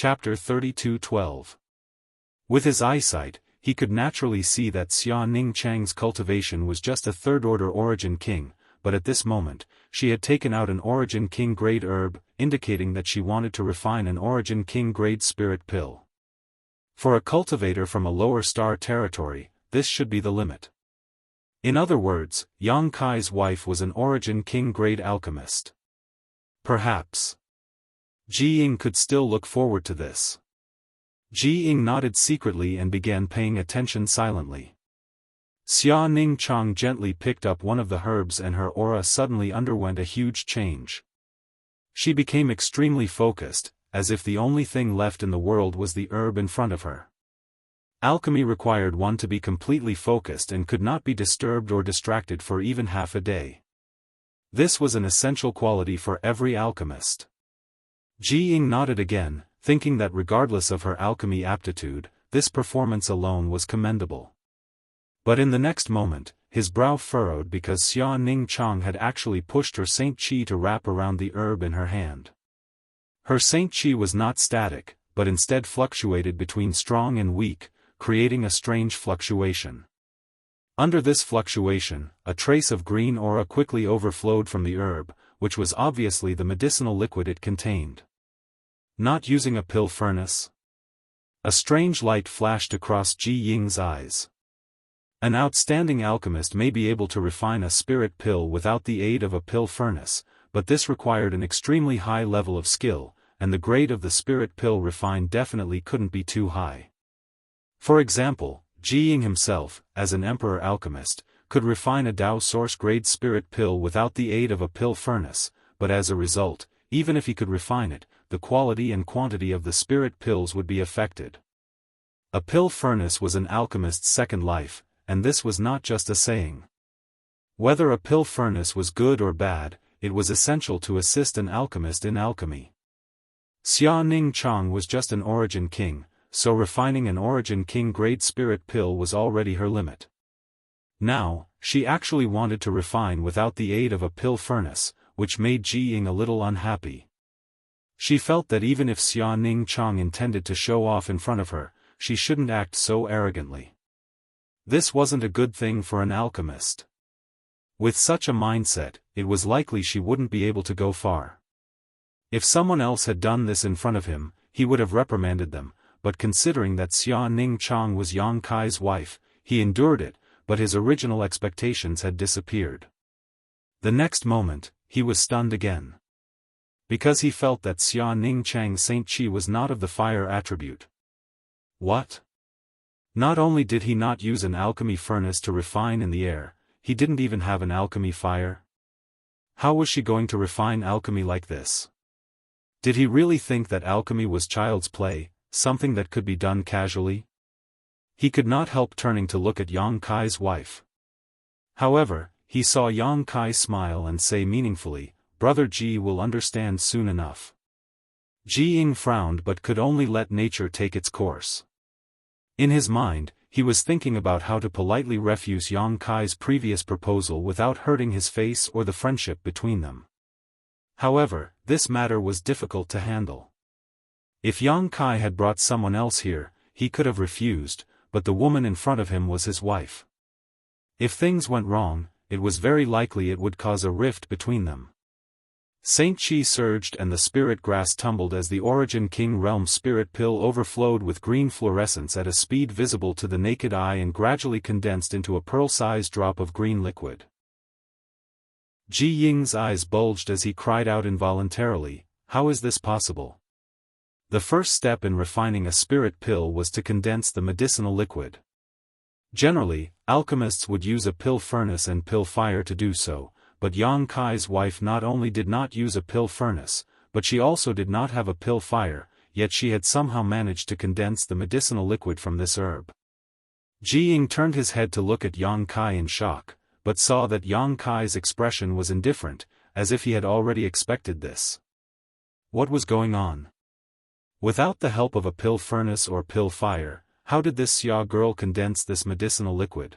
Chapter 32:12. With his eyesight, he could naturally see that Xia Ningchang's cultivation was just a third-order origin king, but at this moment, she had taken out an origin king grade herb, indicating that she wanted to refine an origin king grade spirit pill. For a cultivator from a lower star territory, this should be the limit. In other words, Yang Kai's wife was an origin king grade alchemist. Perhaps Ji Ying could still look forward to this. Ji Ying nodded secretly and began paying attention silently. Xia Ningchang gently picked up one of the herbs and her aura suddenly underwent a huge change. She became extremely focused, as if the only thing left in the world was the herb in front of her. Alchemy required one to be completely focused and could not be disturbed or distracted for even half a day. This was an essential quality for every alchemist. Ji Ying nodded again, thinking that regardless of her alchemy aptitude, this performance alone was commendable. But in the next moment, his brow furrowed because Xia Ningchang had actually pushed her Saint Qi to wrap around the herb in her hand. Her Saint Qi was not static, but instead fluctuated between strong and weak, creating a strange fluctuation. Under this fluctuation, a trace of green aura quickly overflowed from the herb, which was obviously the medicinal liquid it contained. Not using a pill furnace? A strange light flashed across Ji Ying's eyes. An outstanding alchemist may be able to refine a spirit pill without the aid of a pill furnace, but this required an extremely high level of skill, and the grade of the spirit pill refined definitely couldn't be too high. For example, Ji Ying himself, as an emperor alchemist, could refine a Dao source grade spirit pill without the aid of a pill furnace, but as a result, even if he could refine it, the quality and quantity of the spirit pills would be affected. A pill furnace was an alchemist's second life, and this was not just a saying. Whether a pill furnace was good or bad, it was essential to assist an alchemist in alchemy. Xia Ningchang was just an origin king, so refining an origin king grade spirit pill was already her limit. Now, she actually wanted to refine without the aid of a pill furnace, which made Ji Ying a little unhappy. She felt that even if Xia Ningchang intended to show off in front of her, she shouldn't act so arrogantly. This wasn't a good thing for an alchemist. With such a mindset, it was likely she wouldn't be able to go far. If someone else had done this in front of him, he would have reprimanded them, but considering that Xia Ningchang was Yang Kai's wife, he endured it, but his original expectations had disappeared. The next moment, he was stunned again. Because he felt that Xia Ningchang's Saint Qi was not of the fire attribute. What? Not only did he not use an alchemy furnace to refine in the air, he didn't even have an alchemy fire. How was she going to refine alchemy like this? Did he really think that alchemy was child's play, something that could be done casually? He could not help turning to look at Yang Kai's wife. However, he saw Yang Kai smile and say meaningfully, "Brother Ji will understand soon enough." Ji Ying frowned but could only let nature take its course. In his mind, he was thinking about how to politely refuse Yang Kai's previous proposal without hurting his face or the friendship between them. However, this matter was difficult to handle. If Yang Kai had brought someone else here, he could have refused, but the woman in front of him was his wife. If things went wrong, it was very likely it would cause a rift between them. Saint Qi surged and the spirit grass tumbled as the Origin King Realm spirit pill overflowed with green fluorescence at a speed visible to the naked eye and gradually condensed into a pearl-sized drop of green liquid. Ji Ying's eyes bulged as he cried out involuntarily, "How is this possible?" The first step in refining a spirit pill was to condense the medicinal liquid. Generally, alchemists would use a pill furnace and pill fire to do so, but Yang Kai's wife not only did not use a pill furnace, but she also did not have a pill fire, yet she had somehow managed to condense the medicinal liquid from this herb. Ji Ying turned his head to look at Yang Kai in shock, but saw that Yang Kai's expression was indifferent, as if he had already expected this. What was going on? Without the help of a pill furnace or pill fire, how did this Xia girl condense this medicinal liquid?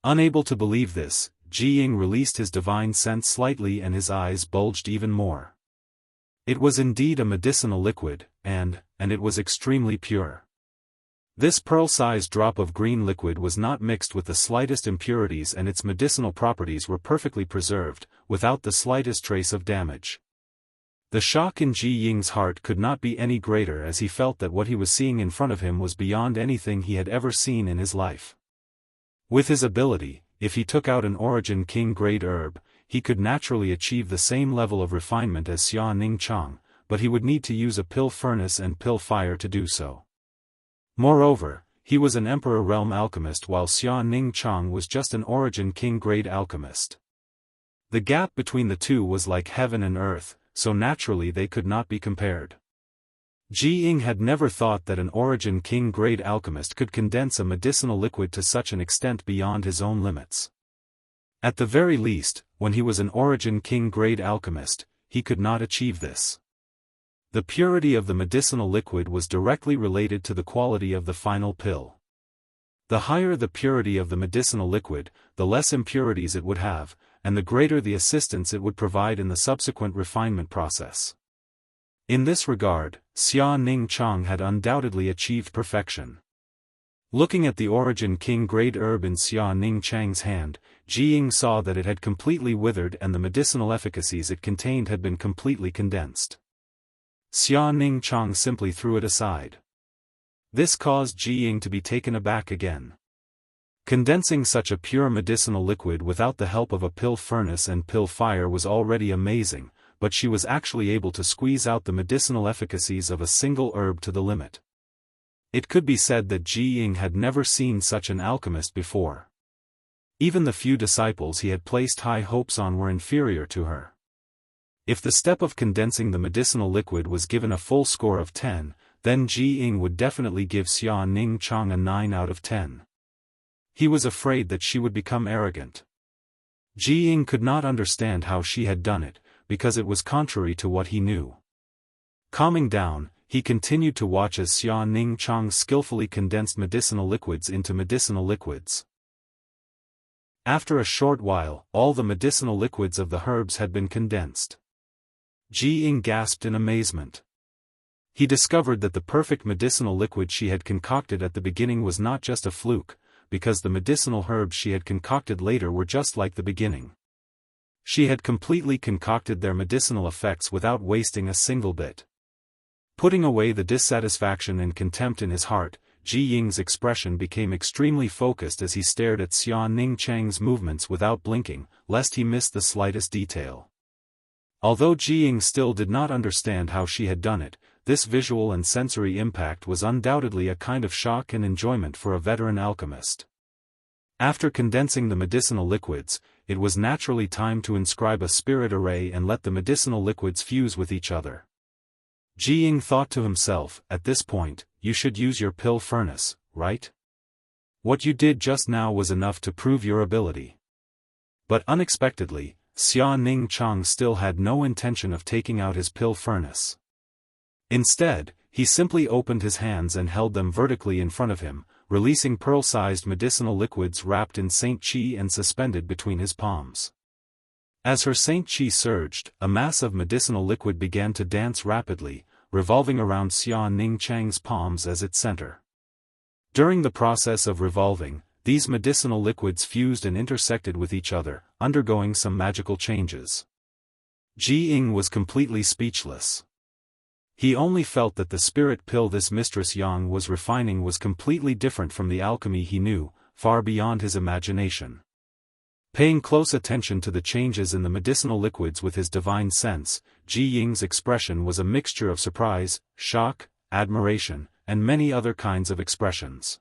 Unable to believe this, Ji Ying released his divine sense slightly and his eyes bulged even more. It was indeed a medicinal liquid, and it was extremely pure. This pearl-sized drop of green liquid was not mixed with the slightest impurities, and its medicinal properties were perfectly preserved, without the slightest trace of damage. The shock in Ji Ying's heart could not be any greater, as he felt that what he was seeing in front of him was beyond anything he had ever seen in his life. With his ability, if he took out an Origin King grade herb, he could naturally achieve the same level of refinement as Xia Ning Chang, but he would need to use a pill furnace and pill fire to do so. Moreover, he was an Emperor Realm alchemist, while Xia Ning Chang was just an Origin King grade alchemist. The gap between the two was like heaven and earth, so naturally they could not be compared. Ji Ying had never thought that an Origin King grade alchemist could condense a medicinal liquid to such an extent beyond his own limits. At the very least, when he was an Origin King grade alchemist, he could not achieve this. The purity of the medicinal liquid was directly related to the quality of the final pill. The higher the purity of the medicinal liquid, the less impurities it would have, and the greater the assistance it would provide in the subsequent refinement process. In this regard, Xia Ning Chang had undoubtedly achieved perfection. Looking at the Origin King grade herb in Xia Ning Chang's hand, Ji Ying saw that it had completely withered and the medicinal efficacies it contained had been completely condensed. Xia Ning Chang simply threw it aside. This caused Ji Ying to be taken aback again. Condensing such a pure medicinal liquid without the help of a pill furnace and pill fire was already amazing, but she was actually able to squeeze out the medicinal efficacies of a single herb to the limit. It could be said that Ji Ying had never seen such an alchemist before. Even the few disciples he had placed high hopes on were inferior to her. If the step of condensing the medicinal liquid was given a full score of 10, then Ji Ying would definitely give Xia Ning Chang a 9 out of 10. He was afraid that she would become arrogant. Ji Ying could not understand how she had done it, because it was contrary to what he knew. Calming down, he continued to watch as Xia Ning Chang skillfully condensed medicinal liquids into medicinal liquids. After a short while, all the medicinal liquids of the herbs had been condensed. Ji Ying gasped in amazement. He discovered that the perfect medicinal liquid she had concocted at the beginning was not just a fluke, because the medicinal herbs she had concocted later were just like the beginning. She had completely concocted their medicinal effects without wasting a single bit. Putting away the dissatisfaction and contempt in his heart, Ji Ying's expression became extremely focused as he stared at Xia Ning Chang's movements without blinking, lest he miss the slightest detail. Although Ji Ying still did not understand how she had done it, this visual and sensory impact was undoubtedly a kind of shock and enjoyment for a veteran alchemist. After condensing the medicinal liquids, it was naturally time to inscribe a spirit array and let the medicinal liquids fuse with each other. Ji Ying thought to himself, at this point, you should use your pill furnace, right? What you did just now was enough to prove your ability. But unexpectedly, Xia Ning Chang still had no intention of taking out his pill furnace. Instead, he simply opened his hands and held them vertically in front of him, releasing pearl-sized medicinal liquids wrapped in Saint Qi and suspended between his palms. As her Saint Qi surged, a mass of medicinal liquid began to dance rapidly, revolving around Xia Ning Chang's palms as its center. During the process of revolving, these medicinal liquids fused and intersected with each other, undergoing some magical changes. Ji Ying was completely speechless. He only felt that the spirit pill this Mistress Yang was refining was completely different from the alchemy he knew, far beyond his imagination. Paying close attention to the changes in the medicinal liquids with his divine sense, Ji Ying's expression was a mixture of surprise, shock, admiration, and many other kinds of expressions.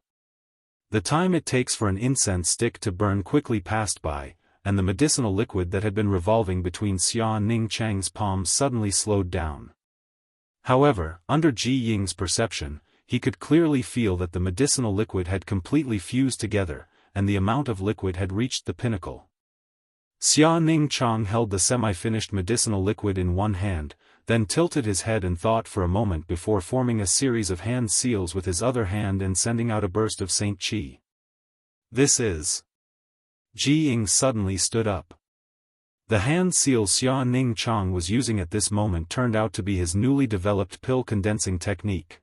The time it takes for an incense stick to burn quickly passed by, and the medicinal liquid that had been revolving between Xia Ning Chang's palms suddenly slowed down. However, under Ji Ying's perception, he could clearly feel that the medicinal liquid had completely fused together, and the amount of liquid had reached the pinnacle. Xia Ning Chang held the semi-finished medicinal liquid in one hand, then tilted his head and thought for a moment before forming a series of hand seals with his other hand and sending out a burst of Saint Qi. This is... Ji Ying suddenly stood up. The hand seal Xia Ning Chang was using at this moment turned out to be his newly developed pill condensing technique.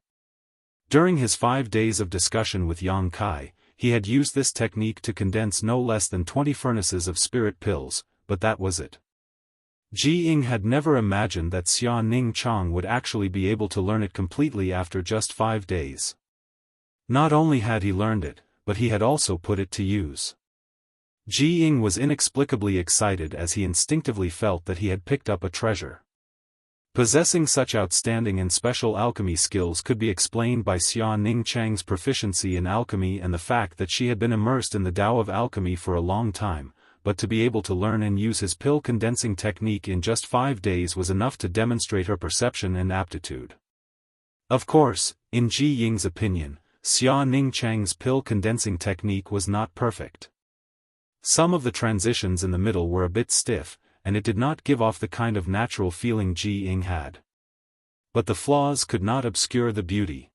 During his 5 days of discussion with Yang Kai, he had used this technique to condense no less than 20 furnaces of spirit pills, but that was it. Ji Ying had never imagined that Xia Ning Chang would actually be able to learn it completely after just 5 days. Not only had he learned it, but he had also put it to use. Ji Ying was inexplicably excited as he instinctively felt that he had picked up a treasure. Possessing such outstanding and special alchemy skills could be explained by Xia Ning Chang's proficiency in alchemy and the fact that she had been immersed in the Tao of alchemy for a long time, but to be able to learn and use his pill condensing technique in just 5 days was enough to demonstrate her perception and aptitude. Of course, in Ji Ying's opinion, Xia Ning Chang's pill condensing technique was not perfect. Some of the transitions in the middle were a bit stiff, and it did not give off the kind of natural feeling Ji Ying had. But the flaws could not obscure the beauty.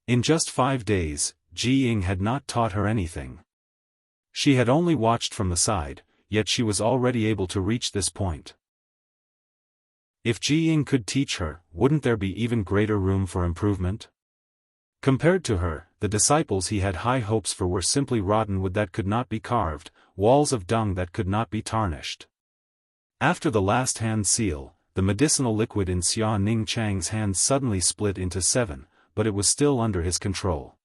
In just 5 days, Ji Ying had not taught her anything. She had only watched from the side, yet she was already able to reach this point. If Ji Ying could teach her, wouldn't there be even greater room for improvement? Compared to her, the disciples he had high hopes for were simply rotten wood that could not be carved, walls of dung that could not be tarnished. After the last hand seal, the medicinal liquid in Xia Ning Chang's hand suddenly split into 7, but it was still under his control.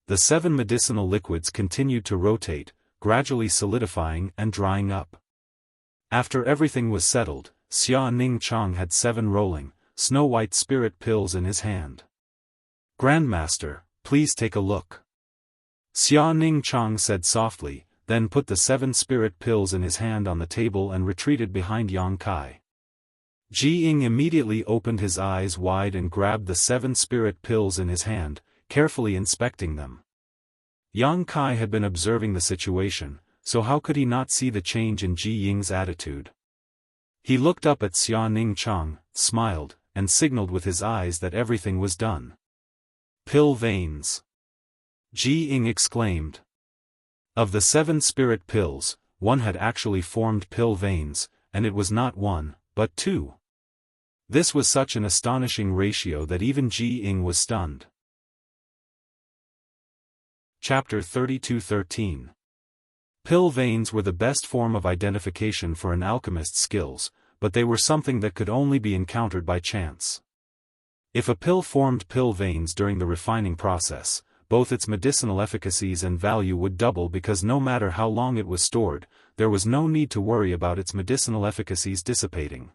The 7 medicinal liquids continued to rotate, gradually solidifying and drying up. After everything was settled, Xia Ning Chang had 7 rolling, snow-white spirit pills in his hand. "Grandmaster, please take a look." Xia Ning Chang said softly, then put the 7 spirit pills in his hand on the table and retreated behind Yang Kai. Ji Ying immediately opened his eyes wide and grabbed the 7 spirit pills in his hand, carefully inspecting them. Yang Kai had been observing the situation, so how could he not see the change in Ji Ying's attitude? He looked up at Xia Ning Chang, smiled, and signaled with his eyes that everything was done. "Pill veins!" Ji Ying exclaimed. Of the 7 spirit pills, 1 had actually formed pill veins, and it was not 1, but 2. This was such an astonishing ratio that even Ji Ying was stunned. Chapter 32:13. Pill veins were the best form of identification for an alchemist's skills, but they were something that could only be encountered by chance. If a pill formed pill veins during the refining process, both its medicinal efficacies and value would double because no matter how long it was stored, there was no need to worry about its medicinal efficacies dissipating.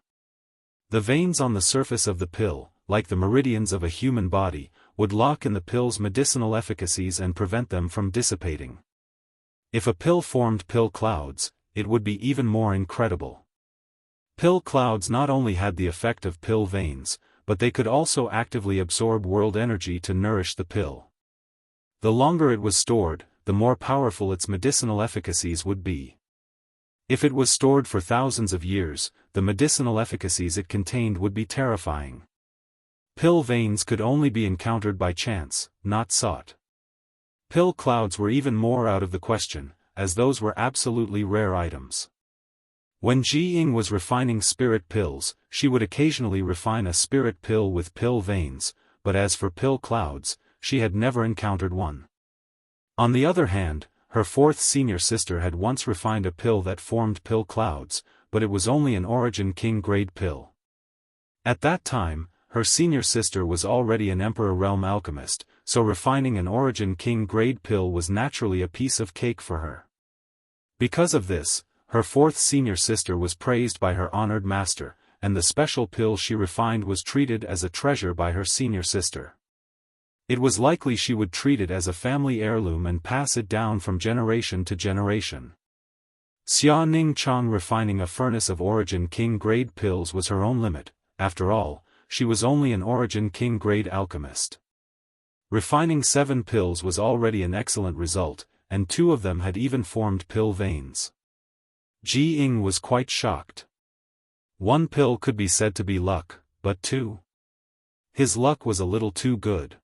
The veins on the surface of the pill, like the meridians of a human body, would lock in the pill's medicinal efficacies and prevent them from dissipating. If a pill formed pill clouds, it would be even more incredible. Pill clouds not only had the effect of pill veins, but they could also actively absorb world energy to nourish the pill. The longer it was stored, the more powerful its medicinal efficacies would be. If it was stored for thousands of years, the medicinal efficacies it contained would be terrifying. Pill veins could only be encountered by chance, not sought. Pill clouds were even more out of the question, as those were absolutely rare items. When Ji Ying was refining spirit pills, she would occasionally refine a spirit pill with pill veins, but as for pill clouds, she had never encountered one. On the other hand, her 4th senior sister had once refined a pill that formed pill clouds, but it was only an Origin King grade pill. At that time, her senior sister was already an Emperor Realm alchemist, so refining an Origin King grade pill was naturally a piece of cake for her. Because of this, her 4th senior sister was praised by her honored master, and the special pill she refined was treated as a treasure by her senior sister. It was likely she would treat it as a family heirloom and pass it down from generation to generation. Xia Ning Chang refining a furnace of Origin King grade pills was her own limit. After all, she was only an Origin King grade alchemist. Refining 7 pills was already an excellent result, and 2 of them had even formed pill veins. Ji Ying was quite shocked. 1 pill could be said to be luck, but 2? His luck was a little too good.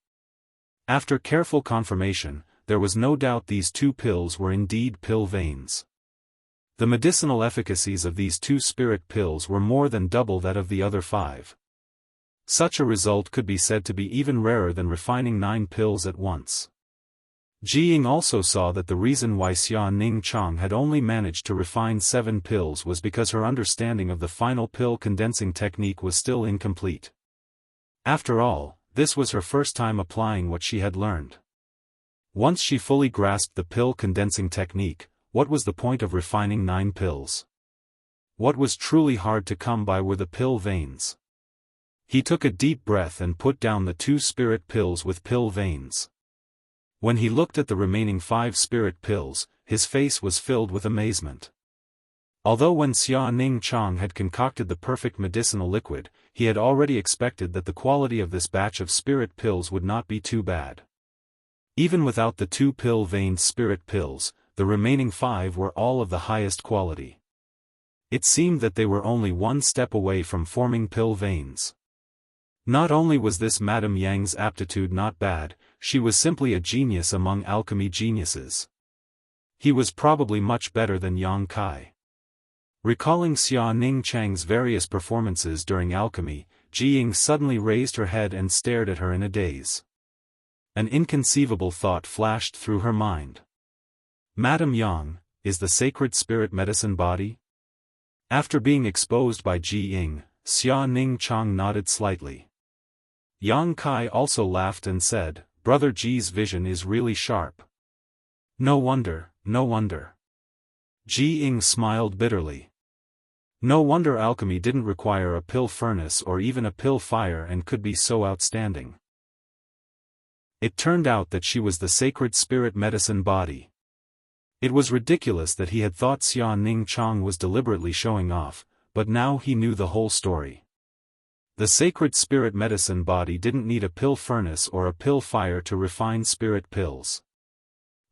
After careful confirmation, there was no doubt these 2 pills were indeed pill veins. The medicinal efficacies of these 2 spirit pills were more than double that of the other 5. Such a result could be said to be even rarer than refining 9 pills at once. Jiying also saw that the reason why Xia Ning Chang had only managed to refine 7 pills was because her understanding of the final pill condensing technique was still incomplete. After all, this was her first time applying what she had learned. Once she fully grasped the pill condensing technique, what was the point of refining 9 pills? What was truly hard to come by were the pill veins. He took a deep breath and put down the 2 spirit pills with pill veins. When he looked at the remaining 5 spirit pills, his face was filled with amazement. Although when Xia Ning Chang had concocted the perfect medicinal liquid, he had already expected that the quality of this batch of spirit pills would not be too bad. Even without the 2 pill-veined spirit pills, the remaining 5 were all of the highest quality. It seemed that they were only 1 step away from forming pill veins. Not only was this Madame Yang's aptitude not bad, she was simply a genius among alchemy geniuses. He was probably much better than Yang Kai. Recalling Xia Ning Chang's various performances during alchemy, Jiying suddenly raised her head and stared at her in a daze. An inconceivable thought flashed through her mind. Madame Yang, is the sacred spirit medicine body? After being exposed by Jiying, Xia Ning Chang nodded slightly. Yang Kai also laughed and said, "Brother Ji's vision is really sharp." No wonder, no wonder. Jiying smiled bitterly. No wonder alchemy didn't require a pill furnace or even a pill fire and could be so outstanding. It turned out that she was the sacred spirit medicine body. It was ridiculous that he had thought Xia Ning Chang was deliberately showing off, but now he knew the whole story. The sacred spirit medicine body didn't need a pill furnace or a pill fire to refine spirit pills.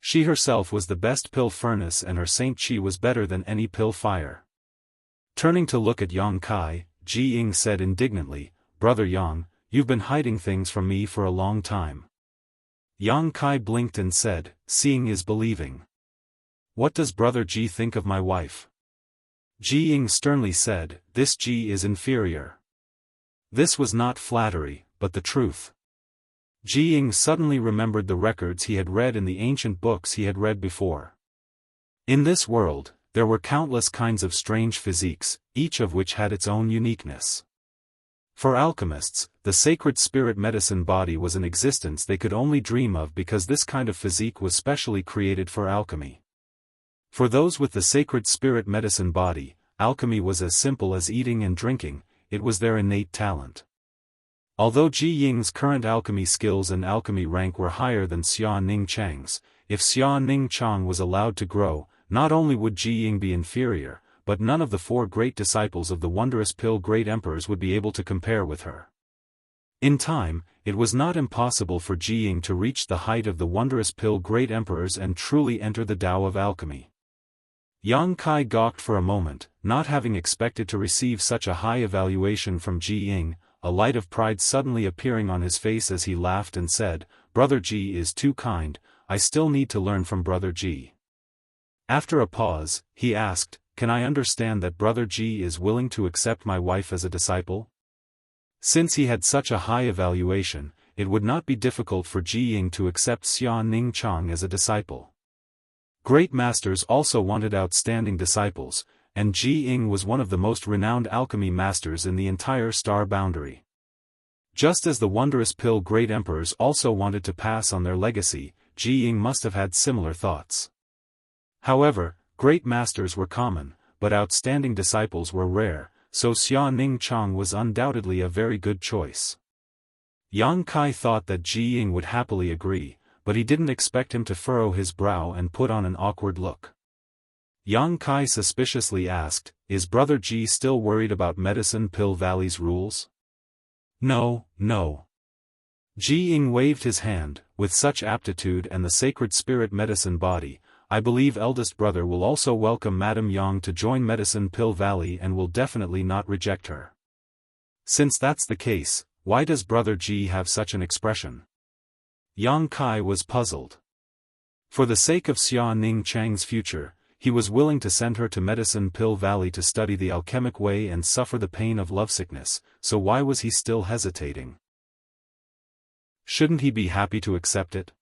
She herself was the best pill furnace and her Saint Chi was better than any pill fire. Turning to look at Yang Kai, Jiying said indignantly, "Brother Yang, you've been hiding things from me for a long time." Yang Kai blinked and said, "Seeing is believing. What does Brother Ji think of my wife?" Jiying sternly said, "This Ji is inferior." This was not flattery, but the truth. Jiying suddenly remembered the records he had read in the ancient books he had read before. In this world, there were countless kinds of strange physiques, each of which had its own uniqueness. For alchemists, the sacred spirit medicine body was an existence they could only dream of because this kind of physique was specially created for alchemy. For those with the sacred spirit medicine body, alchemy was as simple as eating and drinking, it was their innate talent. Although Jiying's current alchemy skills and alchemy rank were higher than Xia Ning Chang's, if Xia Ning Chang was allowed to grow, not only would Jiying be inferior, but none of the 4 great disciples of the wondrous pill great emperors would be able to compare with her. In time, it was not impossible for Jiying to reach the height of the wondrous pill great emperors and truly enter the Tao of alchemy. Yang Kai gawked for a moment, not having expected to receive such a high evaluation from Jiying, a light of pride suddenly appearing on his face as he laughed and said, "Brother Ji is too kind, I still need to learn from Brother Ji." After a pause, he asked, "Can I understand that Brother Ji is willing to accept my wife as a disciple?" Since he had such a high evaluation, it would not be difficult for Jiying to accept Xia Ning Chang as a disciple. Great masters also wanted outstanding disciples, and Jiying was one of the most renowned alchemy masters in the entire star boundary. Just as the wondrous pill great emperors also wanted to pass on their legacy, Jiying must have had similar thoughts. However, great masters were common, but outstanding disciples were rare, so Xia Ning Chang was undoubtedly a very good choice. Yang Kai thought that Jiying would happily agree, but he didn't expect him to furrow his brow and put on an awkward look. Yang Kai suspiciously asked, "Is Brother Ji still worried about Medicine Pill Valley's rules?" "No, no." Jiying waved his hand, "With such aptitude and the sacred spirit medicine body, I believe eldest brother will also welcome Madame Yang to join Medicine Pill Valley and will definitely not reject her." "Since that's the case, why does Brother Ji have such an expression?" Yang Kai was puzzled. For the sake of Xia Ning Chang's future, he was willing to send her to Medicine Pill Valley to study the alchemic way and suffer the pain of lovesickness, so why was he still hesitating? Shouldn't he be happy to accept it?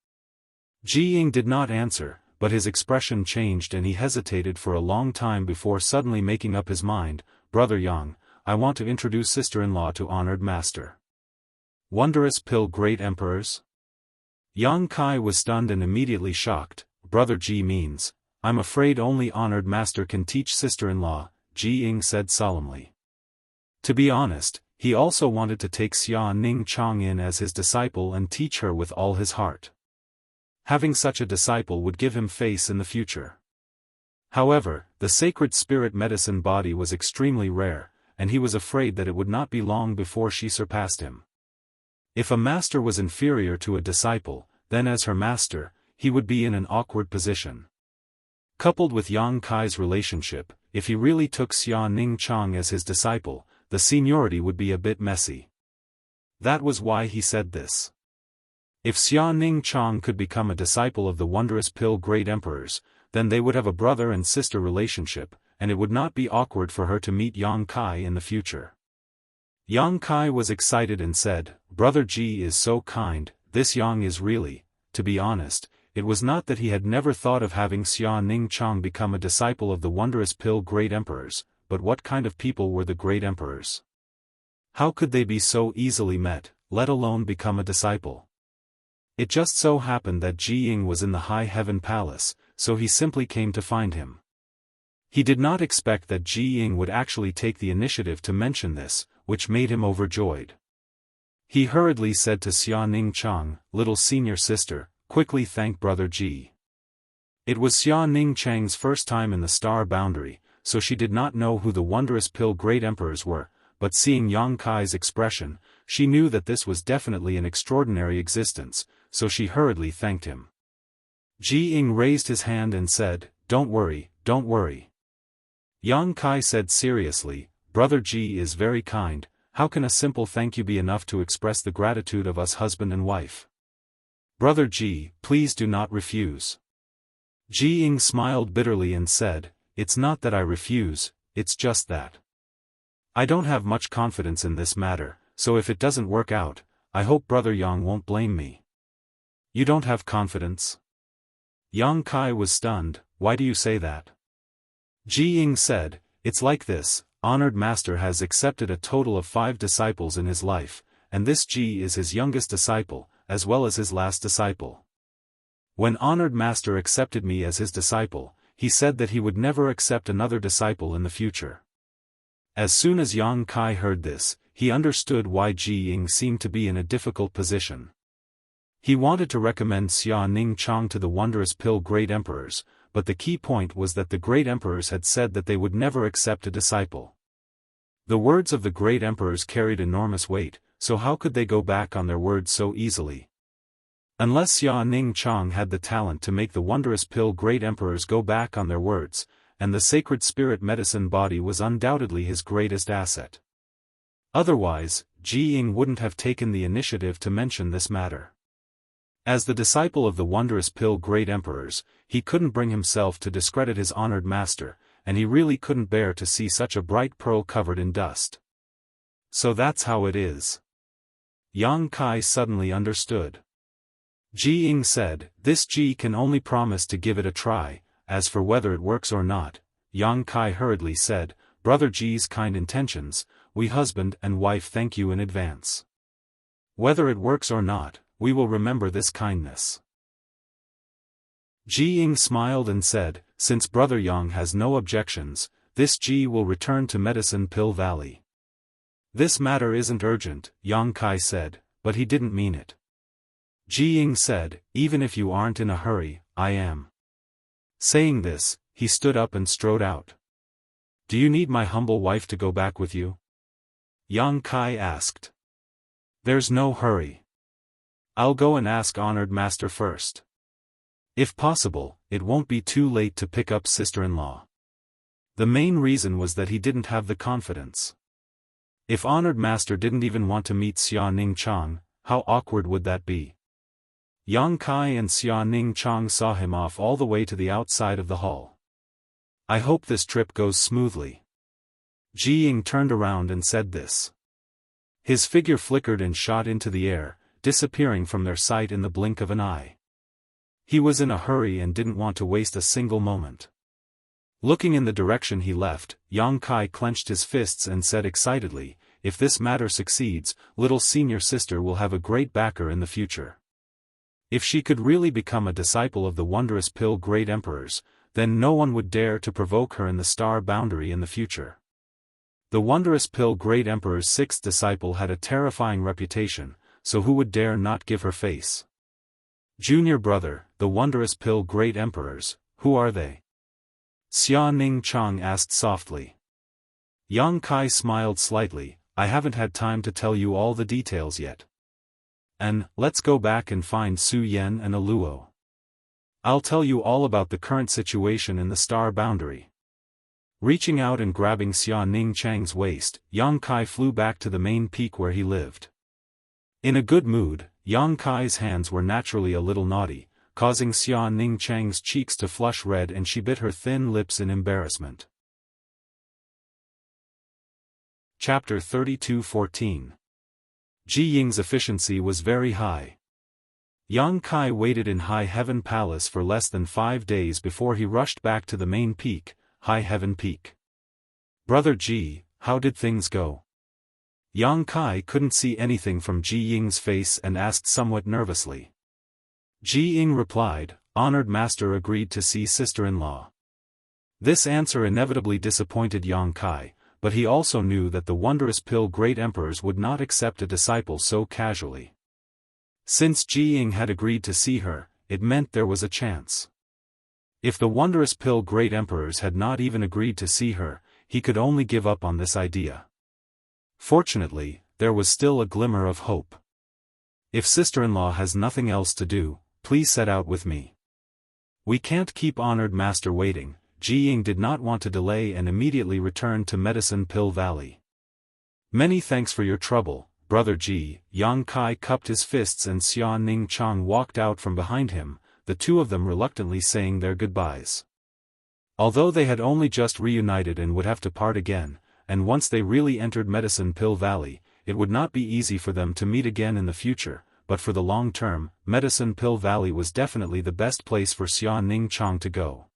Ji Ying did not answer, but his expression changed and he hesitated for a long time before suddenly making up his mind. Brother Yang, I want to introduce sister-in-law to honored master. Wondrous Pill Great Emperors? Yang Kai was stunned and immediately shocked. Brother Ji means, I'm afraid only honored master can teach sister-in-law, Ji Ying said solemnly. To be honest, he also wanted to take Xia Ning Chang in as his disciple and teach her with all his heart. Having such a disciple would give him face in the future. However, the sacred spirit medicine body was extremely rare, and he was afraid that it would not be long before she surpassed him. If a master was inferior to a disciple, then as her master, he would be in an awkward position. Coupled with Yang Kai's relationship, if he really took Xia Ning Chang as his disciple, the seniority would be a bit messy. That was why he said this. If Xia Ning Chang could become a disciple of the Wondrous Pill Great Emperors, then they would have a brother and sister relationship, and it would not be awkward for her to meet Yang Kai in the future. Yang Kai was excited and said, Brother Ji is so kind. This Yang is really, to be honest, it was not that he had never thought of having Xia Ning Chang become a disciple of the Wondrous Pill Great Emperors, but what kind of people were the Great Emperors? How could they be so easily met, let alone become a disciple? It just so happened that Ji Ying was in the High Heaven Palace, so he simply came to find him. He did not expect that Ji Ying would actually take the initiative to mention this, which made him overjoyed. He hurriedly said to Xia Ning Chang, little senior sister, quickly thank Brother Ji. It was Xia Ning Chang's first time in the Star Boundary, so she did not know who the Wondrous Pill Great Emperors were, but seeing Yang Kai's expression, she knew that this was definitely an extraordinary existence, so she hurriedly thanked him. Ji Ying raised his hand and said, don't worry, don't worry. Yang Kai said seriously, Brother Ji is very kind, how can a simple thank you be enough to express the gratitude of us husband and wife? Brother Ji, please do not refuse. Ji Ying smiled bitterly and said, it's not that I refuse, it's just that I don't have much confidence in this matter, so if it doesn't work out, I hope Brother Yang won't blame me. You don't have confidence? Yang Kai was stunned, why do you say that? Ji Ying said, it's like this, honored master has accepted a total of 5 disciples in his life, and this Ji is his youngest disciple, as well as his last disciple. When honored master accepted me as his disciple, he said that he would never accept another disciple in the future. As soon as Yang Kai heard this, he understood why Ji Ying seemed to be in a difficult position. He wanted to recommend Xia Ning Chang to the Wondrous Pill Great Emperors, but the key point was that the Great Emperors had said that they would never accept a disciple. The words of the Great Emperors carried enormous weight, so how could they go back on their words so easily? Unless Xia Ning Chang had the talent to make the Wondrous Pill Great Emperors go back on their words, and the sacred spirit medicine body was undoubtedly his greatest asset. Otherwise, Ji Ying wouldn't have taken the initiative to mention this matter. As the disciple of the Wondrous Pill Great Emperors, he couldn't bring himself to discredit his honored master, and he really couldn't bear to see such a bright pearl covered in dust. So that's how it is. Yang Kai suddenly understood. Ji Ying said, this Ji can only promise to give it a try, as for whether it works or not, Yang Kai hurriedly said, Brother Ji's kind intentions, we husband and wife thank you in advance. Whether it works or not, we will remember this kindness. Ji Ying smiled and said, since Brother Yang has no objections, this Ji will return to Medicine Pill Valley. This matter isn't urgent, Yang Kai said, but he didn't mean it. Ji Ying said, even if you aren't in a hurry, I am. Saying this, he stood up and strode out. Do you need my humble wife to go back with you? Yang Kai asked. There's no hurry. I'll go and ask honored master first. If possible, it won't be too late to pick up sister-in-law. The main reason was that he didn't have the confidence. If honored master didn't even want to meet Xia Ning Chang, how awkward would that be? Yang Kai and Xia Ning Chang saw him off all the way to the outside of the hall. I hope this trip goes smoothly. Ji Ying turned around and said this. His figure flickered and shot into the air, disappearing from their sight in the blink of an eye. He was in a hurry and didn't want to waste a single moment. Looking in the direction he left, Yang Kai clenched his fists and said excitedly, if this matter succeeds, little senior sister will have a great backer in the future. If she could really become a disciple of the wondrous pill great emperors, then no one would dare to provoke her in the star boundary in the future. The wondrous pill great emperor's sixth disciple had a terrifying reputation, so who would dare not give her face? Junior brother, the wondrous pill great emperors, who are they? Xia Ning Chang asked softly. Yang Kai smiled slightly, I haven't had time to tell you all the details yet. And, let's go back and find Su Yan and Aluo. I'll tell you all about the current situation in the star boundary. Reaching out and grabbing Xia Ning Chang's waist, Yang Kai flew back to the main peak where he lived. In a good mood, Yang Kai's hands were naturally a little naughty, causing Xia Ning Chang's cheeks to flush red and she bit her thin lips in embarrassment. Chapter 32:14. Ji Ying's efficiency was very high. Yang Kai waited in High Heaven Palace for less than 5 days before he rushed back to the main peak, High Heaven Peak. Brother Ji, how did things go? Yang Kai couldn't see anything from Ji Ying's face and asked somewhat nervously. Ji Ying replied, Honored Master agreed to see sister-in-law. This answer inevitably disappointed Yang Kai, but he also knew that the wondrous pill great emperors would not accept a disciple so casually. Since Ji Ying had agreed to see her, it meant there was a chance. If the wondrous pill great emperors had not even agreed to see her, he could only give up on this idea. Fortunately, there was still a glimmer of hope. If sister-in-law has nothing else to do, please set out with me. We can't keep honored master waiting. Ji Ying did not want to delay and immediately returned to Medicine Pill Valley. Many thanks for your trouble, brother Ji. Yang Kai cupped his fists and Xia Ning Chang walked out from behind him, the two of them reluctantly saying their goodbyes. Although they had only just reunited and would have to part again, and once they really entered Medicine Pill Valley, it would not be easy for them to meet again in the future, but for the long term, Medicine Pill Valley was definitely the best place for Xia Ning Chang to go.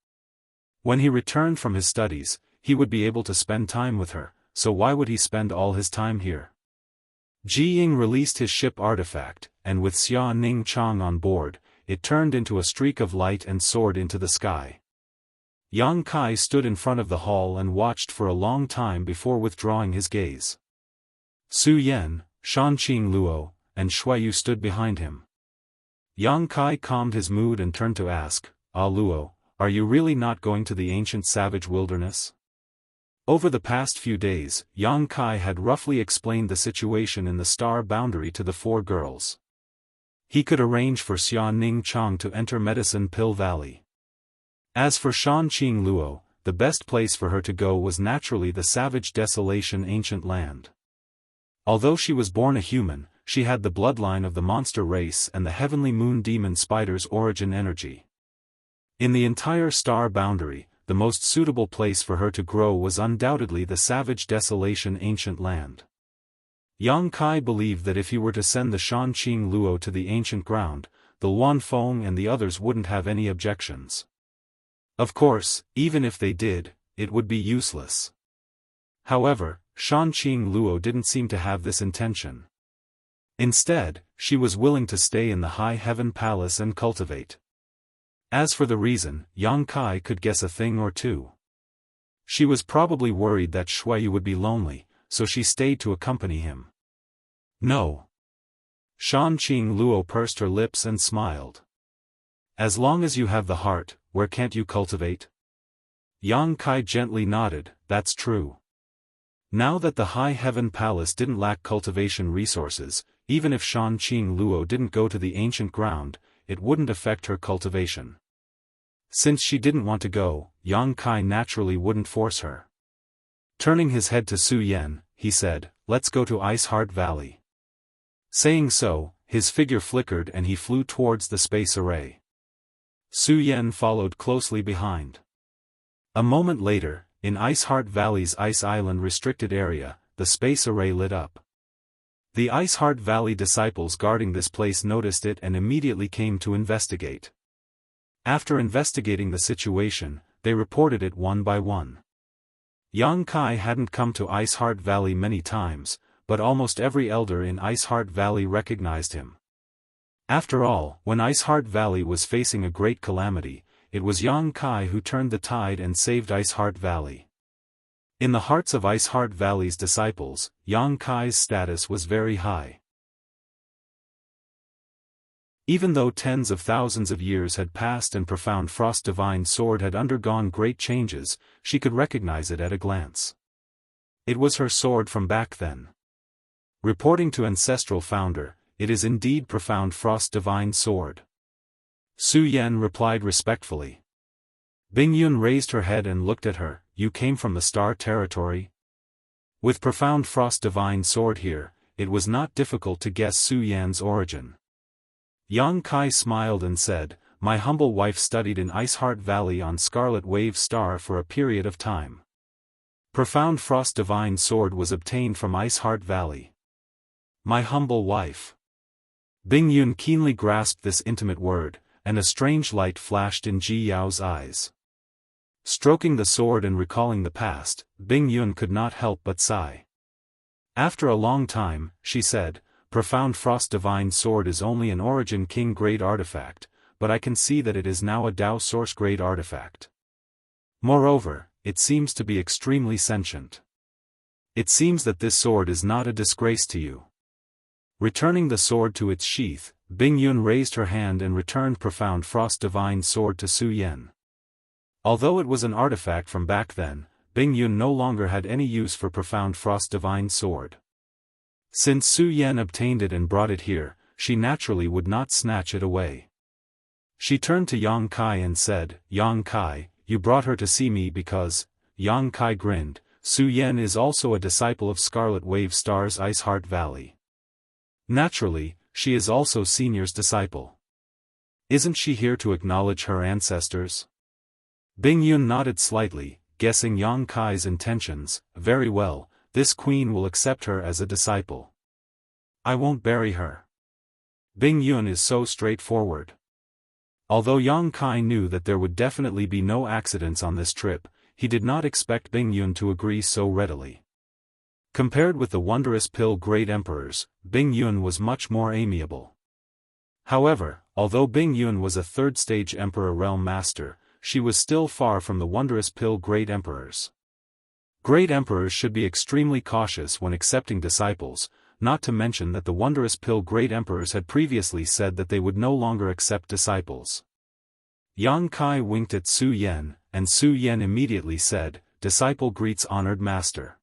When he returned from his studies, he would be able to spend time with her, so why would he spend all his time here? Ji Ying released his ship artifact, and with Xia Ning Chang on board, it turned into a streak of light and soared into the sky. Yang Kai stood in front of the hall and watched for a long time before withdrawing his gaze. Su Yan, Shanqing Luo, and Shuiyu stood behind him. Yang Kai calmed his mood and turned to ask, Luo, are you really not going to the ancient savage wilderness? Over the past few days, Yang Kai had roughly explained the situation in the star boundary to the 4 girls. He could arrange for Xia Ning Chang to enter Medicine Pill Valley. As for Shanqing Luo, the best place for her to go was naturally the savage desolation ancient land. Although she was born a human, she had the bloodline of the monster race and the heavenly moon demon spider's origin energy. In the entire star boundary, the most suitable place for her to grow was undoubtedly the savage desolation ancient land. Yang Kai believed that if he were to send the Shanqing Luo to the ancient ground, the Luan Feng and the others wouldn't have any objections. Of course, even if they did, it would be useless. However, Shanqing Luo didn't seem to have this intention. Instead, she was willing to stay in the High Heaven Palace and cultivate. As for the reason, Yang Kai could guess a thing or two. She was probably worried that Shuiyu would be lonely, so she stayed to accompany him. No. Shanqing Luo pursed her lips and smiled. As long as you have the heart, where can't you cultivate? Yang Kai gently nodded, that's true. Now that the High Heaven Palace didn't lack cultivation resources, even if Shanqing Luo didn't go to the ancient ground, it wouldn't affect her cultivation. Since she didn't want to go, Yang Kai naturally wouldn't force her. Turning his head to Su Yan, he said, let's go to Ice Heart Valley. Saying so, his figure flickered and he flew towards the space array. Su Yan followed closely behind. A moment later, in Ice Heart Valley's Ice Island restricted area, the space array lit up. The Ice Heart Valley disciples guarding this place noticed it and immediately came to investigate. After investigating the situation, they reported it one by one. Yang Kai hadn't come to Ice Heart Valley many times, but almost every elder in Ice Heart Valley recognized him. After all, when Ice Heart Valley was facing a great calamity, it was Yang Kai who turned the tide and saved Ice Heart Valley. In the hearts of Ice Heart Valley's disciples, Yang Kai's status was very high. Even though tens of thousands of years had passed and Profound Frost's divine sword had undergone great changes, she could recognize it at a glance. It was her sword from back then. Reporting to Ancestral Founder, it is indeed Profound Frost's divine sword. Su Yan replied respectfully. Bing Yun raised her head and looked at her. You came from the Star Territory? With Profound Frost's divine sword here, it was not difficult to guess Su Yan's origin. Yang Kai smiled and said, my humble wife studied in Ice Heart Valley on Scarlet Wave Star for a period of time. Profound Frost's divine sword was obtained from Ice Heart Valley. My humble wife. Bing Yun keenly grasped this intimate word, and a strange light flashed in Ji Yao's eyes. Stroking the sword and recalling the past, Bing Yun could not help but sigh. After a long time, she said, Profound Frost's divine sword is only an Origin King grade artifact, but I can see that it is now a Dao Source grade artifact. Moreover, it seems to be extremely sentient. It seems that this sword is not a disgrace to you. Returning the sword to its sheath, Bing Yun raised her hand and returned Profound Frost's divine sword to Su Yan. Although it was an artifact from back then, Bing Yun no longer had any use for Profound Frost's divine sword. Since Su Yan obtained it and brought it here, she naturally would not snatch it away. She turned to Yang Kai and said, Yang Kai, you brought her to see me because, Yang Kai grinned, Su Yan is also a disciple of Scarlet Wave Star's Ice Heart Valley. Naturally, she is also Senior's disciple. Isn't she here to acknowledge her ancestors? Bing Yun nodded slightly, guessing Yang Kai's intentions. Very well, this queen will accept her as a disciple. I won't bury her. Bing Yun is so straightforward. Although Yang Kai knew that there would definitely be no accidents on this trip, he did not expect Bing Yun to agree so readily. Compared with the Wondrous Pill Great Emperors, Bing Yun was much more amiable. However, although Bing Yun was a third-stage Emperor Realm Master, she was still far from the Wondrous Pill Great Emperors. Great Emperors should be extremely cautious when accepting disciples, not to mention that the Wondrous Pill Great Emperors had previously said that they would no longer accept disciples. Yang Kai winked at Su Yan, and Su Yan immediately said, Disciple greets honored master.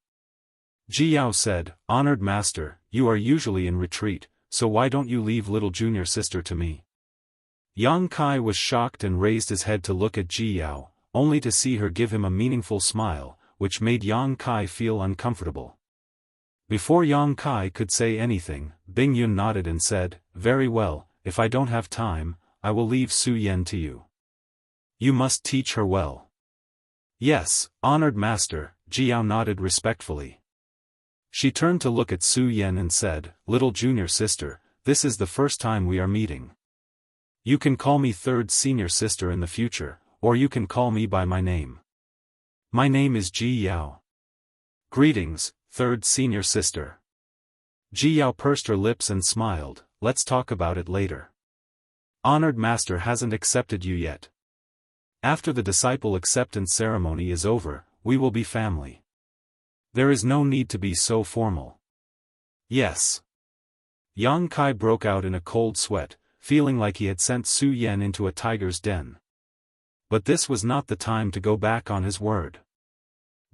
Ji Yao said, Honored master, you are usually in retreat, so why don't you leave little junior sister to me? Yang Kai was shocked and raised his head to look at Ji Yao, only to see her give him a meaningful smile, which made Yang Kai feel uncomfortable. Before Yang Kai could say anything, Bing Yun nodded and said, Very well, if I don't have time, I will leave Su Yan to you. You must teach her well. Yes, honored master, Ji Yao nodded respectfully. She turned to look at Su Yan and said, Little junior sister, this is the first time we are meeting. You can call me third senior sister in the future, or you can call me by my name. My name is Ji Yao. Greetings, third senior sister. Ji Yao pursed her lips and smiled, let's talk about it later. Honored master hasn't accepted you yet. After the disciple acceptance ceremony is over, we will be family. There is no need to be so formal. Yes. Yang Kai broke out in a cold sweat, feeling like he had sent Su Yan into a tiger's den. But this was not the time to go back on his word.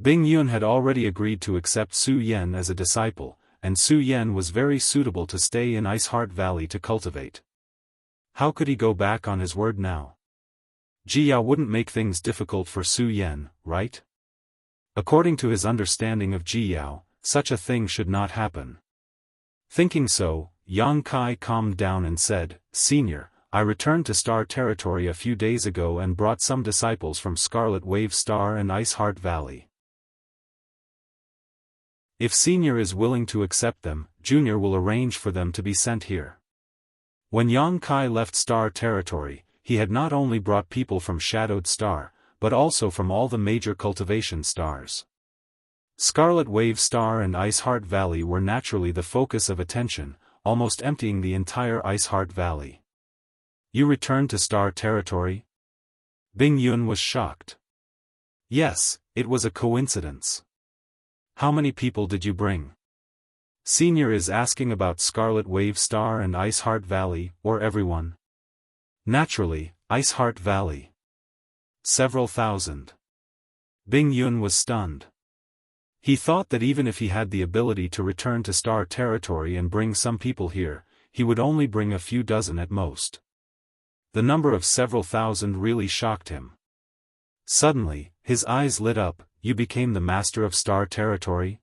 Bing Yun had already agreed to accept Su Yan as a disciple, and Su Yan was very suitable to stay in Ice Heart Valley to cultivate. How could he go back on his word now? Ji Yao wouldn't make things difficult for Su Yan, right? According to his understanding of Ji Yao, such a thing should not happen. Thinking so, Yang Kai calmed down and said, Senior, I returned to Star Territory a few days ago and brought some disciples from Scarlet Wave Star and Ice Heart Valley. If Senior is willing to accept them, Junior will arrange for them to be sent here. When Yang Kai left Star Territory, he had not only brought people from Shadowed Star, but also from all the major cultivation stars. Scarlet Wave Star and Ice Heart Valley were naturally the focus of attention, almost emptying the entire Ice Heart Valley. You returned to Star Territory? Bing Yun was shocked. Yes, it was a coincidence. How many people did you bring? Senior is asking about Scarlet Wave Star and Ice Heart Valley, or everyone? Naturally, Ice Heart Valley. Several thousand. Bing Yun was stunned. He thought that even if he had the ability to return to Star Territory and bring some people here, he would only bring a few dozen at most. The number of several thousand really shocked him. Suddenly, his eyes lit up. You became the master of Star Territory?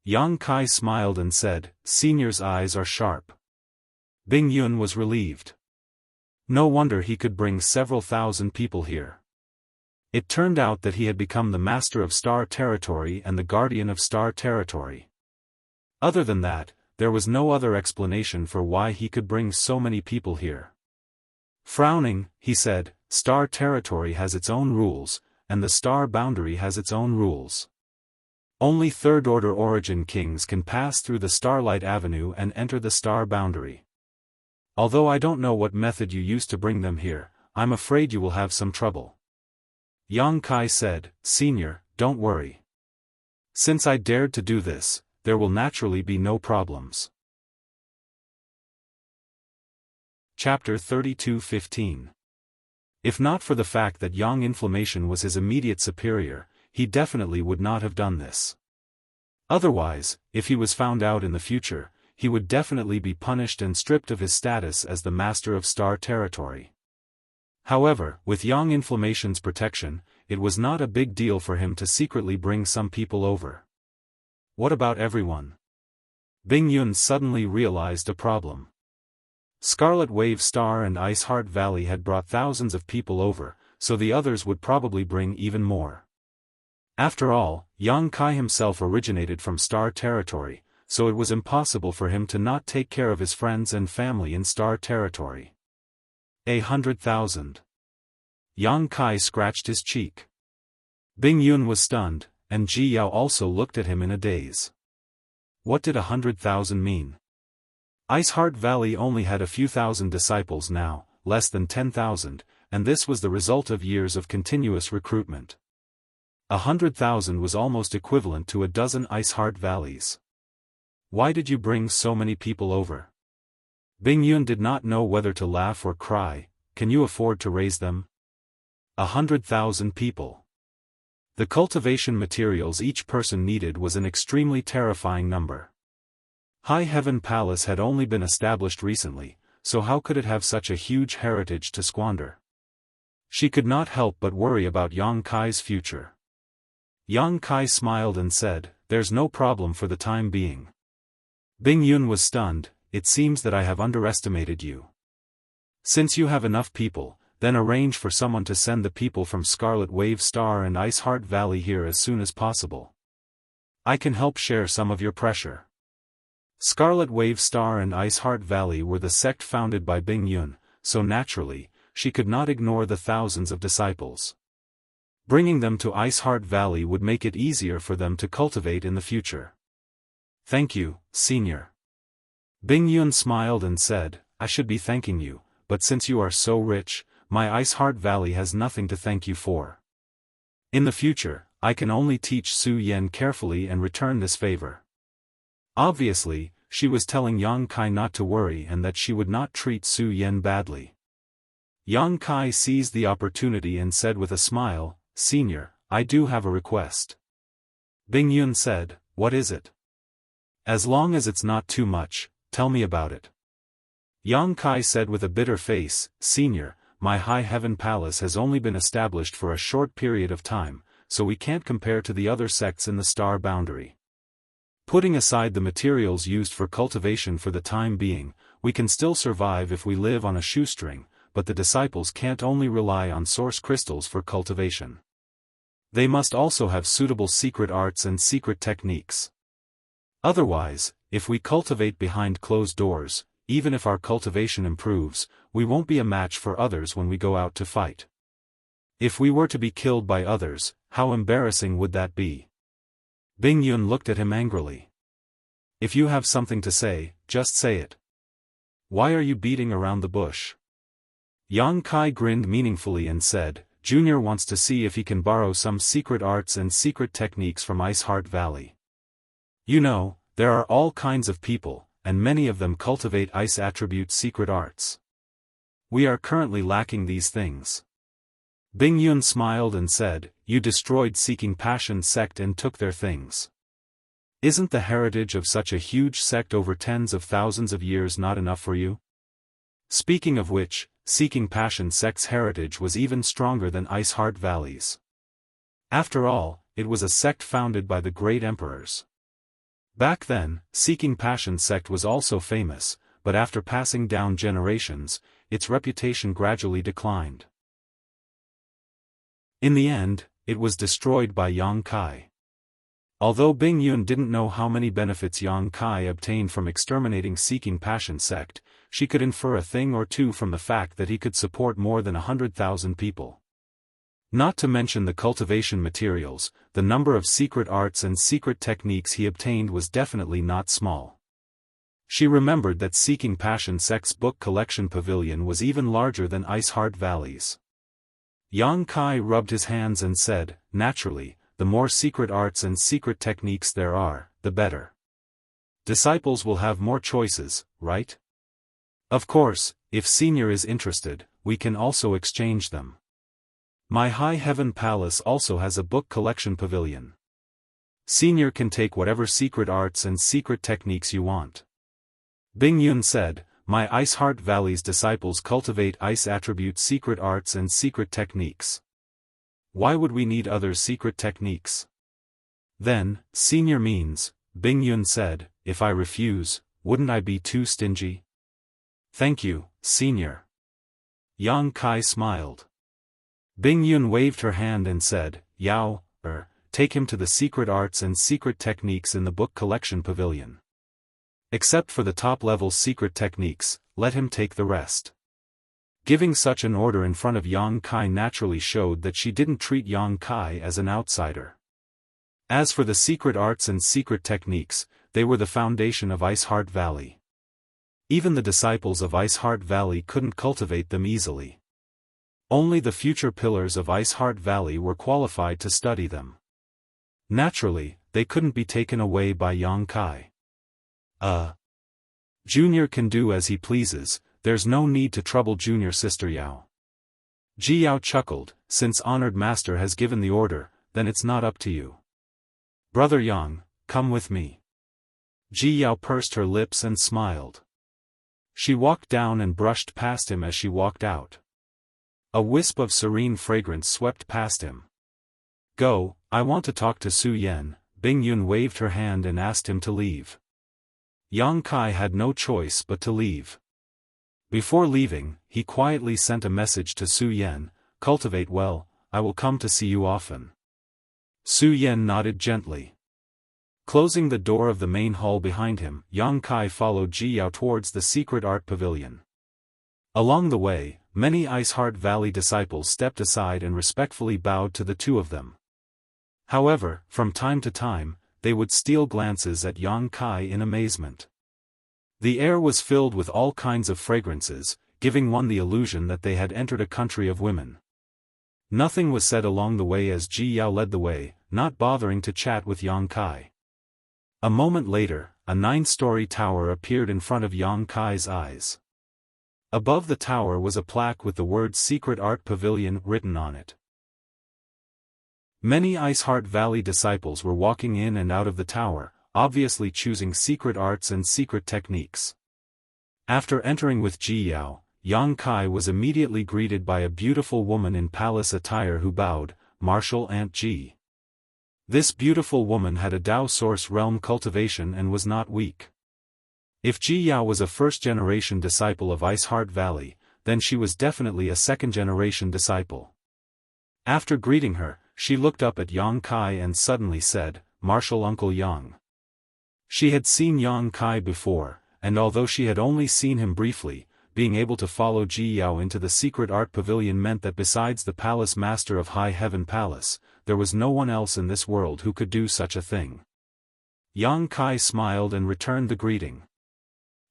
Yang Kai smiled and said, Senior's eyes are sharp. Bing Yun was relieved. No wonder he could bring several thousand people here. It turned out that he had become the master of Star Territory and the guardian of Star Territory. Other than that, there was no other explanation for why he could bring so many people here. Frowning, he said, Star Territory has its own rules, and the Star Boundary has its own rules. Only third-order origin kings can pass through the Starlight Avenue and enter the Star Boundary. Although I don't know what method you used to bring them here, I'm afraid you will have some trouble. Yang Kai said, Senior, don't worry. Since I dared to do this, there will naturally be no problems. Chapter 32:15. If not for the fact that Yang Inflammation was his immediate superior, he definitely would not have done this. Otherwise, if he was found out in the future, he would definitely be punished and stripped of his status as the master of Star Territory. However, with Yang Inflammation's protection, it was not a big deal for him to secretly bring some people over. What about everyone? Bing Yun suddenly realized a problem. Scarlet Wave Star and Ice Heart Valley had brought thousands of people over, so the others would probably bring even more. After all, Yang Kai himself originated from Star Territory, so it was impossible for him to not take care of his friends and family in Star Territory. 100,000. Yang Kai scratched his cheek. Bing Yun was stunned, and Ji Yao also looked at him in a daze. What did 100,000 mean? Ice Heart Valley only had a few thousand disciples now, less than 10,000, and this was the result of years of continuous recruitment. 100,000 was almost equivalent to a dozen Ice Heart Valleys. Why did you bring so many people over? Bing Yun did not know whether to laugh or cry. Can you afford to raise them? 100,000 people. The cultivation materials each person needed was an extremely terrifying number. High Heaven Palace had only been established recently, so how could it have such a huge heritage to squander? She could not help but worry about Yang Kai's future. Yang Kai smiled and said, There's no problem for the time being. Bing Yun was stunned. It seems that I have underestimated you. Since you have enough people, then arrange for someone to send the people from Scarlet Wave Star and Ice Heart Valley here as soon as possible. I can help share some of your pressure. Scarlet Wave Star and Ice Heart Valley were the sect founded by Bing Yun, so naturally, she could not ignore the thousands of disciples. Bringing them to Ice Heart Valley would make it easier for them to cultivate in the future. Thank you, Senior. Bing Yun smiled and said, I should be thanking you, but since you are so rich, my Ice Heart Valley has nothing to thank you for. In the future, I can only teach Su Yen carefully and return this favor. Obviously, she was telling Yang Kai not to worry and that she would not treat Su Yen badly. Yang Kai seized the opportunity and said with a smile, Senior, I do have a request. Bing Yun said, What is it? As long as it's not too much, tell me about it. Yang Kai said with a bitter face, Senior, my High Heaven Palace has only been established for a short period of time, so we can't compare to the other sects in the Star Boundary. Putting aside the materials used for cultivation for the time being, we can still survive if we live on a shoestring, but the disciples can't only rely on source crystals for cultivation. They must also have suitable secret arts and secret techniques. Otherwise, if we cultivate behind closed doors, even if our cultivation improves, we won't be a match for others when we go out to fight. If we were to be killed by others, how embarrassing would that be? Bing Yun looked at him angrily. If you have something to say, just say it. Why are you beating around the bush? Yang Kai grinned meaningfully and said, Junior wants to see if he can borrow some secret arts and secret techniques from Ice Heart Valley. You know, there are all kinds of people, and many of them cultivate ice attribute secret arts. We are currently lacking these things. Bing Yun smiled and said, You destroyed Seeking Passion sect and took their things. Isn't the heritage of such a huge sect over tens of thousands of years not enough for you? Speaking of which, Seeking Passion sect's heritage was even stronger than Ice Heart Valley's. After all, it was a sect founded by the great emperors. Back then, Seeking Passion sect was also famous, but after passing down generations, its reputation gradually declined. In the end, it was destroyed by Yang Kai. Although Bing Yun didn't know how many benefits Yang Kai obtained from exterminating Seeking Passion sect, she could infer a thing or two from the fact that he could support more than 100,000 people. Not to mention the cultivation materials, the number of secret arts and secret techniques he obtained was definitely not small. She remembered that Seeking Passion sect's book collection pavilion was even larger than Ice Heart Valley's. Yang Kai rubbed his hands and said, Naturally, the more secret arts and secret techniques there are, the better. Disciples will have more choices, right? Of course, if Senior is interested, we can also exchange them. My High Heaven Palace also has a book collection pavilion. Senior can take whatever secret arts and secret techniques you want. Bing Yun said, My Ice Heart Valley's disciples cultivate ice attribute secret arts and secret techniques. Why would we need other secret techniques? Then, Senior means, Bing Yun said, if I refuse, wouldn't I be too stingy? Thank you, Senior. Yang Kai smiled. Bing Yun waved her hand and said, Yao, take him to the secret arts and secret techniques in the book collection pavilion. Except for the top-level secret techniques, let him take the rest. Giving such an order in front of Yang Kai naturally showed that she didn't treat Yang Kai as an outsider. As for the secret arts and secret techniques, they were the foundation of Ice Heart Valley. Even the disciples of Ice Heart Valley couldn't cultivate them easily. Only the future pillars of Ice Heart Valley were qualified to study them. Naturally, they couldn't be taken away by Yang Kai. Junior can do as he pleases, there's no need to trouble Junior Sister Yao. Ji Yao chuckled, since Honored Master has given the order, then it's not up to you. Brother Yang, come with me. Ji Yao pursed her lips and smiled. She walked down and brushed past him as she walked out. A wisp of serene fragrance swept past him. Go, I want to talk to Su Yan. Bing Yun waved her hand and asked him to leave. Yang Kai had no choice but to leave. Before leaving, he quietly sent a message to Su Yan, cultivate well, I will come to see you often. Su Yan nodded gently. Closing the door of the main hall behind him, Yang Kai followed Ji Yao towards the secret art pavilion. Along the way, many Ice Heart Valley disciples stepped aside and respectfully bowed to the two of them. However, from time to time, they would steal glances at Yang Kai in amazement. The air was filled with all kinds of fragrances, giving one the illusion that they had entered a country of women. Nothing was said along the way as Ji Yao led the way, not bothering to chat with Yang Kai. A moment later, a 9-story tower appeared in front of Yang Kai's eyes. Above the tower was a plaque with the words Secret Art Pavilion written on it. Many Ice Heart Valley disciples were walking in and out of the tower, obviously choosing secret arts and secret techniques. After entering with Ji Yao, Yang Kai was immediately greeted by a beautiful woman in palace attire who bowed, Martial Aunt Ji. This beautiful woman had a Dao Source Realm cultivation and was not weak. If Ji Yao was a first-generation disciple of Ice Heart Valley, then she was definitely a second-generation disciple. After greeting her, she looked up at Yang Kai and suddenly said, "Martial Uncle Yang." She had seen Yang Kai before, and although she had only seen him briefly, being able to follow Ji Yao into the secret art pavilion meant that besides the palace master of High Heaven Palace, there was no one else in this world who could do such a thing. Yang Kai smiled and returned the greeting.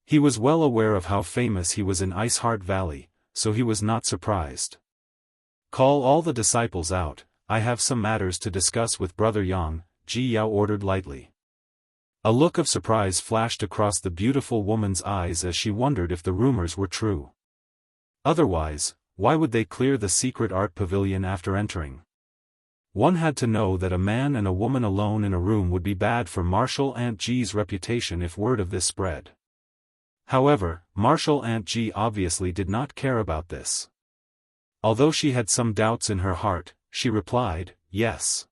He was well aware of how famous he was in Ice Heart Valley, so he was not surprised. "Call all the disciples out, I have some matters to discuss with Brother Yang," Ji Yao ordered lightly. A look of surprise flashed across the beautiful woman's eyes as she wondered if the rumors were true. Otherwise, why would they clear the secret art pavilion after entering? One had to know that a man and a woman alone in a room would be bad for Martial Aunt Ji's reputation if word of this spread. However, Martial Aunt Ji obviously did not care about this. Although she had some doubts in her heart, she replied, "Yes."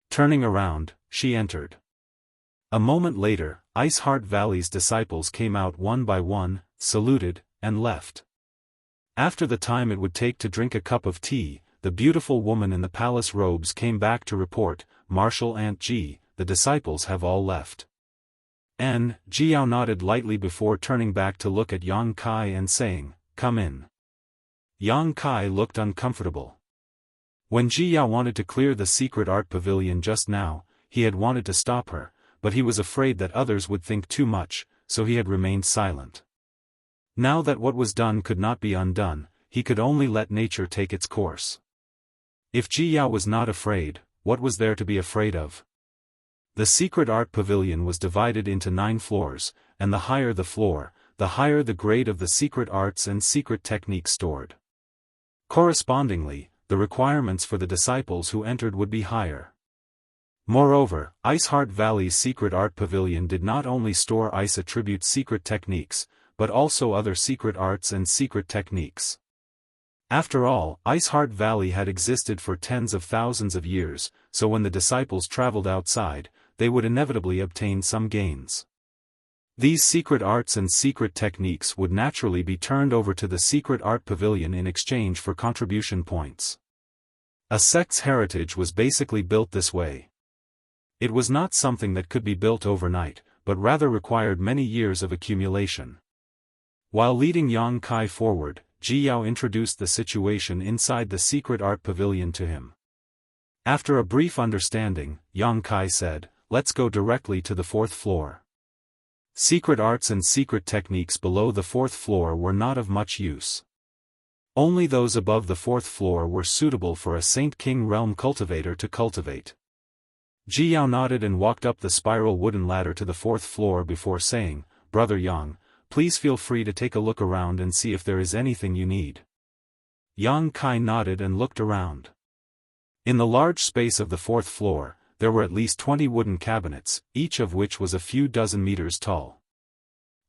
Turning around, she entered. A moment later, Ice Heart Valley's disciples came out one by one, saluted, and left. After the time it would take to drink a cup of tea, the beautiful woman in the palace robes came back to report, "Martial Aunt Ji, the disciples have all left." Ji Yao nodded lightly before turning back to look at Yang Kai and saying, "Come in." Yang Kai looked uncomfortable. When Ji Yao wanted to clear the secret art pavilion just now, he had wanted to stop her, but he was afraid that others would think too much, so he had remained silent. Now that what was done could not be undone, he could only let nature take its course. If Ji Yao was not afraid, what was there to be afraid of? The secret art pavilion was divided into 9 floors, and the higher the floor, the higher the grade of the secret arts and secret techniques stored. Correspondingly, the requirements for the disciples who entered would be higher. Moreover, Ice Heart Valley's secret art pavilion did not only store ice attribute secret techniques, but also other secret arts and secret techniques. After all, Ice Heart Valley had existed for tens of thousands of years, so when the disciples traveled outside, they would inevitably obtain some gains. These secret arts and secret techniques would naturally be turned over to the secret art pavilion in exchange for contribution points. A sect's heritage was basically built this way. It was not something that could be built overnight, but rather required many years of accumulation. While leading Yang Kai forward, Ji Yao introduced the situation inside the secret art pavilion to him. After a brief understanding, Yang Kai said, "Let's go directly to the 4th floor." Secret arts and secret techniques below the 4th floor were not of much use. Only those above the 4th floor were suitable for a Saint King realm cultivator to cultivate. Ji Yao nodded and walked up the spiral wooden ladder to the 4th floor before saying, "Brother Yang, please feel free to take a look around and see if there is anything you need." Yang Kai nodded and looked around. In the large space of the 4th floor, there were at least 20 wooden cabinets, each of which was a few dozen meters tall.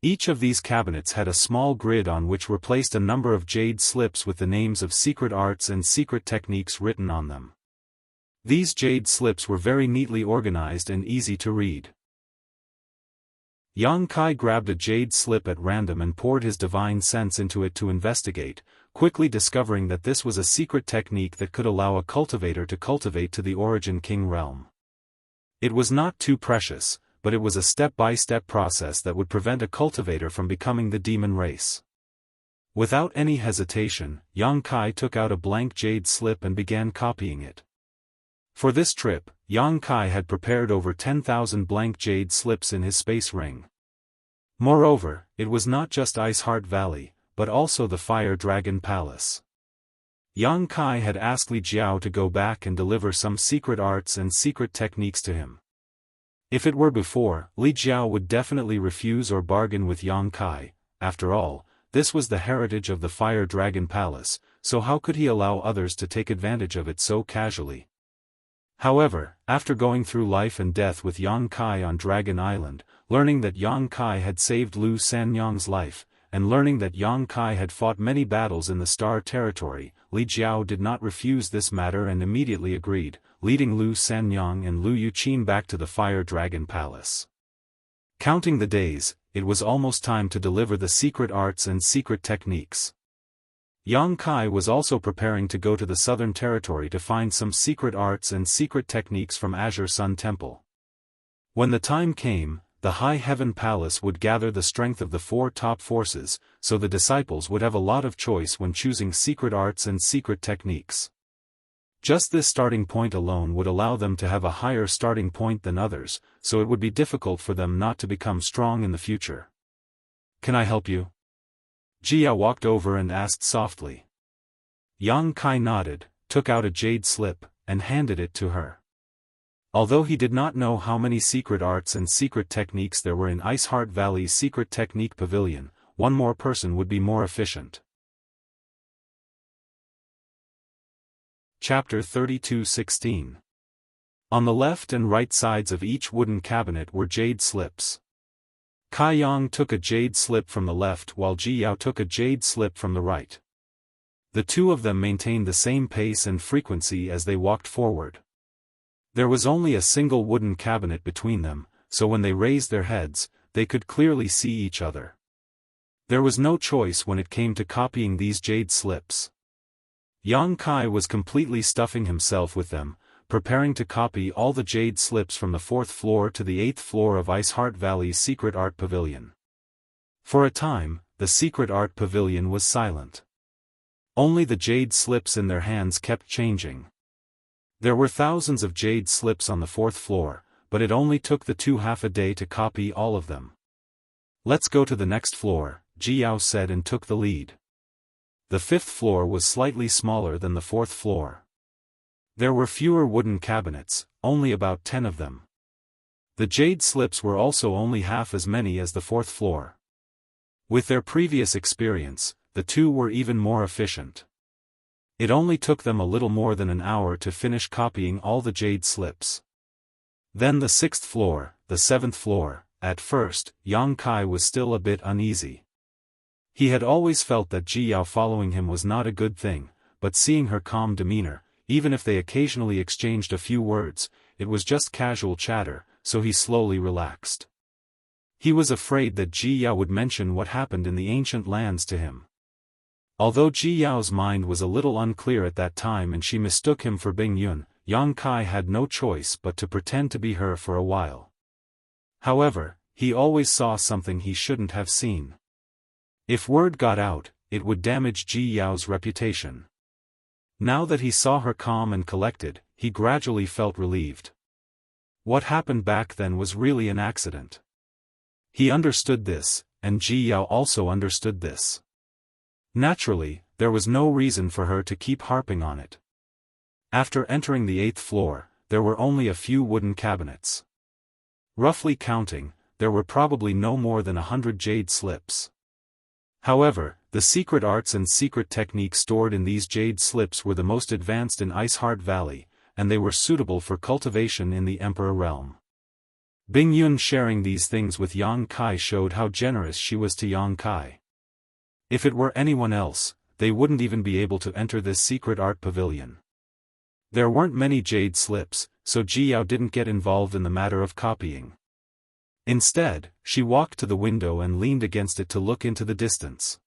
Each of these cabinets had a small grid on which were placed a number of jade slips with the names of secret arts and secret techniques written on them. These jade slips were very neatly organized and easy to read. Yang Kai grabbed a jade slip at random and poured his divine sense into it to investigate, quickly discovering that this was a secret technique that could allow a cultivator to cultivate to the Origin King realm. It was not too precious, but it was a step-by-step process that would prevent a cultivator from becoming the demon race. Without any hesitation, Yang Kai took out a blank jade slip and began copying it. For this trip, Yang Kai had prepared over 10,000 blank jade slips in his space ring. Moreover, it was not just Ice Heart Valley, but also the Fire Dragon Palace. Yang Kai had asked Li Jiao to go back and deliver some secret arts and secret techniques to him. If it were before, Li Jiao would definitely refuse or bargain with Yang Kai. After all, this was the heritage of the Fire Dragon Palace, so how could he allow others to take advantage of it so casually? However, after going through life and death with Yang Kai on Dragon Island, learning that Yang Kai had saved Lu Sanyang's life, and learning that Yang Kai had fought many battles in the Star Territory, Li Jiao did not refuse this matter and immediately agreed, leading Lu Sanyang and Lu Yuqin back to the Fire Dragon Palace. Counting the days, it was almost time to deliver the secret arts and secret techniques. Yang Kai was also preparing to go to the Southern Territory to find some secret arts and secret techniques from Azure Sun Temple. When the time came, the High Heaven Palace would gather the strength of the 4 top forces, so the disciples would have a lot of choice when choosing secret arts and secret techniques. Just this starting point alone would allow them to have a higher starting point than others, so it would be difficult for them not to become strong in the future. "Can I help you?" Jia walked over and asked softly. Yang Kai nodded, took out a jade slip, and handed it to her. Although he did not know how many secret arts and secret techniques there were in Iceheart Valley's secret technique pavilion, one more person would be more efficient. Chapter 32:16. On the left and right sides of each wooden cabinet were jade slips. Kai Yang took a jade slip from the left while Ji Yao took a jade slip from the right. The two of them maintained the same pace and frequency as they walked forward. There was only a single wooden cabinet between them, so when they raised their heads, they could clearly see each other. There was no choice when it came to copying these jade slips. Yang Kai was completely stuffing himself with them, preparing to copy all the jade slips from the 4th floor to the 8th floor of Iceheart Valley's secret art pavilion. For a time, the secret art pavilion was silent. Only the jade slips in their hands kept changing. There were thousands of jade slips on the 4th floor, but it only took the two half a day to copy all of them. "Let's go to the next floor," Ji Yao said and took the lead. The 5th floor was slightly smaller than the 4th floor. There were fewer wooden cabinets, only about 10 of them. The jade slips were also only half as many as the 4th floor. With their previous experience, the two were even more efficient. It only took them a little more than an hour to finish copying all the jade slips. Then the 6th floor, the 7th floor. At first, Yang Kai was still a bit uneasy. He had always felt that Ji Yao following him was not a good thing, but seeing her calm demeanor, even if they occasionally exchanged a few words, it was just casual chatter, so he slowly relaxed. He was afraid that Ji Yao would mention what happened in the ancient lands to him. Although Ji Yao's mind was a little unclear at that time and she mistook him for Bing Yun, Yang Kai had no choice but to pretend to be her for a while. However, he always saw something he shouldn't have seen. If word got out, it would damage Ji Yao's reputation. Now that he saw her calm and collected, he gradually felt relieved. What happened back then was really an accident. He understood this, and Ji Yao also understood this. Naturally, there was no reason for her to keep harping on it. After entering the 8th floor, there were only a few wooden cabinets. Roughly counting, there were probably no more than 100 jade slips. However, the secret arts and secret techniques stored in these jade slips were the most advanced in Iceheart Valley, and they were suitable for cultivation in the Emperor realm. Bing Yun sharing these things with Yang Kai showed how generous she was to Yang Kai. If it were anyone else, they wouldn't even be able to enter this secret art pavilion. There weren't many jade slips, so Ji Yao didn't get involved in the matter of copying. Instead, she walked to the window and leaned against it to look into the distance.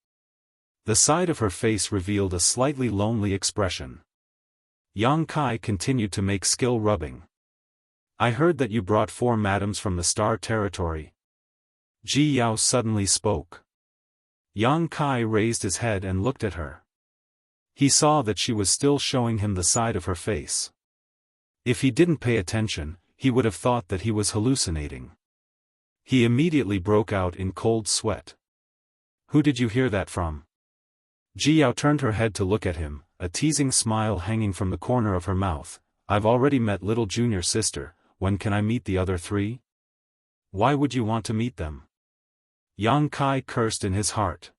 The side of her face revealed a slightly lonely expression. Yang Kai continued to make skill rubbing. "I heard that you brought 4 madams from the Star Territory." Ji Yao suddenly spoke. Yang Kai raised his head and looked at her. He saw that she was still showing him the side of her face. If he didn't pay attention, he would have thought that he was hallucinating. He immediately broke out in cold sweat. "Who did you hear that from?" Ji Yao turned her head to look at him, a teasing smile hanging from the corner of her mouth. "I've already met little junior sister, when can I meet the other 3? "Why would you want to meet them?" Yang Kai cursed in his heart.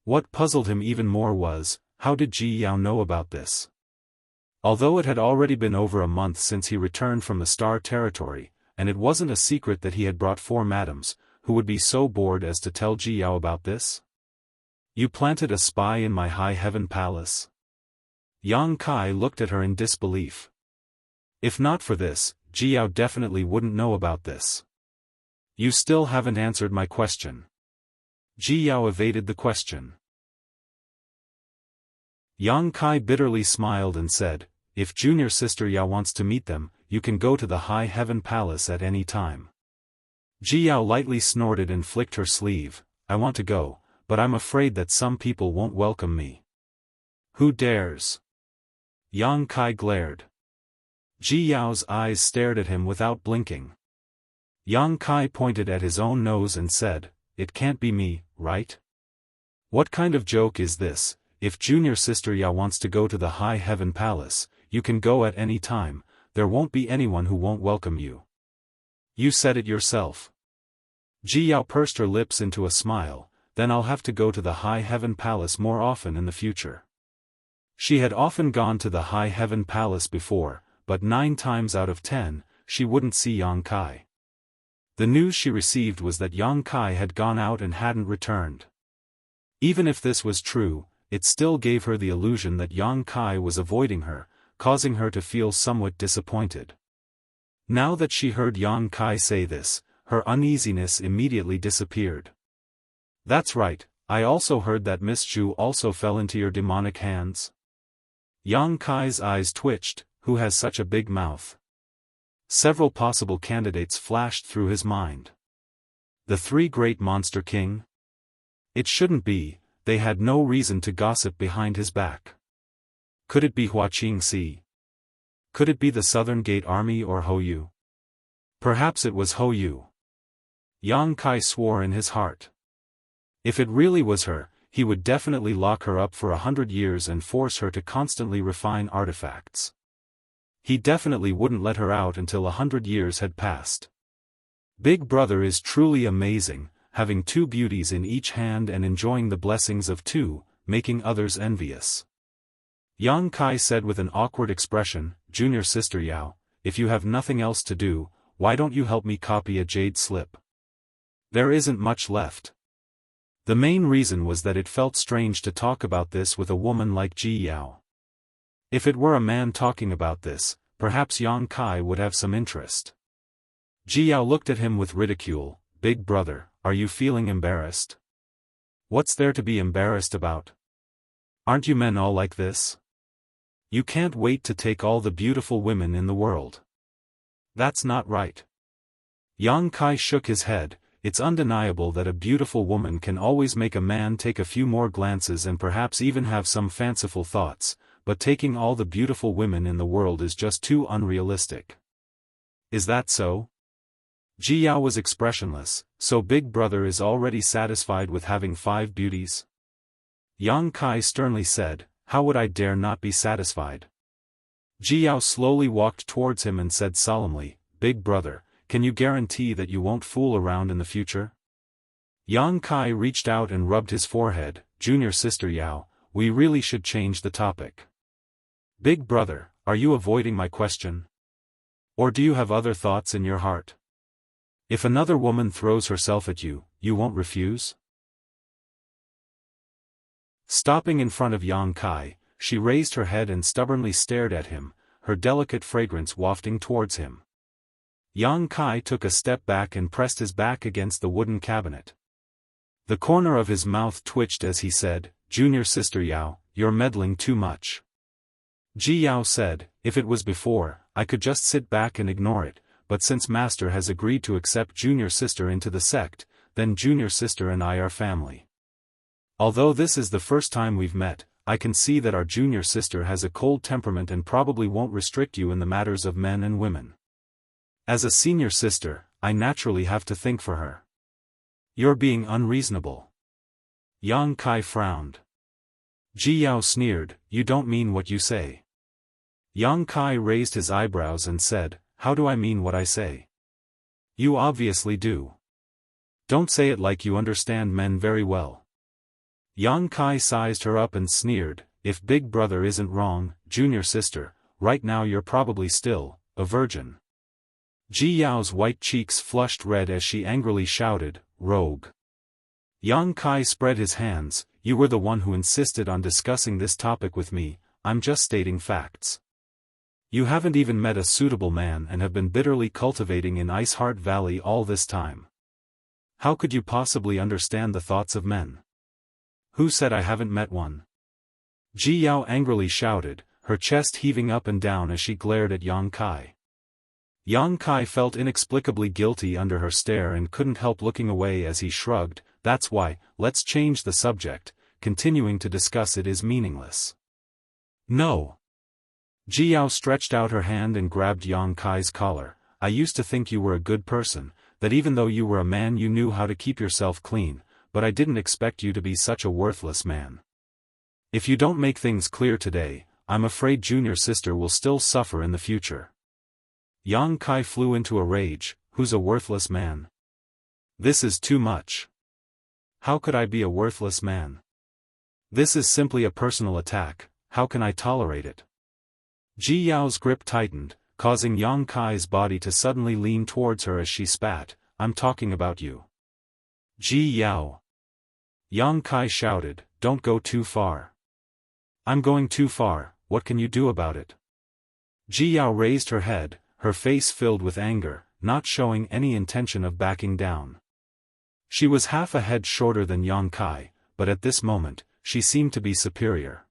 What puzzled him even more was, how did Ji Yao know about this? Although it had already been over a month since he returned from the Star Territory, and it wasn't a secret that he had brought 4 madams, who would be so bored as to tell Ji Yao about this? "You planted a spy in my High Heaven Palace?" Yang Kai looked at her in disbelief. If not for this, Ji Yao definitely wouldn't know about this. You still haven't answered my question. Ji Yao evaded the question. Yang Kai bitterly smiled and said, if junior sister Yao wants to meet them, you can go to the High Heaven Palace at any time. Ji Yao lightly snorted and flicked her sleeve. I want to go, but I'm afraid that some people won't welcome me. Who dares? Yang Kai glared. Ji Yao's eyes stared at him without blinking. Yang Kai pointed at his own nose and said, it can't be me, right? What kind of joke is this? If junior sister Yao wants to go to the High Heaven Palace, you can go at any time, there won't be anyone who won't welcome you. You said it yourself. Ji Yao pursed her lips into a smile, then I'll have to go to the High Heaven Palace more often in the future. She had often gone to the High Heaven Palace before, but 9 times out of 10, she wouldn't see Yang Kai. The news she received was that Yang Kai had gone out and hadn't returned. Even if this was true, it still gave her the illusion that Yang Kai was avoiding her, causing her to feel somewhat disappointed. Now that she heard Yang Kai say this, her uneasiness immediately disappeared. That's right, I also heard that Miss Zhu also fell into your demonic hands. Yang Kai's eyes twitched. Who has such a big mouth? Several possible candidates flashed through his mind. The 3 great monster king? It shouldn't be, they had no reason to gossip behind his back. Could it be Hua Qingxi? Could it be the Southern Gate Army or Hou Yu? Perhaps it was Hou Yu. Yang Kai swore in his heart. If it really was her, he would definitely lock her up for 100 years and force her to constantly refine artifacts. He definitely wouldn't let her out until 100 years had passed. Big Brother is truly amazing, having 2 beauties in each hand and enjoying the blessings of 2, making others envious. Yang Kai said with an awkward expression, Junior Sister Yao, if you have nothing else to do, why don't you help me copy a jade slip? There isn't much left. The main reason was that it felt strange to talk about this with a woman like Ji Yao. If it were a man talking about this, perhaps Yang Kai would have some interest. Ji Yao looked at him with ridicule. Big Brother, are you feeling embarrassed? What's there to be embarrassed about? Aren't you men all like this? You can't wait to take all the beautiful women in the world. That's not right. Yang Kai shook his head. It's undeniable that a beautiful woman can always make a man take a few more glances and perhaps even have some fanciful thoughts, but taking all the beautiful women in the world is just too unrealistic. Is that so? Ji Yao was expressionless. So Big Brother is already satisfied with having 5 beauties? Yang Kai sternly said, how would I dare not be satisfied? Ji Yao slowly walked towards him and said solemnly, Big Brother, can you guarantee that you won't fool around in the future? Yang Kai reached out and rubbed his forehead. Junior Sister Yao, we really should change the topic. Big Brother, are you avoiding my question? Or do you have other thoughts in your heart? If another woman throws herself at you, you won't refuse? Stopping in front of Yang Kai, she raised her head and stubbornly stared at him, her delicate fragrance wafting towards him. Yang Kai took a step back and pressed his back against the wooden cabinet. The corner of his mouth twitched as he said, Junior Sister Yao, you're meddling too much. Ji Yao said, if it was before, I could just sit back and ignore it, but since Master has agreed to accept Junior Sister into the sect, then Junior Sister and I are family. Although this is the first time we've met, I can see that our Junior Sister has a cold temperament and probably won't restrict you in the matters of men and women. As a senior sister, I naturally have to think for her. You're being unreasonable. Yang Kai frowned. Ji Yao sneered, you don't mean what you say. Yang Kai raised his eyebrows and said, how do I mean what I say? You obviously do. Don't say it like you understand men very well. Yang Kai sized her up and sneered, if Big Brother isn't wrong, Junior Sister, right now you're probably still a virgin. Ji Yao's white cheeks flushed red as she angrily shouted, rogue. Yang Kai spread his hands, you were the one who insisted on discussing this topic with me, I'm just stating facts. You haven't even met a suitable man and have been bitterly cultivating in Iceheart Valley all this time. How could you possibly understand the thoughts of men? Who said I haven't met one? Ji Yao angrily shouted, her chest heaving up and down as she glared at Yang Kai. Yang Kai felt inexplicably guilty under her stare and couldn't help looking away as he shrugged. That's why, let's change the subject, continuing to discuss it is meaningless. No. Ji Yao stretched out her hand and grabbed Yang Kai's collar. I used to think you were a good person, that even though you were a man you knew how to keep yourself clean, but I didn't expect you to be such a worthless man. If you don't make things clear today, I'm afraid junior sister will still suffer in the future. Yang Kai flew into a rage. Who's a worthless man? This is too much. How could I be a worthless man? This is simply a personal attack, how can I tolerate it? Ji Yao's grip tightened, causing Yang Kai's body to suddenly lean towards her as she spat. I'm talking about you. Ji Yao. Yang Kai shouted, don't go too far. I'm going too far, what can you do about it? Ji Yao raised her head, her face filled with anger, not showing any intention of backing down. She was half a head shorter than Yang Kai, but at this moment, she seemed to be superior.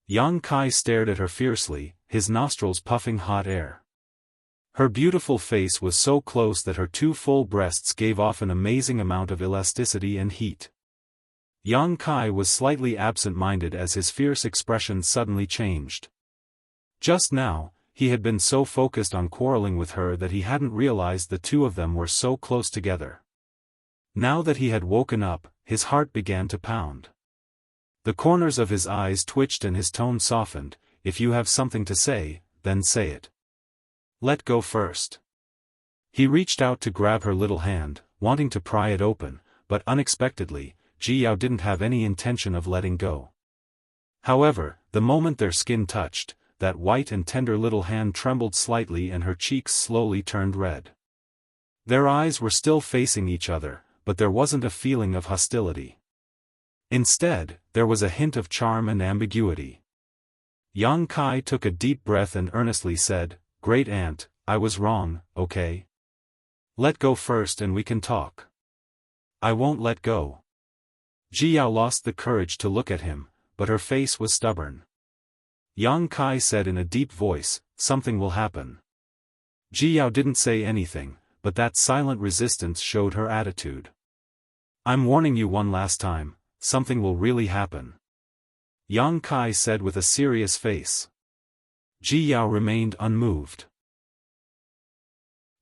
Yang Kai stared at her fiercely, his nostrils puffing hot air. Her beautiful face was so close that her two full breasts gave off an amazing amount of elasticity and heat. Yang Kai was slightly absent-minded as his fierce expression suddenly changed. Just now, he had been so focused on quarreling with her that he hadn't realized the two of them were so close together. Now that he had woken up, his heart began to pound. The corners of his eyes twitched and his tone softened. If you have something to say, then say it. Let go first. He reached out to grab her little hand, wanting to pry it open, but unexpectedly, Ji Yao didn't have any intention of letting go. However, the moment their skin touched, that white and tender little hand trembled slightly and her cheeks slowly turned red. Their eyes were still facing each other, but there wasn't a feeling of hostility. Instead, there was a hint of charm and ambiguity. Yang Kai took a deep breath and earnestly said, Great Aunt, I was wrong, okay? Let go first and we can talk. I won't let go. Ji Yao lost the courage to look at him, but her face was stubborn. Yang Kai said in a deep voice, something will happen. Ji Yao didn't say anything, but that silent resistance showed her attitude. I'm warning you one last time, something will really happen. Yang Kai said with a serious face. Ji Yao remained unmoved.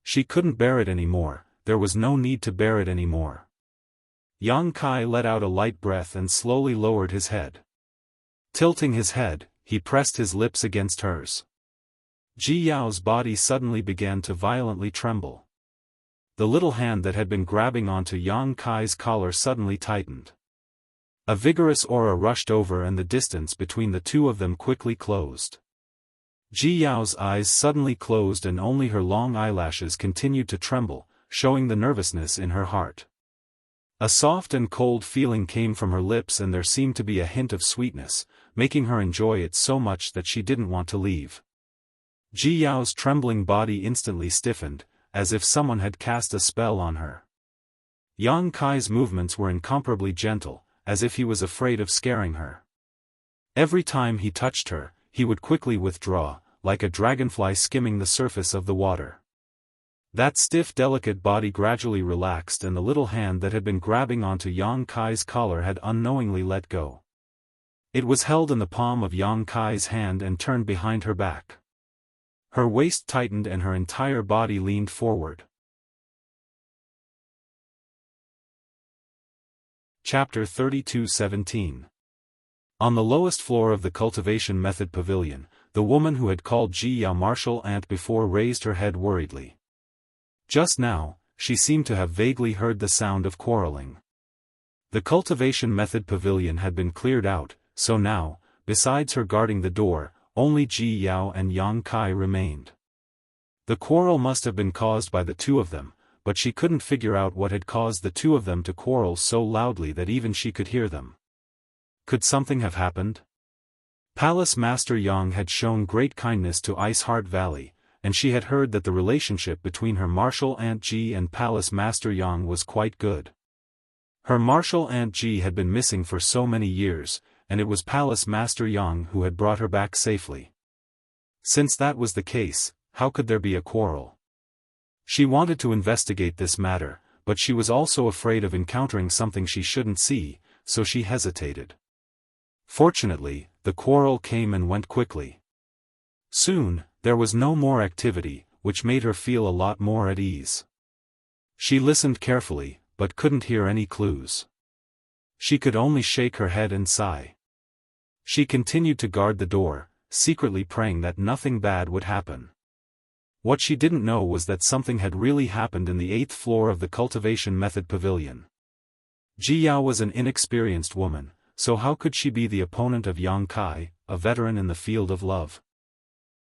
She couldn't bear it anymore, there was no need to bear it anymore. Yang Kai let out a light breath and slowly lowered his head. Tilting his head, he pressed his lips against hers. Ji Yao's body suddenly began to violently tremble. The little hand that had been grabbing onto Yang Kai's collar suddenly tightened. A vigorous aura rushed over and the distance between the two of them quickly closed. Ji Yao's eyes suddenly closed and only her long eyelashes continued to tremble, showing the nervousness in her heart. A soft and cold feeling came from her lips and there seemed to be a hint of sweetness, making her enjoy it so much that she didn't want to leave. Ji Yao's trembling body instantly stiffened, as if someone had cast a spell on her. Yang Kai's movements were incomparably gentle, as if he was afraid of scaring her. Every time he touched her, he would quickly withdraw, like a dragonfly skimming the surface of the water. That stiff delicate body gradually relaxed and the little hand that had been grabbing onto Yang Kai's collar had unknowingly let go. It was held in the palm of Yang Kai's hand and turned behind her back. Her waist tightened and her entire body leaned forward. Chapter 32:17. On the lowest floor of the Cultivation Method Pavilion, the woman who had called Ji Yao martial aunt before raised her head worriedly. Just now, she seemed to have vaguely heard the sound of quarreling. The Cultivation Method Pavilion had been cleared out, so now, besides her guarding the door, only Ji Yao and Yang Kai remained. The quarrel must have been caused by the two of them, but she couldn't figure out what had caused the two of them to quarrel so loudly that even she could hear them. Could something have happened? Palace Master Yang had shown great kindness to Ice Heart Valley, and she had heard that the relationship between her martial Aunt Ji and Palace Master Yang was quite good. Her martial Aunt Ji had been missing for so many years, and it was Palace Master Yang who had brought her back safely. Since that was the case, how could there be a quarrel? She wanted to investigate this matter, but she was also afraid of encountering something she shouldn't see, so she hesitated. Fortunately, the quarrel came and went quickly. Soon, there was no more activity, which made her feel a lot more at ease. She listened carefully, but couldn't hear any clues. She could only shake her head and sigh. She continued to guard the door, secretly praying that nothing bad would happen. What she didn't know was that something had really happened in the 8th floor of the Cultivation Method Pavilion. Ji Yao was an inexperienced woman, so how could she be the opponent of Yang Kai, a veteran in the field of love?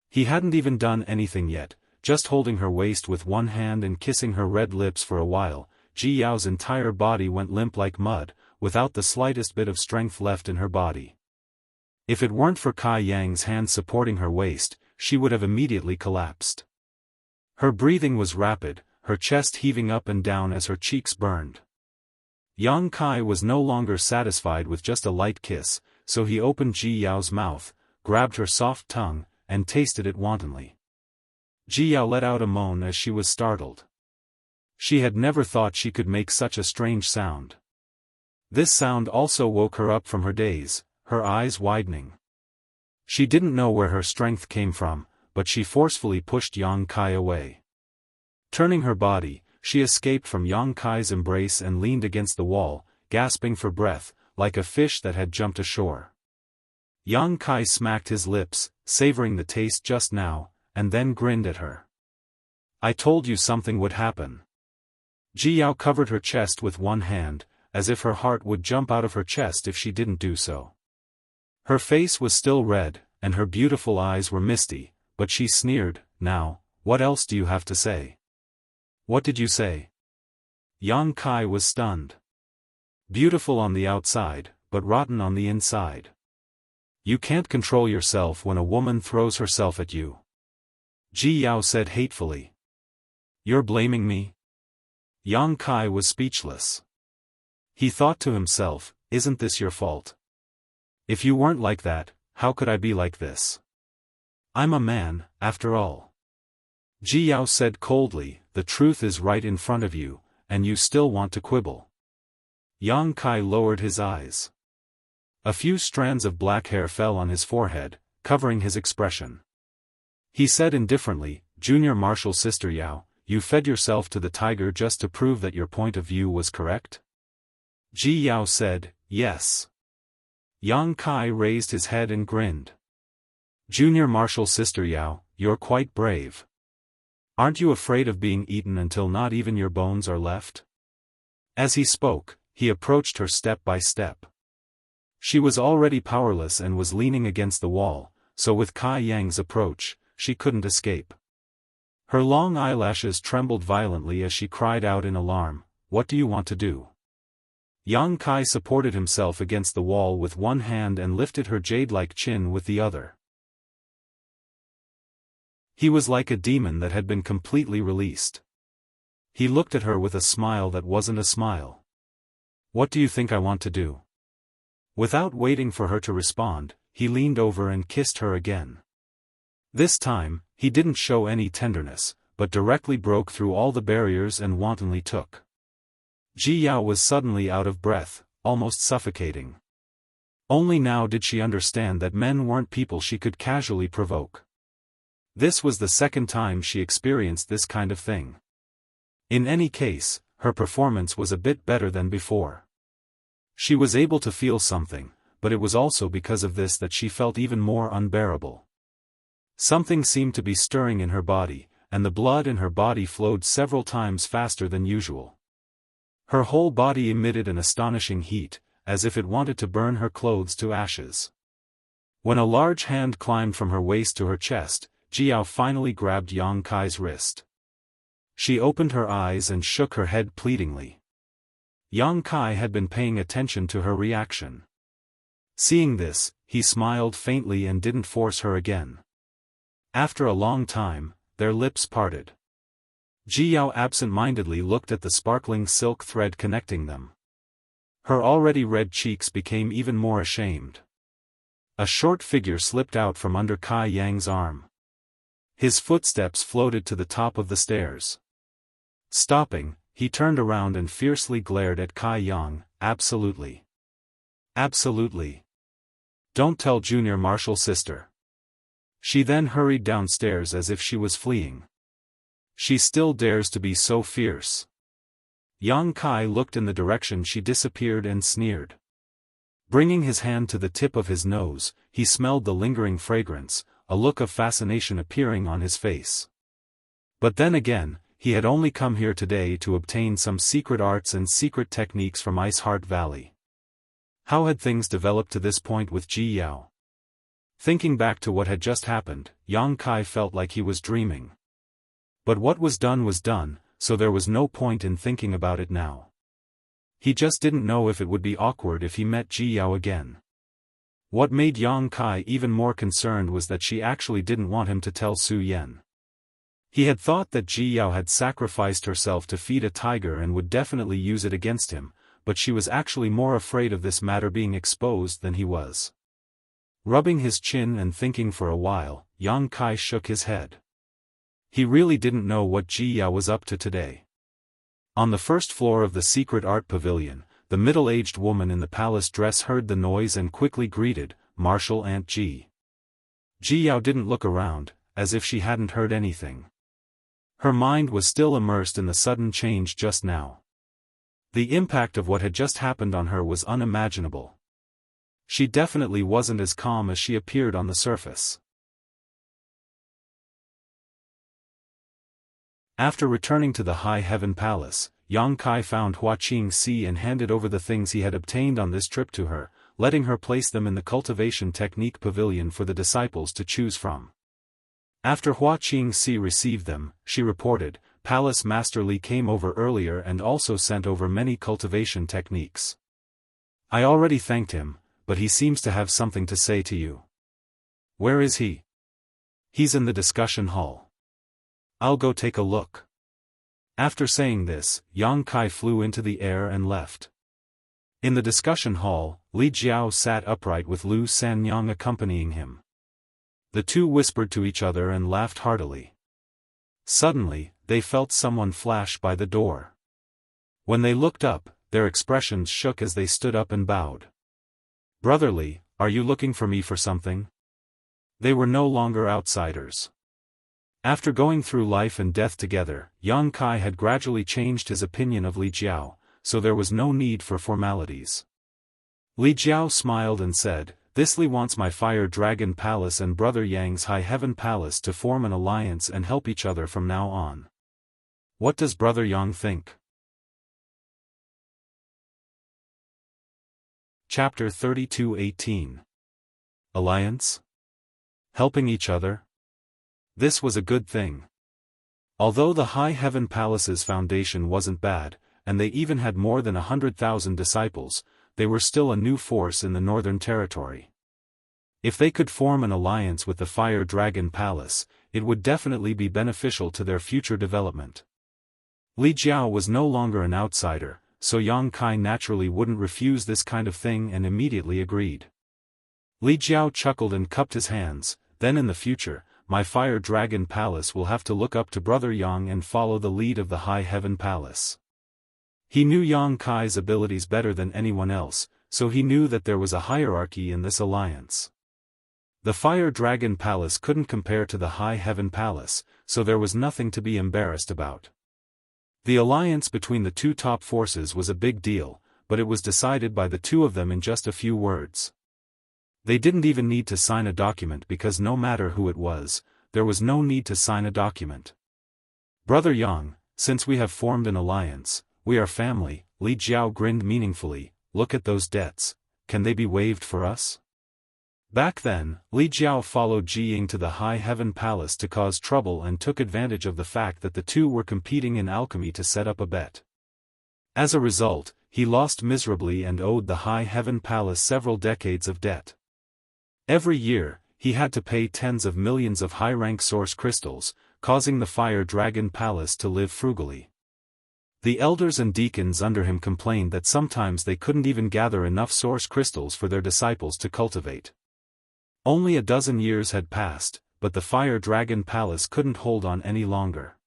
He hadn't even done anything yet, just holding her waist with one hand and kissing her red lips for a while. Ji Yao's entire body went limp like mud, without the slightest bit of strength left in her body. If it weren't for Kai Yang's hand supporting her waist, she would have immediately collapsed. Her breathing was rapid, her chest heaving up and down as her cheeks burned. Yang Kai was no longer satisfied with just a light kiss, so he opened Ji Yao's mouth, grabbed her soft tongue, and tasted it wantonly. Ji Yao let out a moan as she was startled. She had never thought she could make such a strange sound. This sound also woke her up from her daze, her eyes widening. She didn't know where her strength came from, but she forcefully pushed Yang Kai away. Turning her body, she escaped from Yang Kai's embrace and leaned against the wall, gasping for breath, like a fish that had jumped ashore. Yang Kai smacked his lips, savoring the taste just now, and then grinned at her. "I told you something would happen." Ji Yao covered her chest with one hand, as if her heart would jump out of her chest if she didn't do so. Her face was still red, and her beautiful eyes were misty, but she sneered, "Now, what else do you have to say?" "What did you say?" Yang Kai was stunned. "Beautiful on the outside, but rotten on the inside. You can't control yourself when a woman throws herself at you." Ji Yao said hatefully. "You're blaming me?" Yang Kai was speechless. He thought to himself, "Isn't this your fault? If you weren't like that, how could I be like this? I'm a man, after all." Ji Yao said coldly, "The truth is right in front of you, and you still want to quibble." Yang Kai lowered his eyes. A few strands of black hair fell on his forehead, covering his expression. He said indifferently, "Junior Martial Sister Yao, you fed yourself to the tiger just to prove that your point of view was correct?" Ji Yao said, "Yes." Yang Kai raised his head and grinned. "Junior Martial Sister Yao, you're quite brave. Aren't you afraid of being eaten until not even your bones are left?" As he spoke, he approached her step by step. She was already powerless and was leaning against the wall, so with Kai Yang's approach, she couldn't escape. Her long eyelashes trembled violently as she cried out in alarm, "What do you want to do?" Yang Kai supported himself against the wall with one hand and lifted her jade-like chin with the other. He was like a demon that had been completely released. He looked at her with a smile that wasn't a smile. "What do you think I want to do?" Without waiting for her to respond, he leaned over and kissed her again. This time, he didn't show any tenderness, but directly broke through all the barriers and wantonly took. Ji Yao was suddenly out of breath, almost suffocating. Only now did she understand that men weren't people she could casually provoke. This was the second time she experienced this kind of thing. In any case, her performance was a bit better than before. She was able to feel something, but it was also because of this that she felt even more unbearable. Something seemed to be stirring in her body, and the blood in her body flowed several times faster than usual. Her whole body emitted an astonishing heat, as if it wanted to burn her clothes to ashes. When a large hand climbed from her waist to her chest, Ji Yao finally grabbed Yang Kai's wrist. She opened her eyes and shook her head pleadingly. Yang Kai had been paying attention to her reaction. Seeing this, he smiled faintly and didn't force her again. After a long time, their lips parted. Ji Yao absent-mindedly looked at the sparkling silk thread connecting them. Her already red cheeks became even more ashamed. A short figure slipped out from under Kai Yang's arm. His footsteps floated to the top of the stairs. Stopping, he turned around and fiercely glared at Kai Yang. Absolutely. Absolutely. Don't tell Junior Marshal Sister. She then hurried downstairs as if she was fleeing. She still dares to be so fierce. Yang Kai looked in the direction she disappeared and sneered. Bringing his hand to the tip of his nose, he smelled the lingering fragrance, a look of fascination appearing on his face. But then again, he had only come here today to obtain some secret arts and secret techniques from Ice Heart Valley. How had things developed to this point with Ji Yao? Thinking back to what had just happened, Yang Kai felt like he was dreaming. But what was done, so there was no point in thinking about it now. He just didn't know if it would be awkward if he met Ji Yao again. What made Yang Kai even more concerned was that she actually didn't want him to tell Su Yan. He had thought that Ji Yao had sacrificed herself to feed a tiger and would definitely use it against him, but she was actually more afraid of this matter being exposed than he was. Rubbing his chin and thinking for a while, Yang Kai shook his head. He really didn't know what Ji Yao was up to today. On the first floor of the secret art pavilion, the middle-aged woman in the palace dress heard the noise and quickly greeted, "Marshal Aunt Ji." Ji Yao didn't look around, as if she hadn't heard anything. Her mind was still immersed in the sudden change just now. The impact of what had just happened on her was unimaginable. She definitely wasn't as calm as she appeared on the surface. After returning to the High Heaven Palace, Yang Kai found Hua Qingxi and handed over the things he had obtained on this trip to her, letting her place them in the Cultivation Technique Pavilion for the disciples to choose from. After Hua Qingxi received them, she reported, "Palace Master Li came over earlier and also sent over many cultivation techniques. I already thanked him, but he seems to have something to say to you." "Where is he?" "He's in the discussion hall." "I'll go take a look." After saying this, Yang Kai flew into the air and left. In the discussion hall, Li Jiao sat upright with Lu Sanyang accompanying him. The two whispered to each other and laughed heartily. Suddenly, they felt someone flash by the door. When they looked up, their expressions shook as they stood up and bowed. "Brother Li, are you looking for me for something?" They were no longer outsiders. After going through life and death together, Yang Kai had gradually changed his opinion of Li Jiao, so there was no need for formalities. Li Jiao smiled and said, "This Li wants my Fire Dragon Palace and Brother Yang's High Heaven Palace to form an alliance and help each other from now on. What does Brother Yang think?" Chapter 32:18 Alliance? Helping each other? This was a good thing. Although the High Heaven Palace's foundation wasn't bad, and they even had more than 100,000 disciples, they were still a new force in the Northern Territory. If they could form an alliance with the Fire Dragon Palace, it would definitely be beneficial to their future development. Li Jiao was no longer an outsider, so Yang Kai naturally wouldn't refuse this kind of thing and immediately agreed. Li Jiao chuckled and cupped his hands. "Then in the future, my Fire Dragon Palace will have to look up to Brother Yang and follow the lead of the High Heaven Palace." He knew Yang Kai's abilities better than anyone else, so he knew that there was a hierarchy in this alliance. The Fire Dragon Palace couldn't compare to the High Heaven Palace, so there was nothing to be embarrassed about. The alliance between the two top forces was a big deal, but it was decided by the two of them in just a few words. They didn't even need to sign a document because no matter who it was, there was no need to sign a document. "Brother Yang, since we have formed an alliance, we are family," Li Jiao grinned meaningfully. "Look at those debts, can they be waived for us?" Back then, Li Jiao followed Ji Ying to the High Heaven Palace to cause trouble and took advantage of the fact that the two were competing in alchemy to set up a bet. As a result, he lost miserably and owed the High Heaven Palace several decades of debt. Every year, he had to pay tens of millions of high-rank source crystals, causing the fire dragon palace to live frugally. The elders and deacons under him complained that sometimes they couldn't even gather enough source crystals for their disciples to cultivate. Only a dozen years had passed, but the fire dragon palace couldn't hold on any longer.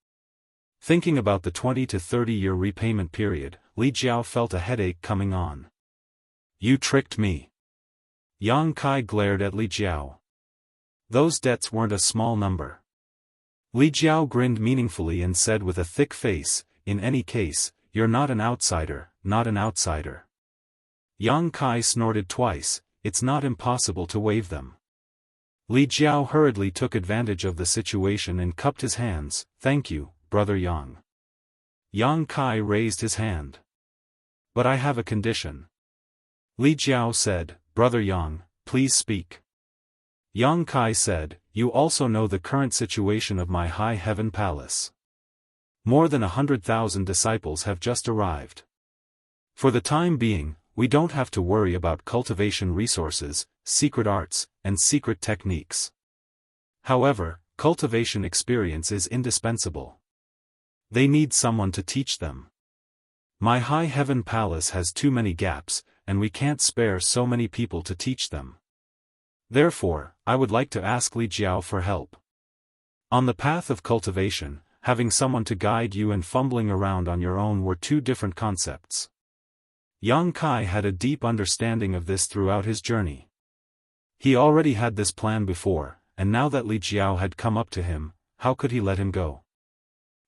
Thinking about the 20 to 30-year repayment period, Li Jiao felt a headache coming on. You tricked me. Yang Kai glared at Li Jiao. Those debts weren't a small number. Li Jiao grinned meaningfully and said with a thick face, in any case, you're not an outsider, not an outsider. Yang Kai snorted twice, it's not impossible to waive them. Li Jiao hurriedly took advantage of the situation and cupped his hands, thank you, brother Yang. Yang Kai raised his hand. But I have a condition. Li Jiao said, brother Yang, please speak. Yang Kai said, you also know the current situation of my high heaven palace. More than 100,000 disciples have just arrived. For the time being, we don't have to worry about cultivation resources, secret arts, and secret techniques. However, cultivation experience is indispensable. They need someone to teach them. My high heaven palace has too many gaps, and we can't spare so many people to teach them. Therefore, I would like to ask Li Jiao for help. On the path of cultivation, having someone to guide you and fumbling around on your own were two different concepts. Yang Kai had a deep understanding of this throughout his journey. He already had this plan before, and now that Li Jiao had come up to him, how could he let him go?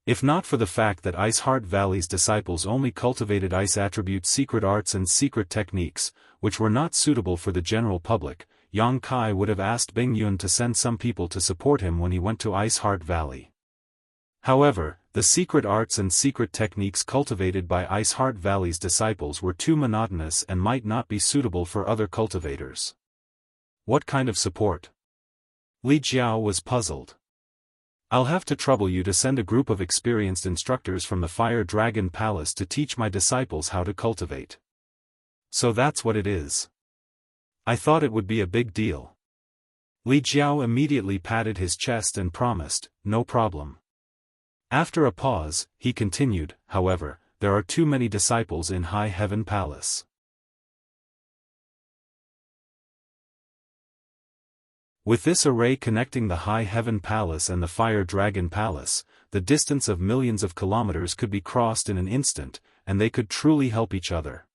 If not for the fact that Ice Heart Valley's disciples only cultivated ice attribute secret arts and secret techniques, which were not suitable for the general public, Yang Kai would have asked Bing Yun to send some people to support him when he went to Ice Heart Valley. However, the secret arts and secret techniques cultivated by Ice Heart Valley's disciples were too monotonous and might not be suitable for other cultivators. What kind of support? Li Jiao was puzzled. I'll have to trouble you to send a group of experienced instructors from the Fire Dragon Palace to teach my disciples how to cultivate. So that's what it is. I thought it would be a big deal. Li Jiao immediately patted his chest and promised, no problem. After a pause, he continued, however, there are too many disciples in High Heaven Palace. With this array connecting the High Heaven Palace and the Fire Dragon Palace, the distance of millions of kilometers could be crossed in an instant, and they could truly help each other.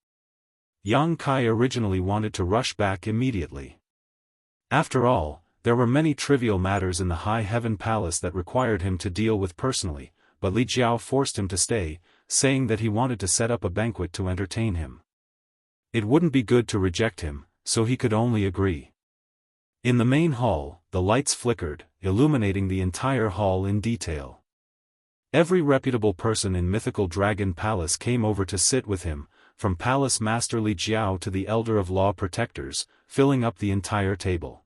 Yang Kai originally wanted to rush back immediately. After all, there were many trivial matters in the High Heaven Palace that required him to deal with personally, but Li Jiao forced him to stay, saying that he wanted to set up a banquet to entertain him. It wouldn't be good to reject him, so he could only agree. In the main hall, the lights flickered, illuminating the entire hall in detail. Every reputable person in Mythical Dragon Palace came over to sit with him, from Palace Master Li Jiao to the Elder of Law Protectors, filling up the entire table.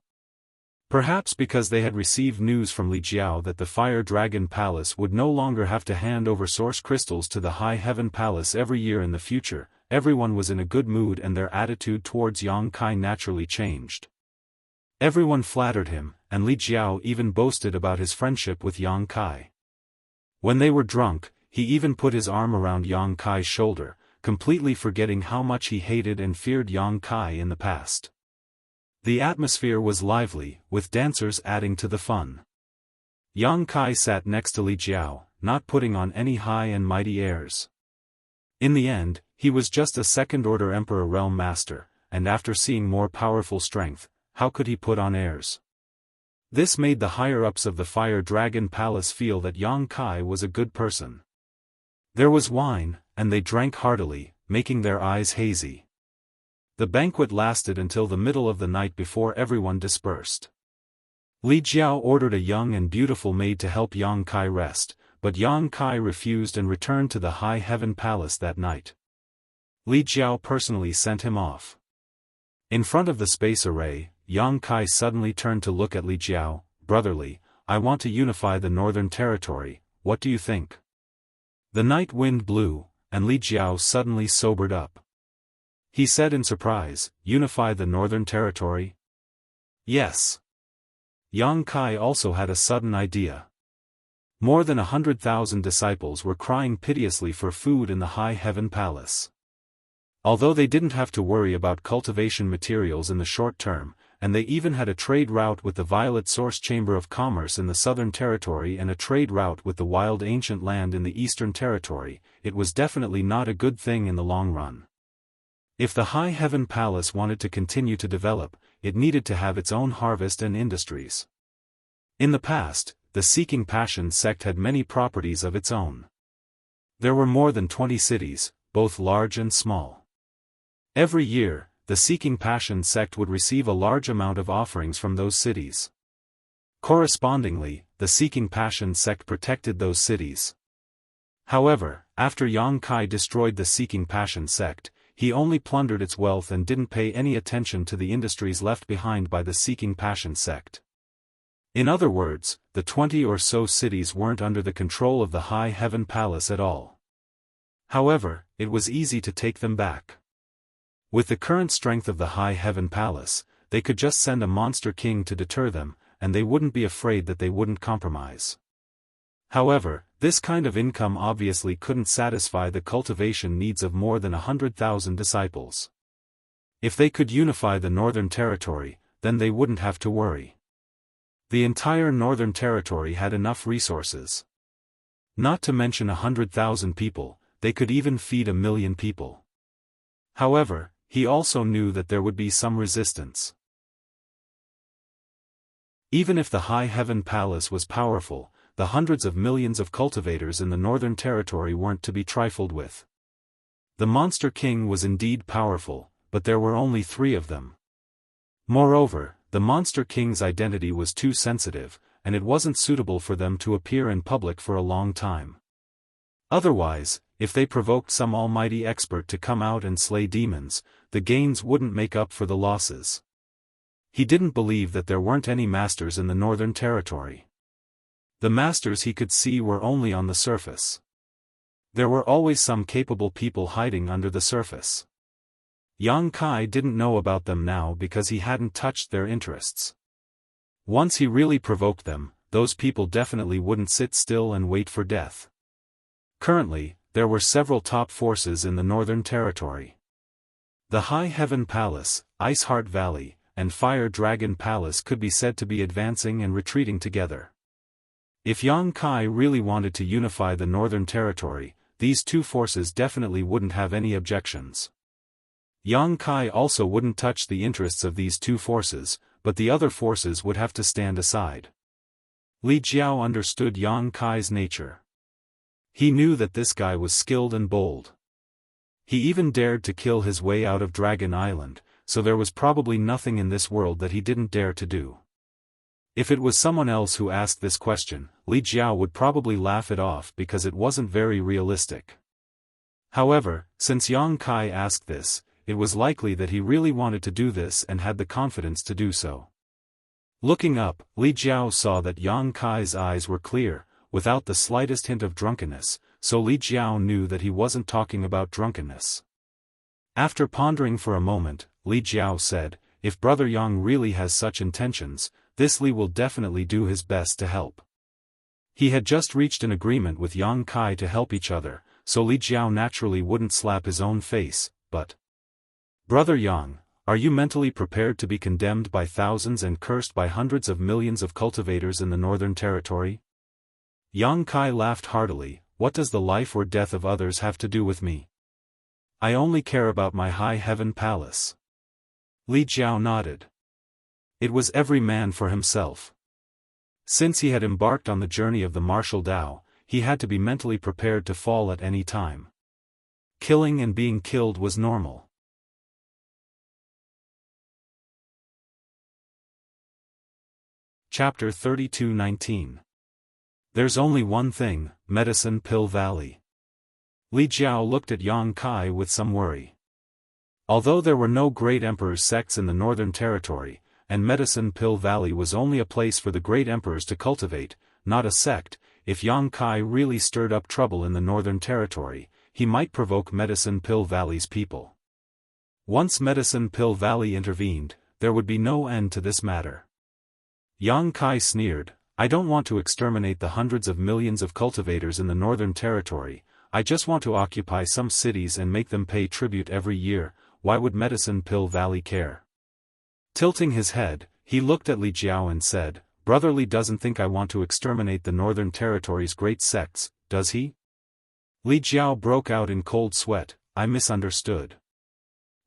Perhaps because they had received news from Li Jiao that the Fire Dragon Palace would no longer have to hand over source crystals to the High Heaven Palace every year in the future, everyone was in a good mood and their attitude towards Yang Kai naturally changed. Everyone flattered him, and Li Jiao even boasted about his friendship with Yang Kai. When they were drunk, he even put his arm around Yang Kai's shoulder, completely forgetting how much he hated and feared Yang Kai in the past. The atmosphere was lively, with dancers adding to the fun. Yang Kai sat next to Li Jiao, not putting on any high and mighty airs. In the end, he was just a second-order Emperor Realm Master, and after seeing more powerful strength, how could he put on airs? This made the higher-ups of the Fire Dragon Palace feel that Yang Kai was a good person. There was wine, and they drank heartily, making their eyes hazy. The banquet lasted until the middle of the night before everyone dispersed. Li Jiao ordered a young and beautiful maid to help Yang Kai rest, but Yang Kai refused and returned to the High Heaven Palace that night. Li Jiao personally sent him off. In front of the space array, Yang Kai suddenly turned to look at Li Jiao. Brotherly, I want to unify the Northern Territory, what do you think? The night wind blew, and Li Jiao suddenly sobered up. He said in surprise, unify the Northern Territory? Yes. Yang Kai also had a sudden idea. More than 100,000 disciples were crying piteously for food in the High Heaven Palace. Although they didn't have to worry about cultivation materials in the short term, and they even had a trade route with the Violet Source Chamber of Commerce in the Southern Territory and a trade route with the Wild Ancient Land in the Eastern Territory, it was definitely not a good thing in the long run. If the High Heaven Palace wanted to continue to develop, it needed to have its own harvest and industries. In the past, the Seeking Passion sect had many properties of its own. There were more than 20 cities, both large and small. Every year, the Seeking Passion sect would receive a large amount of offerings from those cities. Correspondingly, the Seeking Passion sect protected those cities. However, after Yang Kai destroyed the Seeking Passion sect, he only plundered its wealth and didn't pay any attention to the industries left behind by the Seeking Passion sect. In other words, the 20 or so cities weren't under the control of the High Heaven Palace at all. However, it was easy to take them back. With the current strength of the High Heaven Palace, they could just send a monster king to deter them, and they wouldn't be afraid that they wouldn't compromise. However, this kind of income obviously couldn't satisfy the cultivation needs of more than 100,000 disciples. If they could unify the Northern Territory, then they wouldn't have to worry. The entire Northern Territory had enough resources. Not to mention 100,000 people, they could even feed 1 million people. However, he also knew that there would be some resistance. Even if the High Heaven Palace was powerful, the hundreds of millions of cultivators in the Northern Territory weren't to be trifled with. The Monster King was indeed powerful, but there were only 3 of them. Moreover, the Monster King's identity was too sensitive, and it wasn't suitable for them to appear in public for a long time. Otherwise, if they provoked some almighty expert to come out and slay demons, the gains wouldn't make up for the losses. He didn't believe that there weren't any masters in the Northern Territory. The masters he could see were only on the surface. There were always some capable people hiding under the surface. Yang Kai didn't know about them now because he hadn't touched their interests. Once he really provoked them, those people definitely wouldn't sit still and wait for death. Currently, there were several top forces in the Northern Territory. The High Heaven Palace, Ice Heart Valley, and Fire Dragon Palace could be said to be advancing and retreating together. If Yang Kai really wanted to unify the Northern Territory, these two forces definitely wouldn't have any objections. Yang Kai also wouldn't touch the interests of these two forces, but the other forces would have to stand aside. Li Jiao understood Yang Kai's nature. He knew that this guy was skilled and bold. He even dared to kill his way out of Dragon Island, so there was probably nothing in this world that he didn't dare to do. If it was someone else who asked this question, Li Jiao would probably laugh it off because it wasn't very realistic. However, since Yang Kai asked this, it was likely that he really wanted to do this and had the confidence to do so. Looking up, Li Jiao saw that Yang Kai's eyes were clear, without the slightest hint of drunkenness, so Li Jiao knew that he wasn't talking about drunkenness. After pondering for a moment, Li Jiao said, "If Brother Yang really has such intentions, this Li will definitely do his best to help." He had just reached an agreement with Yang Kai to help each other, so Li Jiao naturally wouldn't slap his own face, but, "Brother Yang, are you mentally prepared to be condemned by thousands and cursed by hundreds of millions of cultivators in the Northern Territory?" Yang Kai laughed heartily. "What does the life or death of others have to do with me? I only care about my High Heaven Palace." Li Jiao nodded. It was every man for himself. Since he had embarked on the journey of the martial Tao, he had to be mentally prepared to fall at any time. Killing and being killed was normal. Chapter 32:19. There's only one thing, Medicine Pill Valley. Li Jiao looked at Yang Kai with some worry. Although there were no great emperor's sects in the Northern Territory, and Medicine Pill Valley was only a place for the great emperors to cultivate, not a sect, if Yang Kai really stirred up trouble in the Northern Territory, he might provoke Medicine Pill Valley's people. Once Medicine Pill Valley intervened, there would be no end to this matter. Yang Kai sneered, I don't want to exterminate the hundreds of millions of cultivators in the Northern Territory, I just want to occupy some cities and make them pay tribute every year. Why would Medicine Pill Valley care? Tilting his head, he looked at Li Jiao and said, Brother Li doesn't think I want to exterminate the Northern Territory's great sects, does he? Li Jiao broke out in cold sweat. I misunderstood.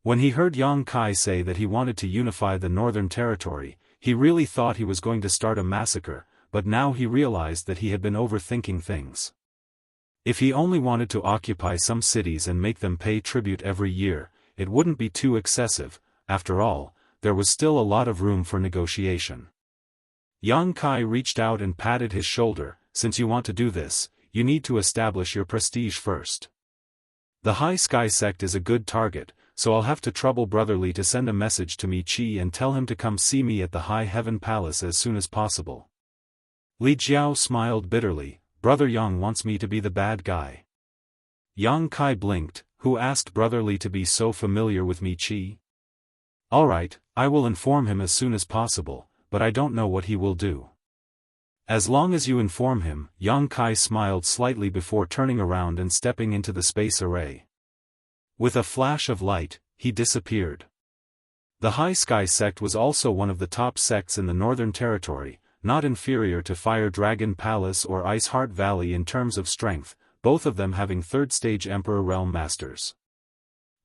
When he heard Yang Kai say that he wanted to unify the Northern Territory, he really thought he was going to start a massacre, but now he realized that he had been overthinking things. If he only wanted to occupy some cities and make them pay tribute every year, it wouldn't be too excessive. After all, there was still a lot of room for negotiation. Yang Kai reached out and patted his shoulder. Since you want to do this, you need to establish your prestige first. The High Sky Sect is a good target, so I'll have to trouble Brother Li to send a message to Mi Qi and tell him to come see me at the High Heaven Palace as soon as possible. Li Jiao smiled bitterly. Brother Yang wants me to be the bad guy. Yang Kai blinked. Who asked Brother Li to be so familiar with Mi Qi? Alright, I will inform him as soon as possible, but I don't know what he will do. As long as you inform him, Yang Kai smiled slightly before turning around and stepping into the space array. With a flash of light, he disappeared. The High Sky Sect was also one of the top sects in the Northern Territory, not inferior to Fire Dragon Palace or Ice Heart Valley in terms of strength, both of them having third-stage Emperor Realm Masters.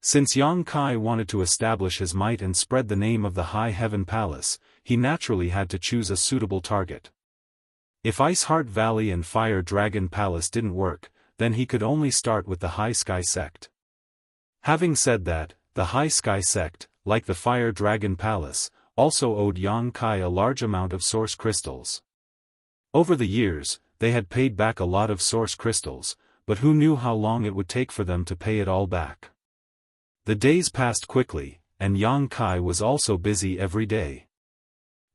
Since Yang Kai wanted to establish his might and spread the name of the High Heaven Palace, he naturally had to choose a suitable target. If Ice Heart Valley and Fire Dragon Palace didn't work, then he could only start with the High Sky Sect. Having said that, the High Sky Sect, like the Fire Dragon Palace, also owed Yang Kai a large amount of source crystals. Over the years, they had paid back a lot of source crystals, but who knew how long it would take for them to pay it all back. The days passed quickly, and Yang Kai was also busy every day.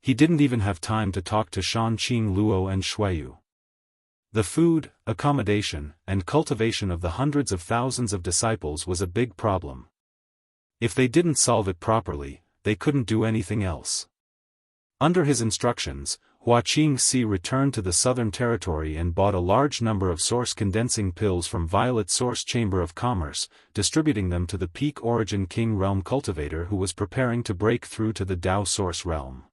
He didn't even have time to talk to Shanqing Luo and Shuiyu. The food, accommodation, and cultivation of the hundreds of thousands of disciples was a big problem. If they didn't solve it properly, they couldn't do anything else. Under his instructions, Hua Qingxi returned to the Southern Territory and bought a large number of source condensing pills from Violet Source Chamber of Commerce, distributing them to the Peak Origin King Realm cultivator who was preparing to break through to the Dao Source Realm.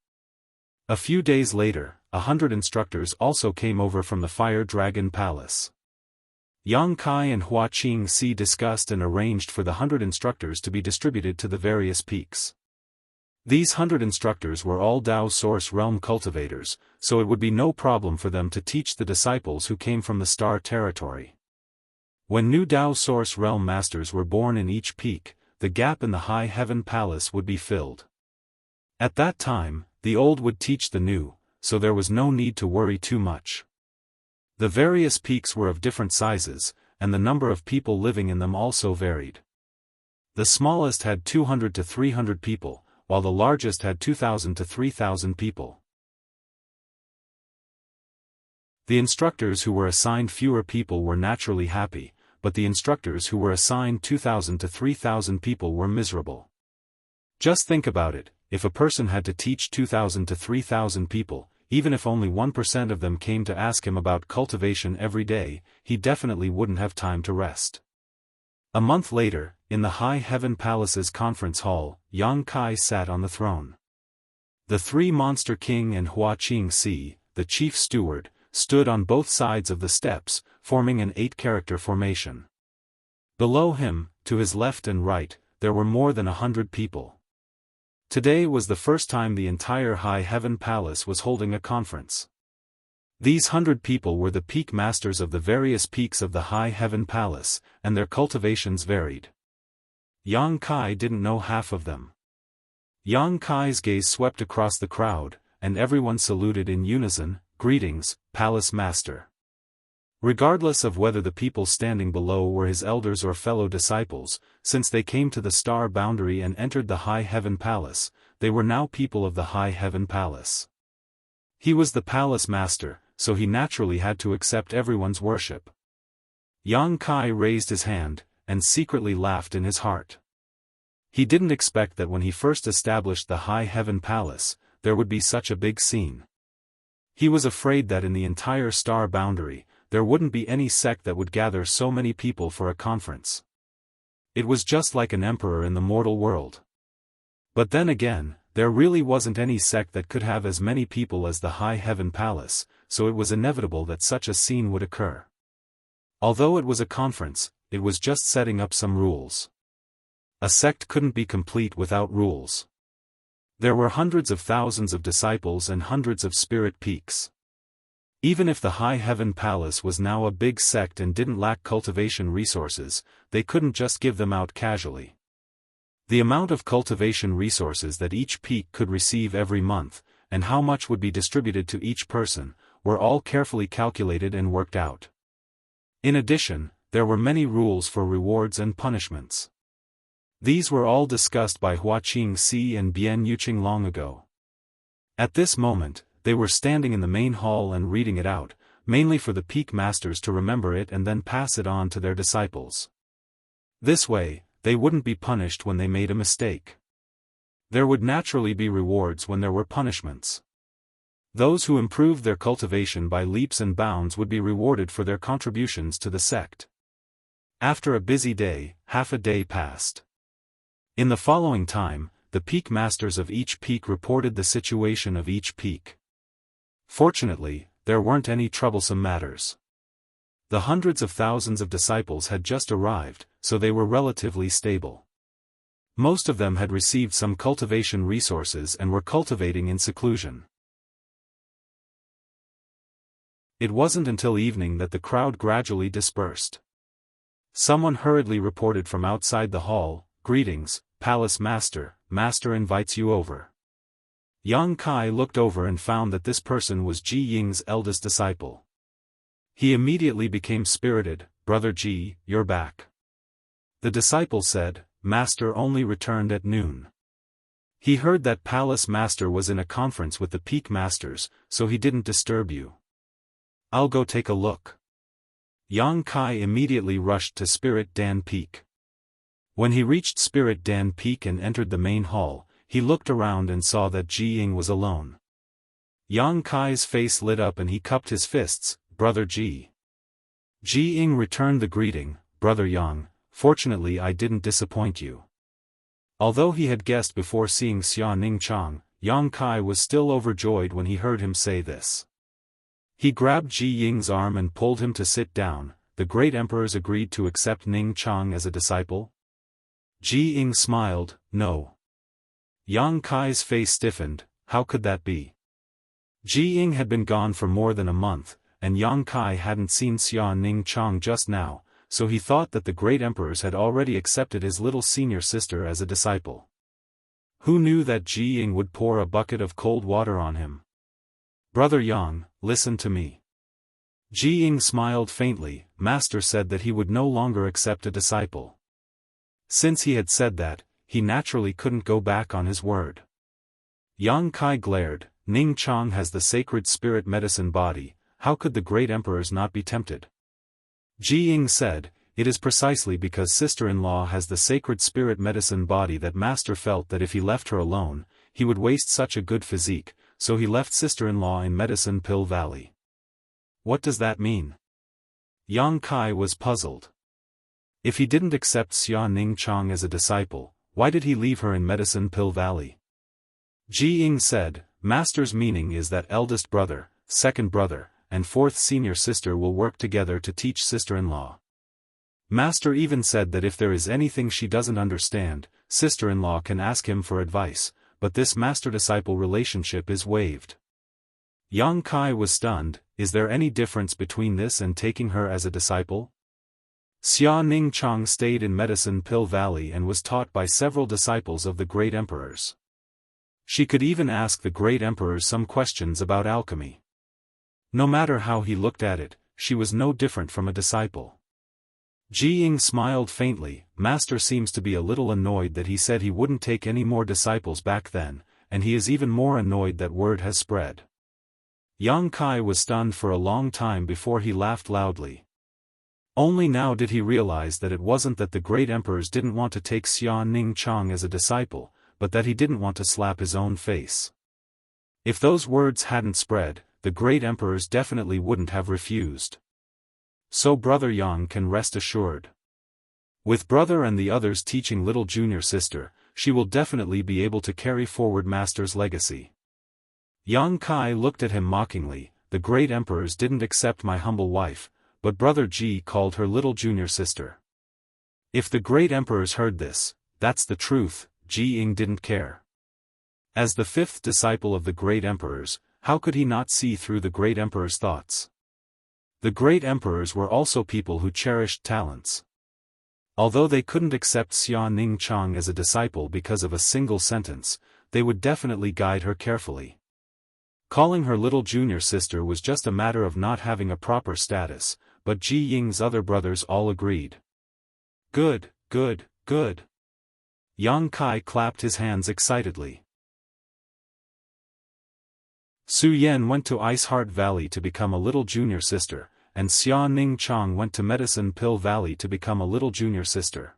A few days later, 100 instructors also came over from the Fire Dragon Palace. Yang Kai and Hua Qingxi discussed and arranged for the 100 instructors to be distributed to the various peaks. These 100 instructors were all Dao Source Realm cultivators, so it would be no problem for them to teach the disciples who came from the Star Territory. When new Dao Source Realm Masters were born in each peak, the gap in the High Heaven Palace would be filled. At that time, the old would teach the new, so there was no need to worry too much. The various peaks were of different sizes, and the number of people living in them also varied. The smallest had 200 to 300 people, while the largest had 2,000 to 3,000 people. The instructors who were assigned fewer people were naturally happy, but the instructors who were assigned 2,000 to 3,000 people were miserable. Just think about it, if a person had to teach 2,000 to 3,000 people, even if only 1% of them came to ask him about cultivation every day, he definitely wouldn't have time to rest. A month later, in the High Heaven Palace's conference hall, Yang Kai sat on the throne. The three Monster King and Hua Qingxi, the chief steward, stood on both sides of the steps, forming an 8-character formation. Below him, to his left and right, there were more than 100 people. Today was the first time the entire High Heaven Palace was holding a conference. These 100 people were the peak masters of the various peaks of the High Heaven Palace, and their cultivations varied. Yang Kai didn't know half of them. Yang Kai's gaze swept across the crowd, and everyone saluted in unison, "Greetings, Palace Master." Regardless of whether the people standing below were his elders or fellow disciples, since they came to the star boundary and entered the High Heaven Palace, they were now people of the High Heaven Palace. He was the Palace Master, so he naturally had to accept everyone's worship. Yang Kai raised his hand, and secretly laughed in his heart. He didn't expect that when he first established the High Heaven Palace, there would be such a big scene. He was afraid that in the entire star boundary, there wouldn't be any sect that would gather so many people for a conference. It was just like an emperor in the mortal world. But then again, there really wasn't any sect that could have as many people as the High Heaven Palace, so it was inevitable that such a scene would occur. Although it was a conference, it was just setting up some rules. A sect couldn't be complete without rules. There were hundreds of thousands of disciples and hundreds of spirit peaks. Even if the High Heaven Palace was now a big sect and didn't lack cultivation resources, they couldn't just give them out casually. The amount of cultivation resources that each peak could receive every month, and how much would be distributed to each person, were all carefully calculated and worked out. In addition, there were many rules for rewards and punishments. These were all discussed by Hua Qingxi and Bian Yuqing long ago. At this moment, they were standing in the main hall and reading it out, mainly for the peak masters to remember it and then pass it on to their disciples. This way, they wouldn't be punished when they made a mistake. There would naturally be rewards when there were punishments. Those who improved their cultivation by leaps and bounds would be rewarded for their contributions to the sect. After a busy day, half a day passed. In the following time, the peak masters of each peak reported the situation of each peak. Fortunately, there weren't any troublesome matters. The hundreds of thousands of disciples had just arrived, so they were relatively stable. Most of them had received some cultivation resources and were cultivating in seclusion. It wasn't until evening that the crowd gradually dispersed. Someone hurriedly reported from outside the hall, "Greetings, Palace Master, Master invites you over." Yang Kai looked over and found that this person was Ji Ying's eldest disciple. He immediately became spirited. "Brother Ji, you're back." The disciple said, "Master only returned at noon. He heard that Palace Master was in a conference with the peak masters, so he didn't disturb you." "I'll go take a look." Yang Kai immediately rushed to Spirit Dan Peak. When he reached Spirit Dan Peak and entered the main hall, he looked around and saw that Ji Ying was alone. Yang Kai's face lit up and he cupped his fists. "Brother Ji." Ji Ying returned the greeting, "Brother Yang, fortunately I didn't disappoint you." Although he had guessed before seeing Xia Ningchang, Yang Kai was still overjoyed when he heard him say this. He grabbed Ji Ying's arm and pulled him to sit down. "The great emperors agreed to accept Ning Chang as a disciple?" Ji Ying smiled, "No." Yang Kai's face stiffened. How could that be? Ji Ying had been gone for more than a month, and Yang Kai hadn't seen Xia Ning Chang just now, so he thought that the great emperors had already accepted his little senior sister as a disciple. Who knew that Ji Ying would pour a bucket of cold water on him? "Brother Yang, listen to me." Ji Ying smiled faintly. Master said that he would no longer accept a disciple. Since he had said that, he naturally couldn't go back on his word. Yang Kai glared. "Ning Chang has the sacred spirit medicine body, how could the great emperors not be tempted?" Ji Ying said, "It is precisely because sister-in-law has the sacred spirit medicine body that Master felt that if he left her alone, he would waste such a good physique, so he left sister-in-law in Medicine Pill Valley." What does that mean? Yang Kai was puzzled. If he didn't accept Xia Ning Chang as a disciple, why did he leave her in Medicine Pill Valley? Ji Ying said, "Master's meaning is that eldest brother, second brother, and fourth senior sister will work together to teach sister-in-law. Master even said that if there is anything she doesn't understand, sister-in-law can ask him for advice, but this master-disciple relationship is waived." Yang Kai was stunned. Is there any difference between this and taking her as a disciple? Xia Ning Chang stayed in Medicine Pill Valley and was taught by several disciples of the great emperors. She could even ask the great emperors some questions about alchemy. No matter how he looked at it, she was no different from a disciple. Ji Ying smiled faintly. Master seems to be a little annoyed that he said he wouldn't take any more disciples back then, and he is even more annoyed that word has spread. Yang Kai was stunned for a long time before he laughed loudly. Only now did he realize that it wasn't that the great emperors didn't want to take Xia Ning Chang as a disciple, but that he didn't want to slap his own face. If those words hadn't spread, the great emperors definitely wouldn't have refused. So Brother Yang can rest assured. With brother and the others teaching little junior sister, she will definitely be able to carry forward Master's legacy. Yang Kai looked at him mockingly. The great emperors didn't accept my humble wife, but Brother Ji called her little junior sister. If the great emperors heard this, that's the truth. Ji Ying didn't care. As the fifth disciple of the great emperors, how could he not see through the great emperor's thoughts? The great emperors were also people who cherished talents. Although they couldn't accept Xia Ning Chang as a disciple because of a single sentence, they would definitely guide her carefully. Calling her little junior sister was just a matter of not having a proper status, but Ji Ying's other brothers all agreed. Good, good, good. Yang Kai clapped his hands excitedly. Su Yan went to Ice Heart Valley to become a little junior sister, and Xia Ning Chang went to Medicine Pill Valley to become a little junior sister.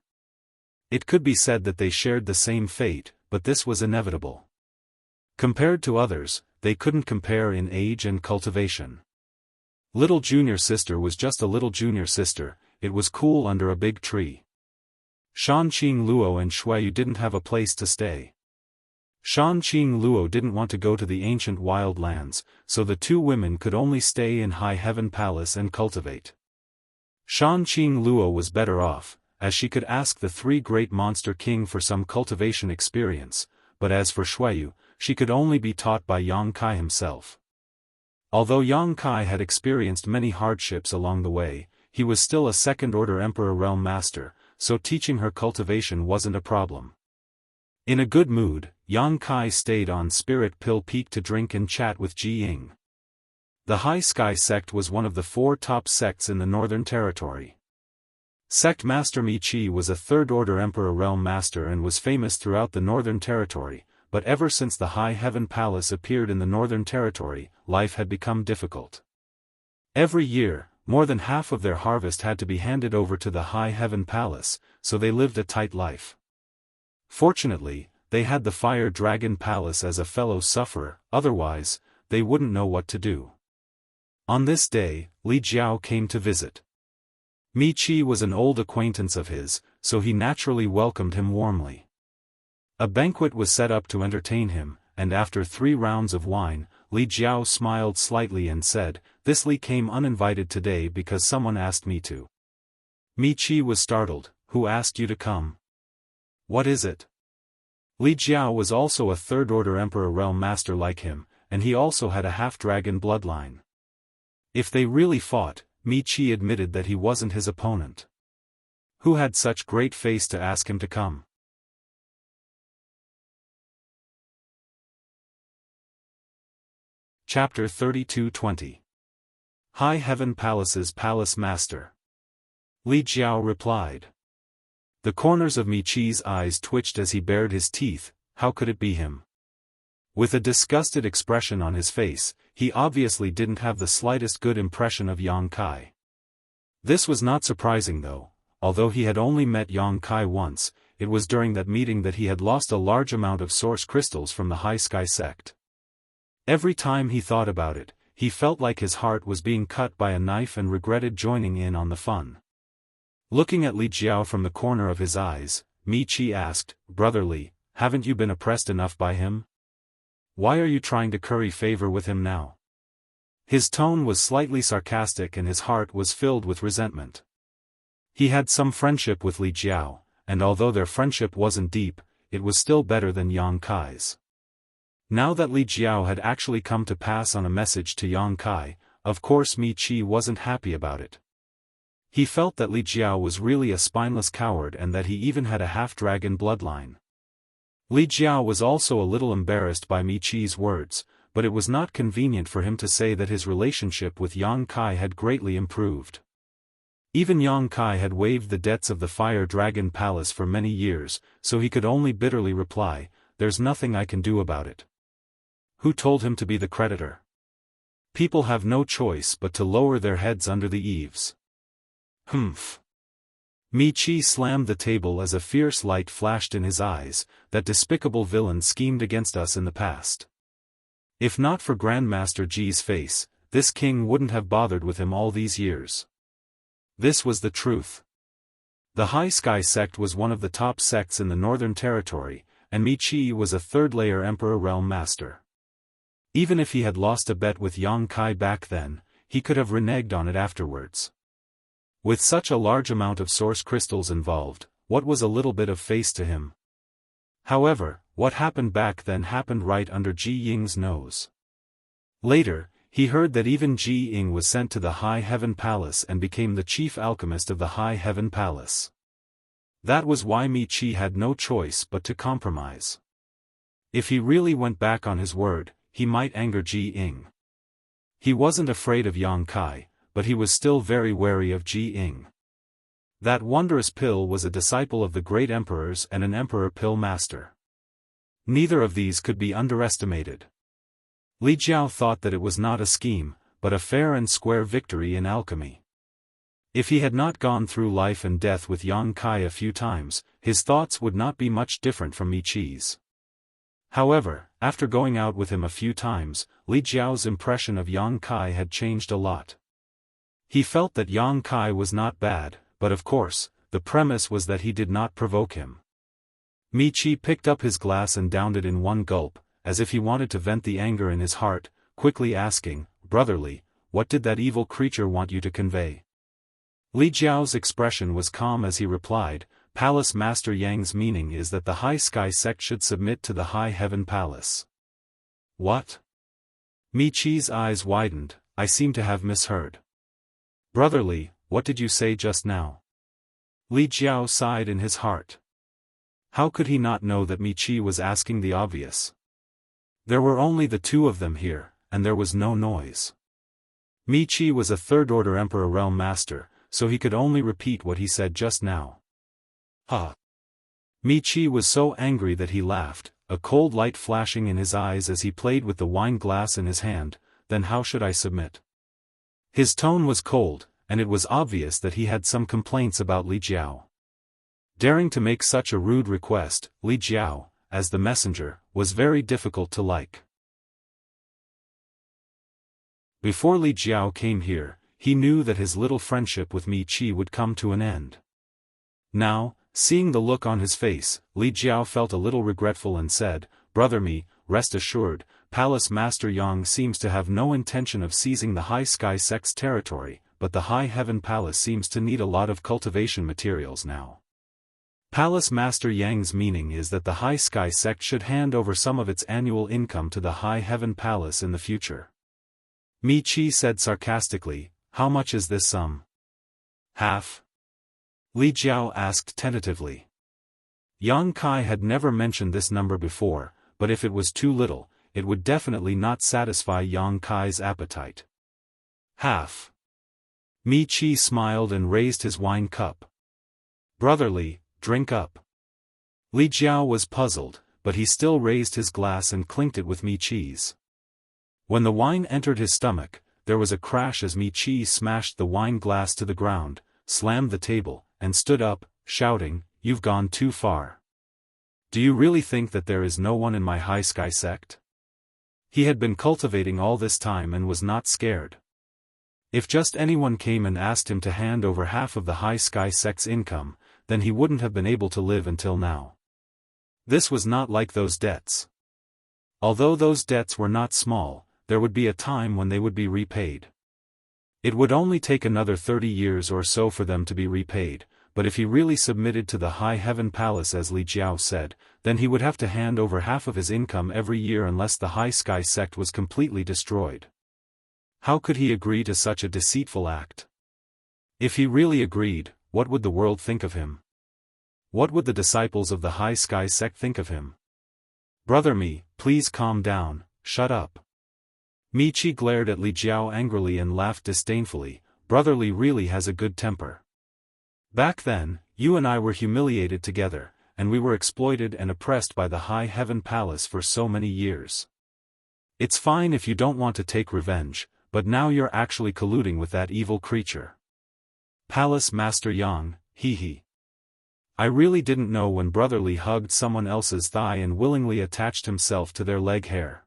It could be said that they shared the same fate, but this was inevitable. Compared to others, they couldn't compare in age and cultivation. Little junior sister was just a little junior sister. It was cool under a big tree. Shanqing Luo and Shuiyu didn't have a place to stay. Shanqing Luo didn't want to go to the ancient wild lands, so the two women could only stay in High Heaven Palace and cultivate. Shanqing Luo was better off, as she could ask the three great monster king for some cultivation experience, but as for Shuiyu, she could only be taught by Yang Kai himself. Although Yang Kai had experienced many hardships along the way, he was still a second-order Emperor Realm Master, so teaching her cultivation wasn't a problem. In a good mood, Yang Kai stayed on Spirit Pill Peak to drink and chat with Ji Ying. The High Sky sect was one of the 4 top sects in the Northern Territory. Sect Master Mi Chi was a third-order Emperor Realm Master and was famous throughout the Northern Territory, but ever since the High Heaven Palace appeared in the Northern Territory, life had become difficult. Every year, more than half of their harvest had to be handed over to the High Heaven Palace, so they lived a tight life. Fortunately, they had the Fire Dragon Palace as a fellow sufferer, otherwise, they wouldn't know what to do. On this day, Li Jiao came to visit. Mi Chi was an old acquaintance of his, so he naturally welcomed him warmly. A banquet was set up to entertain him, and after 3 rounds of wine, Li Jiao smiled slightly and said, "This Li came uninvited today because someone asked me to." Mi Chi was startled. "Who asked you to come? What is it?" Li Jiao was also a third-order Emperor Realm Master like him, and he also had a half-dragon bloodline. If they really fought, Mi Chi admitted that he wasn't his opponent. Who had such great face to ask him to come? Chapter 32-20. High Heaven Palace's Palace Master. Li Jiao replied. The corners of Mi Chi's eyes twitched as he bared his teeth. How could it be him? With a disgusted expression on his face, he obviously didn't have the slightest good impression of Yang Kai. This was not surprising though. Although he had only met Yang Kai once, it was during that meeting that he had lost a large amount of source crystals from the High Sky sect. Every time he thought about it, he felt like his heart was being cut by a knife and regretted joining in on the fun. Looking at Li Jiao from the corner of his eyes, Mi Chi asked, "Brother Li, haven't you been oppressed enough by him? Why are you trying to curry favor with him now?" His tone was slightly sarcastic and his heart was filled with resentment. He had some friendship with Li Jiao, and although their friendship wasn't deep, it was still better than Yang Kai's. Now that Li Jiao had actually come to pass on a message to Yang Kai, of course Mi Chi wasn't happy about it. He felt that Li Jiao was really a spineless coward and that he even had a half-dragon bloodline. Li Jiao was also a little embarrassed by Mi Chi's words, but it was not convenient for him to say that his relationship with Yang Kai had greatly improved. Even Yang Kai had waived the debts of the Fire Dragon Palace for many years, so he could only bitterly reply, "There's nothing I can do about it." Who told him to be the creditor? People have no choice but to lower their heads under the eaves. Humph. Mi Chi slammed the table as a fierce light flashed in his eyes. That despicable villain schemed against us in the past. If not for Grandmaster Ji's face, this king wouldn't have bothered with him all these years. This was the truth. The High Sky sect was one of the top sects in the Northern Territory, and Mi Chi was a third-layer Emperor Realm Master. Even if he had lost a bet with Yang Kai back then, he could have reneged on it afterwards. With such a large amount of source crystals involved, what was a little bit of face to him? However, what happened back then happened right under Ji Ying's nose. Later, he heard that even Ji Ying was sent to the High Heaven Palace and became the chief alchemist of the High Heaven Palace. That was why Mi Chi had no choice but to compromise. If he really went back on his word, he might anger Ji Ying. He wasn't afraid of Yang Kai, but he was still very wary of Ji Ying. That wondrous pill was a disciple of the great emperors and an emperor pill master. Neither of these could be underestimated. Li Jiao thought that it was not a scheme, but a fair and square victory in alchemy. If he had not gone through life and death with Yang Kai a few times, his thoughts would not be much different from Mi Chi's. However, after going out with him a few times, Li Jiao's impression of Yang Kai had changed a lot. He felt that Yang Kai was not bad, but of course, the premise was that he did not provoke him. Mi Chi picked up his glass and downed it in one gulp, as if he wanted to vent the anger in his heart, quickly asking, "Brotherly, what did that evil creature want you to convey?" Li Jiao's expression was calm as he replied, "Palace Master Yang's meaning is that the High Sky sect should submit to the High Heaven Palace." "What?" Mi Chi's eyes widened. "I seem to have misheard." "Brotherly, what did you say just now?" Li Jiao sighed in his heart. How could he not know that Mi Chi was asking the obvious? There were only the two of them here, and there was no noise. Mi Chi was a third-order Emperor Realm Master, so he could only repeat what he said just now. "Huh." Mi Chi was so angry that he laughed, a cold light flashing in his eyes as he played with the wine glass in his hand. "Then how should I submit?" His tone was cold, and it was obvious that he had some complaints about Li Jiao. Daring to make such a rude request, Li Jiao, as the messenger, was very difficult to like. Before Li Jiao came here, he knew that his little friendship with Mi Chi would come to an end. Now, seeing the look on his face, Li Jiao felt a little regretful and said, "Brother Mi, rest assured, Palace Master Yang seems to have no intention of seizing the High Sky sect's territory, but the High Heaven Palace seems to need a lot of cultivation materials now. Palace Master Yang's meaning is that the High Sky sect should hand over some of its annual income to the High Heaven Palace in the future." Mi Chi said sarcastically, "How much is this sum?" "Half?" Li Jiao asked tentatively. Yang Kai had never mentioned this number before, but if it was too little, it would definitely not satisfy Yang Kai's appetite. "Half." Mi Chi smiled and raised his wine cup. "Brotherly, drink up." Li Jiao was puzzled, but he still raised his glass and clinked it with Mi Chi's. When the wine entered his stomach, there was a crash as Mi Chi smashed the wine glass to the ground, slammed the table, and stood up, shouting, "You've gone too far. Do you really think that there is no one in my High Sky sect?" He had been cultivating all this time and was not scared. If just anyone came and asked him to hand over half of the High Sky sect's income, then he wouldn't have been able to live until now. This was not like those debts. Although those debts were not small, there would be a time when they would be repaid. It would only take another 30 years or so for them to be repaid, but if he really submitted to the High Heaven Palace as Li Jiao said, then he would have to hand over half of his income every year unless the High Sky sect was completely destroyed. How could he agree to such a deceitful act? If he really agreed, what would the world think of him? What would the disciples of the High Sky sect think of him? "Brother Mi, please calm down, shut up." Mi Chi glared at Li Jiao angrily and laughed disdainfully. "Brotherly really has a good temper. Back then, you and I were humiliated together, and we were exploited and oppressed by the High Heaven Palace for so many years. It's fine if you don't want to take revenge, but now you're actually colluding with that evil creature. Palace Master Yang, hee. I really didn't know when Brotherly hugged someone else's thigh and willingly attached himself to their leg hair.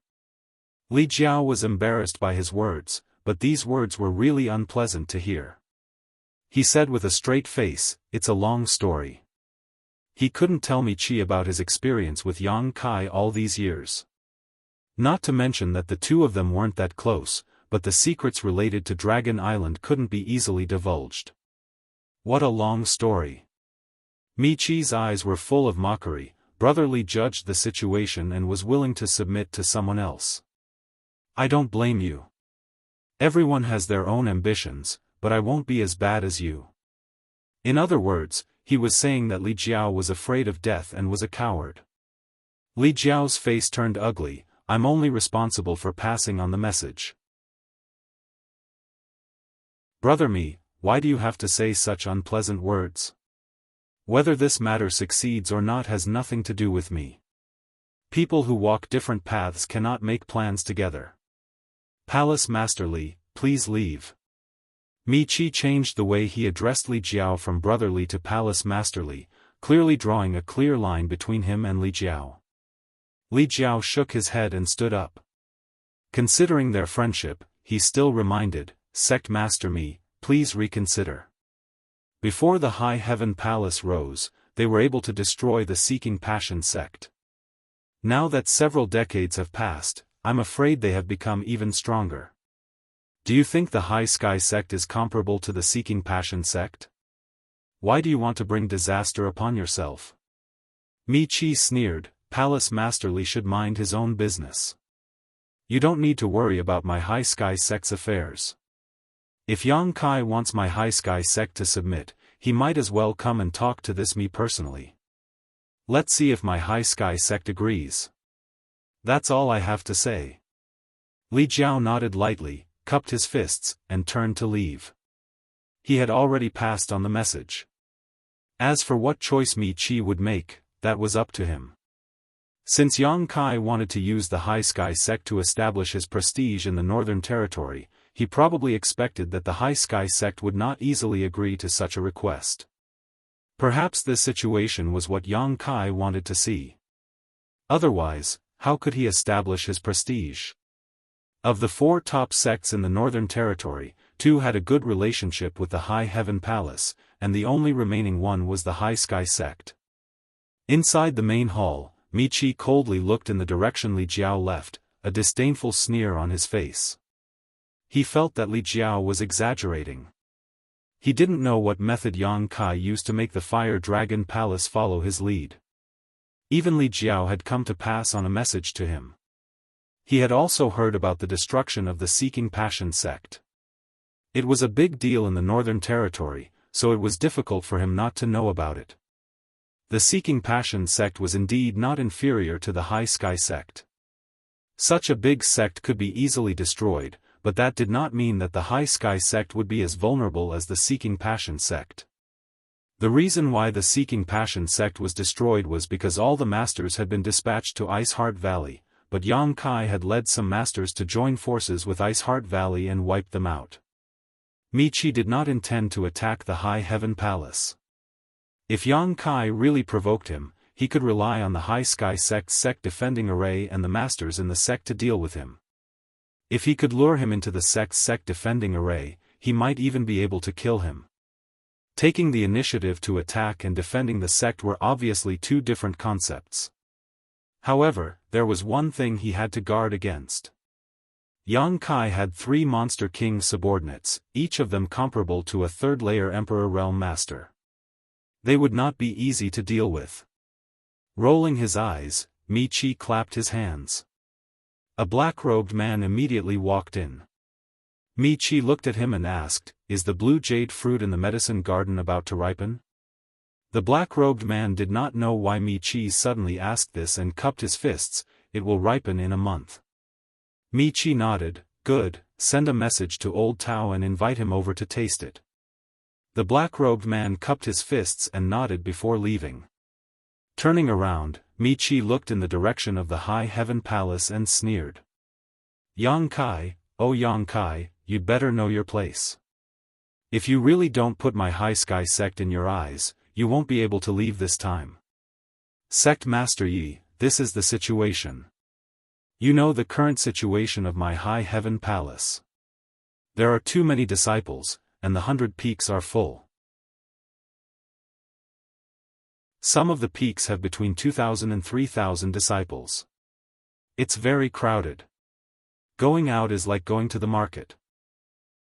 Li Jiao was embarrassed by his words, but these words were really unpleasant to hear. He said with a straight face, "It's a long story. He couldn't tell me Qi about his experience with Yang Kai all these years. Not to mention that the two of them weren't that close, but the secrets related to Dragon Island couldn't be easily divulged." What a long story. Mi Qi's eyes were full of mockery. Brother Li judged the situation and was willing to submit to someone else. "I don't blame you. Everyone has their own ambitions, but I won't be as bad as you." In other words, he was saying that Li Jiao was afraid of death and was a coward. Li Jiao's face turned ugly. "I'm only responsible for passing on the message." "Brother Mi, why do you have to say such unpleasant words? Whether this matter succeeds or not has nothing to do with me. People who walk different paths cannot make plans together. Palace Master Li, please leave." Mi Qi changed the way he addressed Li Jiao from Brother Li to Palace Master Li, clearly drawing a clear line between him and Li Jiao. Li Jiao shook his head and stood up. Considering their friendship, he still reminded, "Sect Master Mi, please reconsider." Before the High Heaven Palace rose, they were able to destroy the Seeking Passion sect. Now that several decades have passed, I'm afraid they have become even stronger. Do you think the High Sky sect is comparable to the Seeking Passion sect? Why do you want to bring disaster upon yourself? Mi Qi sneered. "Palace Master Li should mind his own business. You don't need to worry about my High Sky sect's affairs. If Yang Kai wants my High Sky sect to submit, he might as well come and talk to this me personally. Let's see if my High Sky sect agrees. That's all I have to say." Li Jiao nodded lightly, cupped his fists, and turned to leave. He had already passed on the message. As for what choice Mi Qi would make, that was up to him. Since Yang Kai wanted to use the High Sky sect to establish his prestige in the Northern Territory, he probably expected that the High Sky sect would not easily agree to such a request. Perhaps this situation was what Yang Kai wanted to see. Otherwise, how could he establish his prestige? Of the 4 top sects in the Northern Territory, 2 had a good relationship with the High Heaven Palace, and the only remaining one was the High Sky sect. Inside the main hall, Mi Qi coldly looked in the direction Li Jiao left, a disdainful sneer on his face. He felt that Li Jiao was exaggerating. He didn't know what method Yang Kai used to make the Fire Dragon Palace follow his lead. Even Li Jiao had come to pass on a message to him. He had also heard about the destruction of the Seeking Passion sect. It was a big deal in the Northern Territory, so it was difficult for him not to know about it. The Seeking Passion sect was indeed not inferior to the High Sky sect. Such a big sect could be easily destroyed, but that did not mean that the High Sky sect would be as vulnerable as the Seeking Passion sect. The reason why the Seeking Passion sect was destroyed was because all the masters had been dispatched to Iceheart Valley, but Yang Kai had led some masters to join forces with Iceheart Valley and wipe them out. Mi Qi did not intend to attack the High Heaven Palace. If Yang Kai really provoked him, he could rely on the High Sky sect's sect defending array and the masters in the sect to deal with him. If he could lure him into the sect's sect defending array, he might even be able to kill him. Taking the initiative to attack and defending the sect were obviously 2 different concepts. However, there was one thing he had to guard against. Yang Kai had 3 Monster King subordinates, each of them comparable to a 3rd-layer Emperor Realm Master. They would not be easy to deal with. Rolling his eyes, Mi Qi clapped his hands. A black-robed man immediately walked in. Mi Qi looked at him and asked, "Is the blue jade fruit in the medicine garden about to ripen?" The black-robed man did not know why Mi Qi suddenly asked this and cupped his fists. "It will ripen in a month." Mi Qi nodded. "Good, send a message to Old Tao and invite him over to taste it." The black-robed man cupped his fists and nodded before leaving. Turning around, Mi Qi looked in the direction of the High Heaven Palace and sneered. "Yang Kai, oh Yang Kai, you'd better know your place. If you really don't put my High Sky sect in your eyes, you won't be able to leave this time. Sect Master Yi, this is the situation. You know the current situation of my high heaven palace. There are too many disciples, and the 100 peaks are full. Some of the peaks have between 2,000 and 3,000 disciples. It's very crowded. Going out is like going to the market.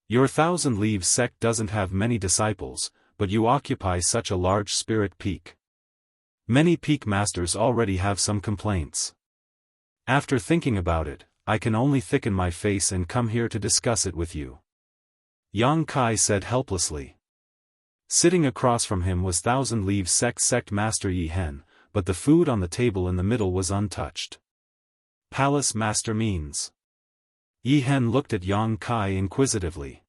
Your 1,000 Leaves sect doesn't have many disciples, but you occupy such a large spirit peak. Many peak masters already have some complaints. After thinking about it, I can only thicken my face and come here to discuss it with you. Yang Kai said helplessly. Sitting across from him was 1,000 Leaves sect master Yi Hen, but the food on the table in the middle was untouched. Palace master means. Yi Hen looked at Yang Kai inquisitively.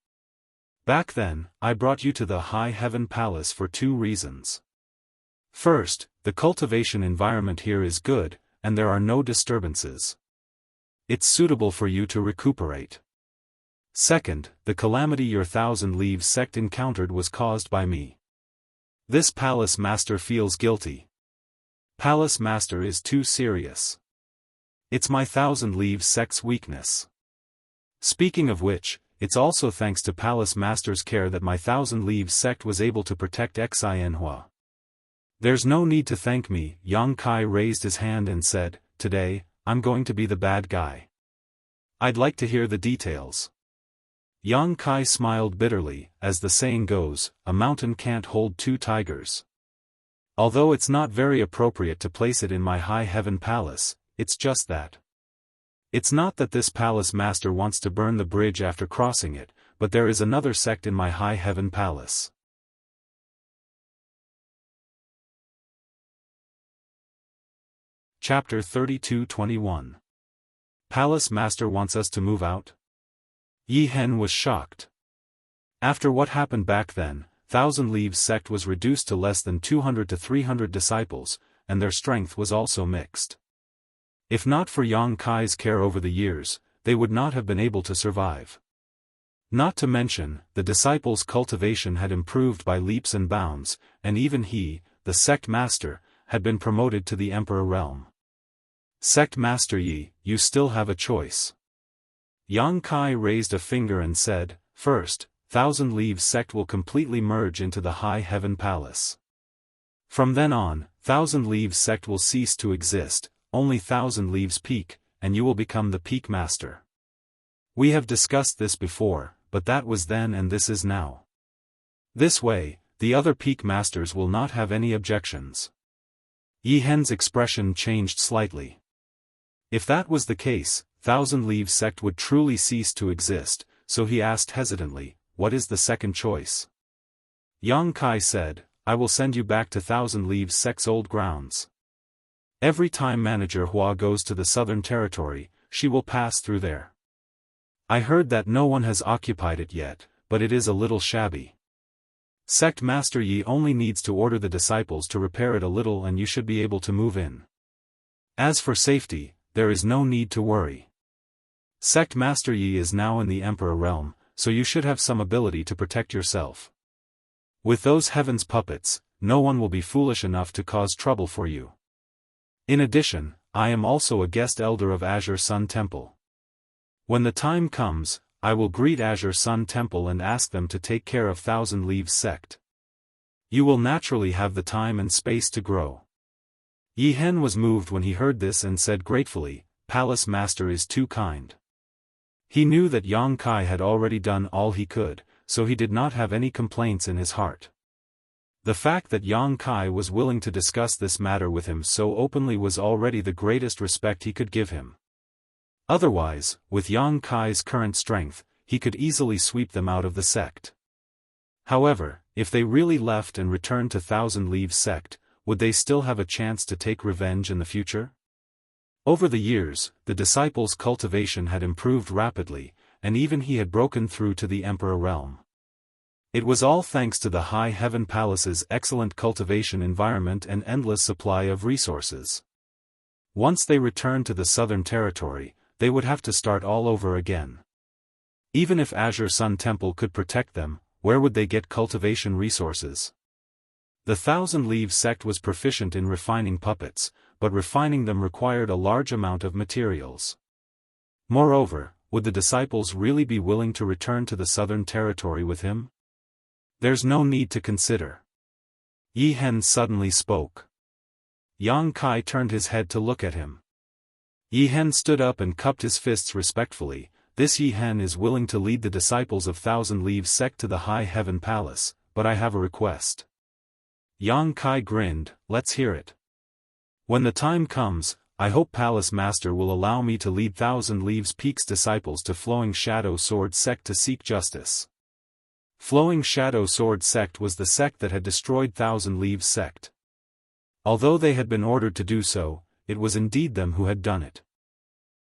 Back then, I brought you to the High Heaven Palace for 2 reasons. First, the cultivation environment here is good, and there are no disturbances. It's suitable for you to recuperate. Second, the calamity your 1,000 Leaves sect encountered was caused by me. This palace master feels guilty. Palace master is too serious. It's my 1,000 Leaves sect's weakness. Speaking of which, it's also thanks to palace master's care that my 1,000 Leaves sect was able to protect Xianxia. There's no need to thank me. Yang Kai raised his hand and said, today, I'm going to be the bad guy. I'd like to hear the details. Yang Kai smiled bitterly, as the saying goes, a mountain can't hold 2 tigers. Although it's not very appropriate to place it in my high heaven palace, it's just that. It's not that this palace master wants to burn the bridge after crossing it, but there is another sect in my high heaven palace. Chapter 32:21. Palace master wants us to move out? Yi Hen was shocked. After what happened back then, 1,000 Leaves sect was reduced to less than 200 to 300 disciples, and their strength was also mixed. If not for Yang Kai's care over the years, they would not have been able to survive. Not to mention, the disciples' cultivation had improved by leaps and bounds, and even he, the sect master, had been promoted to the emperor realm. Sect master Yi, you still have a choice. Yang Kai raised a finger and said, first, 1,000 Leaves sect will completely merge into the High Heaven Palace. From then on, 1,000 Leaves sect will cease to exist, only 1,000 Leaves peak, and you will become the peak master. We have discussed this before, but that was then and this is now. This way, the other peak masters will not have any objections. Yi Hen's expression changed slightly. If that was the case, 1,000 Leaves sect would truly cease to exist, so he asked hesitantly, what is the second choice? Yang Kai said, I will send you back to 1,000 Leaves sect's old grounds. Every time Manager Hua goes to the Southern Territory, she will pass through there. I heard that no one has occupied it yet, but it is a little shabby. Sect Master Yi only needs to order the disciples to repair it a little and you should be able to move in. As for safety, there is no need to worry. Sect Master Yi is now in the Emperor realm, so you should have some ability to protect yourself. With those heavens puppets, no one will be foolish enough to cause trouble for you. In addition, I am also a guest elder of Azure Sun Temple. When the time comes, I will greet Azure Sun Temple and ask them to take care of 1,000 Leaves sect. You will naturally have the time and space to grow. Yi Hen was moved when he heard this and said gratefully, Palace Master is too kind. He knew that Yang Kai had already done all he could, so he did not have any complaints in his heart. The fact that Yang Kai was willing to discuss this matter with him so openly was already the greatest respect he could give him. Otherwise, with Yang Kai's current strength, he could easily sweep them out of the sect. However, if they really left and returned to 1,000 Leaves sect, would they still have a chance to take revenge in the future? Over the years, the disciples' cultivation had improved rapidly, and even he had broken through to the Emperor realm. It was all thanks to the High Heaven Palace's excellent cultivation environment and endless supply of resources. Once they returned to the Southern Territory, they would have to start all over again. Even if Azure Sun Temple could protect them, where would they get cultivation resources? The 1,000 Leaves sect was proficient in refining puppets, but refining them required a large amount of materials. Moreover, would the disciples really be willing to return to the southern territory with him? There's no need to consider. Yi Hen suddenly spoke. Yang Kai turned his head to look at him. Yi Hen stood up and cupped his fists respectfully. This Yi Hen is willing to lead the disciples of Thousand Leaves sect to the High Heaven Palace, but I have a request. Yang Kai grinned, let's hear it. When the time comes, I hope Palace Master will allow me to lead Thousand Leaves Peak's disciples to Flowing Shadow Sword sect to seek justice. Flowing Shadow Sword sect was the sect that had destroyed Thousand Leaves sect. Although they had been ordered to do so, it was indeed them who had done it.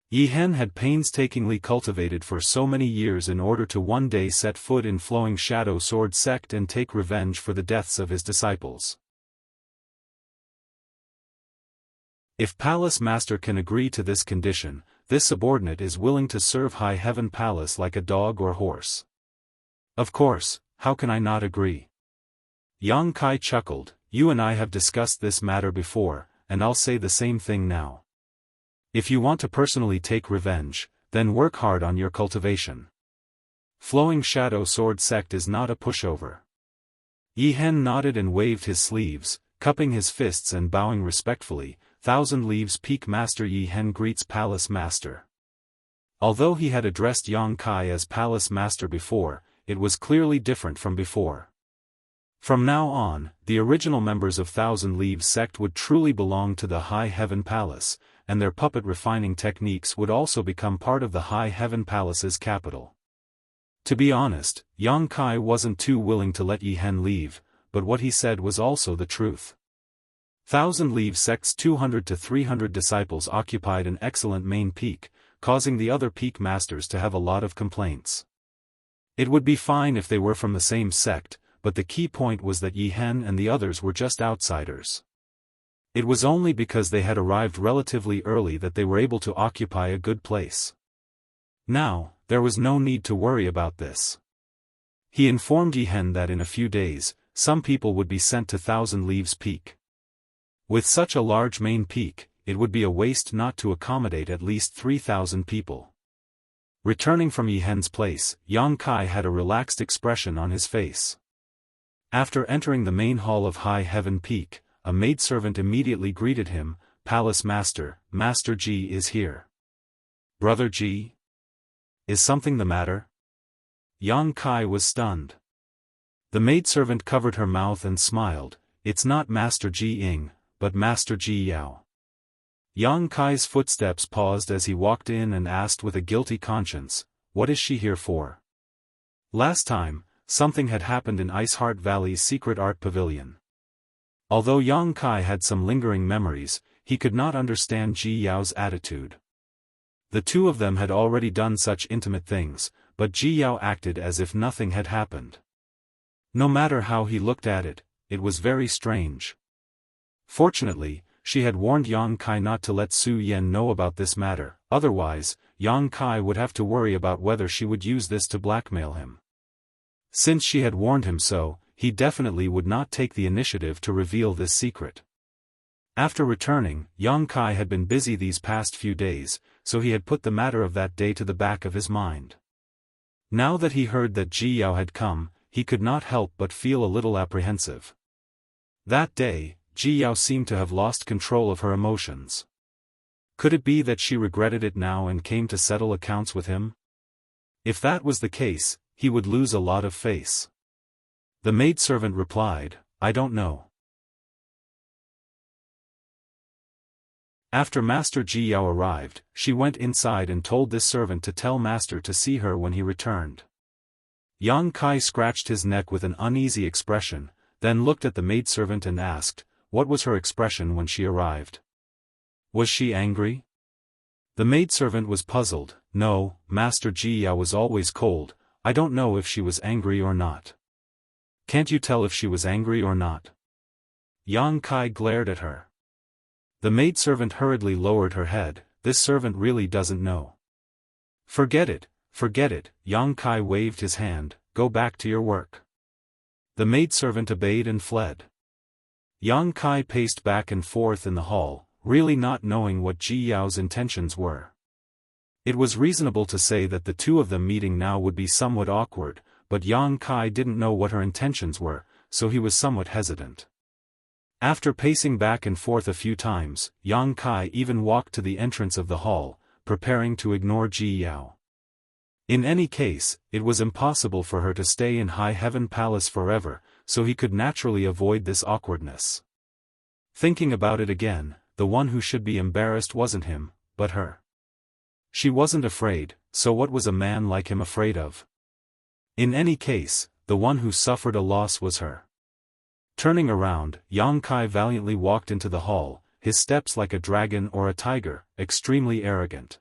Yi Hen had painstakingly cultivated for so many years in order to one day set foot in Flowing Shadow Sword sect and take revenge for the deaths of his disciples. If Palace Master can agree to this condition, this subordinate is willing to serve High Heaven Palace like a dog or horse. Of course, how can I not agree? Yang Kai chuckled, you and I have discussed this matter before, and I'll say the same thing now. If you want to personally take revenge, then work hard on your cultivation. Flowing Shadow Sword sect is not a pushover. Yi Hen nodded and waved his sleeves, cupping his fists and bowing respectfully. Thousand Leaves Peak Master Yi Hen greets Palace Master. Although he had addressed Yang Kai as Palace Master before, it was clearly different from before. From now on, the original members of Thousand Leaves sect would truly belong to the High Heaven Palace, and their puppet refining techniques would also become part of the High Heaven Palace's capital. To be honest, Yang Kai wasn't too willing to let Yi Hen leave, but what he said was also the truth. Thousand Leaves sect's 200 to 300 disciples occupied an excellent main peak, causing the other peak masters to have a lot of complaints. It would be fine if they were from the same sect, but the key point was that Yi Hen and the others were just outsiders. It was only because they had arrived relatively early that they were able to occupy a good place. Now, there was no need to worry about this. He informed Yi Hen that in a few days, some people would be sent to Thousand Leaves Peak. With such a large main peak, it would be a waste not to accommodate at least 3,000 people. Returning from Yi Hen's place, Yang Kai had a relaxed expression on his face. After entering the main hall of High Heaven Peak, a maidservant immediately greeted him, Palace Master, Master Ji is here. Brother Ji? Is something the matter? Yang Kai was stunned. The maidservant covered her mouth and smiled, it's not Master Ji Ying, but Master Ji Yao. Yang Kai's footsteps paused as he walked in and asked with a guilty conscience, what is she here for? Last time, something had happened in Iceheart Valley's secret art pavilion. Although Yang Kai had some lingering memories, he could not understand Ji Yao's attitude. The two of them had already done such intimate things, but Ji Yao acted as if nothing had happened. No matter how he looked at it, it was very strange. Fortunately, she had warned Yang Kai not to let Su Yen know about this matter, otherwise, Yang Kai would have to worry about whether she would use this to blackmail him. Since she had warned him so, he definitely would not take the initiative to reveal this secret. After returning, Yang Kai had been busy these past few days, so he had put the matter of that day to the back of his mind. Now that he heard that Ji Yao had come, he could not help but feel a little apprehensive. That day, Ji Yao seemed to have lost control of her emotions. Could it be that she regretted it now and came to settle accounts with him? If that was the case, he would lose a lot of face. The maidservant replied, I don't know. After Master Ji Yao arrived, she went inside and told this servant to tell Master to see her when he returned. Yang Kai scratched his neck with an uneasy expression, then looked at the maidservant and asked, what was her expression when she arrived? Was she angry? The maidservant was puzzled. No, Master Ji Yao was always cold, I don't know if she was angry or not. Can't you tell if she was angry or not? Yang Kai glared at her. The maidservant hurriedly lowered her head, this servant really doesn't know. Forget it, Yang Kai waved his hand, go back to your work. The maidservant obeyed and fled. Yang Kai paced back and forth in the hall, really not knowing what Ji Yao's intentions were. It was reasonable to say that the two of them meeting now would be somewhat awkward, but Yang Kai didn't know what her intentions were, so he was somewhat hesitant. After pacing back and forth a few times, Yang Kai even walked to the entrance of the hall, preparing to ignore Ji Yao. In any case, it was impossible for her to stay in High Heaven Palace forever, so he could naturally avoid this awkwardness. Thinking about it again, the one who should be embarrassed wasn't him, but her. She wasn't afraid, so what was a man like him afraid of? In any case, the one who suffered a loss was her. Turning around, Yang Kai valiantly walked into the hall, his steps like a dragon or a tiger, extremely arrogant.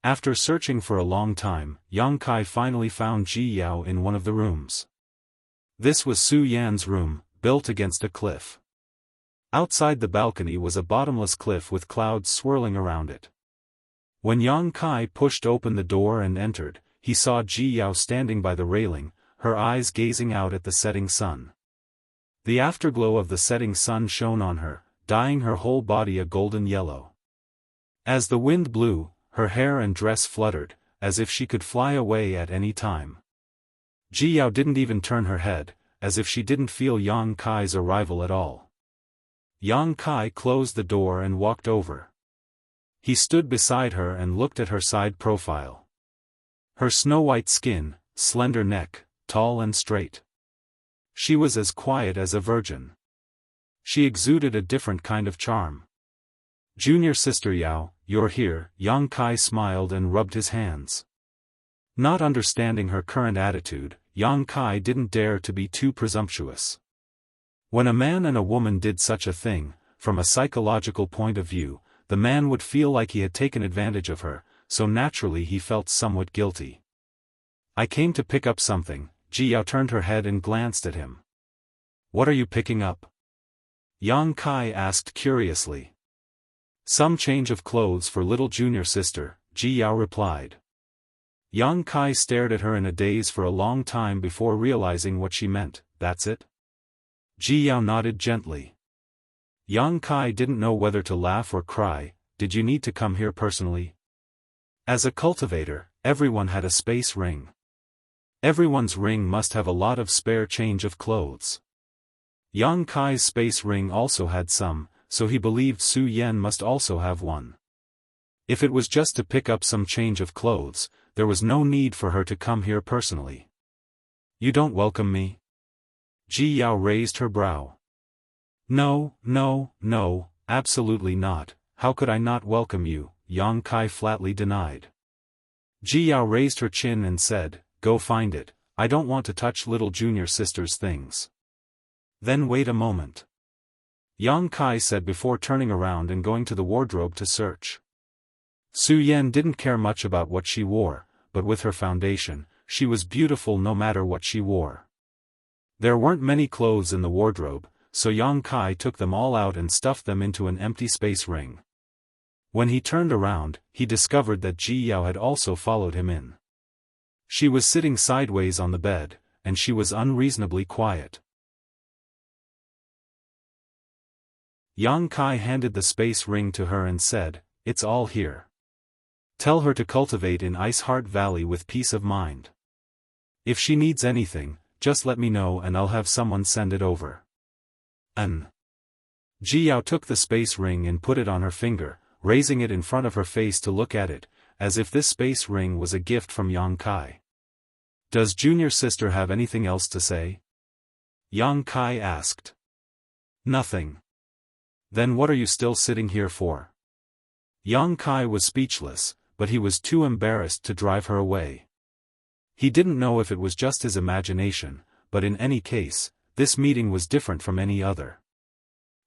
After searching for a long time, Yang Kai finally found Ji Yao in one of the rooms. This was Su Yan's room, built against a cliff. Outside the balcony was a bottomless cliff with clouds swirling around it. When Yang Kai pushed open the door and entered, he saw Ji Yao standing by the railing, her eyes gazing out at the setting sun. The afterglow of the setting sun shone on her, dyeing her whole body a golden yellow. As the wind blew, her hair and dress fluttered, as if she could fly away at any time. Ji Yao didn't even turn her head, as if she didn't feel Yang Kai's arrival at all. Yang Kai closed the door and walked over. He stood beside her and looked at her side profile. Her snow-white skin, slender neck, tall and straight. She was as quiet as a virgin. She exuded a different kind of charm. "Junior sister Yao, you're here," Yang Kai smiled and rubbed his hands. Not understanding her current attitude, Yang Kai didn't dare to be too presumptuous. When a man and a woman did such a thing, from a psychological point of view, the man would feel like he had taken advantage of her, so naturally he felt somewhat guilty. "I came to pick up something." Ji Yao turned her head and glanced at him. "What are you picking up?" Yang Kai asked curiously. "Some change of clothes for little junior sister," Ji Yao replied. Yang Kai stared at her in a daze for a long time before realizing what she meant. "That's it?" Ji Yao nodded gently. Yang Kai didn't know whether to laugh or cry. "Did you need to come here personally?" As a cultivator, everyone had a space ring. Everyone's ring must have a lot of spare change of clothes. Yang Kai's space ring also had some, so he believed Su Yan must also have one. If it was just to pick up some change of clothes, there was no need for her to come here personally. "You don't welcome me?" Ji Yao raised her brow. No, absolutely not. How could I not welcome you?" Yang Kai flatly denied. Ji Yao raised her chin and said, "Go find it. I don't want to touch little junior sister's things." "Then wait a moment," Yang Kai said before turning around and going to the wardrobe to search. Su Yan didn't care much about what she wore, but with her foundation, she was beautiful no matter what she wore. There weren't many clothes in the wardrobe, so Yang Kai took them all out and stuffed them into an empty space ring. When he turned around, he discovered that Ji Yao had also followed him in. She was sitting sideways on the bed, and she was unreasonably quiet. Yang Kai handed the space ring to her and said, "It's all here. Tell her to cultivate in Ice Heart Valley with peace of mind. If she needs anything, just let me know and I'll have someone send it over." Ji Yao took the space ring and put it on her finger, raising it in front of her face to look at it, as if this space ring was a gift from Yang Kai. "Does junior sister have anything else to say?" Yang Kai asked. "Nothing." "Then what are you still sitting here for?" Yang Kai was speechless, but he was too embarrassed to drive her away. He didn't know if it was just his imagination, but in any case, this meeting was different from any other.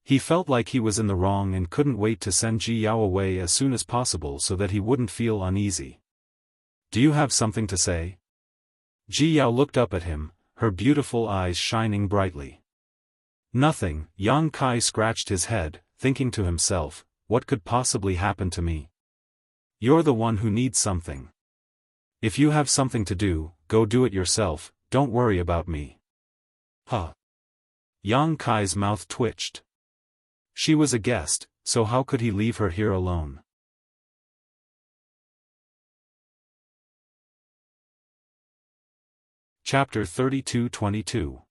He felt like he was in the wrong and couldn't wait to send Ji Yao away as soon as possible so that he wouldn't feel uneasy. "Do you have something to say?" Ji Yao looked up at him, her beautiful eyes shining brightly. "Nothing." Yang Kai scratched his head, thinking to himself, "What could possibly happen to me? You're the one who needs something. If you have something to do, go do it yourself, don't worry about me." "Huh." Yang Kai's mouth twitched. She was a guest, so how could he leave her here alone? Chapter 32-22.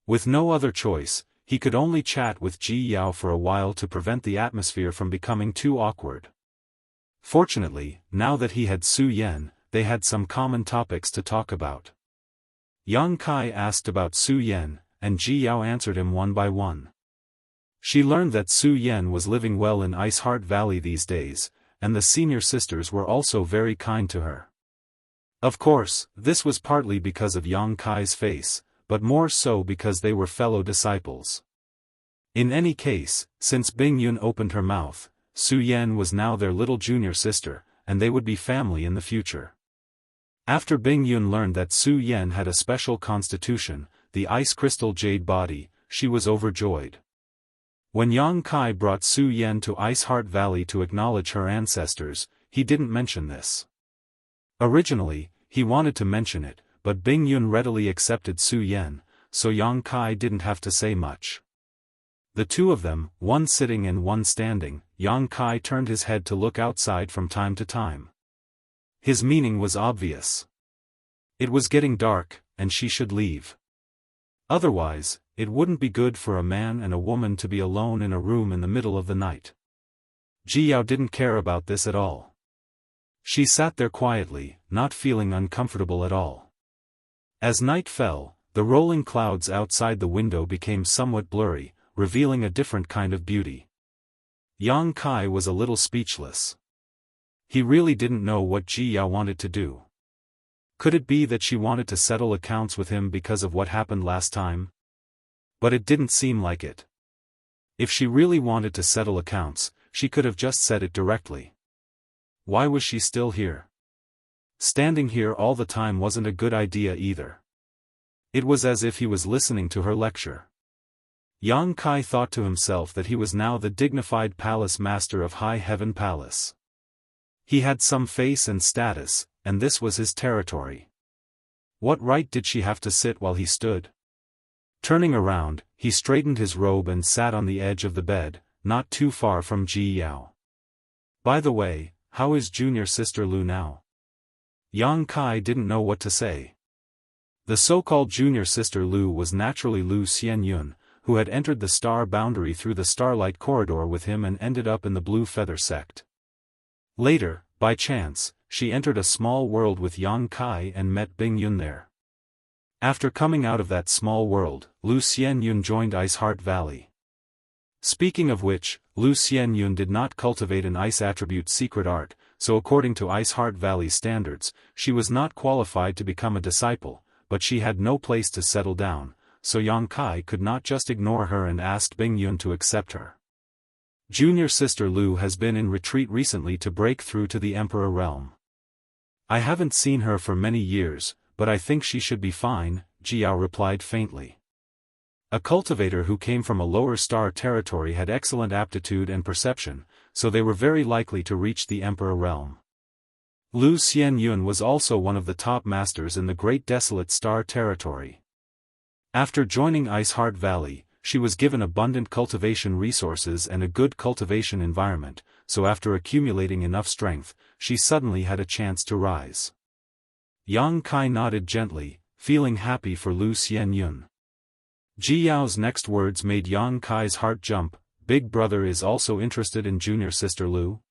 With no other choice, he could only chat with Ji Yao for a while to prevent the atmosphere from becoming too awkward. Fortunately, now that he had Su Yan, they had some common topics to talk about. Yang Kai asked about Su Yan, and Ji Yao answered him one by one. She learned that Su Yan was living well in Ice Heart Valley these days, and the senior sisters were also very kind to her. Of course, this was partly because of Yang Kai's face, but more so because they were fellow disciples. In any case, since Bing Yun opened her mouth, Su Yan was now their little junior sister, and they would be family in the future. After Bing Yun learned that Su Yan had a special constitution, the ice crystal jade body, she was overjoyed. When Yang Kai brought Su Yan to Ice Heart Valley to acknowledge her ancestors, he didn't mention this. Originally, he wanted to mention it, but Bing Yun readily accepted Su Yan, so Yang Kai didn't have to say much. The two of them, one sitting and one standing, Yang Kai turned his head to look outside from time to time. His meaning was obvious. It was getting dark, and she should leave. Otherwise, it wouldn't be good for a man and a woman to be alone in a room in the middle of the night. Ji Yao didn't care about this at all. She sat there quietly, not feeling uncomfortable at all. As night fell, the rolling clouds outside the window became somewhat blurry, revealing a different kind of beauty. Yang Kai was a little speechless. He really didn't know what Ji Yao wanted to do. Could it be that she wanted to settle accounts with him because of what happened last time? But it didn't seem like it. If she really wanted to settle accounts, she could have just said it directly. Why was she still here? Standing here all the time wasn't a good idea either. It was as if he was listening to her lecture. Yang Kai thought to himself that he was now the dignified palace master of High Heaven Palace. He had some face and status, and this was his territory. What right did she have to sit while he stood? Turning around, he straightened his robe and sat on the edge of the bed, not too far from Ji Yao. By the way, how is junior sister Lu now? Yang Kai didn't know what to say. The so-called junior sister Lu was naturally Lu Xianyun, who had entered the star boundary through the starlight corridor with him and ended up in the Blue Feather sect. Later, by chance, she entered a small world with Yang Kai and met Bing Yun there. After coming out of that small world, Lu Xianyun joined Ice Heart Valley. Speaking of which, Lu Xianyun did not cultivate an ice attribute secret art, so according to Ice Heart Valley standards, she was not qualified to become a disciple, but she had no place to settle down, so Yang Kai could not just ignore her and asked Bing Yun to accept her. Junior sister Lu has been in retreat recently to break through to the Emperor realm. I haven't seen her for many years, but I think she should be fine, Ji Yao replied faintly. A cultivator who came from a lower star territory had excellent aptitude and perception, so they were very likely to reach the Emperor realm. Lu Xianyun was also one of the top masters in the Great Desolate Star territory. After joining Ice Heart Valley, she was given abundant cultivation resources and a good cultivation environment, so after accumulating enough strength, she suddenly had a chance to rise. Yang Kai nodded gently, feeling happy for Lu Xianyun. Ji Yao's next words made Yang Kai's heart jump. Big brother is also interested in junior sister Lu?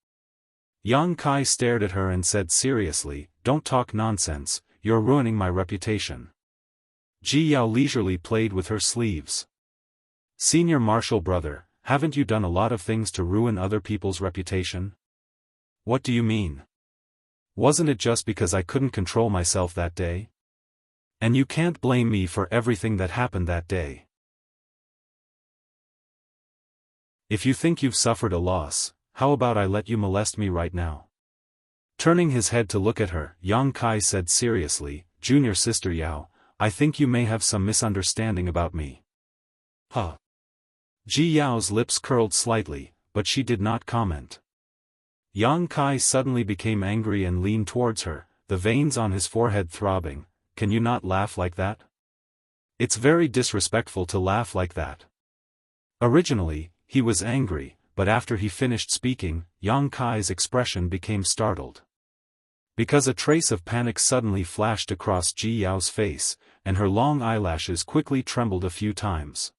Yang Kai stared at her and said seriously, don't talk nonsense, you're ruining my reputation. Ji Yao leisurely played with her sleeves. Senior martial brother, haven't you done a lot of things to ruin other people's reputation? What do you mean? Wasn't it just because I couldn't control myself that day? And you can't blame me for everything that happened that day. If you think you've suffered a loss, how about I let you molest me right now? Turning his head to look at her, Yang Kai said seriously, Junior sister Yao, I think you may have some misunderstanding about me. Huh. Ji Yao's lips curled slightly, but she did not comment. Yang Kai suddenly became angry and leaned towards her, the veins on his forehead throbbing. Can you not laugh like that? It's very disrespectful to laugh like that. Originally, he was angry, but after he finished speaking, Yang Kai's expression became startled. Because a trace of panic suddenly flashed across Ji Yao's face, and her long eyelashes quickly trembled a few times.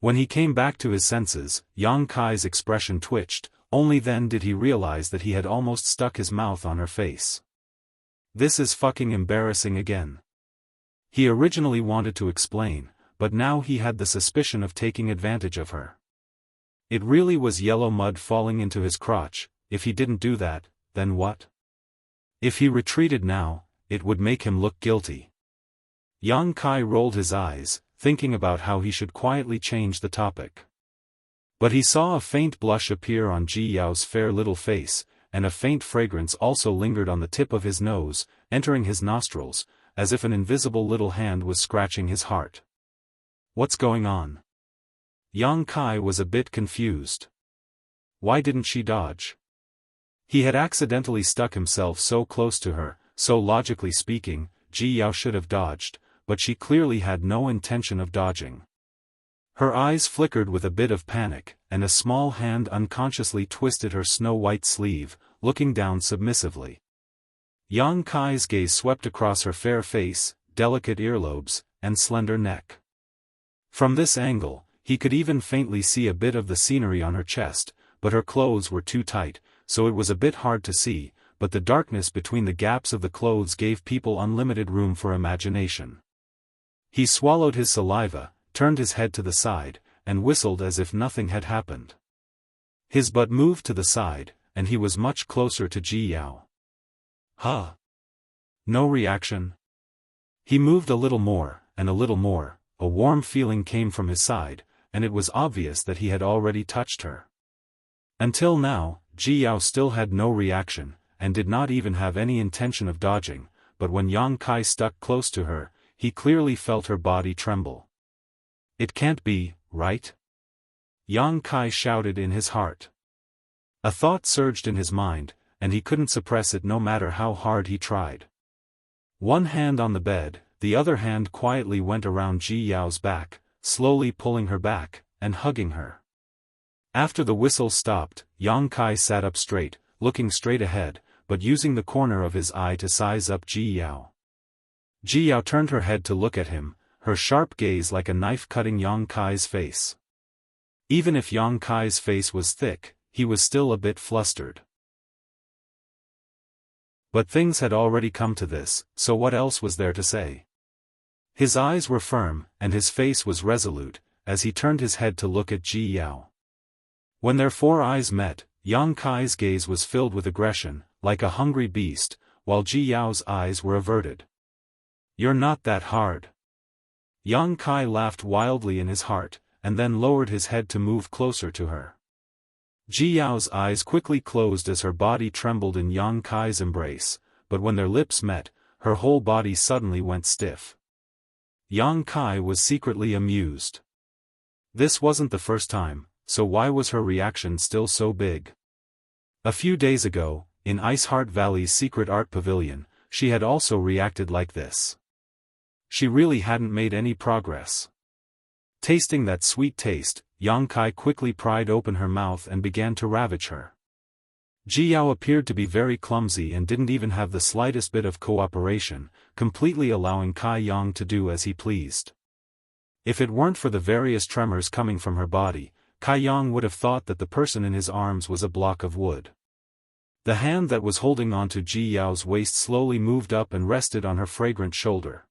When he came back to his senses, Yang Kai's expression twitched, only then did he realize that he had almost stuck his mouth on her face. This is fucking embarrassing again. He originally wanted to explain, but now he had the suspicion of taking advantage of her. It really was yellow mud falling into his crotch. If he didn't do that, then what? If he retreated now, it would make him look guilty. Yang Kai rolled his eyes, thinking about how he should quietly change the topic. But he saw a faint blush appear on Ji Yao's fair little face, and a faint fragrance also lingered on the tip of his nose, entering his nostrils, as if an invisible little hand was scratching his heart. What's going on? Yang Kai was a bit confused. Why didn't she dodge? He had accidentally stuck himself so close to her, so logically speaking, Ji Yao should have dodged, but she clearly had no intention of dodging. Her eyes flickered with a bit of panic, and a small hand unconsciously twisted her snow-white sleeve, looking down submissively. Yang Kai's gaze swept across her fair face, delicate earlobes, and slender neck. From this angle, he could even faintly see a bit of the scenery on her chest, but her clothes were too tight, so it was a bit hard to see, but the darkness between the gaps of the clothes gave people unlimited room for imagination. He swallowed his saliva, turned his head to the side, and whistled as if nothing had happened. His butt moved to the side, and he was much closer to Ji Yao. Huh? No reaction? He moved a little more, and a little more, a warm feeling came from his side, and it was obvious that he had already touched her. Until now, Ji Yao still had no reaction, and did not even have any intention of dodging, but when Yang Kai stuck close to her, he clearly felt her body tremble. It can't be, right? Yang Kai shouted in his heart. A thought surged in his mind, and he couldn't suppress it no matter how hard he tried. One hand on the bed, the other hand quietly went around Ji Yao's back, slowly pulling her back, and hugging her. After the whistle stopped, Yang Kai sat up straight, looking straight ahead, but using the corner of his eye to size up Ji Yao. Ji Yao turned her head to look at him, her sharp gaze like a knife cutting Yang Kai's face. Even if Yang Kai's face was thick, he was still a bit flustered. But things had already come to this, so what else was there to say? His eyes were firm, and his face was resolute, as he turned his head to look at Ji Yao. When their four eyes met, Yang Kai's gaze was filled with aggression, like a hungry beast, while Ji Yao's eyes were averted. You're not that hard. Yang Kai laughed wildly in his heart, and then lowered his head to move closer to her. Ji Yao's eyes quickly closed as her body trembled in Yang Kai's embrace, but when their lips met, her whole body suddenly went stiff. Yang Kai was secretly amused. This wasn't the first time, so why was her reaction still so big? A few days ago, in Iceheart Valley's secret art pavilion, she had also reacted like this. She really hadn't made any progress. Tasting that sweet taste, Yang Kai quickly pried open her mouth and began to ravage her. Ji Yao appeared to be very clumsy and didn't even have the slightest bit of cooperation, completely allowing Kai Yang to do as he pleased. If it weren't for the various tremors coming from her body, Kai Yang would have thought that the person in his arms was a block of wood. The hand that was holding onto Ji Yao's waist slowly moved up and rested on her fragrant shoulder.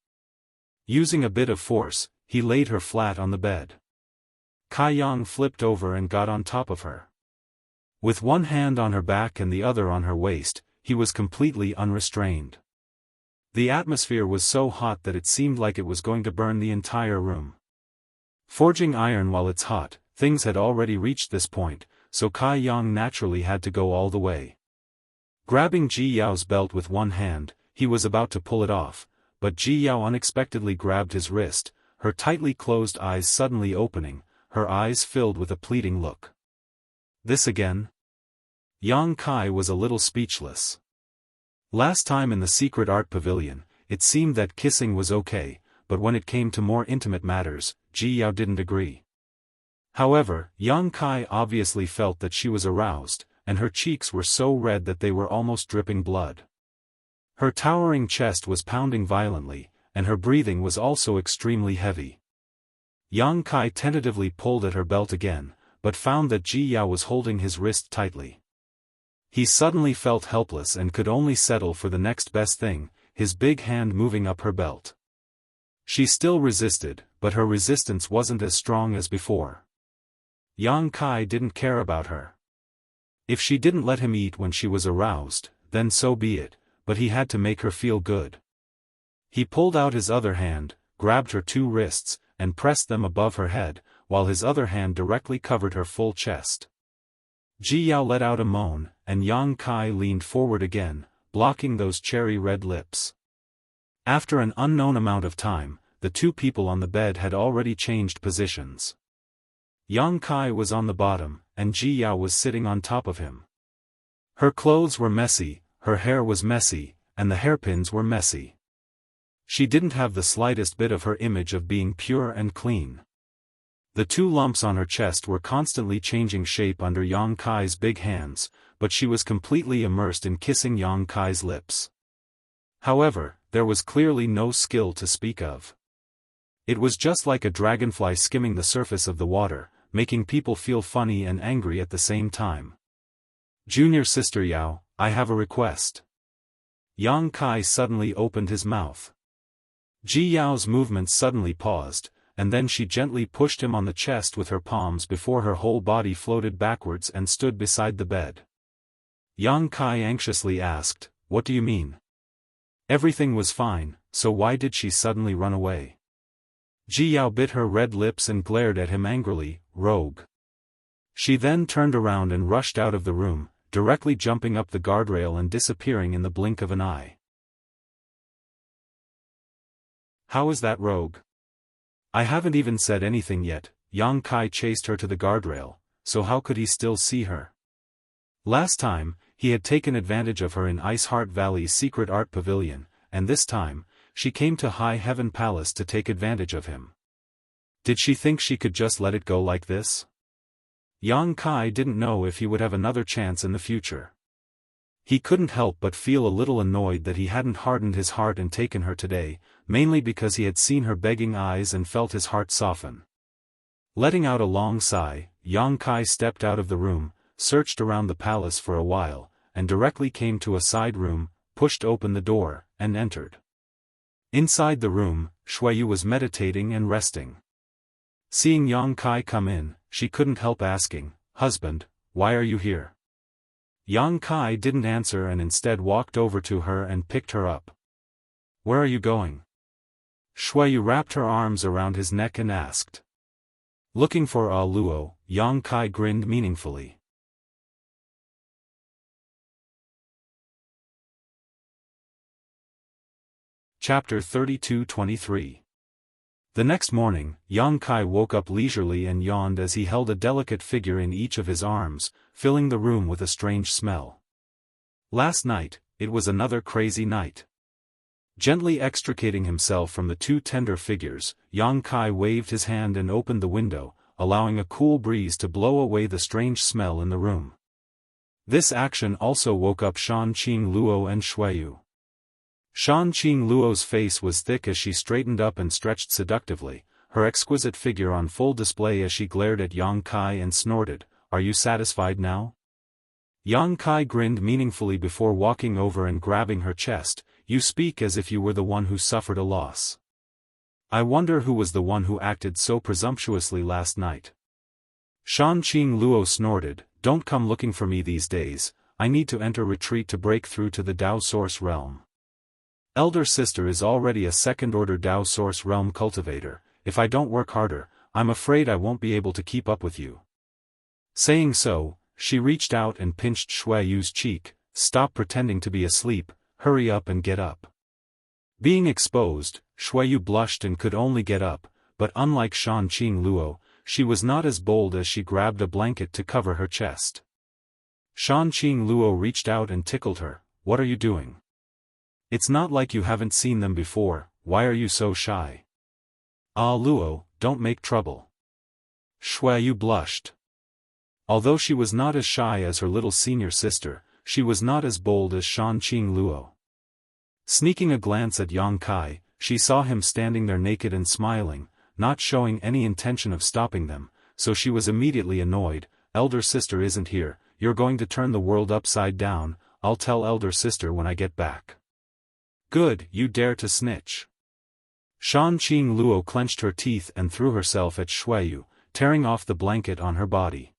Using a bit of force, he laid her flat on the bed. Kai Yang flipped over and got on top of her. With one hand on her back and the other on her waist, he was completely unrestrained. The atmosphere was so hot that it seemed like it was going to burn the entire room. Forging iron while it's hot, things had already reached this point, so Kai Yang naturally had to go all the way. Grabbing Ji Yao's belt with one hand, he was about to pull it off, but Ji Yao unexpectedly grabbed his wrist, her tightly closed eyes suddenly opening, her eyes filled with a pleading look. This again? Yang Kai was a little speechless. Last time in the secret art pavilion, it seemed that kissing was okay, but when it came to more intimate matters, Ji Yao didn't agree. However, Yang Kai obviously felt that she was aroused, and her cheeks were so red that they were almost dripping blood. Her towering chest was pounding violently, and her breathing was also extremely heavy. Yang Kai tentatively pulled at her belt again, but found that Ji Yao was holding his wrist tightly. He suddenly felt helpless and could only settle for the next best thing, his big hand moving up her belt. She still resisted, but her resistance wasn't as strong as before. Yang Kai didn't care about her. If she didn't let him eat when she was aroused, then so be it, but he had to make her feel good. He pulled out his other hand, grabbed her two wrists, and pressed them above her head, while his other hand directly covered her full chest. Ji Yao let out a moan, and Yang Kai leaned forward again, blocking those cherry-red lips. After an unknown amount of time, the two people on the bed had already changed positions. Yang Kai was on the bottom, and Ji Yao was sitting on top of him. Her clothes were messy, her hair was messy, and the hairpins were messy. She didn't have the slightest bit of her image of being pure and clean. The two lumps on her chest were constantly changing shape under Yang Kai's big hands, but she was completely immersed in kissing Yang Kai's lips. However, there was clearly no skill to speak of. It was just like a dragonfly skimming the surface of the water, making people feel funny and angry at the same time. "Junior Sister Yao, I have a request." Yang Kai suddenly opened his mouth. Ji Yao's movements suddenly paused, and then she gently pushed him on the chest with her palms before her whole body floated backwards and stood beside the bed. Yang Kai anxiously asked, "What do you mean?" Everything was fine, so why did she suddenly run away? Ji Yao bit her red lips and glared at him angrily, "Rogue." She then turned around and rushed out of the room, directly jumping up the guardrail and disappearing in the blink of an eye. "How is that rogue?" "I haven't even said anything yet." Yang Kai chased her to the guardrail, so how could he still see her? Last time, he had taken advantage of her in Ice Heart Valley's secret art pavilion, and this time, she came to High Heaven Palace to take advantage of him. Did she think she could just let it go like this? Yang Kai didn't know if he would have another chance in the future. He couldn't help but feel a little annoyed that he hadn't hardened his heart and taken her today, mainly because he had seen her begging eyes and felt his heart soften. Letting out a long sigh, Yang Kai stepped out of the room, searched around the palace for a while, and directly came to a side room, pushed open the door, and entered. Inside the room, Shuiyu was meditating and resting. Seeing Yang Kai come in, she couldn't help asking, "Husband, why are you here?" Yang Kai didn't answer and instead walked over to her and picked her up. "Where are you going?" Shuiyu wrapped her arms around his neck and asked. "Looking for A Luo," Yang Kai grinned meaningfully. Chapter 32-23. The next morning, Yang Kai woke up leisurely and yawned as he held a delicate figure in each of his arms, filling the room with a strange smell. Last night, it was another crazy night. Gently extricating himself from the two tender figures, Yang Kai waved his hand and opened the window, allowing a cool breeze to blow away the strange smell in the room. This action also woke up Shan Qing Luo and Shuiyu. Shan Qing Luo's face was thick as she straightened up and stretched seductively, her exquisite figure on full display as she glared at Yang Kai and snorted, "Are you satisfied now?" Yang Kai grinned meaningfully before walking over and grabbing her chest. "You speak as if you were the one who suffered a loss. I wonder who was the one who acted so presumptuously last night." Shan Qing Luo snorted, "Don't come looking for me these days, I need to enter retreat to break through to the Dao Source Realm. Elder sister is already a second-order Dao Source Realm cultivator, if I don't work harder, I'm afraid I won't be able to keep up with you." Saying so, she reached out and pinched Shuiyu's cheek. "Stop pretending to be asleep, hurry up and get up." Being exposed, Shuiyu blushed and could only get up, but unlike Shan Qing Luo, she was not as bold as she grabbed a blanket to cover her chest. Shan Qing Luo reached out and tickled her. "What are you doing? It's not like you haven't seen them before, why are you so shy?" "Ah Luo, don't make trouble." Shuiyu blushed. Although she was not as shy as her little senior sister, she was not as bold as Shan Qing Luo. Sneaking a glance at Yang Kai, she saw him standing there naked and smiling, not showing any intention of stopping them, so she was immediately annoyed. Elder sister isn't here, you're going to turn the world upside down, I'll tell elder sister when I get back. Good, you dare to snitch. Shan Qing Luo clenched her teeth and threw herself at Shuiyu, tearing off the blanket on her body.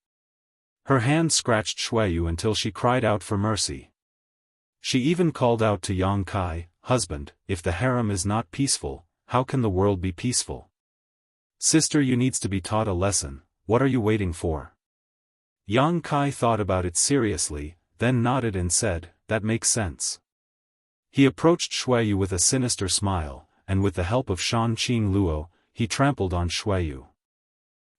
Her hand scratched Shuiyu until she cried out for mercy. She even called out to Yang Kai, husband, if the harem is not peaceful, how can the world be peaceful? Sister, you needs to be taught a lesson, what are you waiting for? Yang Kai thought about it seriously, then nodded and said, that makes sense. He approached Shuiyu with a sinister smile, and with the help of Shan Qing Luo, he trampled on Shuiyu.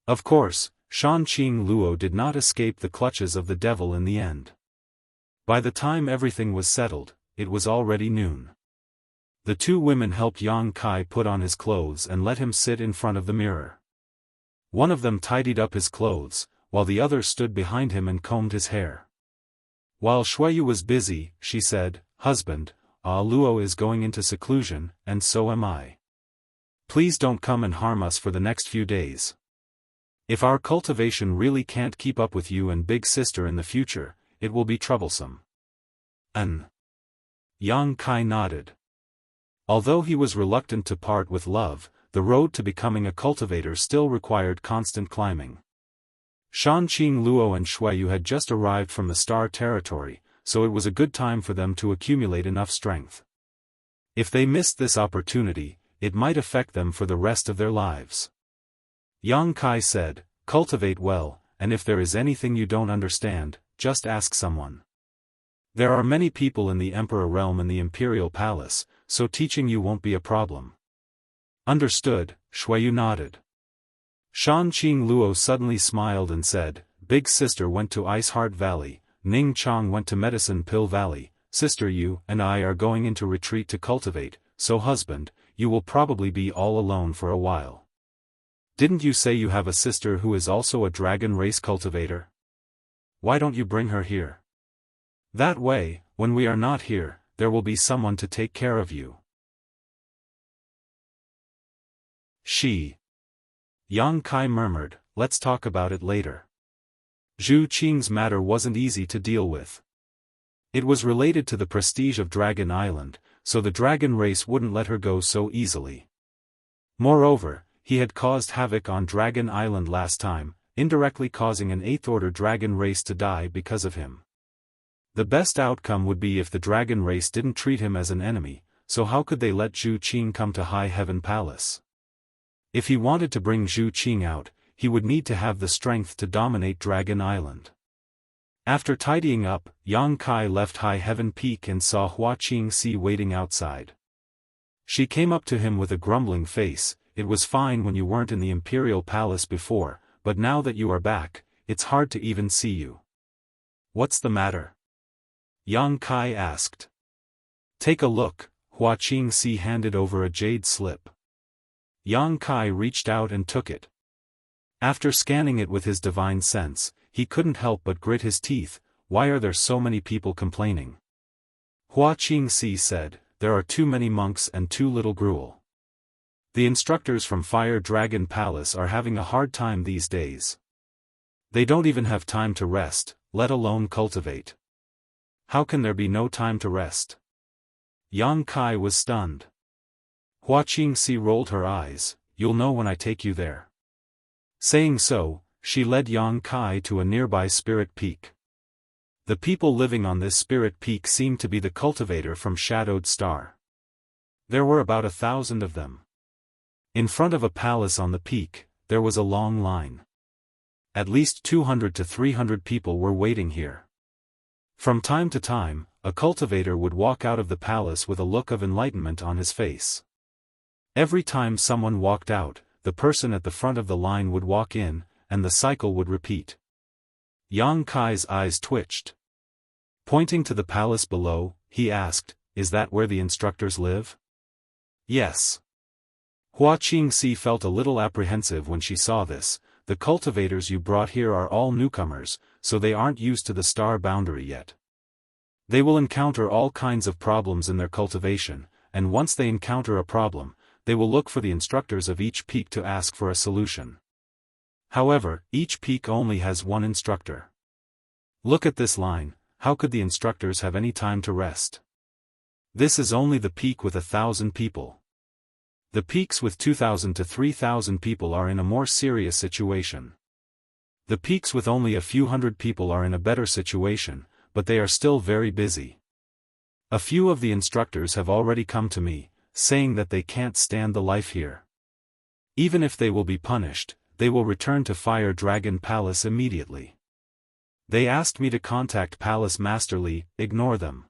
Of course, Shan Qing Luo did not escape the clutches of the devil in the end. By the time everything was settled, it was already noon. The two women helped Yang Kai put on his clothes and let him sit in front of the mirror. One of them tidied up his clothes, while the other stood behind him and combed his hair. While Shuiyu was busy, she said, husband, Luo is going into seclusion, and so am I. Please don't come and harm us for the next few days. If our cultivation really can't keep up with you and big sister in the future, it will be troublesome. Yang Kai nodded. Although he was reluctant to part with love, the road to becoming a cultivator still required constant climbing. Shan Qing Luo and Shuiyu had just arrived from the Star Territory, so it was a good time for them to accumulate enough strength. If they missed this opportunity, it might affect them for the rest of their lives. Yang Kai said, cultivate well, and if there is anything you don't understand, just ask someone. There are many people in the Emperor realm and the Imperial Palace, so teaching you won't be a problem. Understood, Shuiyu nodded. Shan Qing Luo suddenly smiled and said, big sister went to Ice Heart Valley, Ning Chang went to Medicine Pill Valley, sister you and I are going into retreat to cultivate, so husband, you will probably be all alone for a while. Didn't you say you have a sister who is also a dragon race cultivator? Why don't you bring her here? That way, when we are not here, there will be someone to take care of you. Yang Kai murmured, let's talk about it later. Zhu Qing's matter wasn't easy to deal with. It was related to the prestige of Dragon Island, so the dragon race wouldn't let her go so easily. Moreover, he had caused havoc on Dragon Island last time, indirectly causing an 8th-order dragon race to die because of him. The best outcome would be if the dragon race didn't treat him as an enemy, so how could they let Zhu Qing come to High Heaven Palace? If he wanted to bring Zhu Qing out, he would need to have the strength to dominate Dragon Island. After tidying up, Yang Kai left High Heaven Peak and saw Hua Qingxi waiting outside. She came up to him with a grumbling face, it was fine when you weren't in the Imperial Palace before, but now that you are back, it's hard to even see you. What's the matter? Yang Kai asked. Take a look, Hua Qingxi handed over a jade slip. Yang Kai reached out and took it. After scanning it with his divine sense, he couldn't help but grit his teeth. Why are there so many people complaining? Hua Qingxi said, there are too many monks and too little gruel. The instructors from Fire Dragon Palace are having a hard time these days. They don't even have time to rest, let alone cultivate. How can there be no time to rest? Yang Kai was stunned. Hua Qingxi rolled her eyes, you'll know when I take you there. Saying so, she led Yang Kai to a nearby spirit peak. The people living on this spirit peak seemed to be the cultivator from Shadowed Star. There were about 1,000 of them. In front of a palace on the peak, there was a long line. At least 200 to 300 people were waiting here. From time to time, a cultivator would walk out of the palace with a look of enlightenment on his face. Every time someone walked out, the person at the front of the line would walk in, and the cycle would repeat. Yang Kai's eyes twitched. Pointing to the palace below, he asked, is that where the instructors live? Yes. Hua Qingxi felt a little apprehensive when she saw this. The cultivators you brought here are all newcomers, so they aren't used to the star boundary yet. They will encounter all kinds of problems in their cultivation, and once they encounter a problem, they will look for the instructors of each peak to ask for a solution. However, each peak only has one instructor. Look at this line, how could the instructors have any time to rest? This is only the peak with 1,000 people. The peaks with 2,000 to 3,000 people are in a more serious situation. The peaks with only a few hundred people are in a better situation, but they are still very busy. A few of the instructors have already come to me, saying that they can't stand the life here. Even if they will be punished, they will return to Fire Dragon Palace immediately. They asked me to contact Palace Master Li, ignore them.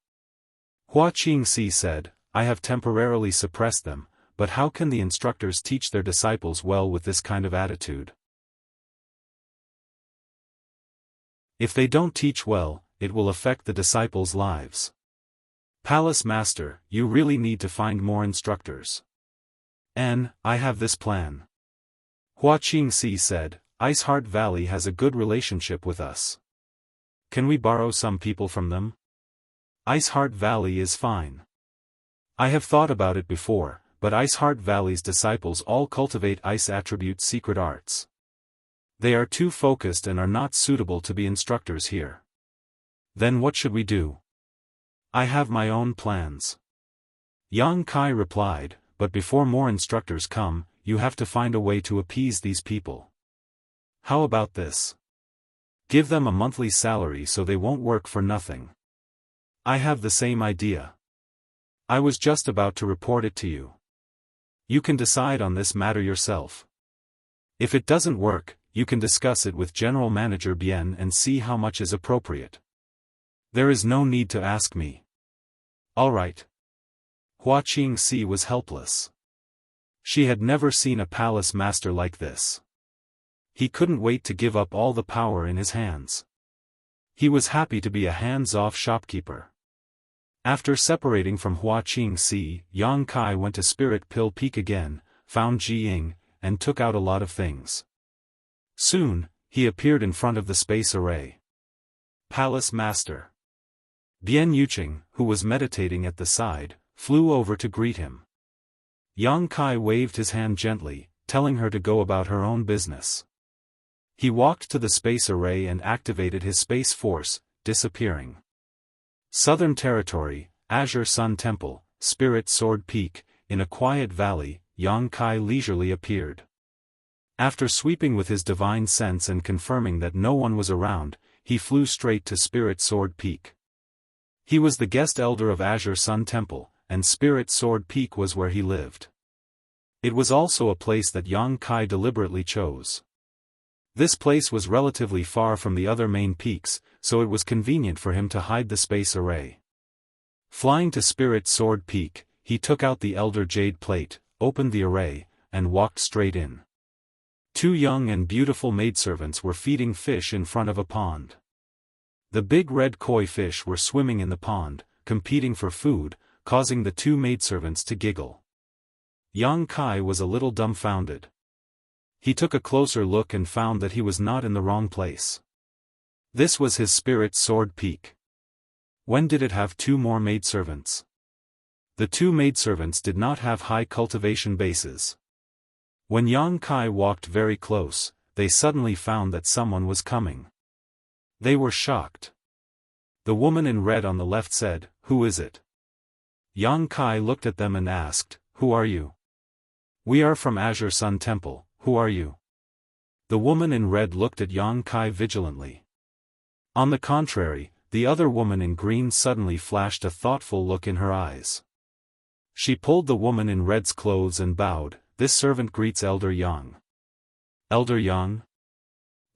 Hua Qingxi said, I have temporarily suppressed them, but how can the instructors teach their disciples well with this kind of attitude? If they don't teach well, it will affect the disciples' lives. Palace Master, you really need to find more instructors. I have this plan. Hua Qingxi said, Iceheart Valley has a good relationship with us. Can we borrow some people from them? Iceheart Valley is fine. I have thought about it before, but Iceheart Valley's disciples all cultivate ice attribute secret arts. They are too focused and are not suitable to be instructors here. Then what should we do? I have my own plans. Yang Kai replied, but before more instructors come, you have to find a way to appease these people. How about this? Give them a monthly salary so they won't work for nothing. I have the same idea. I was just about to report it to you. You can decide on this matter yourself. If it doesn't work, you can discuss it with General Manager Bien and see how much is appropriate. There is no need to ask me. All right. Hua Qingxi was helpless. She had never seen a palace master like this. He couldn't wait to give up all the power in his hands. He was happy to be a hands-off shopkeeper. After separating from Hua Qingxi, Yang Kai went to Spirit Pill Peak again, found Ji Ying, and took out a lot of things. Soon, he appeared in front of the space array. Palace Master. Bian Yuqing, who was meditating at the side, flew over to greet him. Yang Kai waved his hand gently, telling her to go about her own business. He walked to the space array and activated his space force, disappearing. Southern Territory, Azure Sun Temple, Spirit Sword Peak, in a quiet valley, Yang Kai leisurely appeared. After sweeping with his divine sense and confirming that no one was around, he flew straight to Spirit Sword Peak. He was the guest elder of Azure Sun Temple, and Spirit Sword Peak was where he lived. It was also a place that Yang Kai deliberately chose. This place was relatively far from the other main peaks, so it was convenient for him to hide the space array. Flying to Spirit Sword Peak, he took out the Elder Jade Plate, opened the array, and walked straight in. Two young and beautiful maidservants were feeding fish in front of a pond. The big red koi fish were swimming in the pond, competing for food, causing the two maidservants to giggle. Yang Kai was a little dumbfounded. He took a closer look and found that he was not in the wrong place. This was his Spirit Sword Peak. When did it have two more maidservants? The two maidservants did not have high cultivation bases. When Yang Kai walked very close, they suddenly found that someone was coming. They were shocked. The woman in red on the left said, "Who is it?" Yang Kai looked at them and asked, "Who are you?" "We are from Azure Sun Temple, who are you?" The woman in red looked at Yang Kai vigilantly. On the contrary, the other woman in green suddenly flashed a thoughtful look in her eyes. She pulled the woman in red's clothes and bowed, "This servant greets Elder Yang." "Elder Yang?"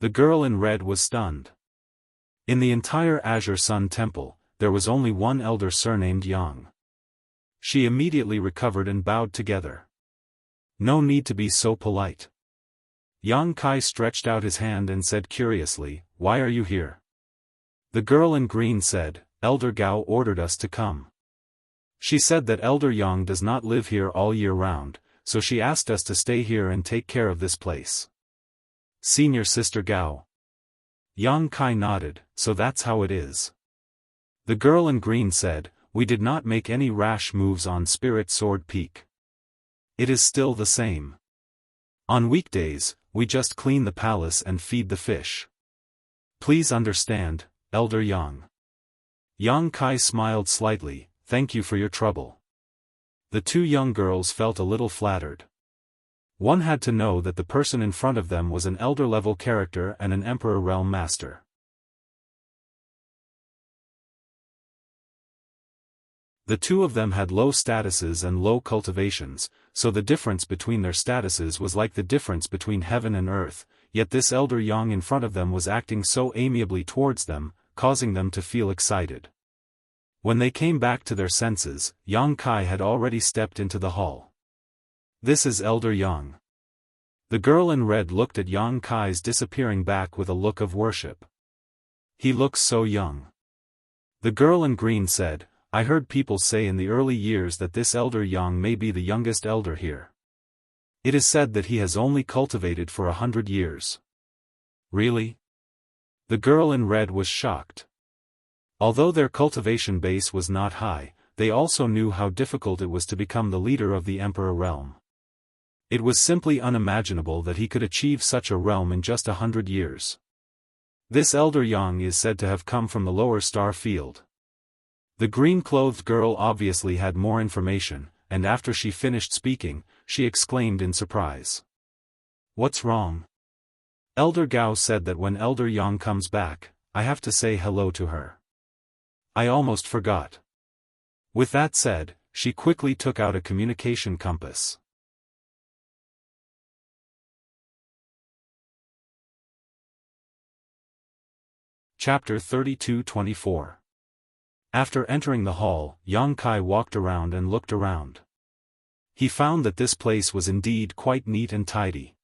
The girl in red was stunned. In the entire Azure Sun Temple, there was only one elder surnamed Yang. She immediately recovered and bowed together. "No need to be so polite." Yang Kai stretched out his hand and said curiously, "Why are you here?" The girl in green said, "Elder Gao ordered us to come. She said that Elder Yang does not live here all year round, so she asked us to stay here and take care of this place." "Senior Sister Gao." Yang Kai nodded, "So that's how it is." The girl in green said, "We did not make any rash moves on Spirit Sword Peak. It is still the same. On weekdays, we just clean the palace and feed the fish. Please understand, Elder Yang." Yang Kai smiled slightly, "Thank you for your trouble." The two young girls felt a little flattered. One had to know that the person in front of them was an elder-level character and an Emperor Realm Master. The two of them had low statuses and low cultivations, so the difference between their statuses was like the difference between heaven and earth, yet this Elder Yang in front of them was acting so amiably towards them, causing them to feel excited. When they came back to their senses, Yang Kai had already stepped into the hall. "This is Elder Yang." The girl in red looked at Yang Kai's disappearing back with a look of worship. "He looks so young." The girl in green said, "I heard people say in the early years that this Elder Yang may be the youngest elder here. It is said that he has only cultivated for 100 years. Really?" The girl in red was shocked. Although their cultivation base was not high, they also knew how difficult it was to become the leader of the Emperor realm. It was simply unimaginable that he could achieve such a realm in just 100 years. This Elder Yang is said to have come from the lower star field. The green-clothed girl obviously had more information, and after she finished speaking, she exclaimed in surprise. "What's wrong?" Elder Gao said that when Elder Yang comes back, I have to say hello to her. I almost forgot. With that said, she quickly took out a communication compass. Chapter 32-24. After entering the hall, Yang Kai walked around and looked around. He found that this place was indeed quite neat and tidy.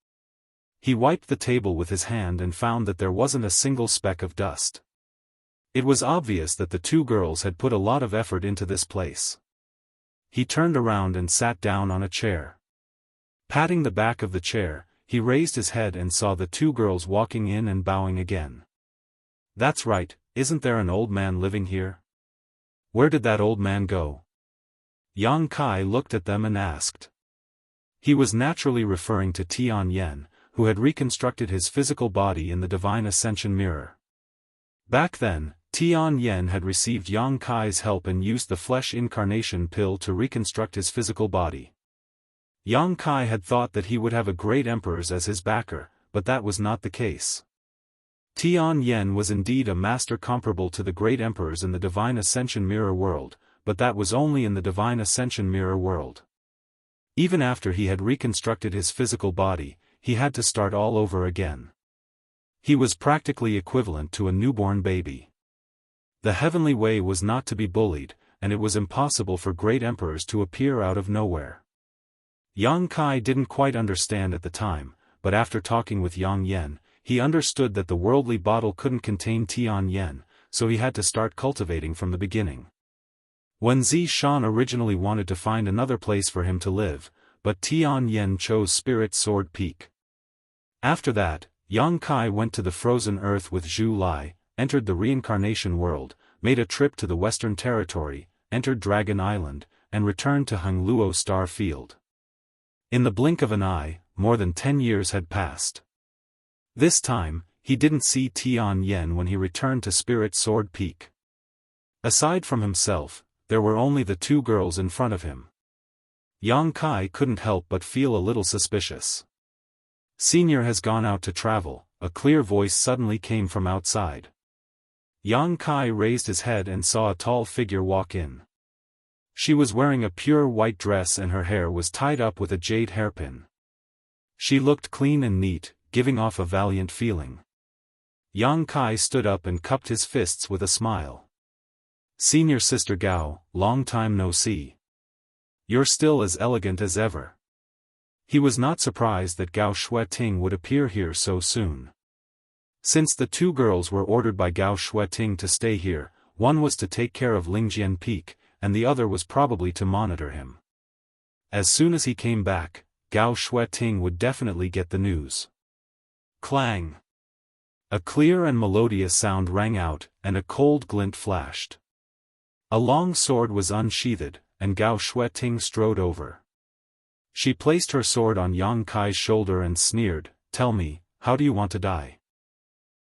He wiped the table with his hand and found that there wasn't a single speck of dust. It was obvious that the two girls had put a lot of effort into this place. He turned around and sat down on a chair. Patting the back of the chair, he raised his head and saw the two girls walking in and bowing again. "That's right, isn't there an old man living here? Where did that old man go?" Yang Kai looked at them and asked. He was naturally referring to Tian Yen, who had reconstructed his physical body in the Divine Ascension mirror. Back then, Tian Yen had received Yang Kai's help and used the flesh incarnation pill to reconstruct his physical body. Yang Kai had thought that he would have a great emperor as his backer, but that was not the case. Tian Yen was indeed a master comparable to the great emperors in the Divine Ascension mirror world, but that was only in the Divine Ascension mirror world. Even after he had reconstructed his physical body, he had to start all over again. He was practically equivalent to a newborn baby. The heavenly way was not to be bullied, and it was impossible for great emperors to appear out of nowhere. Yang Kai didn't quite understand at the time, but after talking with Yang Yen, he understood that the worldly bottle couldn't contain Tian Yen, so he had to start cultivating from the beginning. Wen Zishan originally wanted to find another place for him to live, but Tian Yen chose Spirit Sword Peak. After that, Yang Kai went to the frozen earth with Zhu Lai, entered the reincarnation world, made a trip to the Western Territory, entered Dragon Island, and returned to Hangluo Star Field. In the blink of an eye, more than 10 years had passed. This time, he didn't see Tian Yen when he returned to Spirit Sword Peak. Aside from himself, there were only the two girls in front of him. Yang Kai couldn't help but feel a little suspicious. "Senior has gone out to travel," a clear voice suddenly came from outside. Yang Kai raised his head and saw a tall figure walk in. She was wearing a pure white dress and her hair was tied up with a jade hairpin. She looked clean and neat, giving off a valiant feeling. Yang Kai stood up and cupped his fists with a smile. "Senior Sister Gao, long time no see. You're still as elegant as ever." He was not surprised that Gao Shueting would appear here so soon. Since the two girls were ordered by Gao Shueting to stay here, one was to take care of Lingjian Peak, and the other was probably to monitor him. As soon as he came back, Gao Shueting would definitely get the news. Clang! A clear and melodious sound rang out, and a cold glint flashed. A long sword was unsheathed, and Gao Shueting strode over. She placed her sword on Yang Kai's shoulder and sneered, "Tell me, how do you want to die?"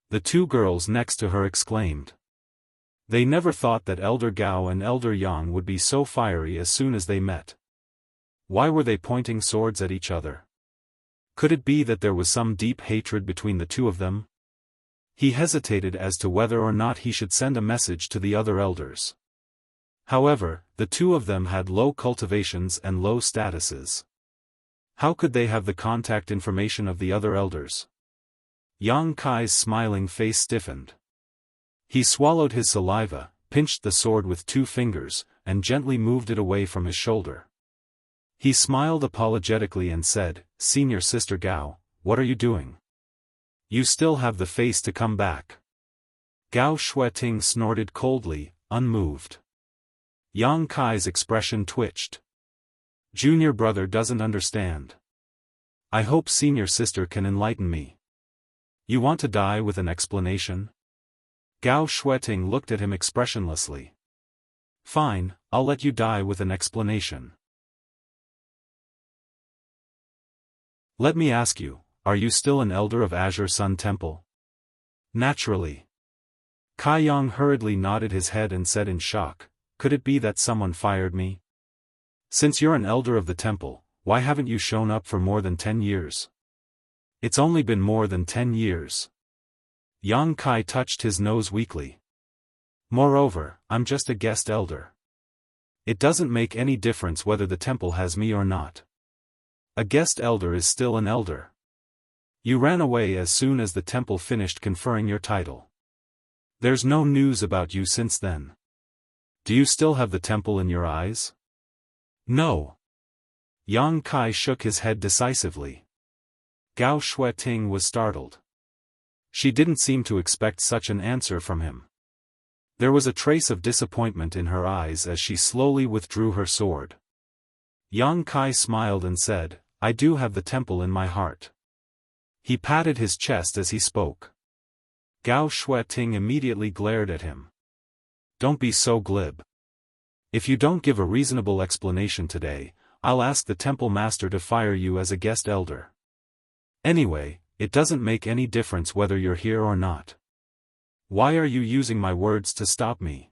The two girls next to her exclaimed. They never thought that Elder Gao and Elder Yang would be so fiery as soon as they met. Why were they pointing swords at each other? Could it be that there was some deep hatred between the two of them? He hesitated as to whether or not he should send a message to the other elders. However, the two of them had low cultivations and low statuses. How could they have the contact information of the other elders? Yang Kai's smiling face stiffened. He swallowed his saliva, pinched the sword with 2 fingers, and gently moved it away from his shoulder. He smiled apologetically and said, "Senior Sister Gao, what are you doing? You still have the face to come back." Gao Shueting snorted coldly, unmoved. Yang Kai's expression twitched. Junior brother doesn't understand. I hope senior sister can enlighten me. You want to die with an explanation? Gao Shueting looked at him expressionlessly. Fine, I'll let you die with an explanation. Let me ask you, are you still an elder of Azure Sun Temple? Naturally. Kai Yang hurriedly nodded his head and said in shock, could it be that someone fired me? Since you're an elder of the temple, why haven't you shown up for more than 10 years? It's only been more than 10 years. Yang Kai touched his nose weakly. Moreover, I'm just a guest elder. It doesn't make any difference whether the temple has me or not. A guest elder is still an elder. You ran away as soon as the temple finished conferring your title. There's no news about you since then. Do you still have the temple in your eyes? No. Yang Kai shook his head decisively. Gao Shueting was startled. She didn't seem to expect such an answer from him. There was a trace of disappointment in her eyes as she slowly withdrew her sword. Yang Kai smiled and said, I do have the temple in my heart. He patted his chest as he spoke. Gao Shueting immediately glared at him. Don't be so glib. If you don't give a reasonable explanation today, I'll ask the temple master to fire you as a guest elder. Anyway, it doesn't make any difference whether you're here or not. Why are you using my words to stop me?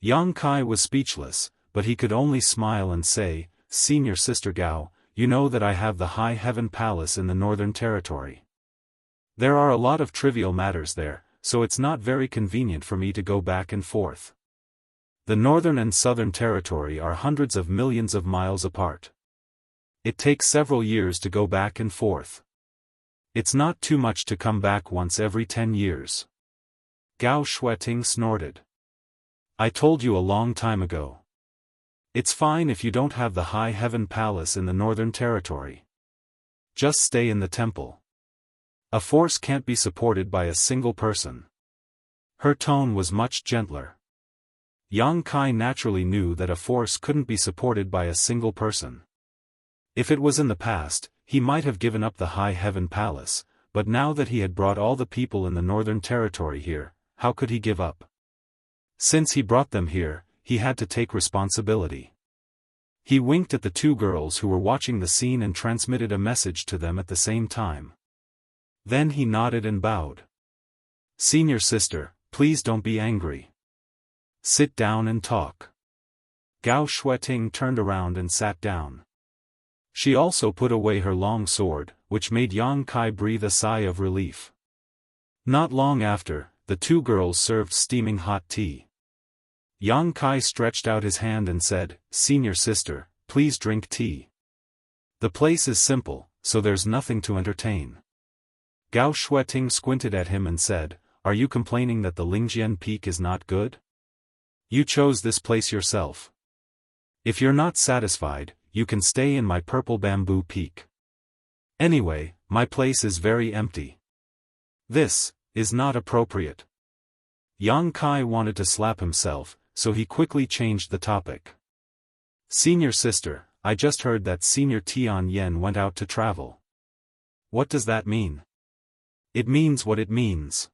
Yang Kai was speechless, but he could only smile and say, Senior Sister Gao, you know that I have the High Heaven Palace in the Northern Territory. There are a lot of trivial matters there, so it's not very convenient for me to go back and forth. The Northern and Southern Territory are hundreds of millions of miles apart. It takes several years to go back and forth. It's not too much to come back once every 10 years. Gao Shueting snorted. I told you a long time ago. It's fine if you don't have the High Heaven Palace in the Northern Territory. Just stay in the temple. A force can't be supported by a single person. Her tone was much gentler. Yang Kai naturally knew that a force couldn't be supported by a single person. If it was in the past, he might have given up the High Heaven Palace, but now that he had brought all the people in the Northern Territory here, how could he give up? Since he brought them here, he had to take responsibility. He winked at the two girls who were watching the scene and transmitted a message to them at the same time. Then he nodded and bowed. Senior sister, please don't be angry. Sit down and talk. Gao Shueting turned around and sat down. She also put away her long sword, which made Yang Kai breathe a sigh of relief. Not long after, the two girls served steaming hot tea. Yang Kai stretched out his hand and said, Senior sister, please drink tea. The place is simple, so there's nothing to entertain. Gao Shueting squinted at him and said, Are you complaining that the Lingjian Peak is not good? You chose this place yourself. If you're not satisfied, you can stay in my purple bamboo peak. Anyway, my place is very empty. This is not appropriate. Yang Kai wanted to slap himself, so he quickly changed the topic. Senior sister, I just heard that Senior Tian Yen went out to travel. What does that mean? It means what it means.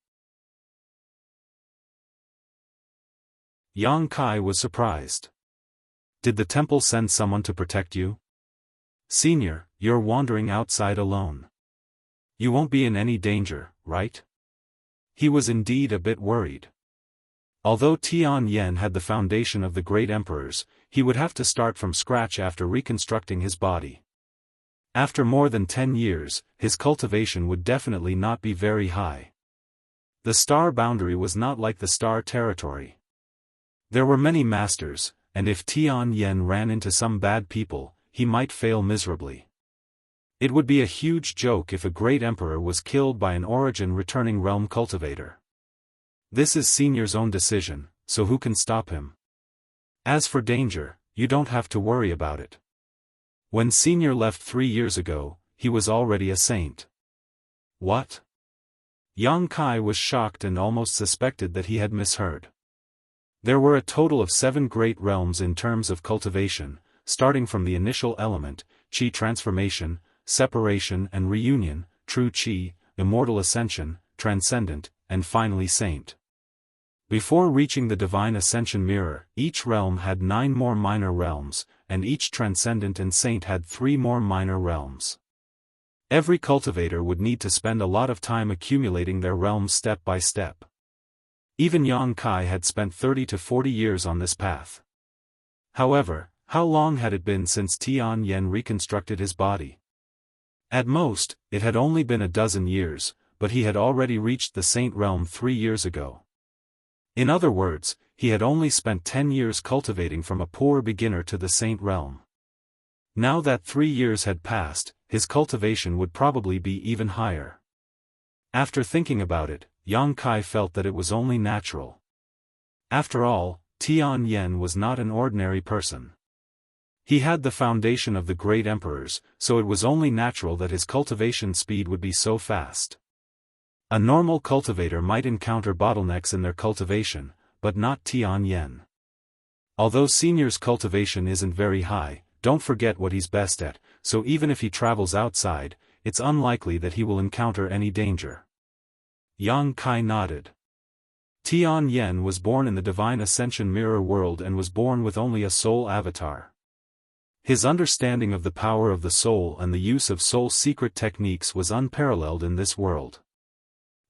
Yang Kai was surprised. Did the temple send someone to protect you? Senior, you're wandering outside alone. You won't be in any danger, right? He was indeed a bit worried. Although Tian Yen had the foundation of the great emperors, he would have to start from scratch after reconstructing his body. After more than 10 years, his cultivation would definitely not be very high. The star boundary was not like the star territory. There were many masters, and if Tian Yen ran into some bad people, he might fail miserably. It would be a huge joke if a great emperor was killed by an origin-returning realm cultivator. This is Senior's own decision, so who can stop him? As for danger, you don't have to worry about it. When Senior left 3 years ago, he was already a saint. What? Yang Kai was shocked and almost suspected that he had misheard. There were a total of 7 great realms in terms of cultivation, starting from the initial element, Qi transformation, separation and reunion, true Qi, immortal ascension, transcendent, and finally saint. Before reaching the divine ascension mirror, each realm had 9 more minor realms, and each transcendent and saint had 3 more minor realms. Every cultivator would need to spend a lot of time accumulating their realms step by step. Even Yang Kai had spent 30 to 40 years on this path. However, how long had it been since Tian Yen reconstructed his body? At most, it had only been a dozen years, but he had already reached the saint realm 3 years ago. In other words, he had only spent 10 years cultivating from a poor beginner to the saint realm. Now that 3 years had passed, his cultivation would probably be even higher. After thinking about it, Yang Kai felt that it was only natural. After all, Tian Yen was not an ordinary person. He had the foundation of the great emperors, so it was only natural that his cultivation speed would be so fast. A normal cultivator might encounter bottlenecks in their cultivation, but not Tian Yen. Although Senior's cultivation isn't very high, don't forget what he's best at, so even if he travels outside, it's unlikely that he will encounter any danger. Yang Kai nodded. Tian Yen was born in the divine ascension mirror world and was born with only a soul avatar. His understanding of the power of the soul and the use of soul secret techniques was unparalleled in this world.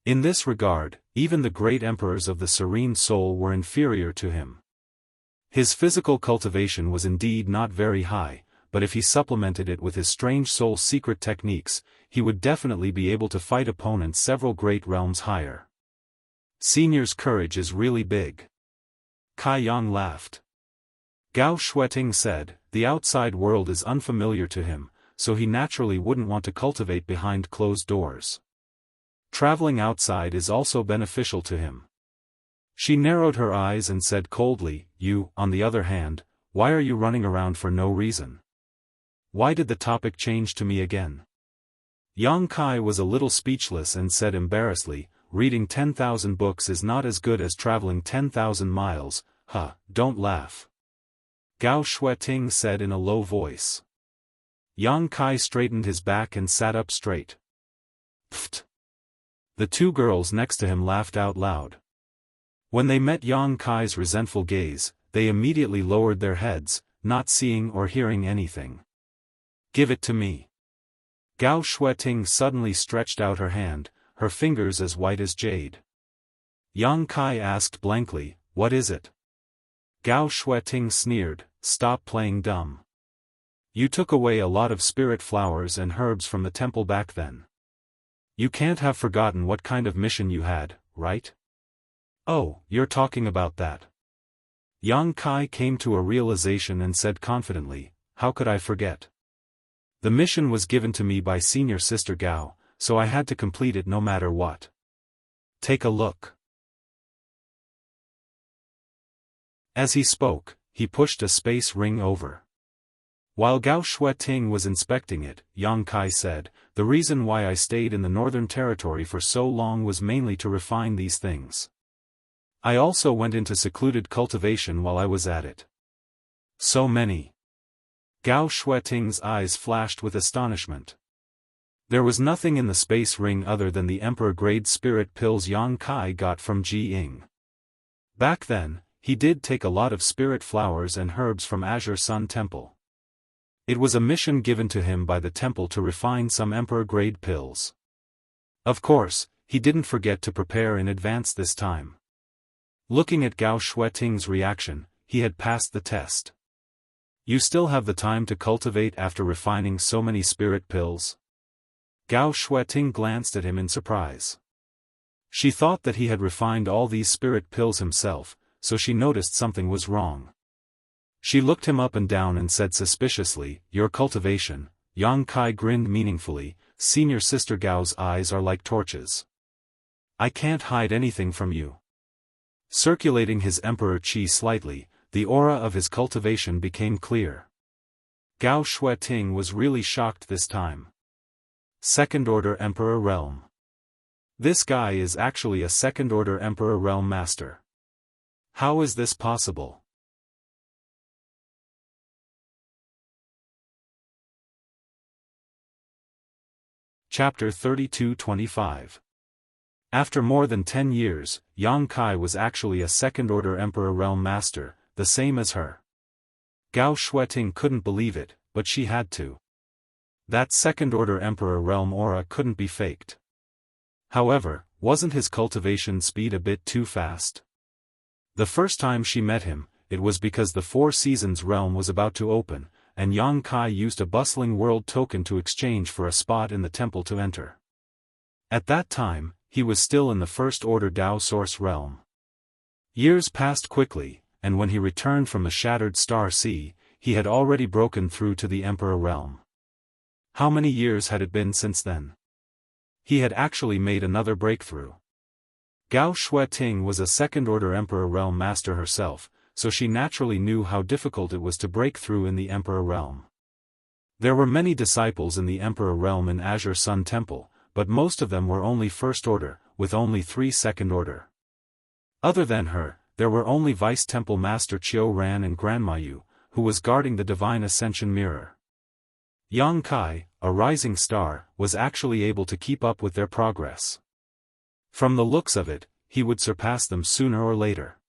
In this regard, even the great emperors of the serene soul were inferior to him. His physical cultivation was indeed not very high, but if he supplemented it with his strange soul secret techniques, he would definitely be able to fight opponents several great realms higher. Senior's courage is really big. Kai Yang laughed. Gao Shueting said, the outside world is unfamiliar to him, so he naturally wouldn't want to cultivate behind closed doors. Traveling outside is also beneficial to him. She narrowed her eyes and said coldly, you, on the other hand, why are you running around for no reason? Why did the topic change to me again? Yang Kai was a little speechless and said embarrassedly, reading 10,000 books is not as good as traveling 10,000 miles, don't laugh. Gao Shueting said in a low voice. Yang Kai straightened his back and sat up straight. Pfft. The 2 girls next to him laughed out loud. When they met Yang Kai's resentful gaze, they immediately lowered their heads, not seeing or hearing anything. Give it to me. Gao Shueting suddenly stretched out her hand, her fingers as white as jade. Yang Kai asked blankly, what is it? Gao Shueting sneered, stop playing dumb. You took away a lot of spirit flowers and herbs from the temple back then. You can't have forgotten what kind of mission you had, right? Oh, you're talking about that. Yang Kai came to a realization and said confidently, how could I forget? The mission was given to me by senior sister Gao, so I had to complete it no matter what. Take a look. As he spoke, he pushed a space ring over. While Gao Shueting was inspecting it, Yang Kai said, the reason why I stayed in the Northern Territory for so long was mainly to refine these things. I also went into secluded cultivation while I was at it. So many. Gao Shueting's eyes flashed with astonishment. There was nothing in the space ring other than the emperor-grade spirit pills Yang Kai got from Ji Ying. Back then, he did take a lot of spirit flowers and herbs from Azure Sun Temple. It was a mission given to him by the temple to refine some emperor-grade pills. Of course, he didn't forget to prepare in advance this time. Looking at Gao Shueting's reaction, he had passed the test. You still have the time to cultivate after refining so many spirit pills? Gao Shueting glanced at him in surprise. She thought that he had refined all these spirit pills himself, so she noticed something was wrong. She looked him up and down and said suspiciously, "Your cultivation." Yang Kai grinned meaningfully. Senior Sister Gao's eyes are like torches. I can't hide anything from you. Circulating his emperor qi slightly, the aura of his cultivation became clear. Gao Shueting was really shocked this time. Second-order Emperor Realm. This guy is actually a second-order Emperor Realm Master. How is this possible? Chapter 32-25. After more than 10 years, Yang Kai was actually a second-order Emperor Realm Master, the same as her. Gao Shueting couldn't believe it, but she had to. That second-order Emperor Realm aura couldn't be faked. However, wasn't his cultivation speed a bit too fast? The first time she met him, it was because the Four Seasons realm was about to open, and Yang Kai used a bustling world token to exchange for a spot in the temple to enter. At that time, he was still in the first-order Dao Source realm. Years passed quickly, and when he returned from the Shattered Star Sea, he had already broken through to the Emperor realm. How many years had it been since then? He had actually made another breakthrough. Gao Shueting was a second-order Emperor Realm Master herself, so she naturally knew how difficult it was to break through in the Emperor Realm. There were many disciples in the Emperor Realm in Azure Sun Temple, but most of them were only first-order, with only 3 second-order. Other than her, there were only Vice Temple Master Qiu Ran and Grandma Yu, who was guarding the Divine Ascension Mirror. Yang Kai, a rising star, was actually able to keep up with their progress. From the looks of it, he would surpass them sooner or later.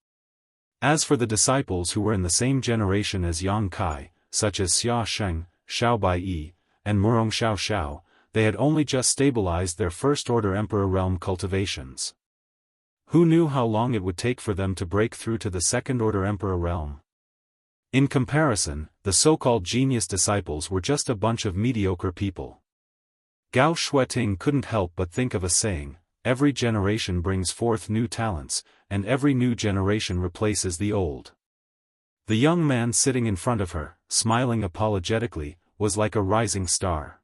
As for the disciples who were in the same generation as Yang Kai, such as Xia Sheng, Xiao Bai, and Murong Xiao Xiao, they had only just stabilized their first-order Emperor Realm cultivations. Who knew how long it would take for them to break through to the second-order Emperor Realm? In comparison, the so-called genius disciples were just a bunch of mediocre people. Gao Shueting couldn't help but think of a saying, every generation brings forth new talents, and every new generation replaces the old. The young man sitting in front of her, smiling apologetically, was like a rising star.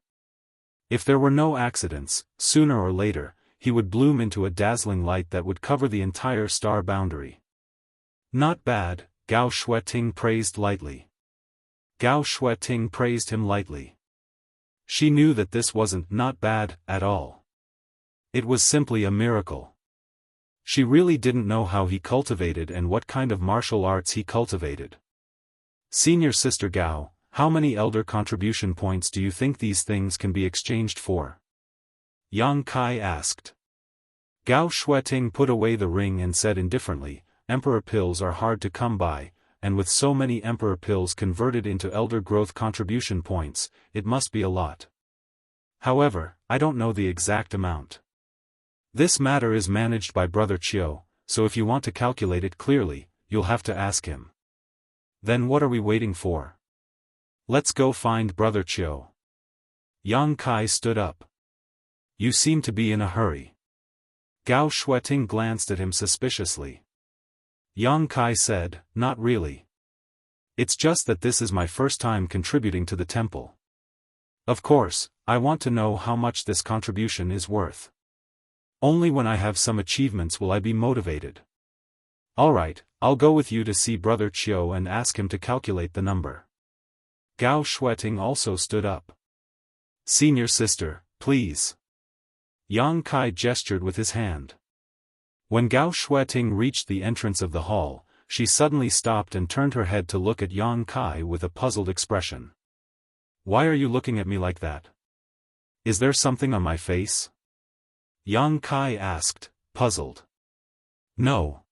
If there were no accidents, sooner or later, he would bloom into a dazzling light that would cover the entire star boundary. Not bad, Gao Shueting praised lightly. Gao Shueting praised him lightly. She knew that this wasn't not bad at all. It was simply a miracle. She really didn't know how he cultivated and what kind of martial arts he cultivated. Senior Sister Gao, how many elder contribution points do you think these things can be exchanged for? Yang Kai asked. Gao Shueting put away the ring and said indifferently, Emperor pills are hard to come by, and with so many Emperor pills converted into elder growth contribution points, it must be a lot. However, I don't know the exact amount. This matter is managed by Brother Qiu, so if you want to calculate it clearly, you'll have to ask him. Then what are we waiting for? Let's go find Brother Qiu. Yang Kai stood up. You seem to be in a hurry. Gao Shueting glanced at him suspiciously. Yang Kai said, not really. It's just that this is my first time contributing to the temple. Of course, I want to know how much this contribution is worth. Only when I have some achievements will I be motivated. Alright, I'll go with you to see Brother Qiu and ask him to calculate the number. Gao Shueting also stood up. Senior Sister, please. Yang Kai gestured with his hand. When Gao Shueting reached the entrance of the hall, she suddenly stopped and turned her head to look at Yang Kai with a puzzled expression. Why are you looking at me like that? Is there something on my face? Yang Kai asked, puzzled. No.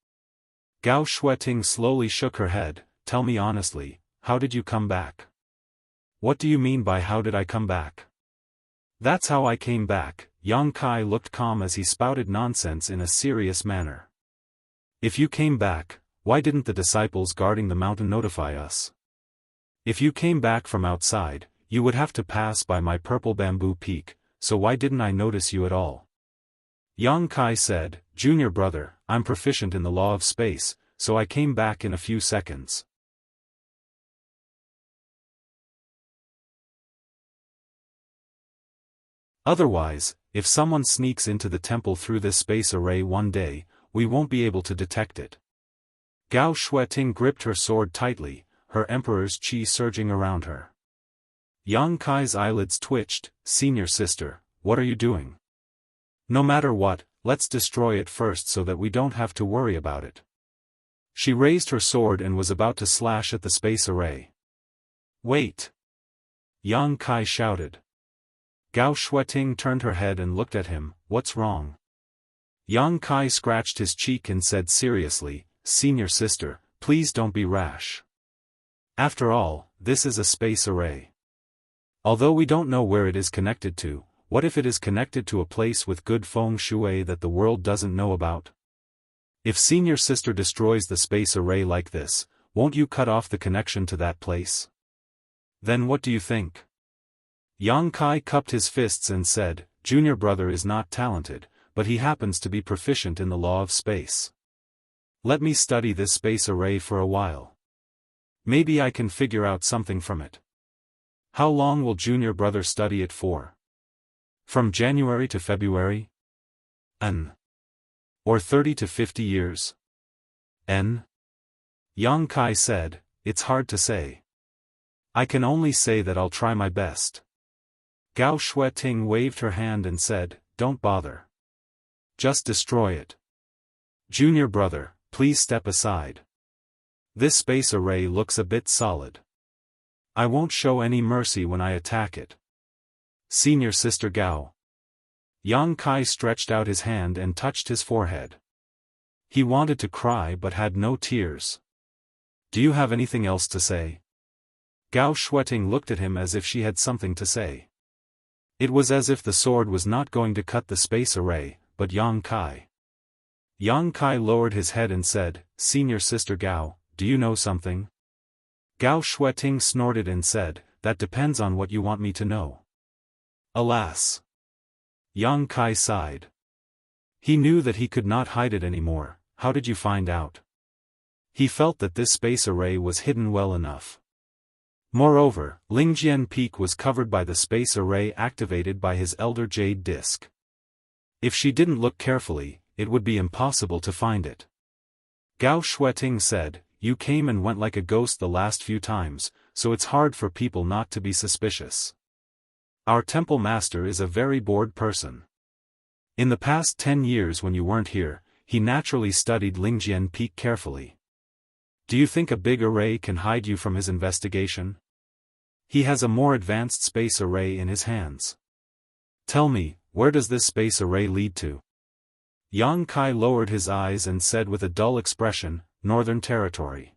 Gao Shueting slowly shook her head. Tell me honestly, how did you come back? What do you mean by how did I come back? That's how I came back. Yang Kai looked calm as he spouted nonsense in a serious manner. If you came back, why didn't the disciples guarding the mountain notify us? If you came back from outside, you would have to pass by my purple bamboo peak, so why didn't I notice you at all? Yang Kai said, Junior brother, I'm proficient in the law of space, so I came back in a few seconds. Otherwise, if someone sneaks into the temple through this space array one day, we won't be able to detect it. Gao Shueting gripped her sword tightly, her emperor's qi surging around her. Yang Kai's eyelids twitched. Senior sister, what are you doing? No matter what, let's destroy it first so that we don't have to worry about it. She raised her sword and was about to slash at the space array. Wait! Yang Kai shouted. Gao Shueting turned her head and looked at him. What's wrong? Yang Kai scratched his cheek and said seriously, Senior sister, please don't be rash. After all, this is a space array. Although we don't know where it is connected to, what if it is connected to a place with good feng shui that the world doesn't know about? If Senior sister destroys the space array like this, won't you cut off the connection to that place? Then what do you think? Yang Kai cupped his fists and said, Junior brother is not talented, but he happens to be proficient in the law of space. Let me study this space array for a while. Maybe I can figure out something from it. How long will Junior brother study it for? From January to February? Or 30 to 50 years? Yang Kai said, It's hard to say. I can only say that I'll try my best. Gao Shueting waved her hand and said, Don't bother. Just destroy it. Junior brother, please step aside. This space array looks a bit solid. I won't show any mercy when I attack it. Senior sister Gao. Yang Kai stretched out his hand and touched his forehead. He wanted to cry but had no tears. Do you have anything else to say? Gao Shueting looked at him as if she had something to say. It was as if the sword was not going to cut the space array, but Yang Kai. Yang Kai lowered his head and said, Senior sister Gao, do you know something? Gao Shueting snorted and said, That depends on what you want me to know. Alas! Yang Kai sighed. He knew that he could not hide it anymore. How did you find out? He felt that this space array was hidden well enough. Moreover, Lingjian Peak was covered by the space array activated by his elder jade disk. If she didn't look carefully, it would be impossible to find it. Gao Shueting said, You came and went like a ghost the last few times, so it's hard for people not to be suspicious. Our temple master is a very bored person. In the past 10 years when you weren't here, he naturally studied Lingjian Peak carefully. Do you think a big array can hide you from his investigation? He has a more advanced space array in his hands. Tell me, where does this space array lead to? Yang Kai lowered his eyes and said with a dull expression, Northern Territory.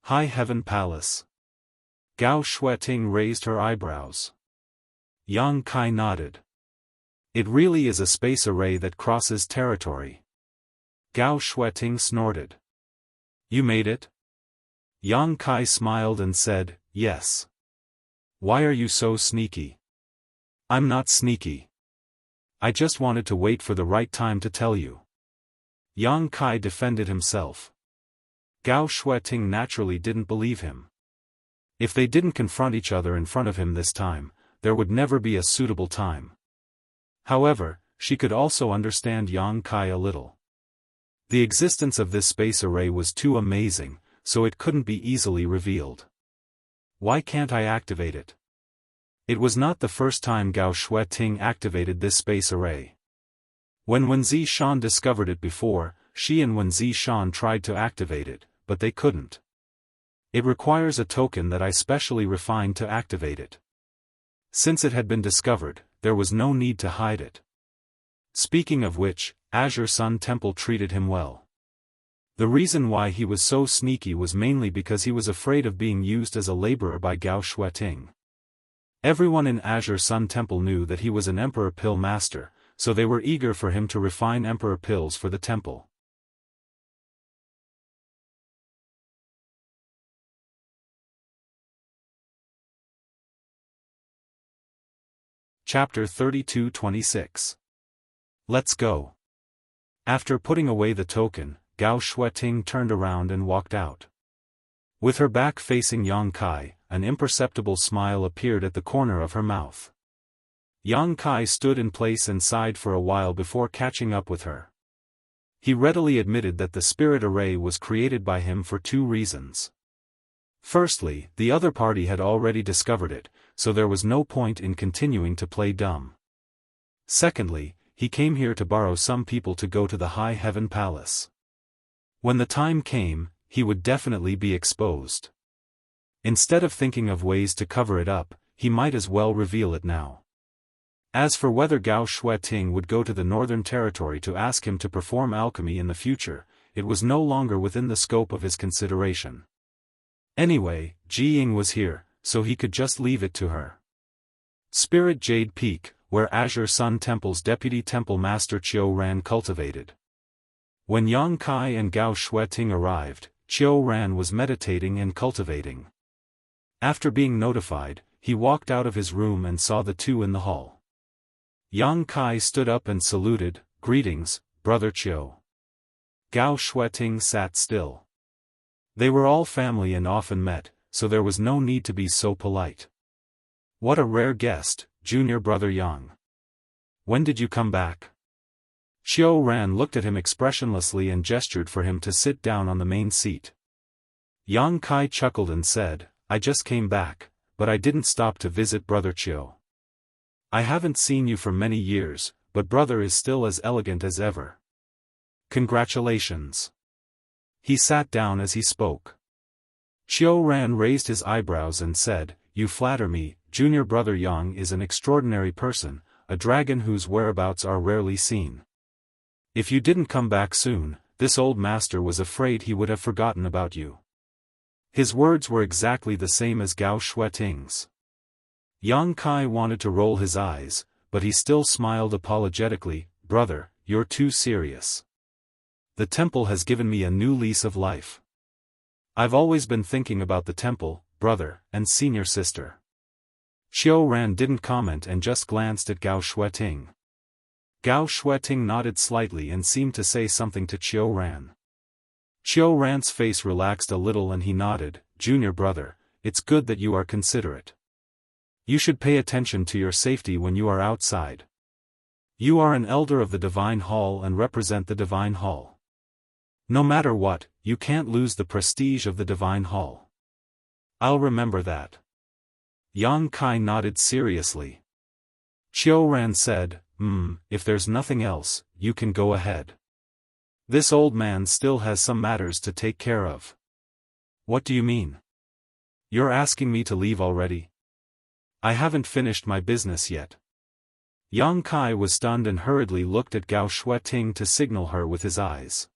High Heaven Palace. Gao Shueting raised her eyebrows. Yang Kai nodded. It really is a space array that crosses territory. Gao Shueting snorted. You made it? Yang Kai smiled and said, Yes. Why are you so sneaky? I'm not sneaky. I just wanted to wait for the right time to tell you. Yang Kai defended himself. Gao Shueting naturally didn't believe him. If they didn't confront each other in front of him this time, there would never be a suitable time. However, she could also understand Yang Kai a little. The existence of this space array was too amazing, so it couldn't be easily revealed. Why can't I activate it? It was not the first time Gao Shueting activated this space array. When Wenzi Shan discovered it before, she and Wenzi Shan tried to activate it, but they couldn't. It requires a token that I specially refined to activate it. Since it had been discovered, there was no need to hide it. Speaking of which, Azure Sun Temple treated him well. The reason why he was so sneaky was mainly because he was afraid of being used as a laborer by Gao Shueting. Everyone in Azure Sun Temple knew that he was an Emperor Pill Master, so they were eager for him to refine Emperor Pills for the temple. Chapter 32-26. Let's go. After putting away the token, Gao Shueting turned around and walked out. With her back facing Yang Kai, an imperceptible smile appeared at the corner of her mouth. Yang Kai stood in place and sighed for a while before catching up with her. He readily admitted that the spirit array was created by him for two reasons. Firstly, the other party had already discovered it, so there was no point in continuing to play dumb. Secondly, he came here to borrow some people to go to the High Heaven Palace. When the time came, he would definitely be exposed. Instead of thinking of ways to cover it up, he might as well reveal it now. As for whether Gao Shueting would go to the Northern Territory to ask him to perform alchemy in the future, it was no longer within the scope of his consideration. Anyway, Ji Ying was here, so he could just leave it to her. Spirit Jade Peak, where Azure Sun Temple's Deputy Temple Master Qiu Ran cultivated. When Yang Kai and Gao Shueting arrived, Qiu Ran was meditating and cultivating. After being notified, he walked out of his room and saw the two in the hall. Yang Kai stood up and saluted, "Greetings, Brother Qiu." Gao Shueting sat still. They were all family and often met, so there was no need to be so polite. "What a rare guest, Junior Brother Yang. When did you come back?" Qiu Ran looked at him expressionlessly and gestured for him to sit down on the main seat. Yang Kai chuckled and said, "I just came back, but I didn't stop to visit Brother Qiu. I haven't seen you for many years, but Brother is still as elegant as ever. Congratulations." He sat down as he spoke. Qiu Ran raised his eyebrows and said, "You flatter me, Junior Brother Yang is an extraordinary person, a dragon whose whereabouts are rarely seen. If you didn't come back soon, this old master was afraid he would have forgotten about you." His words were exactly the same as Gao Shueting's. Yang Kai wanted to roll his eyes, but he still smiled apologetically, "Brother, you're too serious. The temple has given me a new lease of life. I've always been thinking about the temple, brother, and senior sister." Qiu Ran didn't comment and just glanced at Gao Shueting. Gao Shueting nodded slightly and seemed to say something to Qiu Ran. Qiu Ran's face relaxed a little and he nodded, "Junior brother, it's good that you are considerate. You should pay attention to your safety when you are outside. You are an elder of the Divine Hall and represent the Divine Hall. No matter what, you can't lose the prestige of the Divine Hall." "I'll remember that." Yang Kai nodded seriously. Qiu Ran said, If there's nothing else, you can go ahead. This old man still has some matters to take care of." "What do you mean? You're asking me to leave already? I haven't finished my business yet." Yang Kai was stunned and hurriedly looked at Gao Shueting to signal her with his eyes.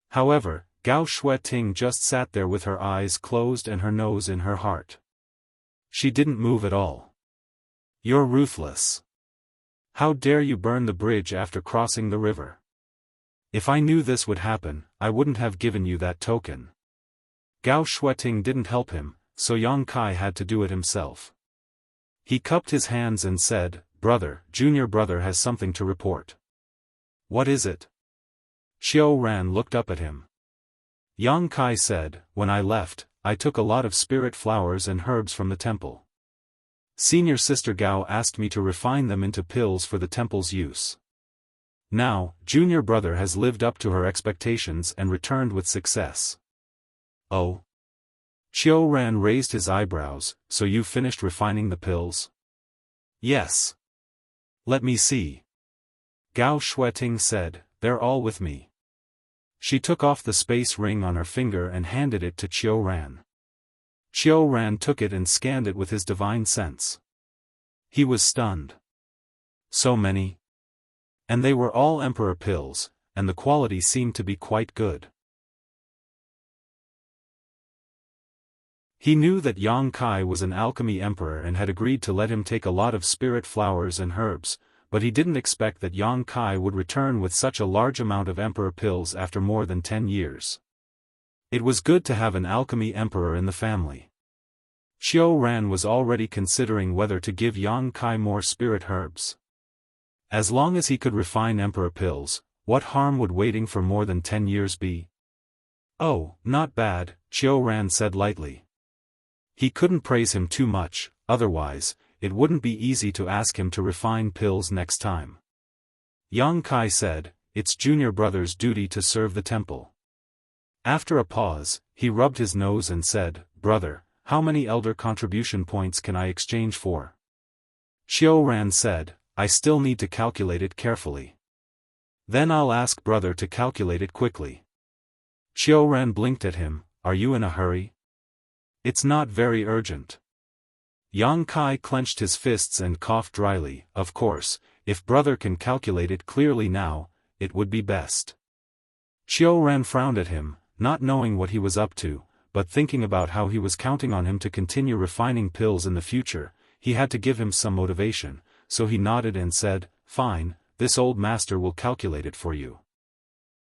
However, Gao Shueting just sat there with her eyes closed and her nose in her heart. She didn't move at all. "You're ruthless. How dare you burn the bridge after crossing the river? If I knew this would happen, I wouldn't have given you that token." Gao Shueting didn't help him, so Yang Kai had to do it himself. He cupped his hands and said, "Brother, Junior Brother has something to report." "What is it?" Qiu Ran looked up at him. Yang Kai said, "When I left, I took a lot of spirit flowers and herbs from the temple. Senior Sister Gao asked me to refine them into pills for the temple's use. Now, Junior Brother has lived up to her expectations and returned with success." "Oh?" Qiu Ran raised his eyebrows, "So you finished refining the pills?" "Yes." "Let me see." Gao Shueting said, "They're all with me." She took off the space ring on her finger and handed it to Qiu Ran. Qiu Ran took it and scanned it with his divine sense. He was stunned. So many? And they were all Emperor pills, and the quality seemed to be quite good. He knew that Yang Kai was an alchemy emperor and had agreed to let him take a lot of spirit flowers and herbs, but he didn't expect that Yang Kai would return with such a large amount of emperor pills after more than 10 years. It was good to have an alchemy emperor in the family. Qiu Ran was already considering whether to give Yang Kai more spirit herbs. As long as he could refine emperor pills, what harm would waiting for more than 10 years be? Oh, not bad, Qiu Ran said lightly. He couldn't praise him too much, otherwise, it wouldn't be easy to ask him to refine pills next time. Yang Kai said, "It's junior brother's duty to serve the temple." After a pause, he rubbed his nose and said, "Brother, how many elder contribution points can I exchange for?" Qiu Ran said, "I still need to calculate it carefully. Then I'll ask brother to calculate it quickly." Qiu Ran blinked at him, "Are you in a hurry?" "It's not very urgent." Yang Kai clenched his fists and coughed dryly. "Of course, if brother can calculate it clearly now, it would be best." Qiu Ran frowned at him, not knowing what he was up to, but thinking about how he was counting on him to continue refining pills in the future. He had to give him some motivation, so he nodded and said, "Fine, this old master will calculate it for you."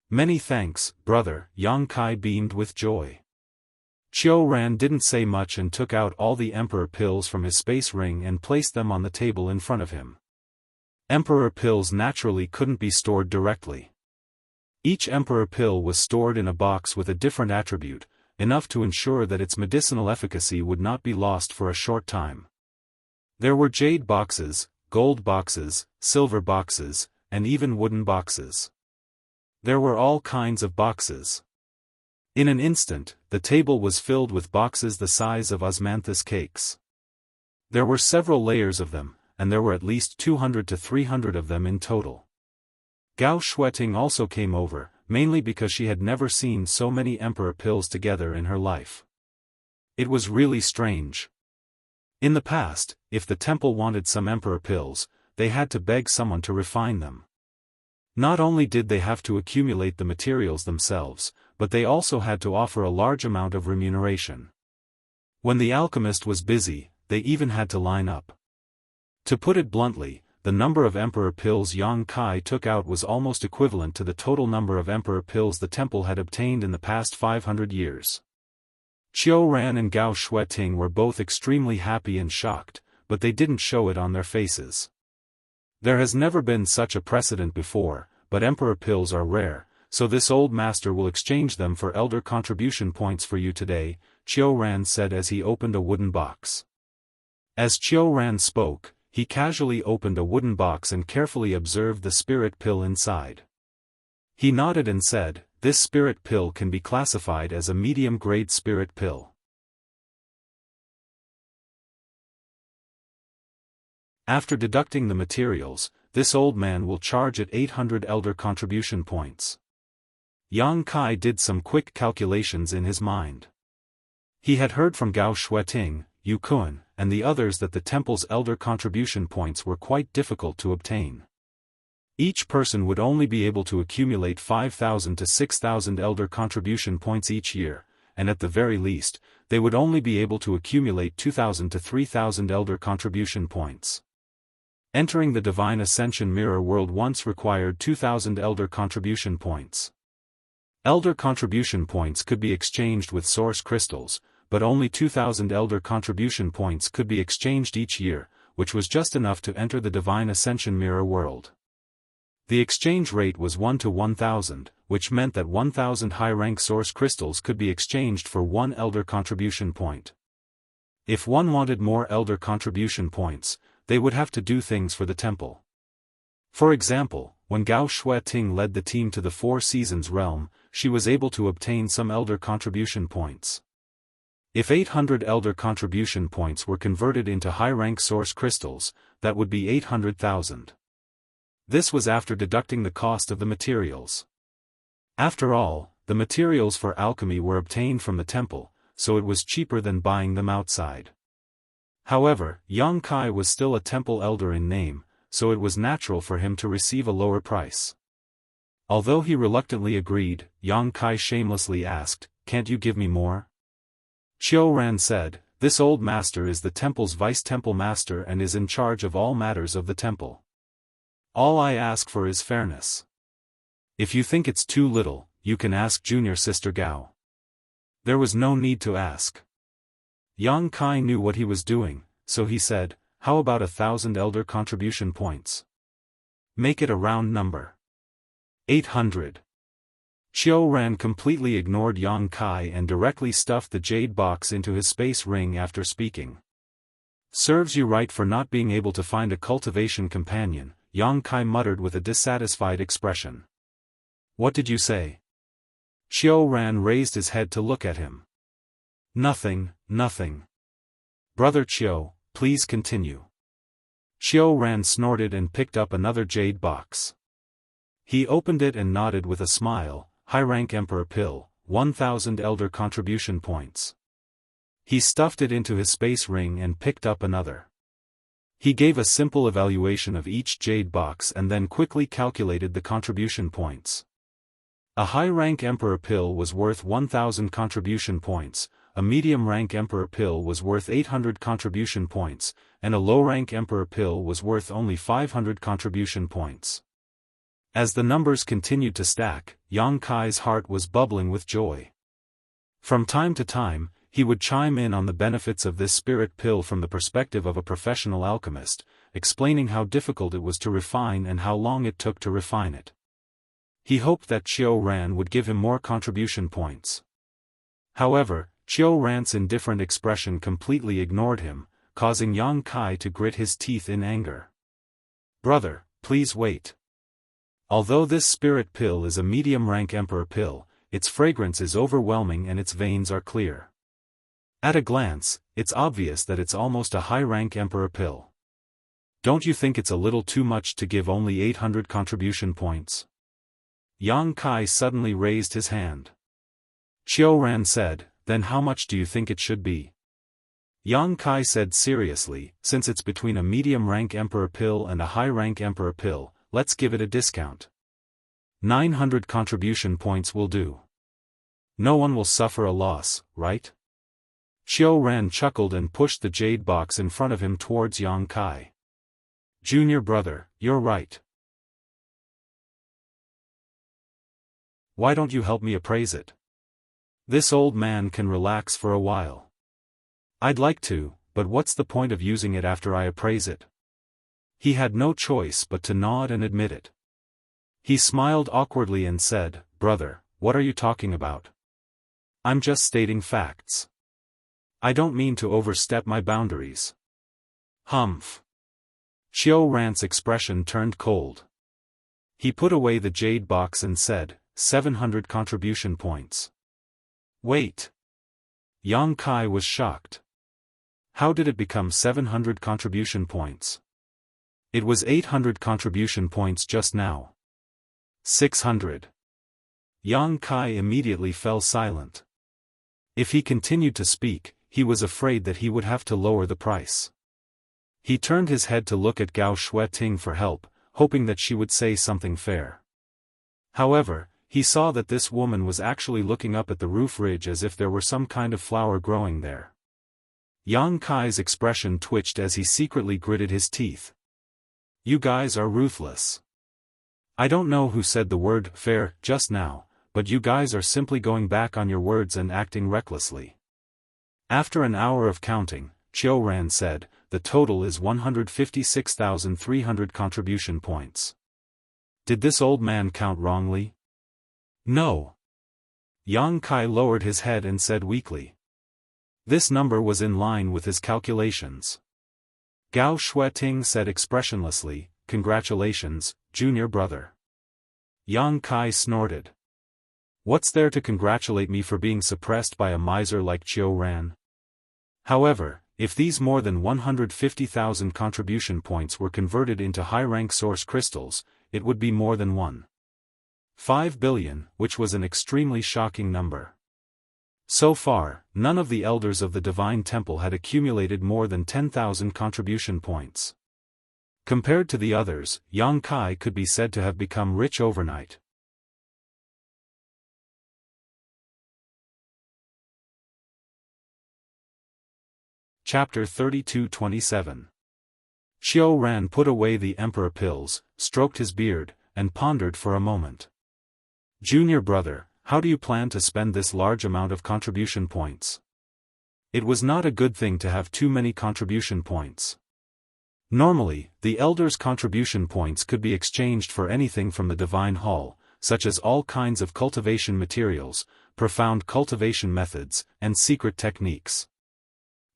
"Many thanks, brother," Yang Kai beamed with joy. Qiu Ran didn't say much and took out all the emperor pills from his space ring and placed them on the table in front of him. Emperor pills naturally couldn't be stored directly. Each emperor pill was stored in a box with a different attribute, enough to ensure that its medicinal efficacy would not be lost for a short time. There were jade boxes, gold boxes, silver boxes, and even wooden boxes. There were all kinds of boxes. In an instant, the table was filled with boxes the size of osmanthus cakes. There were several layers of them, and there were at least 200 to 300 of them in total. Gao Shueting also came over, mainly because she had never seen so many emperor pills together in her life. It was really strange. In the past, if the temple wanted some emperor pills, they had to beg someone to refine them. Not only did they have to accumulate the materials themselves, but they also had to offer a large amount of remuneration. When the alchemist was busy, they even had to line up. To put it bluntly, the number of emperor pills Yang Kai took out was almost equivalent to the total number of emperor pills the temple had obtained in the past 500 years. Qiu Ran and Gao Shueting were both extremely happy and shocked, but they didn't show it on their faces. There has never been such a precedent before, but emperor pills are rare, so this old master will exchange them for elder contribution points for you today, Qiu Ran said as he opened a wooden box. As Qiu Ran spoke, he casually opened a wooden box and carefully observed the spirit pill inside. He nodded and said, "This spirit pill can be classified as a medium-grade spirit pill. After deducting the materials, this old man will charge at 800 elder contribution points." Yang Kai did some quick calculations in his mind. He had heard from Gao Shueting, Yu Kun, and the others that the temple's elder contribution points were quite difficult to obtain. Each person would only be able to accumulate 5,000 to 6,000 elder contribution points each year, and at the very least, they would only be able to accumulate 2,000 to 3,000 elder contribution points. Entering the Divine Ascension Mirror World once required 2,000 elder contribution points. Elder contribution points could be exchanged with source crystals, but only 2,000 elder contribution points could be exchanged each year, which was just enough to enter the Divine Ascension Mirror World. The exchange rate was 1 to 1,000, which meant that 1,000 high-rank source crystals could be exchanged for 1 elder contribution point. If one wanted more elder contribution points, they would have to do things for the temple. For example, when Gao Shueting led the team to the Four Seasons realm, she was able to obtain some elder contribution points. If 800 elder contribution points were converted into high-rank source crystals, that would be 800,000. This was after deducting the cost of the materials. After all, the materials for alchemy were obtained from the temple, so it was cheaper than buying them outside. However, Yang Kai was still a temple elder in name, so it was natural for him to receive a lower price. Although he reluctantly agreed, Yang Kai shamelessly asked, "Can't you give me more?" Qiu Ran said, "This old master is the temple's vice-temple master and is in charge of all matters of the temple. All I ask for is fairness. If you think it's too little, you can ask junior sister Gao." There was no need to ask. Yang Kai knew what he was doing, so he said, "How about 1,000 elder contribution points? Make it a round number. 800. Qiu Ran completely ignored Yang Kai and directly stuffed the jade box into his space ring after speaking. "Serves you right for not being able to find a cultivation companion," Yang Kai muttered with a dissatisfied expression. "What did you say?" Qiu Ran raised his head to look at him. "Nothing, nothing. Brother Qiu, please continue." Qiu Ran snorted and picked up another jade box. He opened it and nodded with a smile. "High-rank Emperor Pill, 1,000 elder contribution points." He stuffed it into his space ring and picked up another. He gave a simple evaluation of each jade box and then quickly calculated the contribution points. A high-rank Emperor Pill was worth 1,000 contribution points, a medium-rank Emperor Pill was worth 800 contribution points, and a low-rank Emperor Pill was worth only 500 contribution points. As the numbers continued to stack, Yang Kai's heart was bubbling with joy. From time to time, he would chime in on the benefits of this spirit pill from the perspective of a professional alchemist, explaining how difficult it was to refine and how long it took to refine it. He hoped that Qiu Ran would give him more contribution points. However, Qiu Ran's indifferent expression completely ignored him, causing Yang Kai to grit his teeth in anger. "Brother, please wait. Although this spirit pill is a medium-rank Emperor Pill, its fragrance is overwhelming and its veins are clear. At a glance, it's obvious that it's almost a high-rank Emperor Pill. Don't you think it's a little too much to give only 800 contribution points?" Yang Kai suddenly raised his hand. Qiu Ran said, "Then how much do you think it should be?" Yang Kai said seriously, "Since it's between a medium-rank Emperor Pill and a high-rank Emperor Pill, let's give it a discount. 900 contribution points will do. No one will suffer a loss, right?" Qiu Ran chuckled and pushed the jade box in front of him towards Yang Kai. "Junior brother, you're right. Why don't you help me appraise it? This old man can relax for a while." "I'd like to, but what's the point of using it after I appraise it?" He had no choice but to nod and admit it. He smiled awkwardly and said, "Brother, what are you talking about? I'm just stating facts. I don't mean to overstep my boundaries." "Humph." Qiu Ran's expression turned cold. He put away the jade box and said, 700 contribution points. "Wait." Yang Kai was shocked. How did it become 700 contribution points? It was 800 contribution points just now. 600. Yang Kai immediately fell silent. If he continued to speak, he was afraid that he would have to lower the price. He turned his head to look at Gao Shueting for help, hoping that she would say something fair. However, he saw that this woman was actually looking up at the roof ridge as if there were some kind of flower growing there. Yang Kai's expression twitched as he secretly gritted his teeth. "You guys are ruthless. I don't know who said the word fair just now, but you guys are simply going back on your words and acting recklessly." After an hour of counting, Qiu Ran said, "The total is 156,300 contribution points. Did this old man count wrongly?" "No." Yang Kai lowered his head and said weakly. This number was in line with his calculations. Gao Shueting said expressionlessly, "Congratulations, junior brother." Yang Kai snorted. "What's there to congratulate me for being suppressed by a miser like Qiu Ran?" However, if these more than 150,000 contribution points were converted into high-rank source crystals, it would be more than 1.5 billion, which was an extremely shocking number. So far, none of the elders of the Divine Temple had accumulated more than 10,000 contribution points. Compared to the others, Yang Kai could be said to have become rich overnight. Chapter 32-27. Xiao Ran put away the emperor pills, stroked his beard, and pondered for a moment. Junior brother, how do you plan to spend this large amount of contribution points? It was not a good thing to have too many contribution points. Normally, the elders' contribution points could be exchanged for anything from the Divine Hall, such as all kinds of cultivation materials, profound cultivation methods, and secret techniques.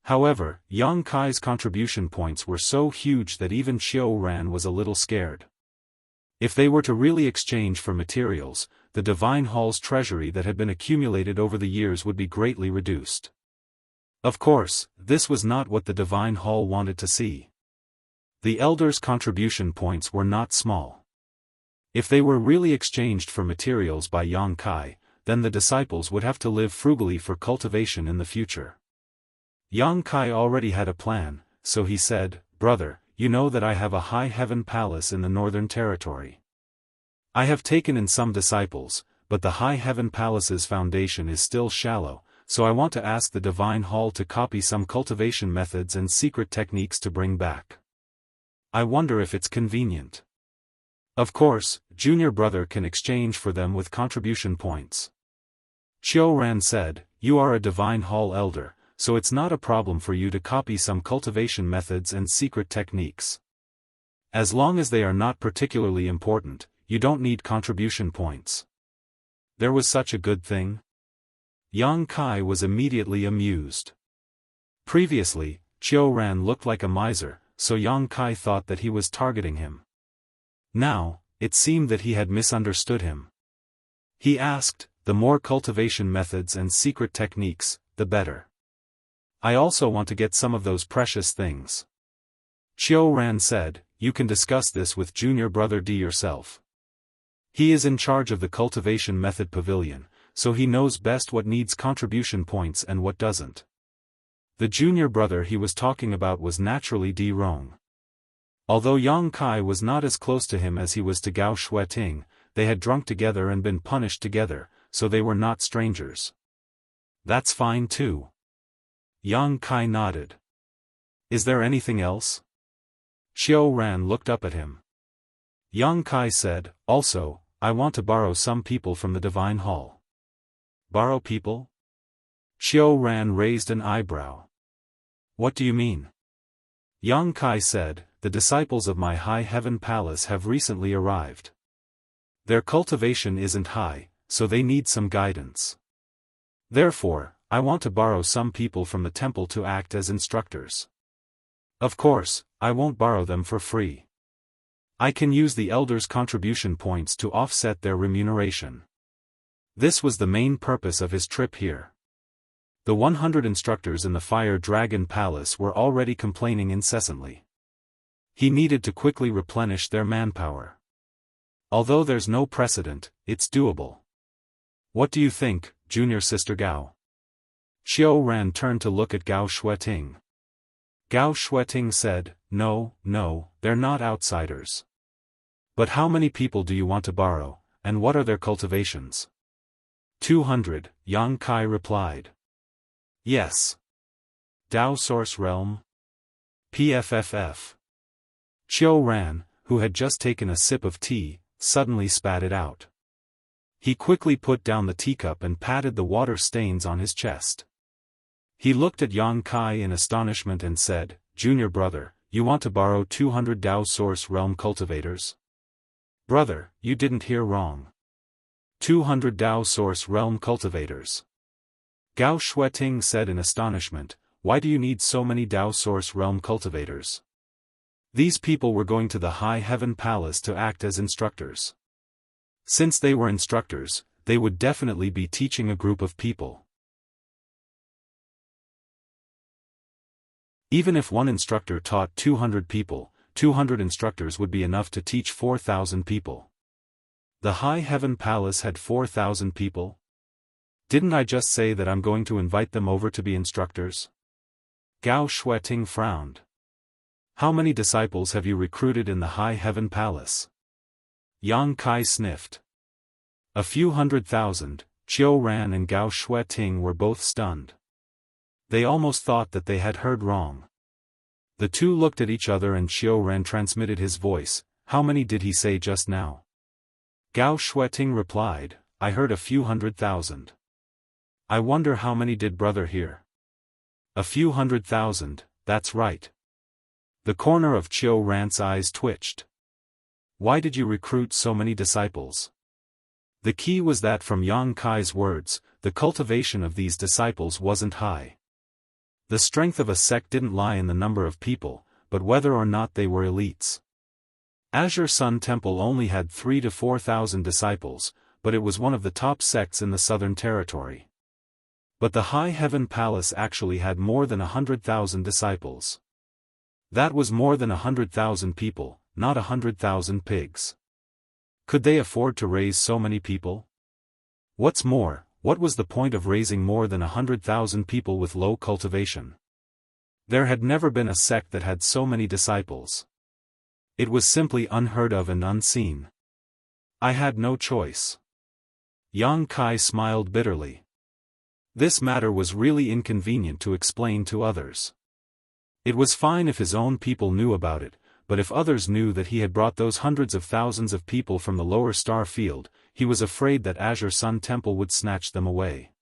However, Yang Kai's contribution points were so huge that even Xiao Ran was a little scared. If they were to really exchange for materials, the Divine Hall's treasury that had been accumulated over the years would be greatly reduced. Of course, this was not what the Divine Hall wanted to see. The elders' contribution points were not small. If they were really exchanged for materials by Yang Kai, then the disciples would have to live frugally for cultivation in the future. Yang Kai already had a plan, so he said, "Brother, you know that I have a high heaven palace in the northern territory. I have taken in some disciples, but the high heaven palace's foundation is still shallow, so I want to ask the Divine Hall to copy some cultivation methods and secret techniques to bring back. I wonder if it's convenient." Of course, junior brother can exchange for them with contribution points. Xiao Ran said, "You are a Divine Hall elder, so it's not a problem for you to copy some cultivation methods and secret techniques. As long as they are not particularly important, you don't need contribution points." There was such a good thing? Yang Kai was immediately amused. Previously, Xiao Ran looked like a miser, so Yang Kai thought that he was targeting him. Now, it seemed that he had misunderstood him. He asked, "The more cultivation methods and secret techniques, the better. I also want to get some of those precious things." Xiao Ran said, "You can discuss this with junior brother D yourself. He is in charge of the cultivation method pavilion, so he knows best what needs contribution points and what doesn't." The junior brother he was talking about was naturally D Rong. Although Yang Kai was not as close to him as he was to Gao Shueting, they had drunk together and been punished together, so they were not strangers. "That's fine too." Yang Kai nodded. "Is there anything else?" Xiao Ran looked up at him. Yang Kai said, "Also, I want to borrow some people from the Divine Hall." "Borrow people?" Xiao Ran raised an eyebrow. "What do you mean?" Yang Kai said, "The disciples of my high heaven palace have recently arrived. Their cultivation isn't high, so they need some guidance. Therefore, I want to borrow some people from the temple to act as instructors. Of course, I won't borrow them for free. I can use the elders' contribution points to offset their remuneration." This was the main purpose of his trip here. The 100 instructors in the Fire Dragon Palace were already complaining incessantly. He needed to quickly replenish their manpower. Although there's no precedent, it's doable. "What do you think, junior sister Gao?" Xiao Ran turned to look at Gao Shueting. Gao Shueting said, No, they're not outsiders. But how many people do you want to borrow, and what are their cultivations?" 200, Yang Kai replied. "Yes. Dao Source Realm? PFFF. Xiao Ran, who had just taken a sip of tea, suddenly spat it out. He quickly put down the teacup and patted the water stains on his chest. He looked at Yang Kai in astonishment and said, "Junior brother, you want to borrow 200 Dao Source Realm cultivators?" "Brother, you didn't hear wrong. 200 Dao Source Realm cultivators." Gao Shueting said in astonishment, "Why do you need so many Dao Source Realm cultivators?" These people were going to the High Heaven Palace to act as instructors. Since they were instructors, they would definitely be teaching a group of people. Even if one instructor taught 200 people, 200 instructors would be enough to teach 4,000 people. The High Heaven Palace had 4,000 people? Didn't I just say that I'm going to invite them over to be instructors? Gao Shueting frowned. "How many disciples have you recruited in the High Heaven Palace?" Yang Kai sniffed. "A few 100,000, Xiao Ran and Gao Shueting were both stunned. They almost thought that they had heard wrong. The two looked at each other and Xiao Ran transmitted his voice. How many did he say just now? Gao Shueting replied, I heard a few 100,000. I wonder how many did brother hear? A few 100,000, that's right. The corner of Xiao Ran's eyes twitched. Why did you recruit so many disciples? The key was that from Yang Kai's words, the cultivation of these disciples wasn't high. The strength of a sect didn't lie in the number of people, but whether or not they were elites. Azure Sun Temple only had 3,000 to 4,000 disciples, but it was one of the top sects in the Southern Territory. But the High Heaven Palace actually had more than 100,000 disciples. That was more than 100,000 people, not 100,000 pigs. Could they afford to raise so many people? What's more, what was the point of raising more than 100,000 people with low cultivation? There had never been a sect that had so many disciples. It was simply unheard of and unseen. I had no choice. Yang Kai smiled bitterly. This matter was really inconvenient to explain to others. It was fine if his own people knew about it, but if others knew that he had brought those hundreds of thousands of people from the lower star field, he was afraid that Azure Sun Temple would snatch them away.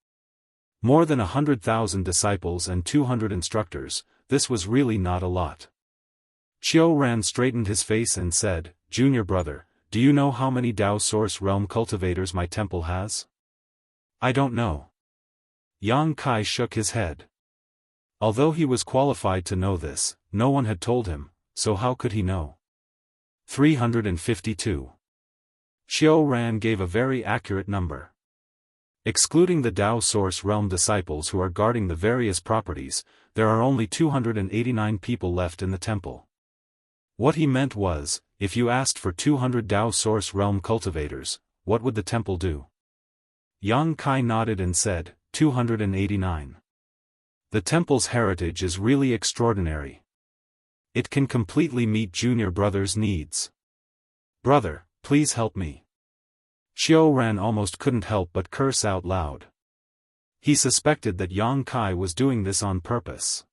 More than 100,000 disciples and 200 instructors, this was really not a lot. Xiao Ran straightened his face and said, Junior brother, do you know how many Dao Source Realm cultivators my temple has? I don't know. Yang Kai shook his head. Although he was qualified to know this, no one had told him, so how could he know? 352. Xiao Ran gave a very accurate number. Excluding the Dao Source Realm disciples who are guarding the various properties, there are only 289 people left in the temple. What he meant was, if you asked for 200 Dao Source Realm cultivators, what would the temple do? Yang Kai nodded and said, 289. The temple's heritage is really extraordinary. It can completely meet Junior brother's needs. Brother, please help me. Xiao Ran almost couldn't help but curse out loud. He suspected that Yang Kai was doing this on purpose.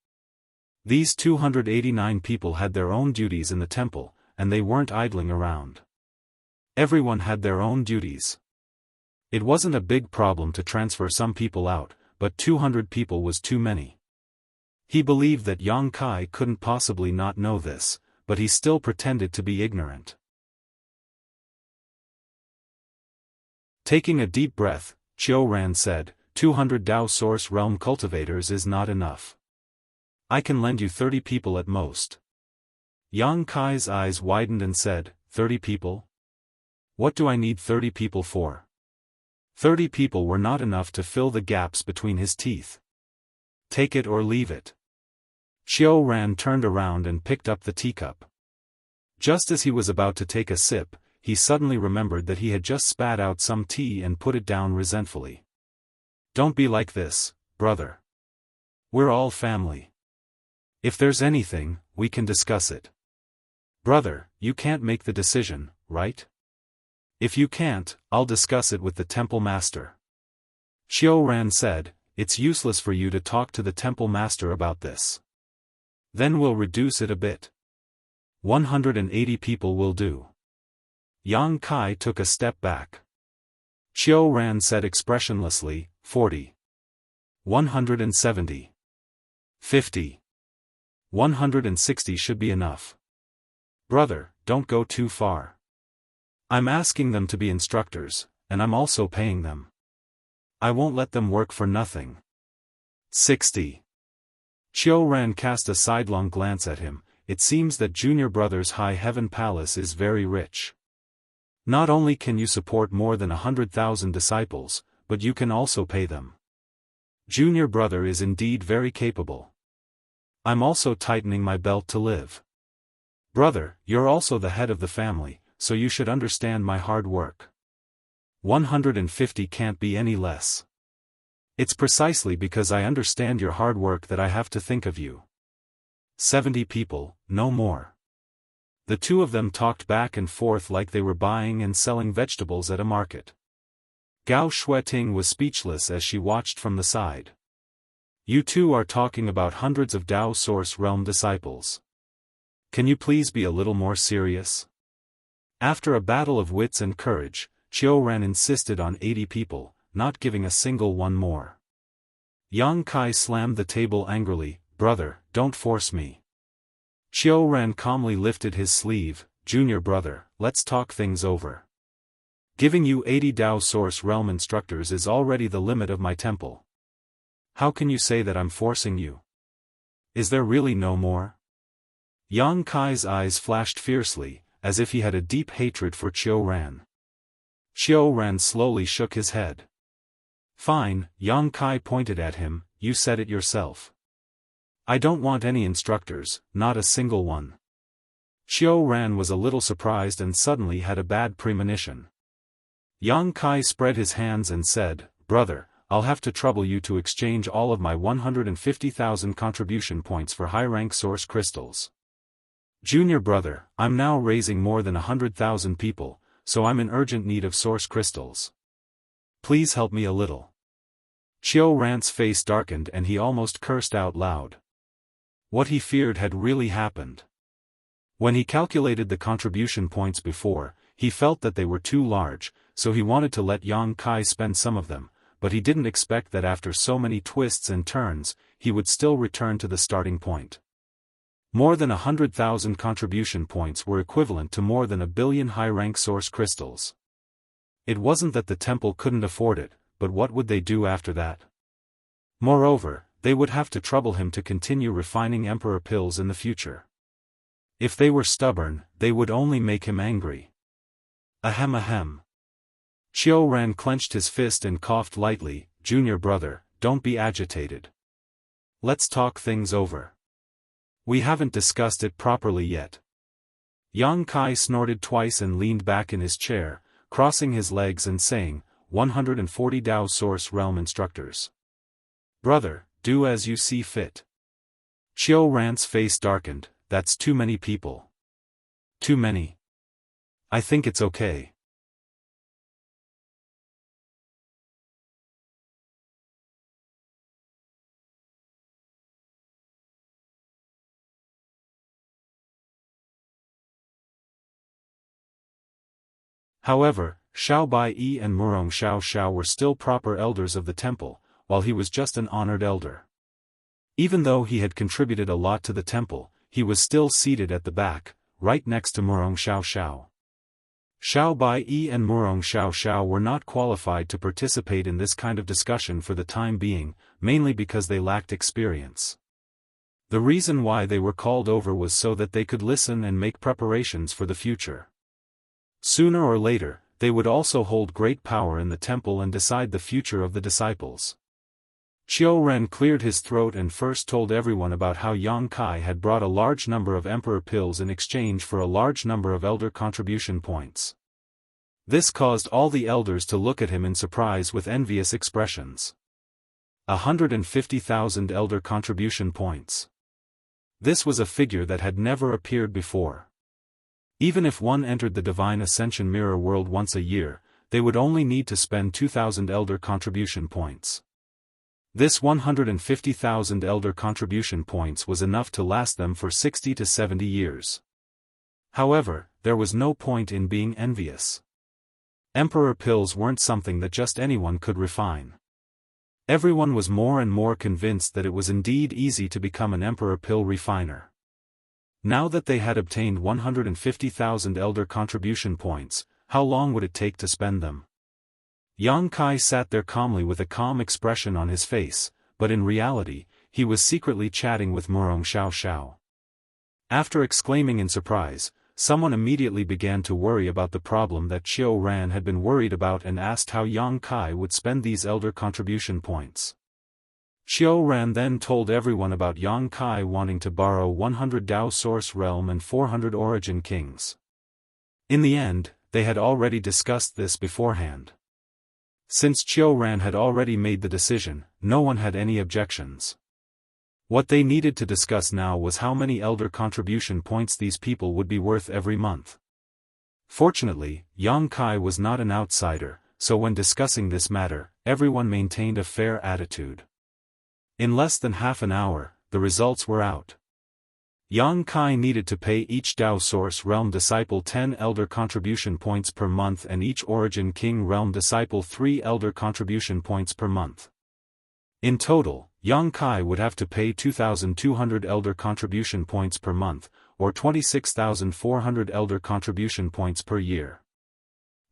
These 289 people had their own duties in the temple, and they weren't idling around. Everyone had their own duties. It wasn't a big problem to transfer some people out, but 200 people was too many. He believed that Yang Kai couldn't possibly not know this, but he still pretended to be ignorant. Taking a deep breath, Xiao Ran said, 200 Dao Source Realm cultivators is not enough. I can lend you 30 people at most. Yang Kai's eyes widened and said, 30 people? What do I need 30 people for? 30 people were not enough to fill the gaps between his teeth. Take it or leave it. Xiao Ran turned around and picked up the teacup. Just as he was about to take a sip, he suddenly remembered that he had just spat out some tea and put it down resentfully. Don't be like this, brother. We're all family. If there's anything, we can discuss it. Brother, you can't make the decision, right? If you can't, I'll discuss it with the temple master. Xiao Ran said, it's useless for you to talk to the temple master about this. Then we'll reduce it a bit. 180 people will do. Yang Kai took a step back. Xiao Ran said expressionlessly, 40. 170. 50. 160 should be enough. Brother, don't go too far. I'm asking them to be instructors, and I'm also paying them. I won't let them work for nothing. 60. Xiao Ran cast a sidelong glance at him. It seems that Junior Brother's High Heaven Palace is very rich. Not only can you support more than 100,000 disciples, but you can also pay them. Junior Brother is indeed very capable. I'm also tightening my belt to live. Brother, you're also the head of the family, so you should understand my hard work. 150 can't be any less. It's precisely because I understand your hard work that I have to think of you. 70 people, no more. The two of them talked back and forth like they were buying and selling vegetables at a market. Gao Shueting was speechless as she watched from the side. You two are talking about hundreds of Dao Source Realm disciples. Can you please be a little more serious? After a battle of wits and courage, Qiu Ren insisted on 80 people, not giving a single one more. Yang Kai slammed the table angrily. Brother, don't force me. Qiu Ren calmly lifted his sleeve. Junior brother, let's talk things over. Giving you 80 Dao Source Realm instructors is already the limit of my temple. How can you say that I'm forcing you? Is there really no more? Yang Kai's eyes flashed fiercely, as if he had a deep hatred for Qiu Ren. Qiu Ren slowly shook his head. Fine, Yang Kai pointed at him, you said it yourself. I don't want any instructors, not a single one. Qiu Ren was a little surprised and suddenly had a bad premonition. Yang Kai spread his hands and said, Brother, I'll have to trouble you to exchange all of my 150,000 contribution points for high-rank source crystals. Junior brother, I'm now raising more than 100,000 people, so I'm in urgent need of source crystals. Please help me a little. Qiu Ren's face darkened and he almost cursed out loud. What he feared had really happened. When he calculated the contribution points before, he felt that they were too large, so he wanted to let Yang Kai spend some of them, but he didn't expect that after so many twists and turns, he would still return to the starting point. More than 100,000 contribution points were equivalent to more than 1 billion high-rank source crystals. It wasn't that the temple couldn't afford it, but what would they do after that? Moreover, they would have to trouble him to continue refining emperor pills in the future. If they were stubborn, they would only make him angry. Ahem ahem. Qiu Ren clenched his fist and coughed lightly. Junior brother, don't be agitated. Let's talk things over. We haven't discussed it properly yet. Yang Kai snorted twice and leaned back in his chair, crossing his legs and saying, 140 Dao Source Realm instructors. Brother, do as you see fit. Qiu Ren's face darkened. That's too many people. Too many. I think it's okay. However, Xiao Bai-yi and Murong Xiao were still proper elders of the temple, while he was just an honored elder. Even though he had contributed a lot to the temple, he was still seated at the back, right next to Murong Xiao. Xiao Bai-yi and Murong Xiao were not qualified to participate in this kind of discussion for the time being, mainly because they lacked experience. The reason why they were called over was so that they could listen and make preparations for the future. Sooner or later, they would also hold great power in the temple and decide the future of the disciples. Qiu Ren cleared his throat and first told everyone about how Yang Kai had brought a large number of emperor pills in exchange for a large number of elder contribution points. This caused all the elders to look at him in surprise with envious expressions. 150,000 elder contribution points. This was a figure that had never appeared before. Even if one entered the Divine Ascension Mirror World once a year, they would only need to spend 2,000 elder contribution points. This 150,000 elder contribution points was enough to last them for 60 to 70 years. However, there was no point in being envious. Emperor pills weren't something that just anyone could refine. Everyone was more and more convinced that it was indeed easy to become an emperor pill refiner. Now that they had obtained 150,000 elder contribution points, how long would it take to spend them? Yang Kai sat there calmly with a calm expression on his face, but in reality, he was secretly chatting with Murong Xiao. After exclaiming in surprise, someone immediately began to worry about the problem that Qiu Ren had been worried about and asked how Yang Kai would spend these elder contribution points. Qiu Ren then told everyone about Yang Kai wanting to borrow 100 Dao Source Realm and 400 Origin Kings. In the end, they had already discussed this beforehand. Since Qiu Ren had already made the decision, no one had any objections. What they needed to discuss now was how many elder contribution points these people would be worth every month. Fortunately, Yang Kai was not an outsider, so when discussing this matter, everyone maintained a fair attitude. In less than half an hour, the results were out. Yang Kai needed to pay each Dao Source Realm Disciple 10 Elder Contribution Points per month and each Origin King Realm Disciple 3 Elder Contribution Points per month. In total, Yang Kai would have to pay 2,200 Elder Contribution Points per month, or 26,400 Elder Contribution Points per year.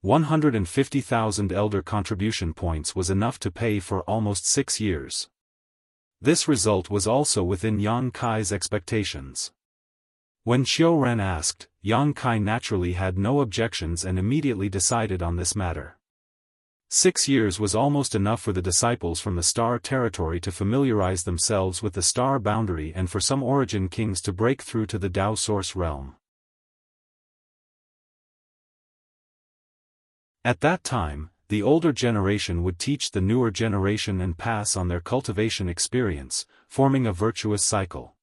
150,000 Elder Contribution Points was enough to pay for almost 6 years. This result was also within Yang Kai's expectations. When Qiu Ren asked, Yang Kai naturally had no objections and immediately decided on this matter. 6 years was almost enough for the disciples from the Star Territory to familiarize themselves with the Star Boundary and for some Origin Kings to break through to the Dao Source Realm. At that time, the older generation would teach the newer generation and pass on their cultivation experience, forming a virtuous cycle.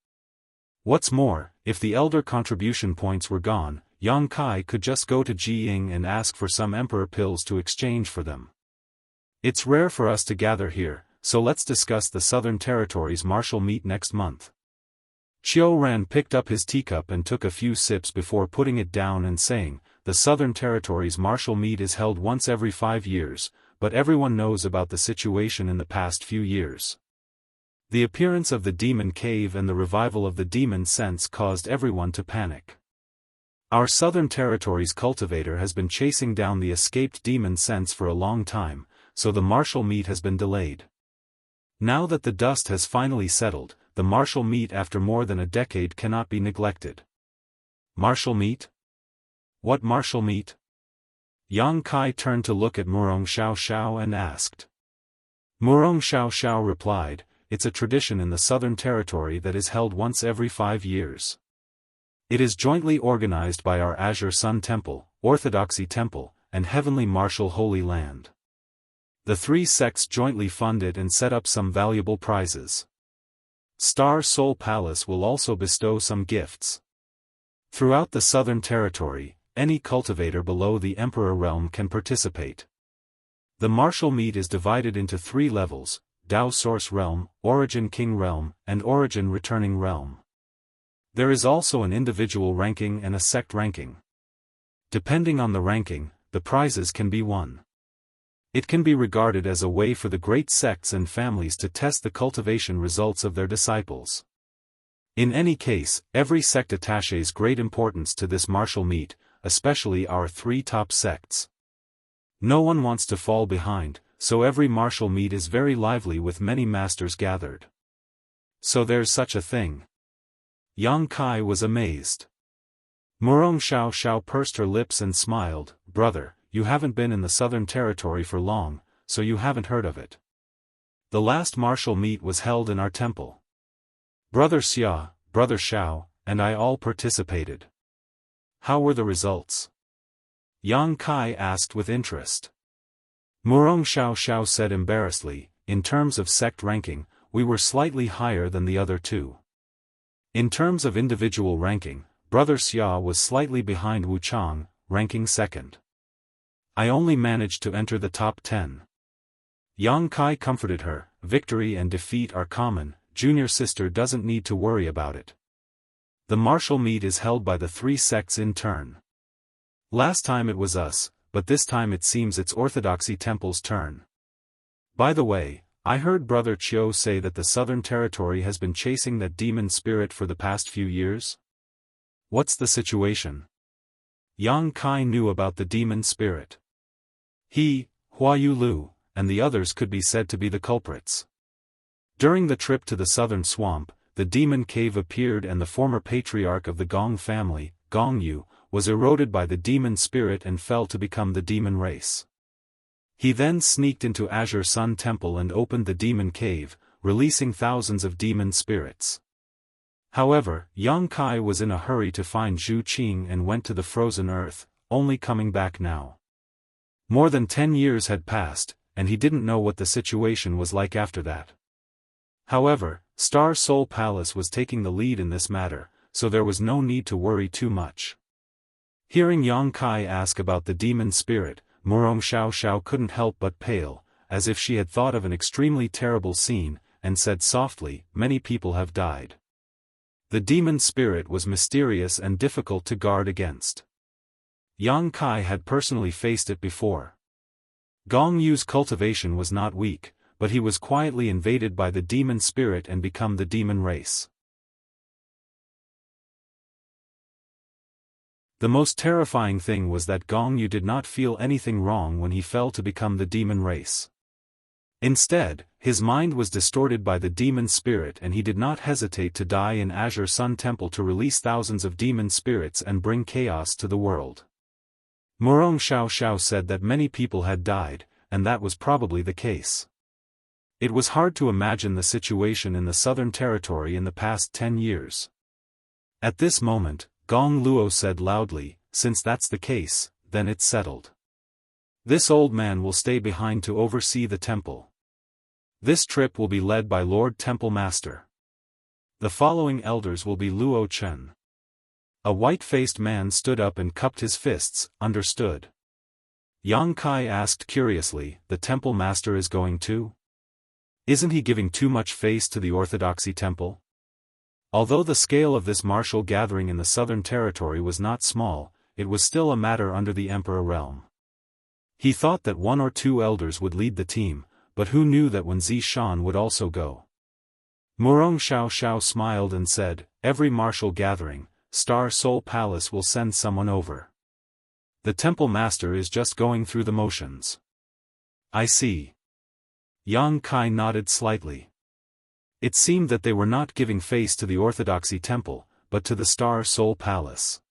What's more, if the elder contribution points were gone, Yang Kai could just go to Jiying and ask for some emperor pills to exchange for them. It's rare for us to gather here, so let's discuss the Southern Territory's martial meet next month. Qiu Ren picked up his teacup and took a few sips before putting it down and saying, the Southern Territory's martial meet is held once every 5 years, but everyone knows about the situation in the past few years. The appearance of the demon cave and the revival of the demon sense caused everyone to panic. Our Southern Territory's cultivator has been chasing down the escaped demon sense for a long time, so the martial meet has been delayed. Now that the dust has finally settled, the martial meet after more than a decade cannot be neglected. Martial meet? What martial meet? Yang Kai turned to look at Murong Xiao and asked. Murong Xiao replied, it's a tradition in the Southern Territory that is held once every 5 years. It is jointly organized by our Azure Sun Temple, Orthodoxy Temple, and Heavenly Martial Holy Land. The 3 sects jointly fund it and set up some valuable prizes. Star Soul Palace will also bestow some gifts. Throughout the Southern Territory, any cultivator below the Emperor Realm can participate. The martial meet is divided into 3 levels, Dao Source Realm, Origin King Realm, and Origin Returning Realm. There is also an individual ranking and a sect ranking. Depending on the ranking, the prizes can be won. It can be regarded as a way for the great sects and families to test the cultivation results of their disciples. In any case, every sect attaches great importance to this martial meet, especially our 3 top sects. No one wants to fall behind, so every martial meet is very lively with many masters gathered. So there's such a thing. Yang Kai was amazed. Murong Xiao pursed her lips and smiled, brother, you haven't been in the Southern Territory for long, so you haven't heard of it. The last martial meet was held in our temple. Brother Xia, Brother Xiao, and I all participated. How were the results? Yang Kai asked with interest. Murong Xiao said embarrassedly, in terms of sect ranking, we were slightly higher than the other 2. In terms of individual ranking, Brother Xia was slightly behind Wu Chang, ranking 2nd. I only managed to enter the top 10. Yang Kai comforted her, victory and defeat are common, junior sister doesn't need to worry about it. The martial meet is held by the 3 sects in turn. Last time it was us, but this time it seems it's Orthodoxy Temple's turn. By the way, I heard Brother Qiu say that the Southern Territory has been chasing that demon spirit for the past few years. What's the situation? Yang Kai knew about the demon spirit. He, Huayu Lu, and the others could be said to be the culprits. During the trip to the Southern Swamp, the demon cave appeared and the former patriarch of the Gong family, Gong Yu, was eroded by the demon spirit and fell to become the demon race. He then sneaked into Azure Sun Temple and opened the demon cave, releasing thousands of demon spirits. However, Yang Kai was in a hurry to find Zhu Qing and went to the frozen earth, only coming back now. More than 10 years had passed, and he didn't know what the situation was like after that. However, Star Soul Palace was taking the lead in this matter, so there was no need to worry too much. Hearing Yang Kai ask about the demon spirit, Murong Xiao couldn't help but pale, as if she had thought of an extremely terrible scene, and said softly, "Many people have died." The demon spirit was mysterious and difficult to guard against. Yang Kai had personally faced it before. Gong Yu's cultivation was not weak, but he was quietly invaded by the demon spirit and become the demon race. The most terrifying thing was that Gong Yu did not feel anything wrong when he fell to become the demon race. Instead, his mind was distorted by the demon spirit and he did not hesitate to die in Azure Sun Temple to release thousands of demon spirits and bring chaos to the world. Murong Xiao said that many people had died, and that was probably the case. It was hard to imagine the situation in the Southern Territory in the past 10 years. At this moment, Gong Luo said loudly, "Since that's the case, then it's settled. This old man will stay behind to oversee the temple. This trip will be led by Lord Temple Master. The following elders will be Luo Chen." A white-faced man stood up and cupped his fists. "Understood." Yang Kai asked curiously, "The Temple Master is going too? Isn't he giving too much face to the Orthodoxy Temple?" Although the scale of this martial gathering in the Southern Territory was not small, it was still a matter under the Emperor realm. He thought that 1 or 2 elders would lead the team, but who knew that Wen Zishan would also go? Murong Xiao smiled and said, "Every martial gathering, Star Soul Palace will send someone over. The Temple Master is just going through the motions." "I see." Yang Kai nodded slightly. It seemed that they were not giving face to the Orthodoxy Temple, but to the Star Soul Palace.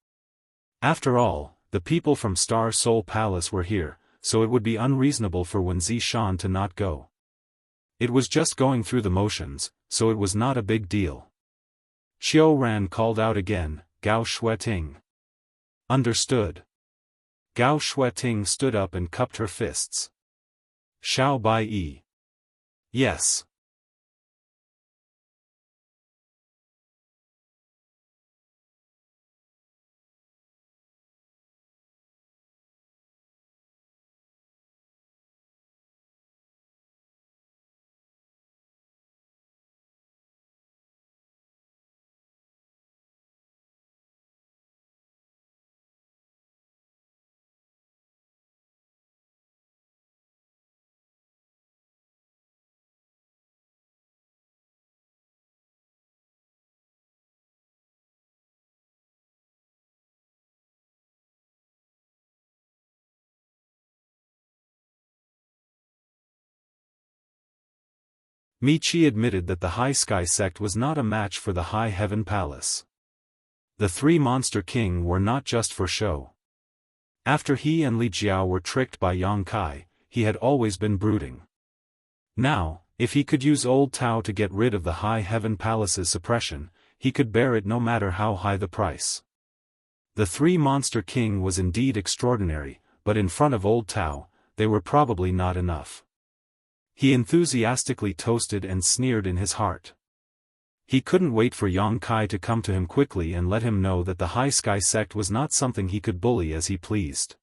After all, the people from Star Soul Palace were here, so it would be unreasonable for Wen Zishan to not go. It was just going through the motions, so it was not a big deal. Xiao Ran called out again, "Gao Shueting." "Understood." Gao Shueting stood up and cupped her fists. "Xiao Bai Yi." "Yes." Michi admitted that the High Sky sect was not a match for the High Heaven Palace. The 3 Monster King were not just for show. After he and Li Jiao were tricked by Yang Kai, he had always been brooding. Now, if he could use Old Tao to get rid of the High Heaven Palace's suppression, he could bear it no matter how high the price. The 3 Monster King was indeed extraordinary, but in front of Old Tao, they were probably not enough. He enthusiastically toasted and sneered in his heart. He couldn't wait for Yang Kai to come to him quickly and let him know that the High Sky sect was not something he could bully as he pleased.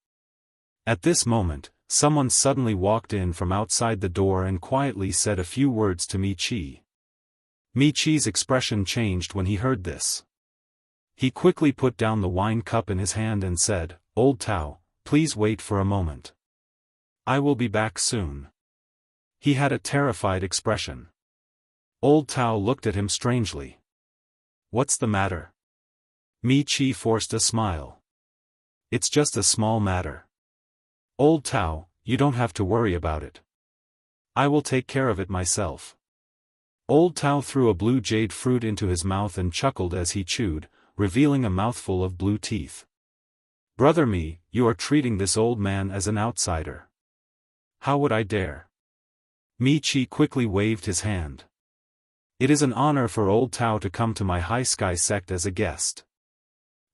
At this moment, someone suddenly walked in from outside the door and quietly said a few words to Michi. Michi's expression changed when he heard this. He quickly put down the wine cup in his hand and said, "Old Tao, please wait for a moment. I will be back soon." He had a terrified expression. Old Tao looked at him strangely. "What's the matter?" Michi forced a smile. "It's just a small matter. Old Tao, you don't have to worry about it. I will take care of it myself." Old Tao threw a blue jade fruit into his mouth and chuckled as he chewed, revealing a mouthful of blue teeth. "Brother Mi, you are treating this old man as an outsider." "How would I dare?" Michi quickly waved his hand. "It is an honor for Old Tao to come to my High Sky sect as a guest.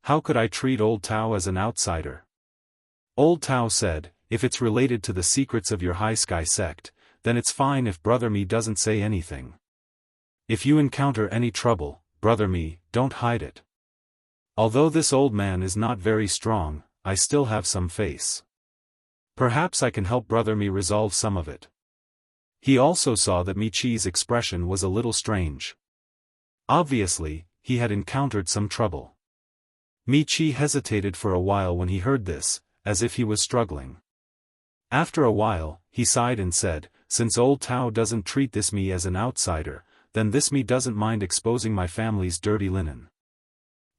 How could I treat Old Tao as an outsider?" Old Tao said, "If it's related to the secrets of your High Sky sect, then it's fine if Brother Mi doesn't say anything. If you encounter any trouble, Brother Mi, don't hide it. Although this old man is not very strong, I still have some face. Perhaps I can help Brother Mi resolve some of it." He also saw that Mi-Chi's expression was a little strange. Obviously, he had encountered some trouble. Mi-Chi hesitated for a while when he heard this, as if he was struggling. After a while, he sighed and said, "Since old Tao doesn't treat this me as an outsider, then this me doesn't mind exposing my family's dirty linen."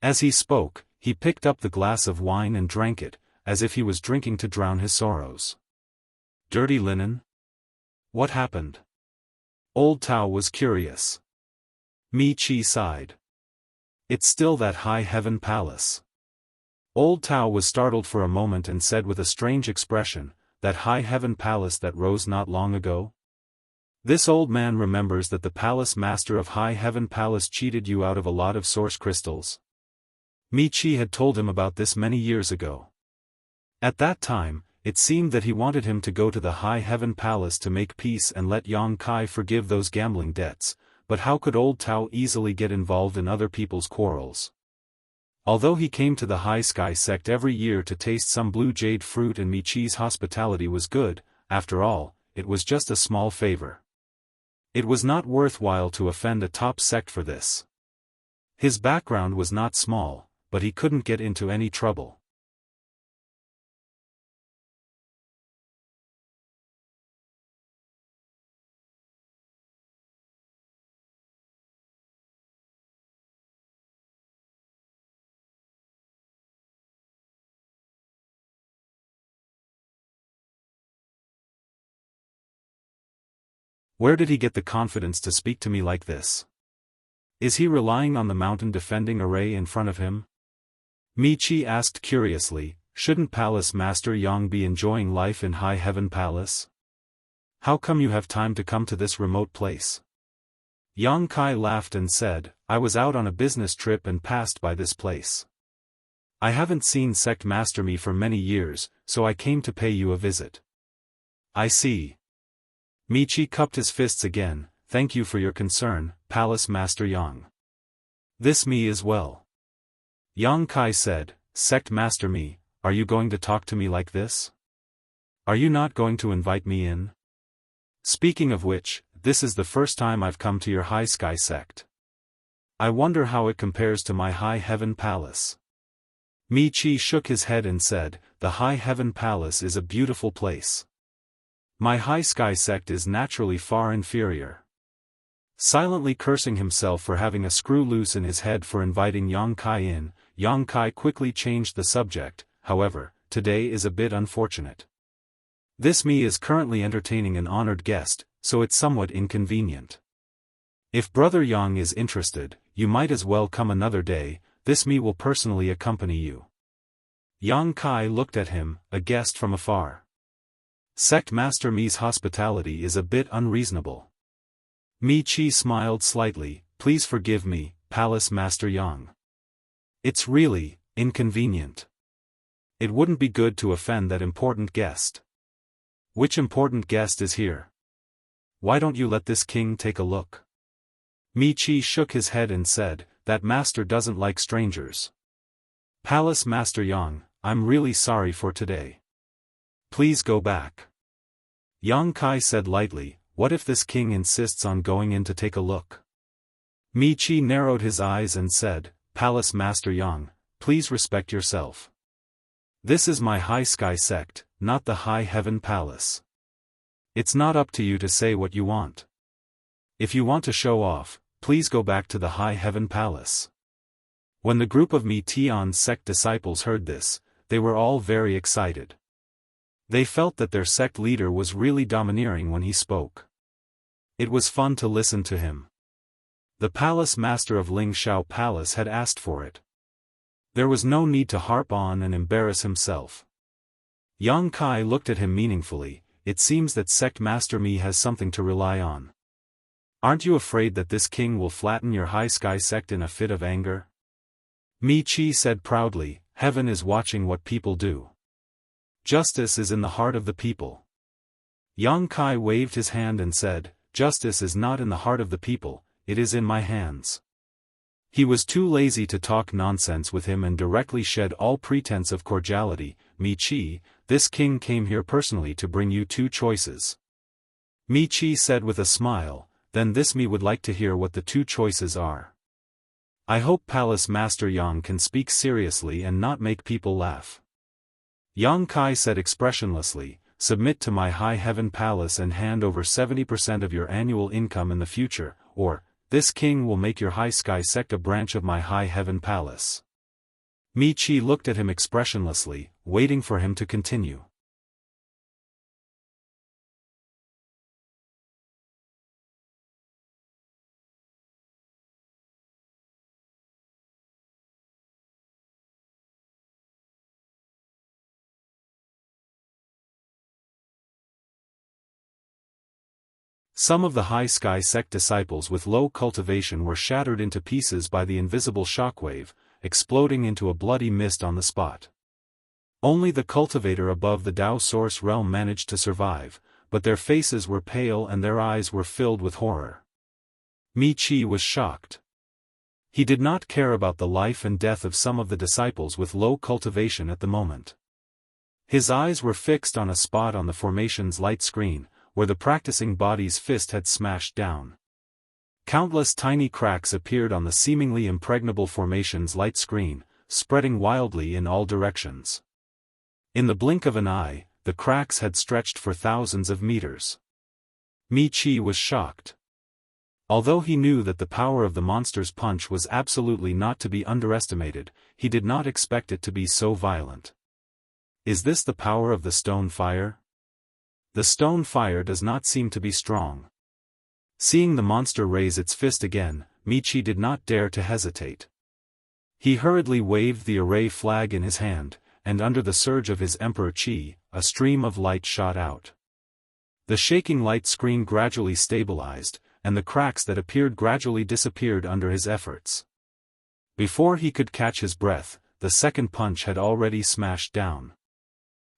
As he spoke, he picked up the glass of wine and drank it, as if he was drinking to drown his sorrows. Dirty linen? What happened? Old Tao was curious. Mi-Chi sighed. "It's still that high heaven palace." Old Tao was startled for a moment and said with a strange expression, "That high heaven palace that rose not long ago?" This old man remembers that the palace master of high heaven palace cheated you out of a lot of source crystals. Mi-Chi had told him about this many years ago. At that time, it seemed that he wanted him to go to the high heaven palace to make peace and let Yang Kai forgive those gambling debts, but how could old Tao easily get involved in other people's quarrels? Although he came to the High Sky sect every year to taste some blue jade fruit and Mi-Chi's hospitality was good, after all, it was just a small favor. It was not worthwhile to offend a top sect for this. His background was not small, but he couldn't get into any trouble. Where did he get the confidence to speak to me like this? Is he relying on the mountain defending array in front of him? Mi-Chi asked curiously, "Shouldn't Palace Master Yang be enjoying life in High Heaven Palace? How come you have time to come to this remote place?" Yang Kai laughed and said, "I was out on a business trip and passed by this place. I haven't seen Sect Master Mi for many years, so I came to pay you a visit." "I see." Mi-Chi cupped his fists again, "Thank you for your concern, Palace Master Yang. This me as well." Yang Kai said, "Sect Master Mi, are you going to talk to me like this? Are you not going to invite me in? Speaking of which, this is the first time I've come to your High Sky sect. I wonder how it compares to my High Heaven Palace." Mi-Chi shook his head and said, "The High Heaven Palace is a beautiful place. My High Sky sect is naturally far inferior." Silently cursing himself for having a screw loose in his head for inviting Yang Kai in, Yang Kai quickly changed the subject. "However, today is a bit unfortunate. This me is currently entertaining an honored guest, so it's somewhat inconvenient. If Brother Yang is interested, you might as well come another day, this me will personally accompany you." Yang Kai looked at him, a guest from afar. Sect Master Mi's hospitality is a bit unreasonable. Mi-Chi smiled slightly, "Please forgive me, Palace Master Yang. It's really inconvenient. It wouldn't be good to offend that important guest." "Which important guest is here? Why don't you let this king take a look?" Mi-Chi shook his head and said, "That master doesn't like strangers. Palace Master Yang, I'm really sorry for today. Please go back." Yang Kai said lightly, "What if this king insists on going in to take a look?" Mi-Chi narrowed his eyes and said, "Palace Master Yang, please respect yourself. This is my High Sky sect, not the High Heaven Palace. It's not up to you to say what you want. If you want to show off, please go back to the High Heaven Palace." When the group of Mi-Tian's sect disciples heard this, they were all very excited. They felt that their sect leader was really domineering when he spoke. It was fun to listen to him. The palace master of Ling Shao Palace had asked for it. There was no need to harp on and embarrass himself. Yang Kai looked at him meaningfully. "It seems that Sect Master Mi has something to rely on. Aren't you afraid that this king will flatten your High Sky sect in a fit of anger?" Mi-Chi said proudly, "Heaven is watching what people do. Justice is in the heart of the people." Yang Kai waved his hand and said, "Justice is not in the heart of the people, it is in my hands." He was too lazy to talk nonsense with him and directly shed all pretense of cordiality. "Mi-Chi, this king came here personally to bring you two choices. Mi Chi said with a smile, then this me would like to hear what the two choices are. I hope Palace Master Yang can speak seriously and not make people laugh. Yang Kai said expressionlessly, submit to my High Heaven Palace and hand over 70% of your annual income in the future, or, this king will make your High Sky sect a branch of my High Heaven Palace. Mi Chi looked at him expressionlessly, waiting for him to continue. Some of the High Sky sect disciples with low cultivation were shattered into pieces by the invisible shockwave, exploding into a bloody mist on the spot. Only the cultivator above the Dao source realm managed to survive, but their faces were pale and their eyes were filled with horror. Mi Chi was shocked. He did not care about the life and death of some of the disciples with low cultivation at the moment. His eyes were fixed on a spot on the formation's light screen, where the practicing body's fist had smashed down. Countless tiny cracks appeared on the seemingly impregnable formation's light screen, spreading wildly in all directions. In the blink of an eye, the cracks had stretched for thousands of meters. Mi Chi was shocked. Although he knew that the power of the monster's punch was absolutely not to be underestimated, he did not expect it to be so violent. Is this the power of the stone fire? The stone fire does not seem to be strong. Seeing the monster raise its fist again, Mi Chi did not dare to hesitate. He hurriedly waved the array flag in his hand, and under the surge of his Emperor Chi, a stream of light shot out. The shaking light screen gradually stabilized, and the cracks that appeared gradually disappeared under his efforts. Before he could catch his breath, the second punch had already smashed down.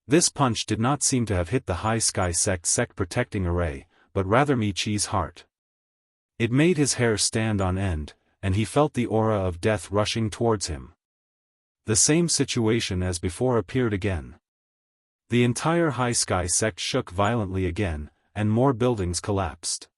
This punch did not seem to have hit the High Sky sect protecting array, but rather Mi Chi's heart. It made his hair stand on end, and he felt the aura of death rushing towards him. The same situation as before appeared again. The entire High Sky sect shook violently again, and more buildings collapsed.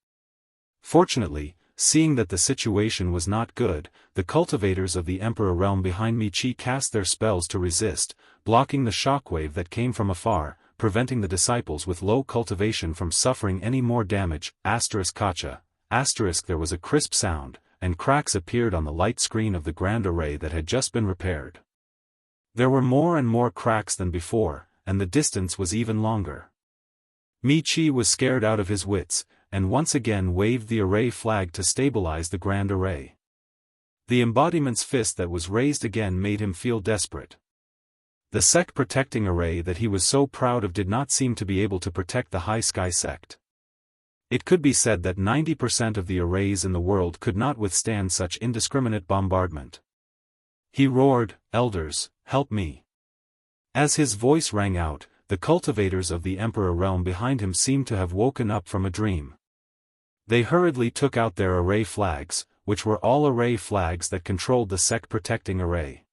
Fortunately, seeing that the situation was not good, the cultivators of the Emperor realm behind Mi Chi cast their spells to resist, blocking the shockwave that came from afar, preventing the disciples with low cultivation from suffering any more damage. Kacha. There was a crisp sound, and cracks appeared on the light screen of the grand array that had just been repaired. There were more and more cracks than before, and the distance was even longer. Mi Chi was scared out of his wits, and once again waved the array flag to stabilize the grand array. The embodiment's fist that was raised again made him feel desperate. The sect protecting array that he was so proud of did not seem to be able to protect the High Sky sect. It could be said that 90% of the arrays in the world could not withstand such indiscriminate bombardment. He roared, "Elders, help me." As his voice rang out, the cultivators of the Emperor realm behind him seemed to have woken up from a dream. They hurriedly took out their array flags, which were all array flags that controlled the sect protecting array.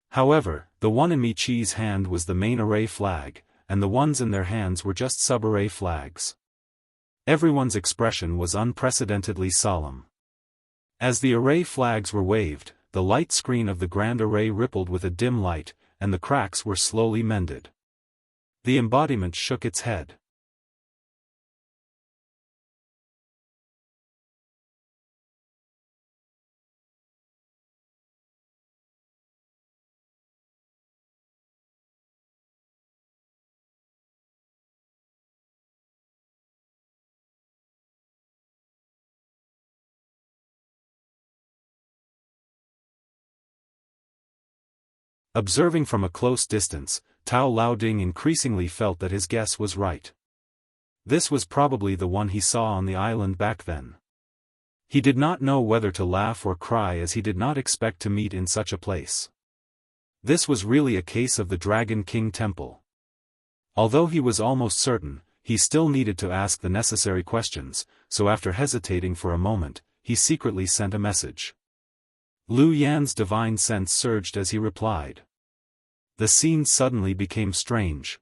However, the one in Mi Chi's hand was the main array flag, and the ones in their hands were just sub-array flags. Everyone's expression was unprecedentedly solemn. As the array flags were waved, the light screen of the grand array rippled with a dim light, and the cracks were slowly mended. The embodiment shook its head. Observing from a close distance, Tao Laoding increasingly felt that his guess was right. This was probably the one he saw on the island back then. He did not know whether to laugh or cry as he did not expect to meet in such a place. This was really a case of the Dragon King Temple. Although he was almost certain, he still needed to ask the necessary questions, so after hesitating for a moment, he secretly sent a message. Lu Yan's divine sense surged as he replied. The scene suddenly became strange.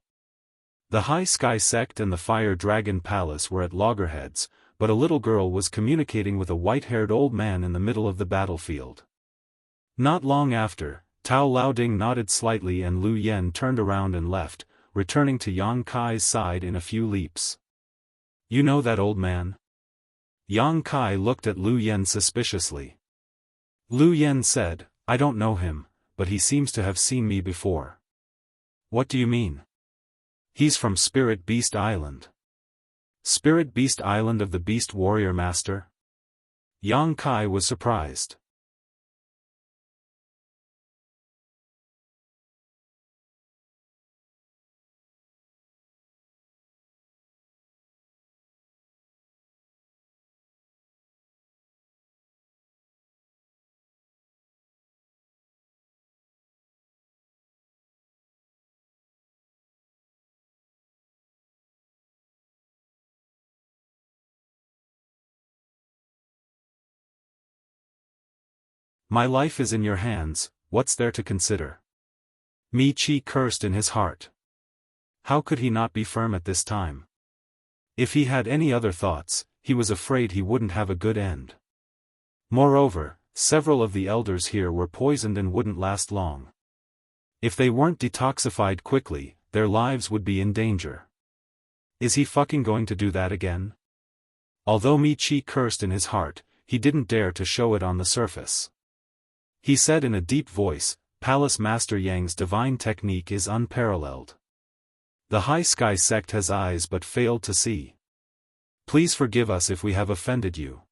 The High Sky Sect and the Fire Dragon Palace were at loggerheads, but a little girl was communicating with a white-haired old man in the middle of the battlefield. Not long after, Tao Laoding nodded slightly and Lu Yen turned around and left, returning to Yang Kai's side in a few leaps. You know that old man? Yang Kai looked at Lu Yen suspiciously. Lu Yen said, I don't know him, but he seems to have seen me before. What do you mean? He's from Spirit Beast Island. Spirit Beast Island of the Beast Warrior Master? Yang Kai was surprised. My life is in your hands, what's there to consider? Mi Chi cursed in his heart. How could he not be firm at this time? If he had any other thoughts, he was afraid he wouldn't have a good end. Moreover, several of the elders here were poisoned and wouldn't last long. If they weren't detoxified quickly, their lives would be in danger. Is he fucking going to do that again? Although Mi Chi cursed in his heart, he didn't dare to show it on the surface. He said in a deep voice, Palace Master Yang's divine technique is unparalleled. The High Sky Sect has eyes but failed to see. Please forgive us if we have offended you.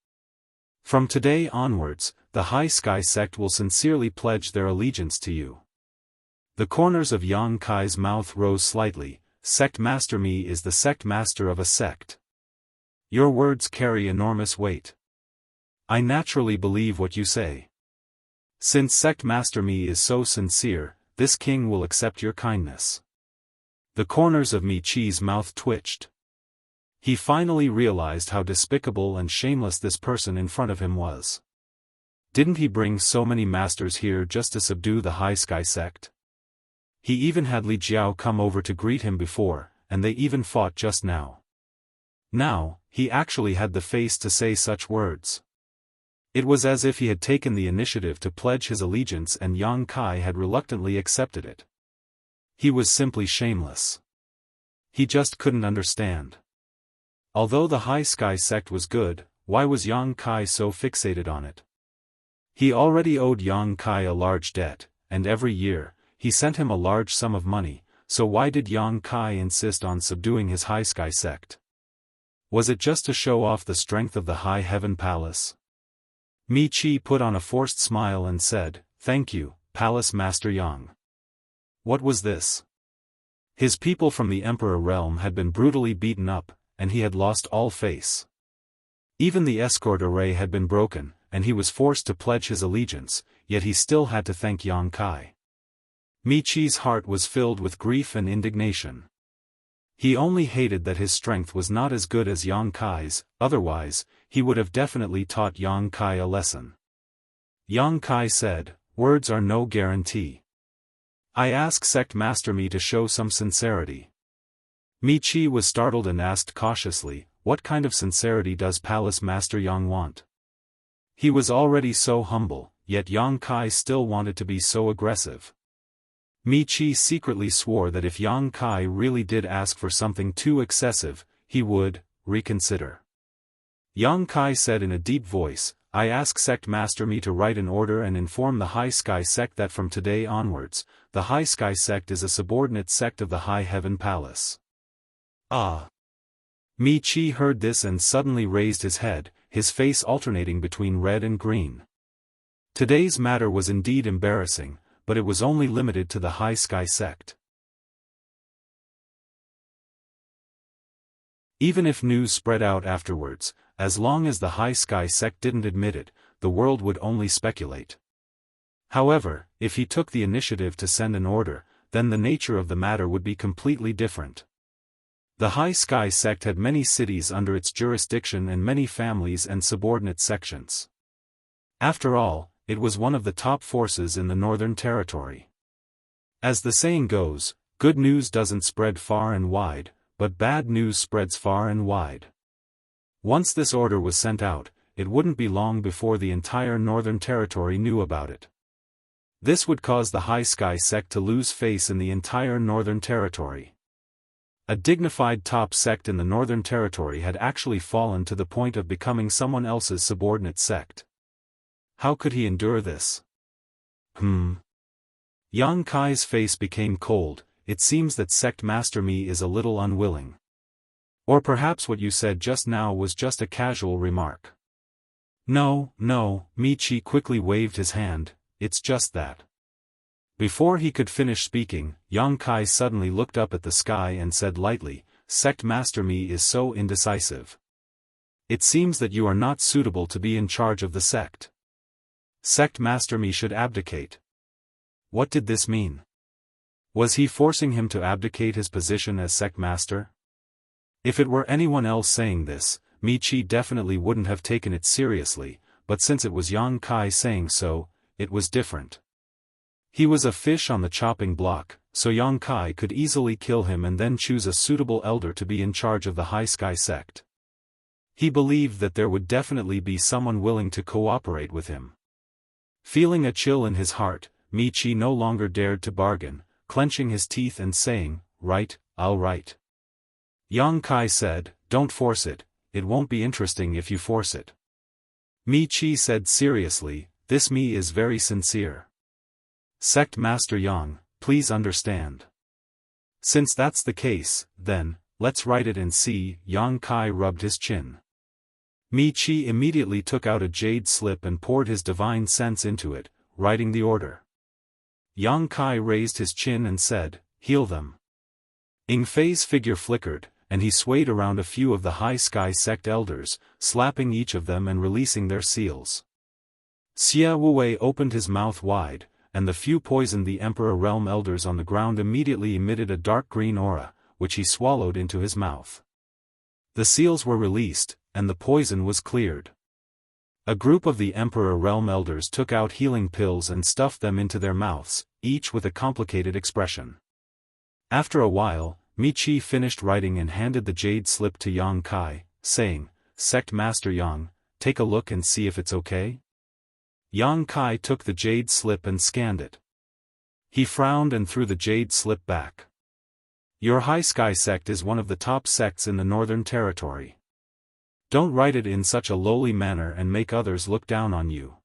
From today onwards, the High Sky Sect will sincerely pledge their allegiance to you. The corners of Yang Kai's mouth rose slightly. Sect Master Mi is the sect master of a sect. Your words carry enormous weight. I naturally believe what you say. Since Sect Master Mi is so sincere, this king will accept your kindness. The corners of Mi Chi's mouth twitched. He finally realized how despicable and shameless this person in front of him was. Didn't he bring so many masters here just to subdue the High Sky Sect? He even had Li Jiao come over to greet him before, and they even fought just now. Now, he actually had the face to say such words. It was as if he had taken the initiative to pledge his allegiance and Yang Kai had reluctantly accepted it. He was simply shameless. He just couldn't understand. Although the High Sky Sect was good, why was Yang Kai so fixated on it? He already owed Yang Kai a large debt, and every year, he sent him a large sum of money, so why did Yang Kai insist on subduing his High Sky Sect? Was it just to show off the strength of the High Heaven Palace? Mi Chi put on a forced smile and said, Thank you, Palace Master Yang. What was this? His people from the Emperor realm had been brutally beaten up, and he had lost all face. Even the escort array had been broken, and he was forced to pledge his allegiance, yet he still had to thank Yang Kai. Mi Chi's heart was filled with grief and indignation. He only hated that his strength was not as good as Yang Kai's, otherwise, he would have definitely taught Yang Kai a lesson. Yang Kai said, Words are no guarantee. I ask Sect Master Mi to show some sincerity. Mi Chi was startled and asked cautiously, What kind of sincerity does Palace Master Yang want? He was already so humble, yet Yang Kai still wanted to be so aggressive. Mi Chi secretly swore that if Yang Kai really did ask for something too excessive, he would reconsider. Yang Kai said in a deep voice, I ask Sect Master Mi to write an order and inform the High Sky Sect that from today onwards, the High Sky Sect is a subordinate sect of the High Heaven Palace. Ah! Mi Chi heard this and suddenly raised his head, his face alternating between red and green. Today's matter was indeed embarrassing, but it was only limited to the High Sky Sect. Even if news spread out afterwards, as long as the High Sky Sect didn't admit it, the world would only speculate. However, if he took the initiative to send an order, then the nature of the matter would be completely different. The High Sky Sect had many cities under its jurisdiction and many families and subordinate sections. After all, it was one of the top forces in the Northern Territory. As the saying goes, Good news doesn't spread far and wide, but bad news spreads far and wide. Once this order was sent out, it wouldn't be long before the entire Northern Territory knew about it. This would cause the High Sky sect to lose face in the entire Northern Territory. A dignified top sect in the Northern Territory had actually fallen to the point of becoming someone else's subordinate sect. How could he endure this? Yang Kai's face became cold. It seems that Sect Master Mi is a little unwilling. Or perhaps what you said just now was just a casual remark. No, Mi Chi quickly waved his hand, it's just that. Before he could finish speaking, Yang Kai suddenly looked up at the sky and said lightly, Sect Master Mi is so indecisive. It seems that you are not suitable to be in charge of the sect. Sect Master Mi should abdicate. What did this mean? Was he forcing him to abdicate his position as sect master? If it were anyone else saying this, Mi Chi definitely wouldn't have taken it seriously, but since it was Yang Kai saying so, it was different. He was a fish on the chopping block, so Yang Kai could easily kill him and then choose a suitable elder to be in charge of the High Sky sect. He believed that there would definitely be someone willing to cooperate with him. Feeling a chill in his heart, Mi Chi no longer dared to bargain, clenching his teeth and saying, Right, I'll write. Yang Kai said, Don't force it, it won't be interesting if you force it. Mi Chi said seriously, This Mi is very sincere. Sect Master Yang, please understand. Since that's the case, then, let's write it and see. Yang Kai rubbed his chin. Mi Chi immediately took out a jade slip and poured his divine sense into it, writing the order. Yang Kai raised his chin and said, Heal them. Ing Fei's figure flickered, and he swayed around a few of the High Sky sect elders, slapping each of them and releasing their seals. Xia Wuwei opened his mouth wide, and the few poisoned the Emperor Realm elders on the ground immediately emitted a dark green aura, which he swallowed into his mouth. The seals were released, and the poison was cleared. A group of the Emperor Realm elders took out healing pills and stuffed them into their mouths, each with a complicated expression. After a while, Mi Chi finished writing and handed the jade slip to Yang Kai, saying, Sect Master Yang, take a look and see if it's okay? Yang Kai took the jade slip and scanned it. He frowned and threw the jade slip back. Your High Sky sect is one of the top sects in the Northern Territory. Don't write it in such a lowly manner and make others look down on you.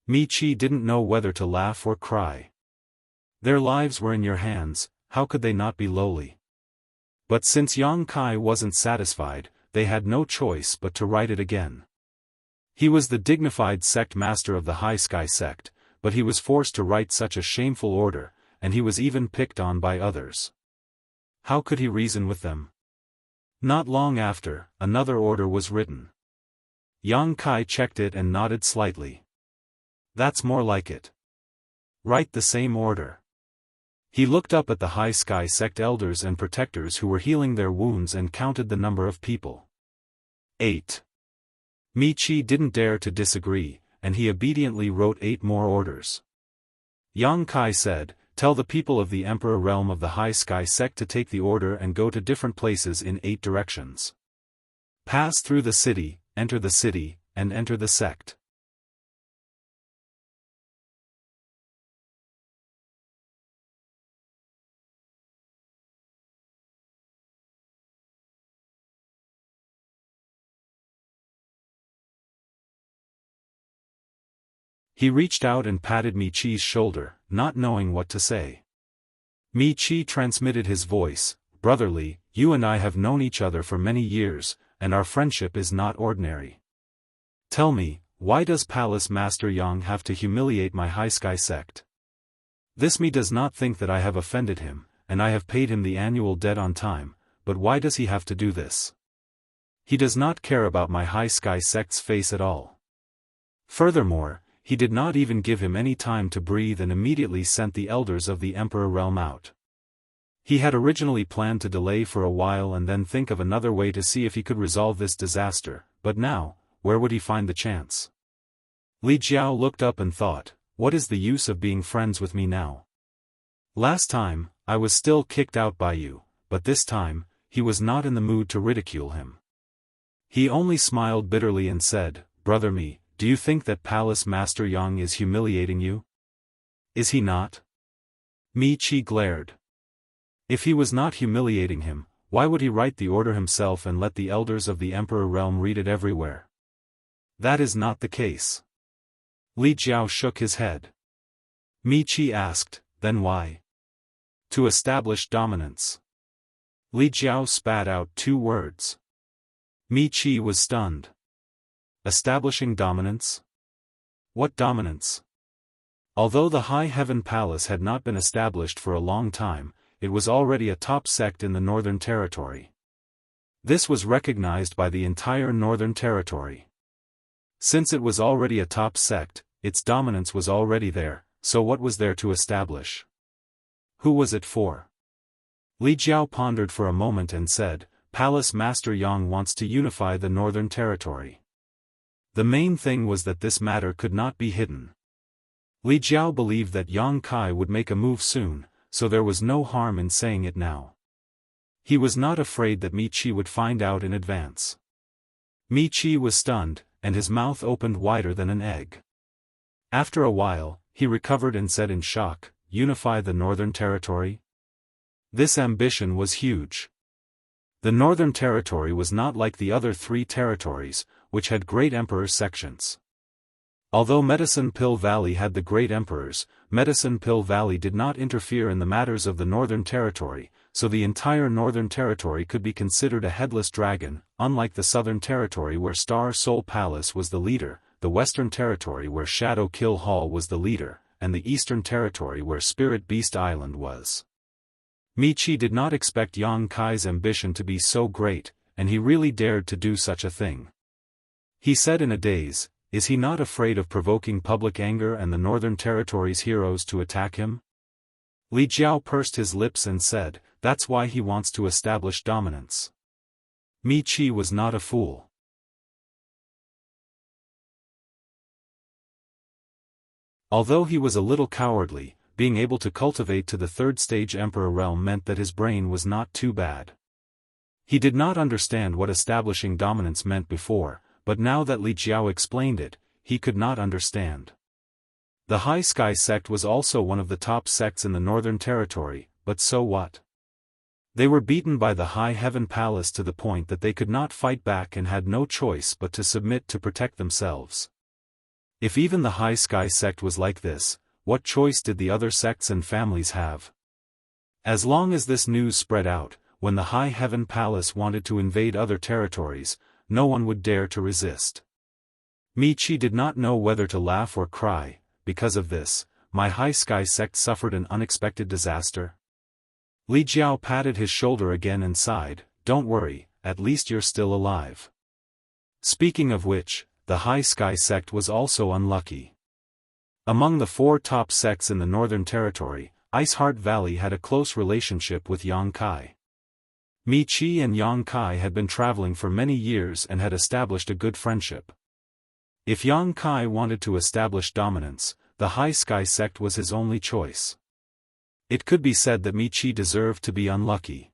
Mi Chi didn't know whether to laugh or cry. Their lives were in your hands, how could they not be lowly? But since Yang Kai wasn't satisfied, they had no choice but to write it again. He was the dignified sect master of the High Sky sect, but he was forced to write such a shameful order, and he was even picked on by others. How could he reason with them? Not long after, another order was written. Yang Kai checked it and nodded slightly. That's more like it. Write the same order. He looked up at the High Sky sect elders and protectors who were healing their wounds and counted the number of people. 8. Mi Chi didn't dare to disagree, and he obediently wrote 8 more orders. Yang Kai said, Tell the people of the Emperor Realm of the High Sky sect to take the order and go to different places in 8 directions. Pass through the city, and enter the sect. He reached out and patted Mi Chi's shoulder, not knowing what to say. Mi Chi transmitted his voice, Brotherly, you and I have known each other for many years, and our friendship is not ordinary. Tell me, why does Palace Master Yang have to humiliate my High Sky sect? This Mi does not think that I have offended him, and I have paid him the annual debt on time, but why does he have to do this? He does not care about my High Sky sect's face at all. Furthermore, he did not even give him any time to breathe and immediately sent the elders of the Emperor Realm out. He had originally planned to delay for a while and then think of another way to see if he could resolve this disaster, but now, where would he find the chance? Li Jiao looked up and thought, what is the use of being friends with me now? Last time, I was still kicked out by you, but this time, he was not in the mood to ridicule him. He only smiled bitterly and said, Brother Mi, do you think that Palace Master Yang is humiliating you? Is he not? Mi Chi glared. If he was not humiliating him, why would he write the order himself and let the elders of the Emperor realm read it everywhere? That is not the case. Li Jiao shook his head. Mi Chi asked, then why? To establish dominance. Li Jiao spat out 2 words. Mi Chi was stunned. Establishing dominance? What dominance? Although the High Heaven Palace had not been established for a long time, it was already a top sect in the Northern Territory. This was recognized by the entire Northern Territory. Since it was already a top sect, its dominance was already there, so what was there to establish? Who was it for? Li Jiao pondered for a moment and said, Palace Master Yang wants to unify the Northern Territory. The main thing was that this matter could not be hidden. Li Jiao believed that Yang Kai would make a move soon, so there was no harm in saying it now. He was not afraid that Mi Chi would find out in advance. Mi Chi was stunned, and his mouth opened wider than an egg. After a while, he recovered and said in shock, Unify the Northern Territory? This ambition was huge. The Northern Territory was not like the other 3 territories, which had great emperor sections. Although Medicine Pill Valley had the great emperors, Medicine Pill Valley did not interfere in the matters of the Northern Territory, so the entire Northern Territory could be considered a headless dragon, unlike the Southern Territory where Star Soul Palace was the leader, the Western Territory where Shadow Kill Hall was the leader, and the Eastern Territory where Spirit Beast Island was. Mi Chi did not expect Yang Kai's ambition to be so great, and he really dared to do such a thing. He said in a daze, Is he not afraid of provoking public anger and the Northern Territory's heroes to attack him? Li Jiao pursed his lips and said, That's why he wants to establish dominance. Mi Chi was not a fool. Although he was a little cowardly, being able to cultivate to the 3rd stage Emperor realm meant that his brain was not too bad. He did not understand what establishing dominance meant before, but now that Li Jiao explained it, he could not understand. The High Sky sect was also one of the top sects in the Northern Territory, but so what? They were beaten by the High Heaven Palace to the point that they could not fight back and had no choice but to submit to protect themselves. If even the High Sky sect was like this, what choice did the other sects and families have? As long as this news spread out, when the High Heaven Palace wanted to invade other territories, no one would dare to resist. Mi Chi did not know whether to laugh or cry. Because of this, my High Sky sect suffered an unexpected disaster. Li Jiao patted his shoulder again and sighed, Don't worry, at least you're still alive. Speaking of which, the High Sky sect was also unlucky. Among the 4 top sects in the Northern Territory, Iceheart Valley had a close relationship with Yang Kai. Mi Chi and Yang Kai had been traveling for many years and had established a good friendship. If Yang Kai wanted to establish dominance, the High Sky sect was his only choice. It could be said that Mi Chi deserved to be unlucky.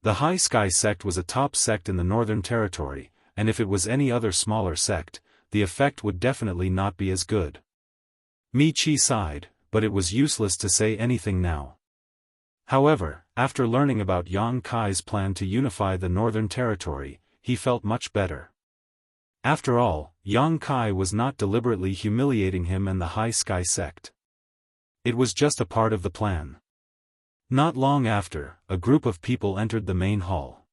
The High Sky sect was a top sect in the Northern Territory, and if it was any other smaller sect, the effect would definitely not be as good. Mi Chi sighed, but it was useless to say anything now. However, after learning about Yang Kai's plan to unify the Northern Territory, he felt much better. After all, Yang Kai was not deliberately humiliating him and the High Sky sect. It was just a part of the plan. Not long after, a group of people entered the main hall.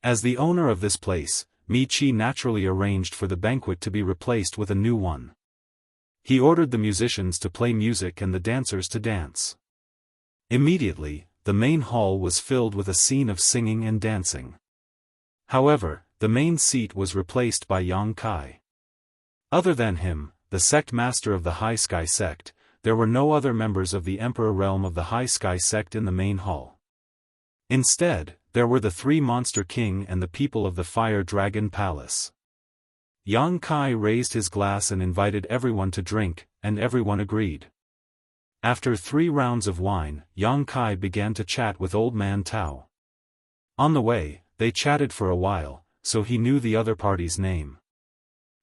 As the owner of this place, Mi Chi naturally arranged for the banquet to be replaced with a new one. He ordered the musicians to play music and the dancers to dance. Immediately, the main hall was filled with a scene of singing and dancing. However, the main seat was replaced by Yang Kai. Other than him, the sect master of the High Sky sect, there were no other members of the Emperor realm of the High Sky sect in the main hall. Instead, there were the 3 Monster King and the people of the Fire Dragon Palace. Yang Kai raised his glass and invited everyone to drink, and everyone agreed. After 3 rounds of wine, Yang Kai began to chat with Old Man Tao. On the way, they chatted for a while, so he knew the other party's name.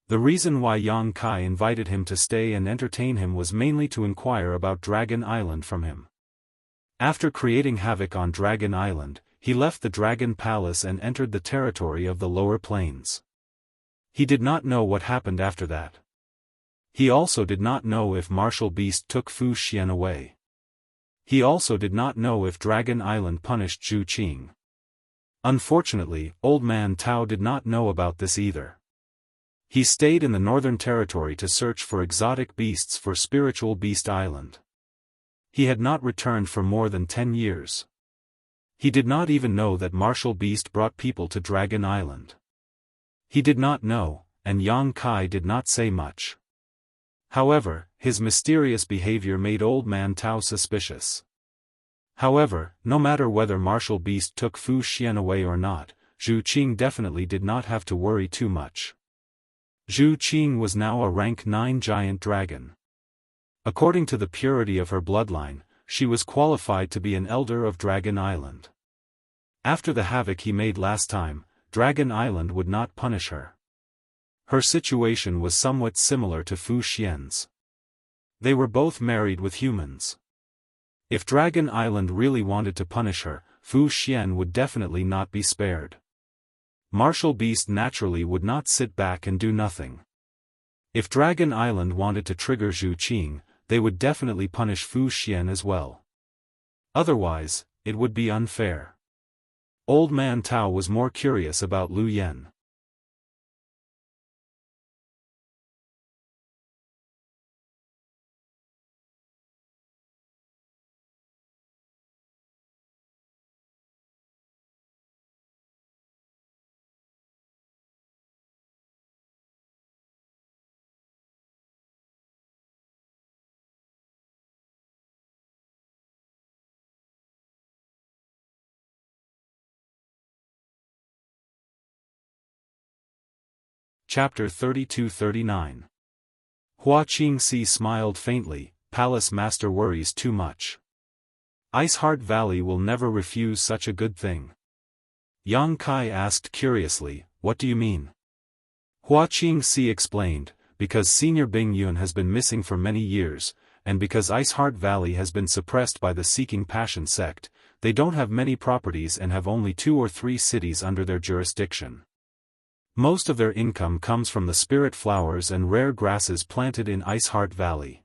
The reason why Yang Kai invited him to stay and entertain him was mainly to inquire about Dragon Island from him. After creating havoc on Dragon Island, he left the Dragon Palace and entered the territory of the lower plains. He did not know what happened after that. He also did not know if Martial Beast took Fu Xian away. He also did not know if Dragon Island punished Zhu Qing. Unfortunately, Old Man Tao did not know about this either. He stayed in the Northern Territory to search for exotic beasts for Spiritual Beast Island. He had not returned for more than 10 years. He did not even know that Martial Beast brought people to Dragon Island. He did not know, and Yang Kai did not say much. However, his mysterious behavior made Old Man Tao suspicious. However, no matter whether Martial Beast took Fu Xian away or not, Zhu Qing definitely did not have to worry too much. Zhu Qing was now a rank 9 giant dragon. According to the purity of her bloodline, she was qualified to be an elder of Dragon Island. After the havoc he made last time, Dragon Island would not punish her. Her situation was somewhat similar to Fu Xian's. They were both married with humans. If Dragon Island really wanted to punish her, Fu Xian would definitely not be spared. Martial Beast naturally would not sit back and do nothing. If Dragon Island wanted to trigger Zhu Qing, they would definitely punish Fu Xian as well. Otherwise, it would be unfair. Old Man Tao was more curious about Lu Yen. Chapter 32-39. Hua Qingxi smiled faintly. Palace Master worries too much. Iceheart Valley will never refuse such a good thing. Yang Kai asked curiously, what do you mean? Hua Qingxi explained, because Senior Bing Yun has been missing for many years, and because Iceheart Valley has been suppressed by the Seeking Passion sect, they don't have many properties and have only 2 or 3 cities under their jurisdiction. Most of their income comes from the spirit flowers and rare grasses planted in Iceheart Valley.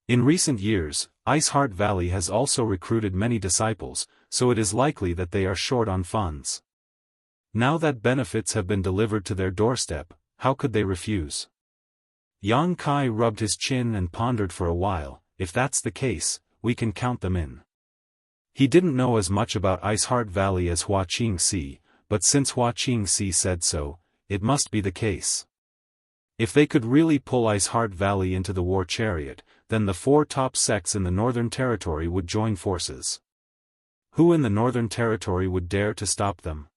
In recent years, Iceheart Valley has also recruited many disciples, so it is likely that they are short on funds. Now that benefits have been delivered to their doorstep, how could they refuse? Yang Kai rubbed his chin and pondered for a while. If that's the case, we can count them in. He didn't know as much about Iceheart Valley as Hua Qingxi, but since Hua Qingxi said so, it must be the case. If they could really pull Iceheart Valley into the war chariot, then the 4 top sects in the Northern Territory would join forces. Who in the Northern Territory would dare to stop them?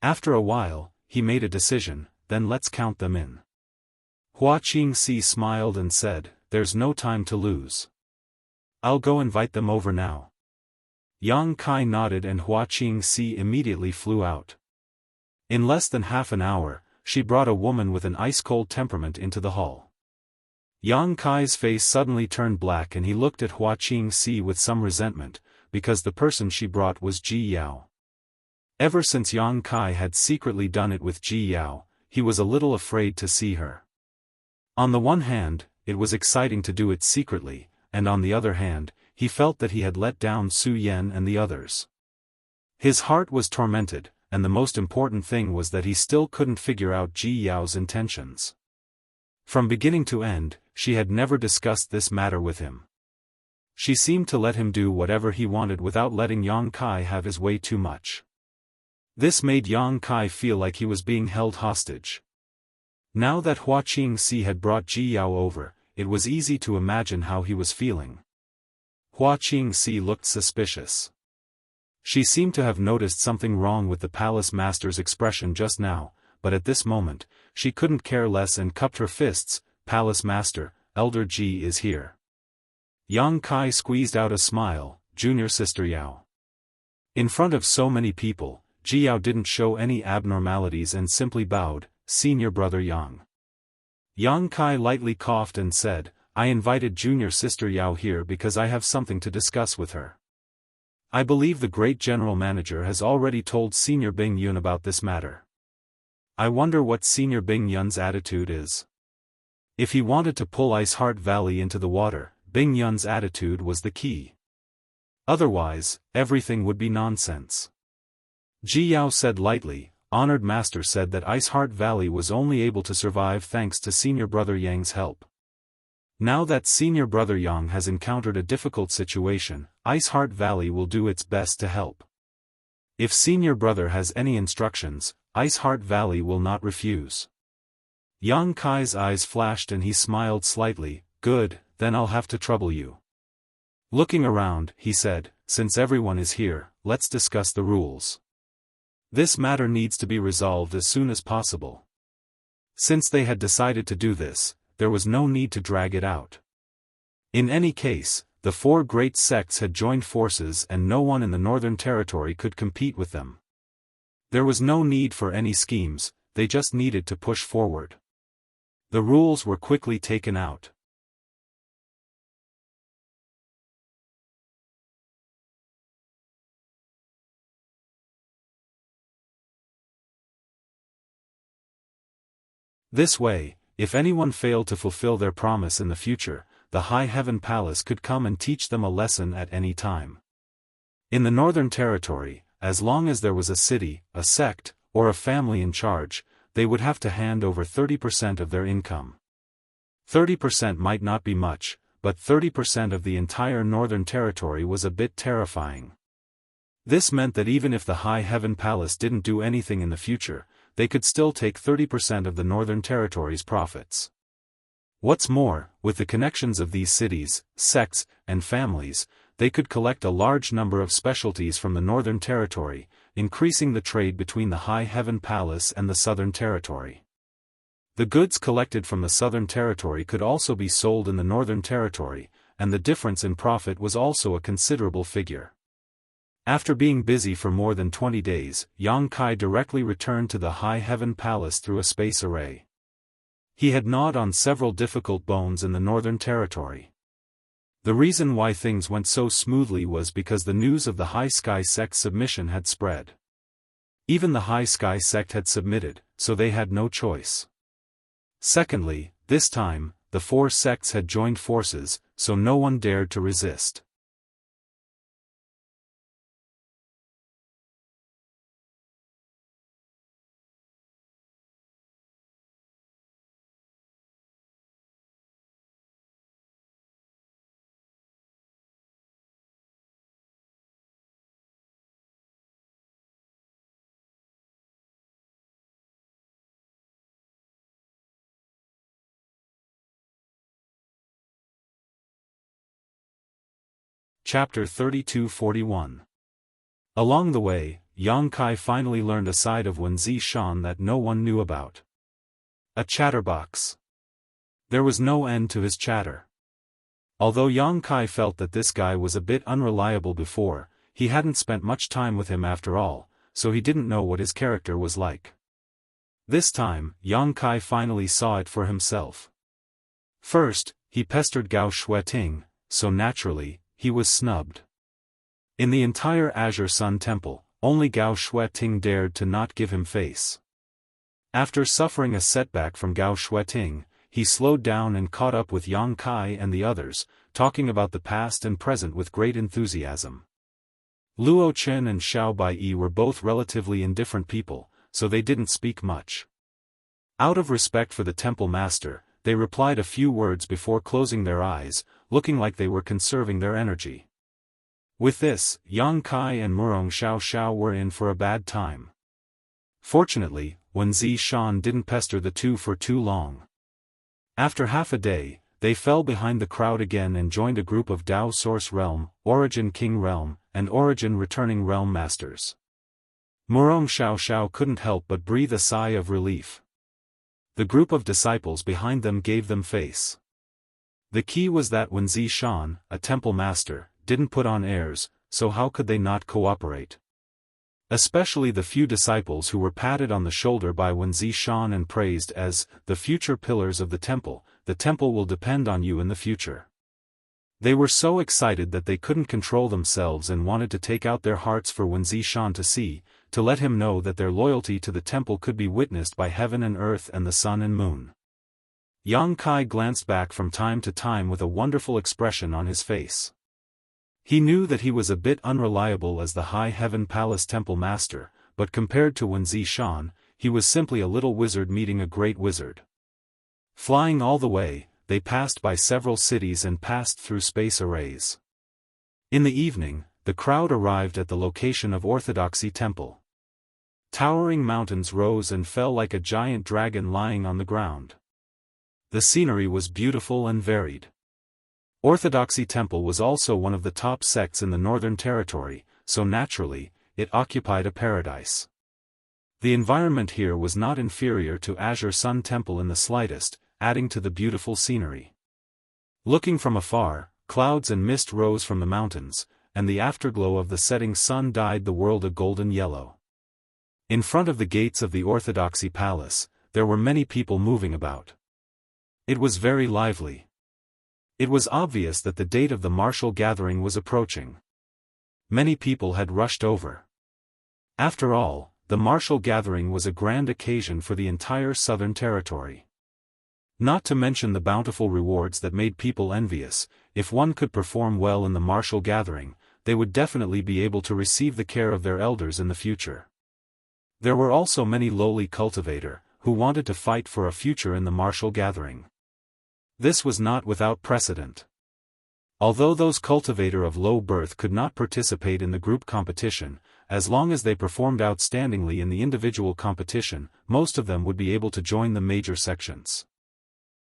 After a while, he made a decision. Then let's count them in. Hua Qingxi smiled and said, there's no time to lose. I'll go invite them over now. Yang Kai nodded and Hua Qingxi immediately flew out. In less than half an hour, she brought a woman with an ice-cold temperament into the hall. Yang Kai's face suddenly turned black and he looked at Hua Qingxi with some resentment, because the person she brought was Ji Yao. Ever since Yang Kai had secretly done it with Ji Yao, he was a little afraid to see her. On the one hand, it was exciting to do it secretly, and on the other hand, he felt that he had let down Su Yan and the others. His heart was tormented, and the most important thing was that he still couldn't figure out Ji Yao's intentions. From beginning to end, she had never discussed this matter with him. She seemed to let him do whatever he wanted without letting Yang Kai have his way too much. This made Yang Kai feel like he was being held hostage. Now that Hua Qingxi had brought Ji Yao over, it was easy to imagine how he was feeling. Hua Qingxi looked suspicious. She seemed to have noticed something wrong with the palace master's expression just now, but at this moment, she couldn't care less and cupped her fists. Palace master, Elder Ji is here. Yang Kai squeezed out a smile, junior sister Yao. In front of so many people, Ji Yao didn't show any abnormalities and simply bowed, senior brother Yang. Yang Kai lightly coughed and said, I invited junior sister Yao here because I have something to discuss with her. I believe the great general manager has already told Senior Bing Yun about this matter. I wonder what Senior Bing Yun's attitude is. If he wanted to pull Ice Heart Valley into the water, Bing Yun's attitude was the key. Otherwise, everything would be nonsense. Ji Yao said lightly, Honored Master said that Ice Heart Valley was only able to survive thanks to Senior Brother Yang's help. Now that Senior Brother Yang has encountered a difficult situation, Ice Heart Valley will do its best to help. If Senior Brother has any instructions, Ice Heart Valley will not refuse. Yang Kai's eyes flashed and he smiled slightly, Good, then I'll have to trouble you. Looking around, he said, Since everyone is here, let's discuss the rules. This matter needs to be resolved as soon as possible. Since they had decided to do this, there was no need to drag it out. In any case, the 4 great sects had joined forces and no one in the Northern Territory could compete with them. There was no need for any schemes, they just needed to push forward. The rules were quickly taken out. This way, if anyone failed to fulfill their promise in the future, the High Heaven Palace could come and teach them a lesson at any time. In the Northern Territory, as long as there was a city, a sect, or a family in charge, they would have to hand over 30% of their income. 30% might not be much, but 30% of the entire Northern Territory was a bit terrifying. This meant that even if the High Heaven Palace didn't do anything in the future, they could still take 30% of the Northern Territory's profits. What's more, with the connections of these cities, sects, and families, they could collect a large number of specialties from the Northern Territory, increasing the trade between the High Heaven Palace and the Southern Territory. The goods collected from the Southern Territory could also be sold in the Northern Territory, and the difference in profit was also a considerable figure. After being busy for more than 20 days, Yang Kai directly returned to the High Heaven Palace through a space array. He had gnawed on several difficult bones in the Northern Territory. The reason why things went so smoothly was because the news of the High Sky Sect's submission had spread. Even the High Sky Sect had submitted, so they had no choice. Secondly, this time, the 4 sects had joined forces, so no one dared to resist. Chapter 32-41. Along the way, Yang Kai finally learned a side of Wuxia Xianxia that no one knew about. A chatterbox. There was no end to his chatter. Although Yang Kai felt that this guy was a bit unreliable before, he hadn't spent much time with him after all, so he didn't know what his character was like. This time, Yang Kai finally saw it for himself. First, he pestered Gao Shueting, so naturally, he was snubbed. In the entire Azure Sun Temple, only Gao Shueting dared to not give him face. After suffering a setback from Gao Shueting, he slowed down and caught up with Yang Kai and the others, talking about the past and present with great enthusiasm. Luo Chen and Xiao Baiyi were both relatively indifferent people, so they didn't speak much. Out of respect for the temple master, they replied a few words before closing their eyes, looking like they were conserving their energy. With this, Yang Kai and Murong Xiao were in for a bad time. Fortunately, Wuxia Xianxia didn't pester the two for too long. After half a day, they fell behind the crowd again and joined a group of Dao Source Realm, Origin King Realm, and Origin Returning Realm Masters. Murong Xiao couldn't help but breathe a sigh of relief. The group of disciples behind them gave them face. The key was that Wuxia Xianxia, a temple master, didn't put on airs, so how could they not cooperate? Especially the few disciples who were patted on the shoulder by Wuxia Xianxia and praised as the future pillars of the temple will depend on you in the future. They were so excited that they couldn't control themselves and wanted to take out their hearts for Wuxia Xianxia to see, to let him know that their loyalty to the temple could be witnessed by heaven and earth and the sun and moon. Yang Kai glanced back from time to time with a wonderful expression on his face. He knew that he was a bit unreliable as the High Heaven Palace Temple Master, but compared to Wuxia Xianxia, he was simply a little wizard meeting a great wizard. Flying all the way, they passed by several cities and passed through space arrays. In the evening, the crowd arrived at the location of Orthodoxy Temple. Towering mountains rose and fell like a giant dragon lying on the ground. The scenery was beautiful and varied. Orthodoxy Temple was also one of the top sects in the Northern Territory, so naturally, it occupied a paradise. The environment here was not inferior to Azure Sun Temple in the slightest, adding to the beautiful scenery. Looking from afar, clouds and mist rose from the mountains, and the afterglow of the setting sun dyed the world a golden yellow. In front of the gates of the Orthodoxy Palace, there were many people moving about. It was very lively. It was obvious that the date of the martial gathering was approaching. Many people had rushed over. After all, the martial gathering was a grand occasion for the entire Southern Territory. Not to mention the bountiful rewards that made people envious. If one could perform well in the martial gathering, they would definitely be able to receive the care of their elders in the future. There were also many lowly cultivator, who wanted to fight for a future in the martial gathering. This was not without precedent. Although those cultivator of low birth could not participate in the group competition, as long as they performed outstandingly in the individual competition, most of them would be able to join the major sections.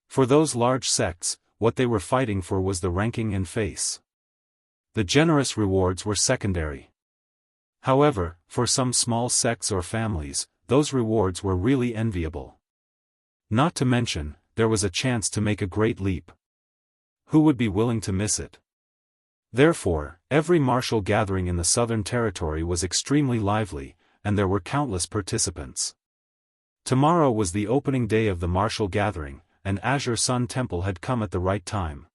For those large sects, what they were fighting for was the ranking and face. The generous rewards were secondary. However, for some small sects or families, those rewards were really enviable. Not to mention, there was a chance to make a great leap. Who would be willing to miss it? Therefore, every martial gathering in the Southern Territory was extremely lively, and there were countless participants. Tomorrow was the opening day of the martial gathering, and Azure Sun Temple had come at the right time.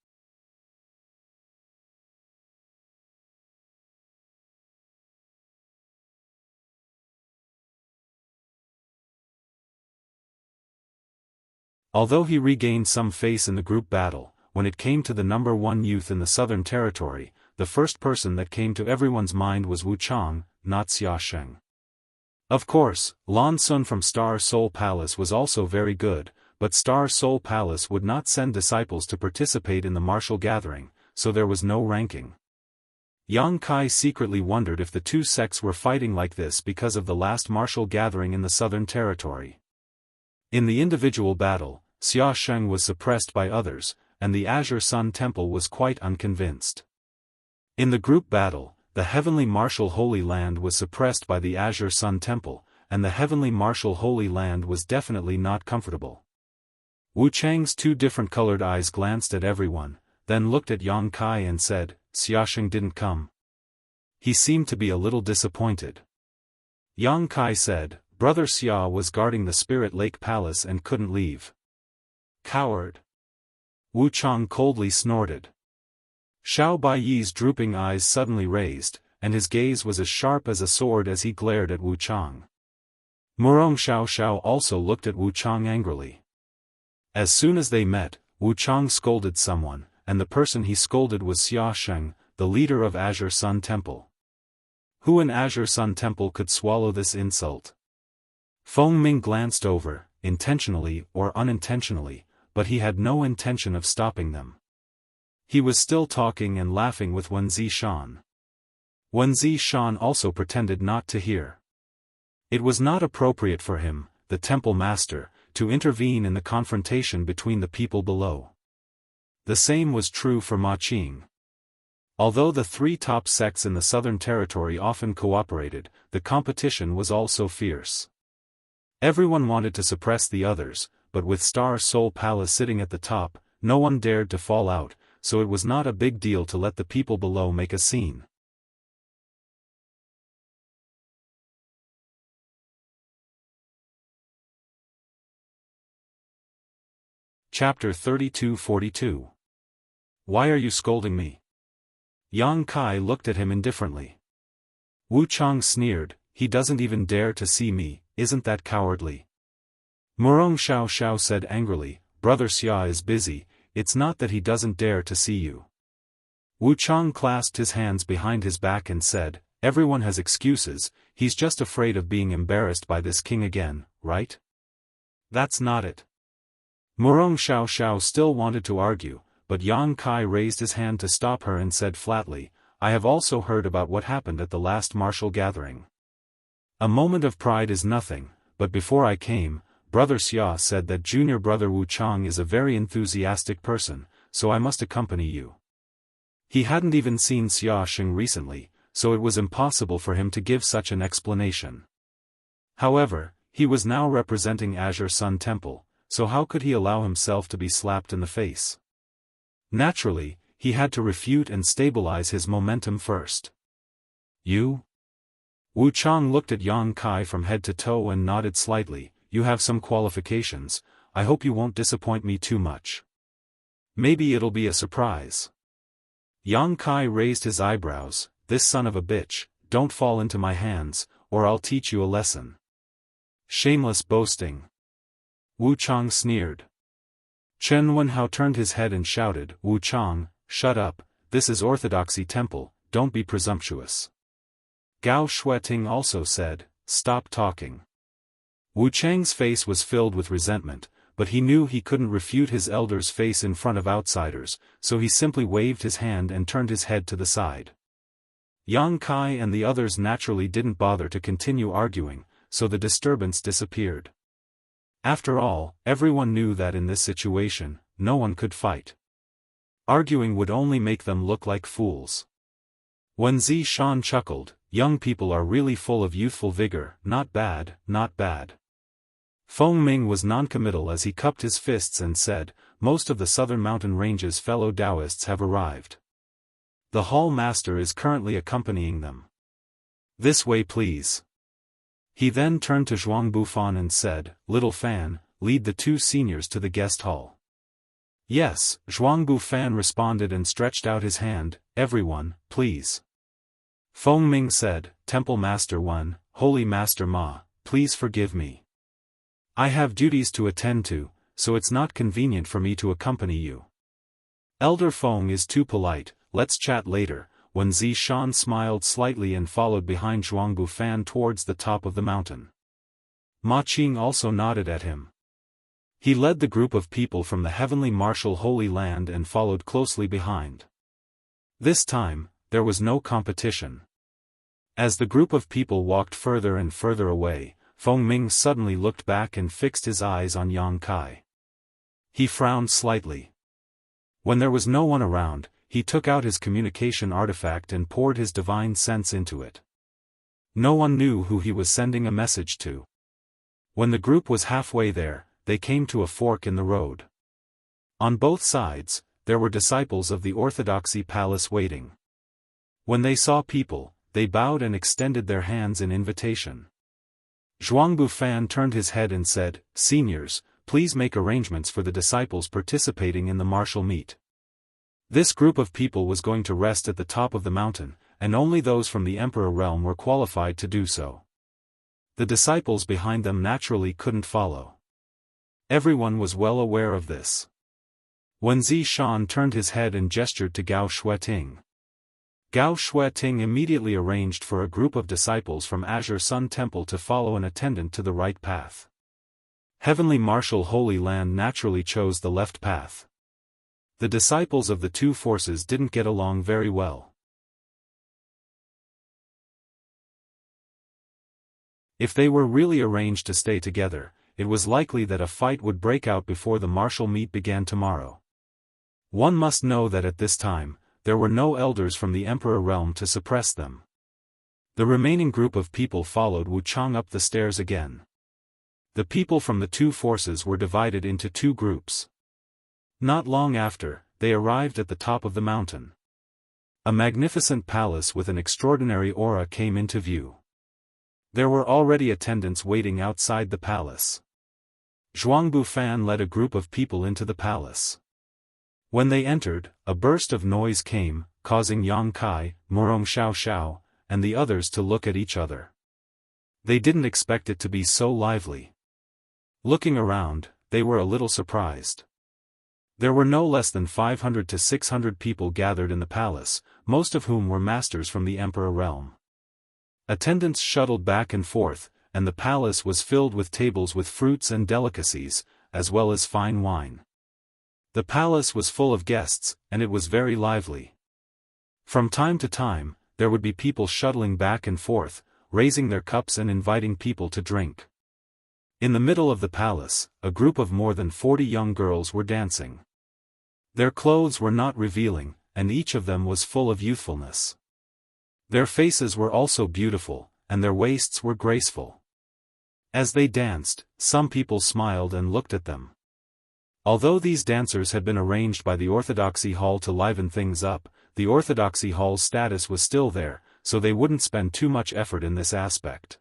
Although he regained some face in the group battle, when it came to the number one youth in the Southern Territory, the first person that came to everyone's mind was Wuchang, not Xiaosheng. Of course, Lan Sun from Star Soul Palace was also very good, but Star Soul Palace would not send disciples to participate in the martial gathering, so there was no ranking. Yang Kai secretly wondered if the two sects were fighting like this because of the last martial gathering in the Southern Territory. In the individual battle, Xiaosheng was suppressed by others, and the Azure Sun Temple was quite unconvinced. In the group battle, the Heavenly Martial Holy Land was suppressed by the Azure Sun Temple, and the Heavenly Martial Holy Land was definitely not comfortable. Wu Chang's two different colored eyes glanced at everyone, then looked at Yang Kai and said, "Xiaosheng didn't come." He seemed to be a little disappointed. Yang Kai said, "Brother Xia was guarding the Spirit Lake Palace and couldn't leave." "Coward!" Wu Chang coldly snorted. Xiao Baiyi's drooping eyes suddenly raised, and his gaze was as sharp as a sword as he glared at Wu Chang. Murong Xiao also looked at Wu Chang angrily. As soon as they met, Wu Chang scolded someone, and the person he scolded was Xiaosheng, the leader of Azure Sun Temple. Who in Azure Sun Temple could swallow this insult? Feng Ming glanced over, intentionally or unintentionally, but he had no intention of stopping them. He was still talking and laughing with Wuxia Xianxia. Wuxia Xianxia also pretended not to hear. It was not appropriate for him, the temple master, to intervene in the confrontation between the people below. The same was true for Ma Qing. Although the three top sects in the Southern Territory often cooperated, the competition was also fierce. Everyone wanted to suppress the others, but with Star Soul Palace sitting at the top, no one dared to fall out, so it was not a big deal to let the people below make a scene. Chapter 32-42. Why are you scolding me? Yang Kai looked at him indifferently. Wu Chang sneered, he doesn't even dare to see me, isn't that cowardly? Murong Xiao said angrily, Brother Xia is busy, it's not that he doesn't dare to see you. Wu Chang clasped his hands behind his back and said, everyone has excuses, he's just afraid of being embarrassed by this king again, right? That's not it. Murong Xiao still wanted to argue, but Yang Kai raised his hand to stop her and said flatly, I have also heard about what happened at the last martial gathering. A moment of pride is nothing, but before I came, Brother Xia said that junior brother Wu Chang is a very enthusiastic person, so I must accompany you. He hadn't even seen Xia Xing recently, so it was impossible for him to give such an explanation. However, he was now representing Azure Sun Temple, so how could he allow himself to be slapped in the face? Naturally, he had to refute and stabilize his momentum first. You? Wu Chang looked at Yang Kai from head to toe and nodded slightly, you have some qualifications, I hope you won't disappoint me too much. Maybe it'll be a surprise. Yang Kai raised his eyebrows, this son of a bitch, don't fall into my hands, or I'll teach you a lesson. Shameless boasting. Wu Chang sneered. Chen Wenhao turned his head and shouted, Wu Chang, shut up, this is Orthodoxy Temple, don't be presumptuous. Gao Shueting also said, stop talking. Wu Chang's face was filled with resentment, but he knew he couldn't refute his elder's face in front of outsiders, so he simply waved his hand and turned his head to the side. Yang Kai and the others naturally didn't bother to continue arguing, so the disturbance disappeared. After all, everyone knew that in this situation, no one could fight. Arguing would only make them look like fools. When Zi Shan chuckled, young people are really full of youthful vigor, not bad, not bad. Feng Ming was noncommittal as he cupped his fists and said, most of the southern mountain ranges' fellow Daoists have arrived. The hall master is currently accompanying them. This way please. He then turned to Zhuang Bufan and said, Little Fan, lead the two seniors to the guest hall. Yes, Zhuang Bufan responded and stretched out his hand, everyone, please. Feng Ming said, Temple Master 1, Holy Master Ma, please forgive me. I have duties to attend to, so it's not convenient for me to accompany you. Elder Feng is too polite, let's chat later. When Zi Shan smiled slightly and followed behind Zhuang Bufan towards the top of the mountain. Ma Qing also nodded at him. He led the group of people from the heavenly martial Holy Land and followed closely behind. This time, there was no competition. As the group of people walked further and further away, Feng Ming suddenly looked back and fixed his eyes on Yang Kai. He frowned slightly. When there was no one around, he took out his communication artifact and poured his divine sense into it. No one knew who he was sending a message to. When the group was halfway there, they came to a fork in the road. On both sides, there were disciples of the Orthodoxy Palace waiting. When they saw people, they bowed and extended their hands in invitation. Zhuang Bufan turned his head and said, Seniors, please make arrangements for the disciples participating in the martial meet. This group of people was going to rest at the top of the mountain, and only those from the Emperor realm were qualified to do so. The disciples behind them naturally couldn't follow. Everyone was well aware of this. When Zi Shan turned his head and gestured to Gao Shueting. Gao Shueting immediately arranged for a group of disciples from Azure Sun Temple to follow an attendant to the right path. Heavenly Martial Holy Land naturally chose the left path. The disciples of the two forces didn't get along very well. If they were really arranged to stay together, it was likely that a fight would break out before the martial meet began tomorrow. One must know that at this time, there were no elders from the Emperor realm to suppress them. The remaining group of people followed Wu Chang up the stairs again. The people from the two forces were divided into two groups. Not long after, they arrived at the top of the mountain. A magnificent palace with an extraordinary aura came into view. There were already attendants waiting outside the palace. Zhuangbu Fan led a group of people into the palace. When they entered, a burst of noise came, causing Yang Kai, Murong Xiao Xiao, and the others to look at each other. They didn't expect it to be so lively. Looking around, they were a little surprised. There were no less than 500 to 600 people gathered in the palace, most of whom were masters from the Emperor realm. Attendants shuttled back and forth, and the palace was filled with tables with fruits and delicacies, as well as fine wine. The palace was full of guests, and it was very lively. From time to time, there would be people shuttling back and forth, raising their cups and inviting people to drink. In the middle of the palace, a group of more than 40 young girls were dancing. Their clothes were not revealing, and each of them was full of youthfulness. Their faces were also beautiful, and their waists were graceful. As they danced, some people smiled and looked at them. Although these dancers had been arranged by the Orthodoxy Hall to liven things up, the Orthodoxy Hall's status was still there, so they wouldn't spend too much effort in this aspect.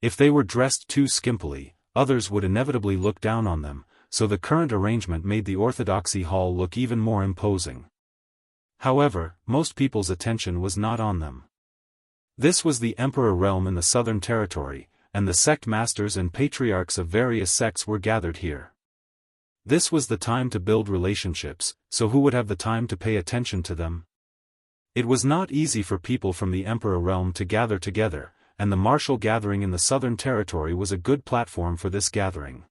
If they were dressed too skimpily, others would inevitably look down on them, so the current arrangement made the Orthodoxy Hall look even more imposing. However, most people's attention was not on them. This was the Emperor realm in the Southern Territory, and the sect masters and patriarchs of various sects were gathered here. This was the time to build relationships, so who would have the time to pay attention to them? It was not easy for people from the Emperor realm to gather together, and the martial gathering in the Southern Territory was a good platform for this gathering.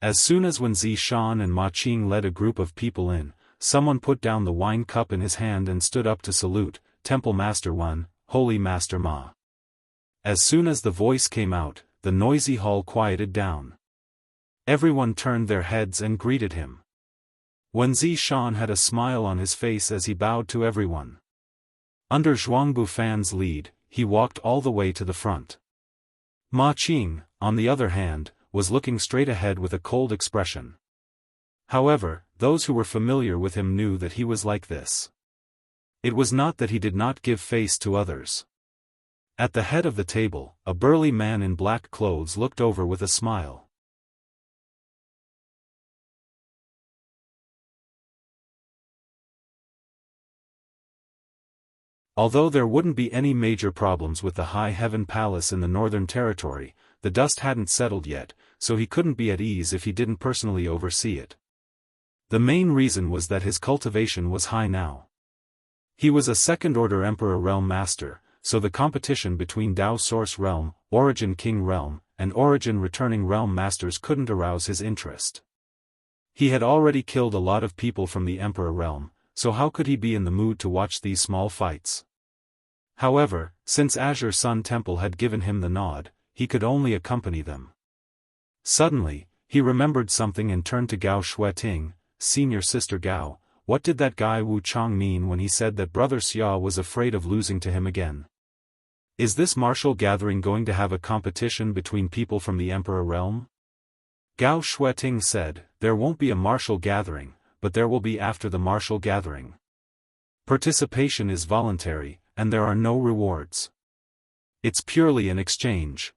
As soon as Wen Zishan and Ma Qing led a group of people in, someone put down the wine cup in his hand and stood up to salute, Temple Master Wen, Holy Master Ma. As soon as the voice came out, the noisy hall quieted down. Everyone turned their heads and greeted him. Wen Zishan had a smile on his face as he bowed to everyone. Under Zhuangbu Fan's lead, he walked all the way to the front. Ma Qing, on the other hand, was looking straight ahead with a cold expression. However, those who were familiar with him knew that he was like this. It was not that he did not give face to others. At the head of the table, a burly man in black clothes looked over with a smile. Although there wouldn't be any major problems with the High Heaven Palace in the Northern Territory, the dust hadn't settled yet, so he couldn't be at ease if he didn't personally oversee it. The main reason was that his cultivation was high now. He was a second-order Emperor Realm Master, so the competition between Dao Source Realm, Origin King Realm, and Origin Returning Realm Masters couldn't arouse his interest. He had already killed a lot of people from the Emperor Realm, so how could he be in the mood to watch these small fights? However, since Azure Sun Temple had given him the nod, he could only accompany them. Suddenly, he remembered something and turned to Gao Shueting, Senior Sister Gao. What did that guy Wu Chang mean when he said that Brother Xia was afraid of losing to him again? Is this martial gathering going to have a competition between people from the Emperor Realm? Gao Shueting said, there won't be a martial gathering, but there will be after the martial gathering. Participation is voluntary, and there are no rewards. It's purely an exchange.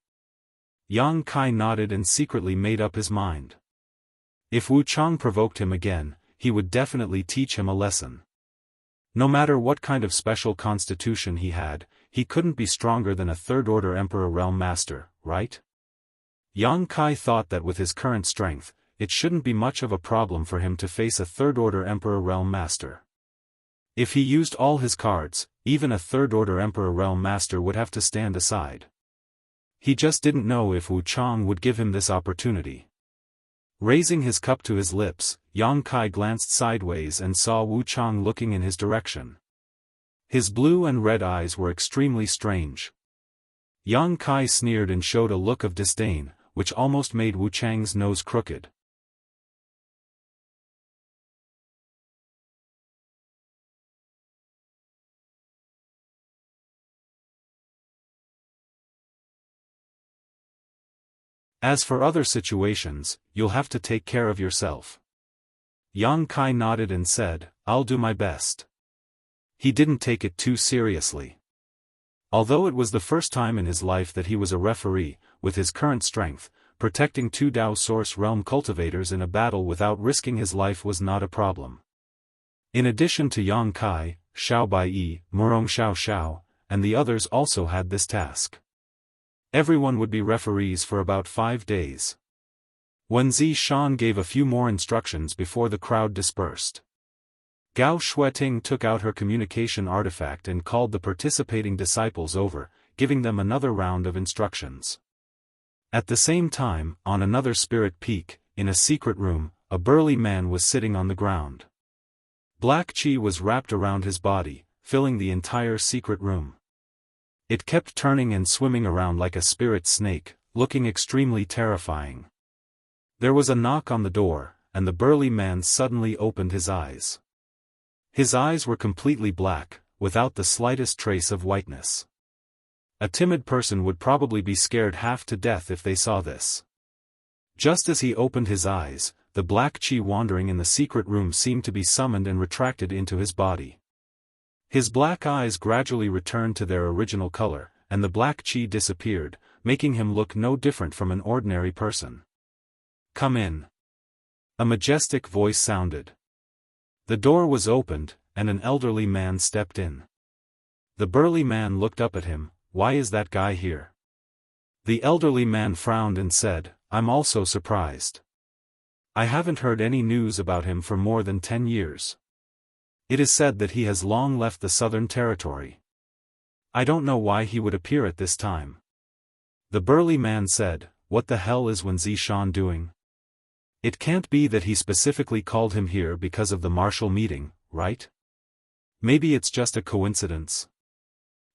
Yang Kai nodded and secretly made up his mind. If Wu Chang provoked him again, he would definitely teach him a lesson. No matter what kind of special constitution he had, he couldn't be stronger than a third-order Emperor Realm Master, right? Yang Kai thought that with his current strength, it shouldn't be much of a problem for him to face a third-order Emperor Realm Master. If he used all his cards, even a third-order Emperor Realm Master would have to stand aside. He just didn't know if Wu Chang would give him this opportunity. Raising his cup to his lips, Yang Kai glanced sideways and saw Wu Chang looking in his direction. His blue and red eyes were extremely strange. Yang Kai sneered and showed a look of disdain, which almost made Wu Chang's nose crooked. As for other situations, you'll have to take care of yourself. Yang Kai nodded and said, "I'll do my best." He didn't take it too seriously. Although it was the first time in his life that he was a referee, with his current strength, protecting two Dao Source Realm cultivators in a battle without risking his life was not a problem. In addition to Yang Kai, Xiao Baiyi, Murong Xiao Xiao, and the others also had this task. Everyone would be referees for about 5 days. Wen Zishan gave a few more instructions before the crowd dispersed. Gao Shueting took out her communication artifact and called the participating disciples over, giving them another round of instructions. At the same time, on another spirit peak, in a secret room, a burly man was sitting on the ground. Black qi was wrapped around his body, filling the entire secret room. It kept turning and swimming around like a spirit snake, looking extremely terrifying. There was a knock on the door, and the burly man suddenly opened his eyes. His eyes were completely black, without the slightest trace of whiteness. A timid person would probably be scared half to death if they saw this. Just as he opened his eyes, the black qi wandering in the secret room seemed to be summoned and retracted into his body. His black eyes gradually returned to their original color, and the black qi disappeared, making him look no different from an ordinary person. "Come in." A majestic voice sounded. The door was opened, and an elderly man stepped in. The burly man looked up at him. "Why is that guy here?" The elderly man frowned and said, "I'm also surprised. I haven't heard any news about him for more than 10 years. It is said that he has long left the southern territory. I don't know why he would appear at this time." The burly man said, "What the hell is Wen Zishan doing? It can't be that he specifically called him here because of the martial meeting, right? Maybe it's just a coincidence."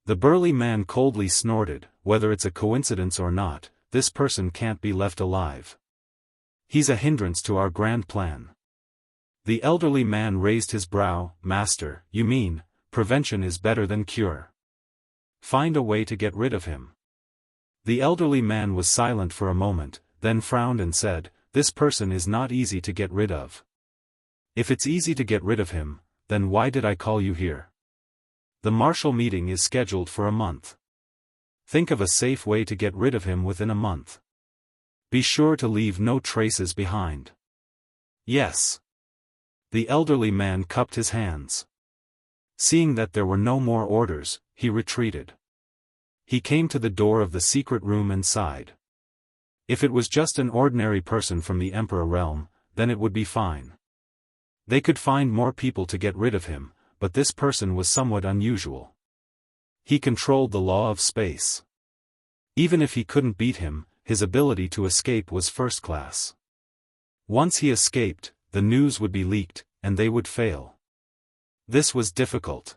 The burly man coldly snorted, "Whether it's a coincidence or not, this person can't be left alive. He's a hindrance to our grand plan." The elderly man raised his brow. "Master, you mean, prevention is better than cure? Find a way to get rid of him." The elderly man was silent for a moment, then frowned and said, "This person is not easy to get rid of. If it's easy to get rid of him, then why did I call you here? The martial meeting is scheduled for a month. Think of a safe way to get rid of him within a month. Be sure to leave no traces behind." "Yes." The elderly man cupped his hands. Seeing that there were no more orders, he retreated. He came to the door of the secret room and sighed. If it was just an ordinary person from the Emperor realm, then it would be fine. They could find more people to get rid of him, but this person was somewhat unusual. He controlled the law of space. Even if he couldn't beat him, his ability to escape was first class. Once he escaped, the news would be leaked, and they would fail. This was difficult.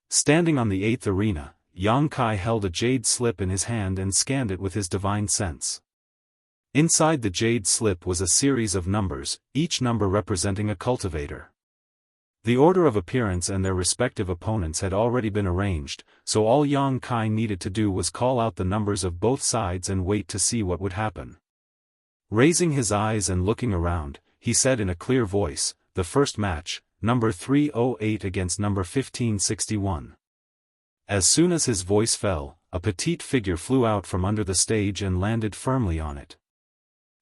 Standing on the 8th arena, Yang Kai held a jade slip in his hand and scanned it with his divine sense. Inside the jade slip was a series of numbers, each number representing a cultivator. The order of appearance and their respective opponents had already been arranged, so all Yang Kai needed to do was call out the numbers of both sides and wait to see what would happen. Raising his eyes and looking around, he said in a clear voice, "The first match, number 308 against number 1561. As soon as his voice fell, a petite figure flew out from under the stage and landed firmly on it.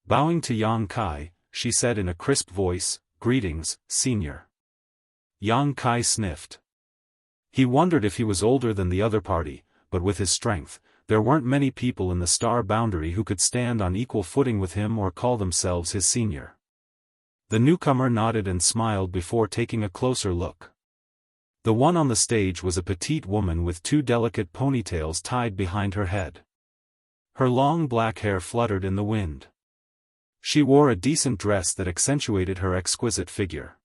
Bowing to Yang Kai, she said in a crisp voice, "Greetings, senior." Yang Kai sniffed. He wondered if he was older than the other party, but with his strength, there weren't many people in the star boundary who could stand on equal footing with him or call themselves his senior. The newcomer nodded and smiled before taking a closer look. The one on the stage was a petite woman with 2 delicate ponytails tied behind her head. Her long black hair fluttered in the wind. She wore a decent dress that accentuated her exquisite figure.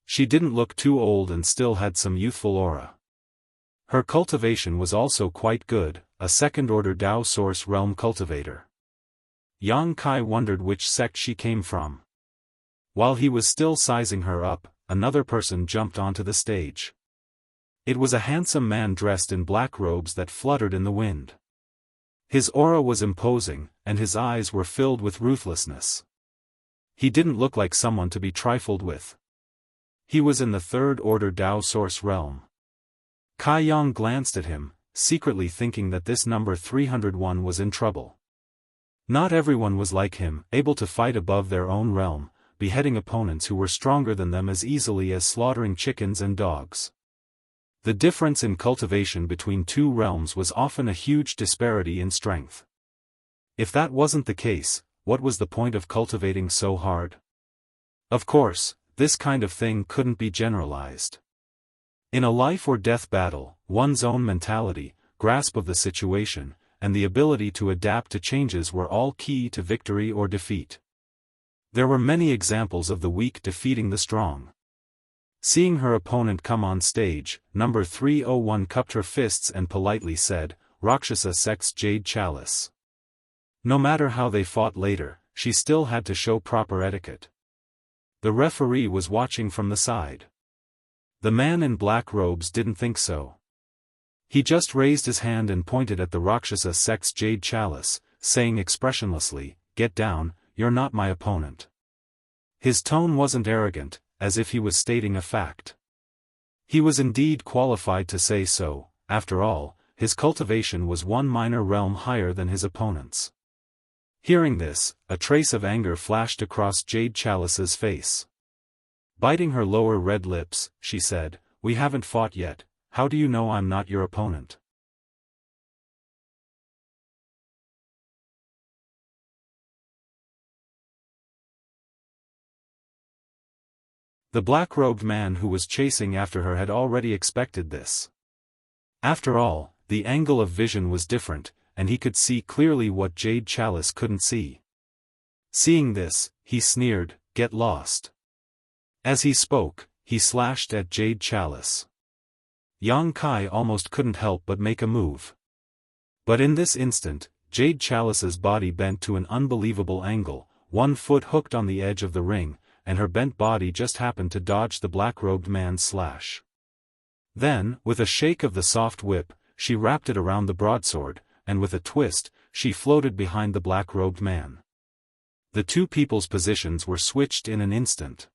She didn't look too old and still had some youthful aura. Her cultivation was also quite good, a second-order Dao source realm cultivator. Yang Kai wondered which sect she came from. While he was still sizing her up, another person jumped onto the stage. It was a handsome man dressed in black robes that fluttered in the wind. His aura was imposing, and his eyes were filled with ruthlessness. He didn't look like someone to be trifled with. He was in the third-order Dao source realm. Kai Yang glanced at him, secretly thinking that this number 301 was in trouble. Not everyone was like him, able to fight above their own realm, beheading opponents who were stronger than them as easily as slaughtering chickens and dogs. The difference in cultivation between two realms was often a huge disparity in strength. If that wasn't the case, what was the point of cultivating so hard? Of course, this kind of thing couldn't be generalized. In a life-or-death battle, one's own mentality, grasp of the situation, and the ability to adapt to changes were all key to victory or defeat. There were many examples of the weak defeating the strong. Seeing her opponent come on stage, number 301 cupped her fists and politely said, "Rakshasa sect's Jade Chalice." No matter how they fought later, she still had to show proper etiquette. The referee was watching from the side. The man in black robes didn't think so. He just raised his hand and pointed at the Rakshasa sect's Jade Chalice, saying expressionlessly, "Get down, you're not my opponent." His tone wasn't arrogant, as if he was stating a fact. He was indeed qualified to say so. After all, his cultivation was one minor realm higher than his opponent's. Hearing this, a trace of anger flashed across Jade Chalice's face. Biting her lower red lips, she said, "We haven't fought yet, how do you know I'm not your opponent?" The black-robed man who was chasing after her had already expected this. After all, the angle of vision was different, and he could see clearly what Jade Chalice couldn't see. Seeing this, he sneered, "Get lost." As he spoke, he slashed at Jade Chalice. Yang Kai almost couldn't help but make a move. But in this instant, Jade Chalice's body bent to an unbelievable angle, one foot hooked on the edge of the ring, and her bent body just happened to dodge the black-robed man's slash. Then, with a shake of the soft whip, she wrapped it around the broadsword, and with a twist, she floated behind the black-robed man. The two people's positions were switched in an instant.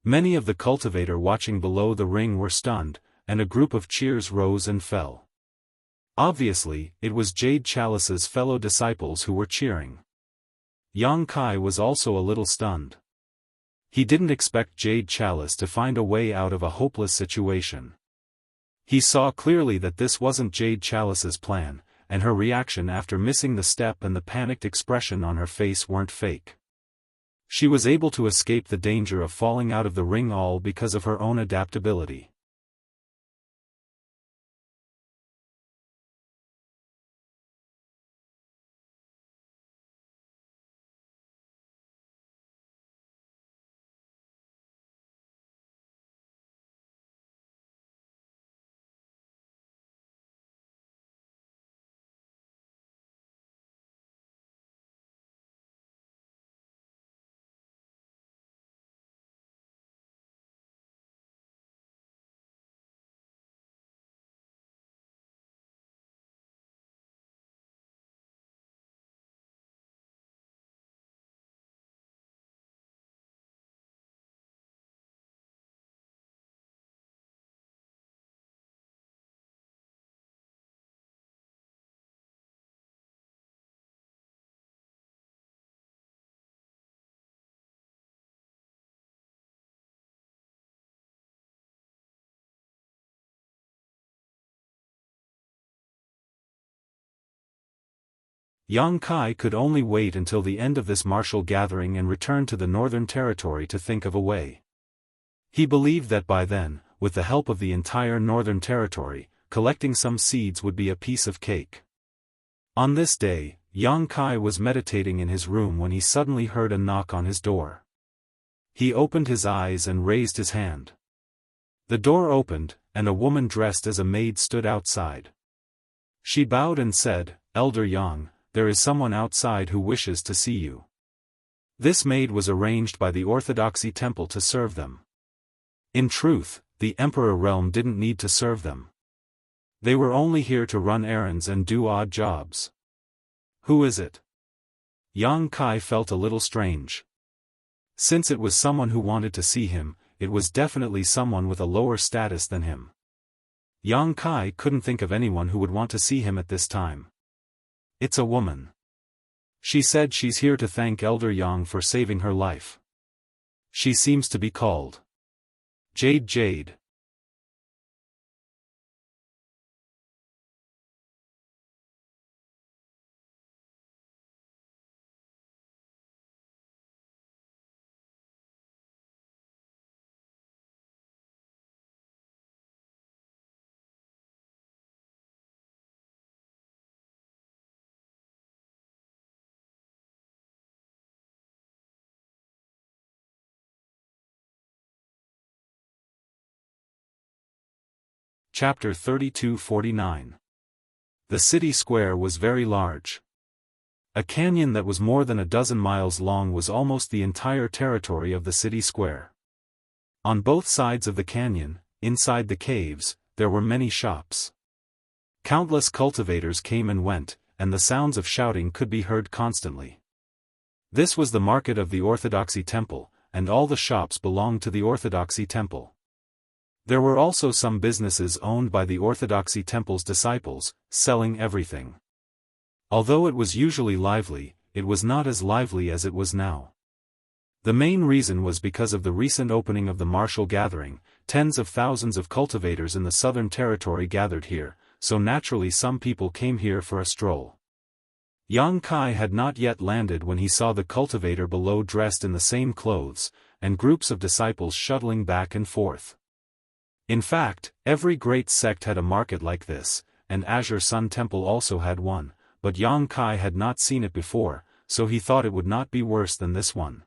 Many of the cultivator watching below the ring were stunned, and a group of cheers rose and fell. Obviously, it was Jade Chalice's fellow disciples who were cheering. Yang Kai was also a little stunned. He didn't expect Jade Chalice to find a way out of a hopeless situation. He saw clearly that this wasn't Jade Chalice's plan, and her reaction after missing the step and the panicked expression on her face weren't fake. She was able to escape the danger of falling out of the ring all because of her own adaptability. Yang Kai could only wait until the end of this martial gathering and return to the Northern Territory to think of a way. He believed that by then, with the help of the entire Northern Territory, collecting some seeds would be a piece of cake. On this day, Yang Kai was meditating in his room when he suddenly heard a knock on his door. He opened his eyes and raised his hand. The door opened, and a woman dressed as a maid stood outside. She bowed and said, "Elder Yang, there is someone outside who wishes to see you." This maid was arranged by the Orthodoxy temple to serve them. In truth, the Emperor realm didn't need to serve them. They were only here to run errands and do odd jobs. "Who is it?" Yang Kai felt a little strange. Since it was someone who wanted to see him, it was definitely someone with a lower status than him. Yang Kai couldn't think of anyone who would want to see him at this time. "It's a woman. She said she's here to thank Elder Yang for saving her life. She seems to be called Jade." Chapter 3249. The city square was very large. A canyon that was more than a dozen miles long was almost the entire territory of the city square. On both sides of the canyon, inside the caves, there were many shops. Countless cultivators came and went, and the sounds of shouting could be heard constantly. This was the market of the Orthodoxy temple, and all the shops belonged to the Orthodoxy temple. There were also some businesses owned by the Orthodoxy temple's disciples, selling everything. Although it was usually lively, it was not as lively as it was now. The main reason was because of the recent opening of the martial gathering. Tens of thousands of cultivators in the southern territory gathered here, so naturally some people came here for a stroll. Yang Kai had not yet landed when he saw the cultivator below dressed in the same clothes, and groups of disciples shuttling back and forth. In fact, every great sect had a market like this, and Azure Sun Temple also had one, but Yang Kai had not seen it before, so he thought it would not be worse than this one.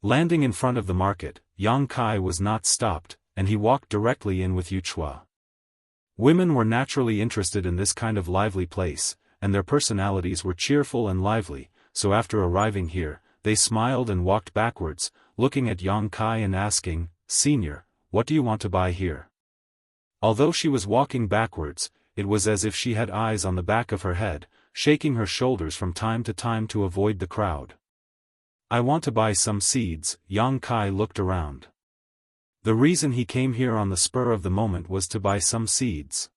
Landing in front of the market, Yang Kai was not stopped, and he walked directly in with Wuxia. Women were naturally interested in this kind of lively place, and their personalities were cheerful and lively, so after arriving here, they smiled and walked backwards, looking at Yang Kai and asking, "Senior, what do you want to buy here?" Although she was walking backwards, it was as if she had eyes on the back of her head, shaking her shoulders from time to time to avoid the crowd. "I want to buy some seeds." Yang Kai looked around. The reason he came here on the spur of the moment was to buy some seeds.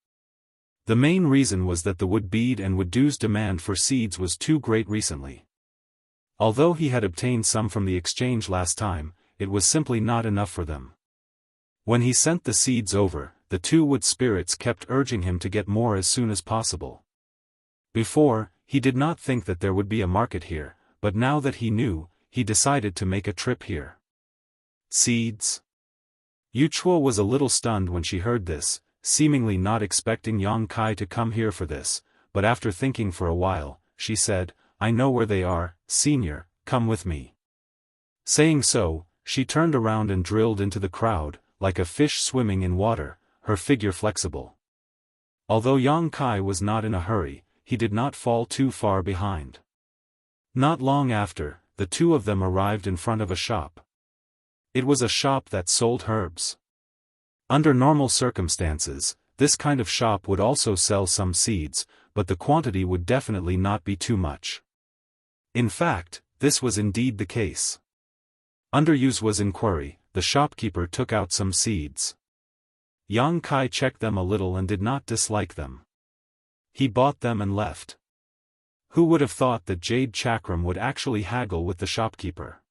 The main reason was that the wood bead and woodew's demand for seeds was too great recently. Although he had obtained some from the exchange last time, it was simply not enough for them. When he sent the seeds over, the two wood spirits kept urging him to get more as soon as possible. Before, he did not think that there would be a market here, but now that he knew, he decided to make a trip here. Seeds? Wuxia was a little stunned when she heard this, seemingly not expecting Yang Kai to come here for this, but after thinking for a while, she said, "I know where they are, Senior, come with me." Saying so, she turned around and drilled into the crowd, like a fish swimming in water, her figure flexible. Although Yang Kai was not in a hurry, he did not fall too far behind. Not long after, the two of them arrived in front of a shop. It was a shop that sold herbs. Under normal circumstances, this kind of shop would also sell some seeds, but the quantity would definitely not be too much. In fact, this was indeed the case. Under Wuxia's inquiry, the shopkeeper took out some seeds. Yang Kai checked them a little and did not dislike them. He bought them and left. Who would have thought that Jade Chakram would actually haggle with the shopkeeper?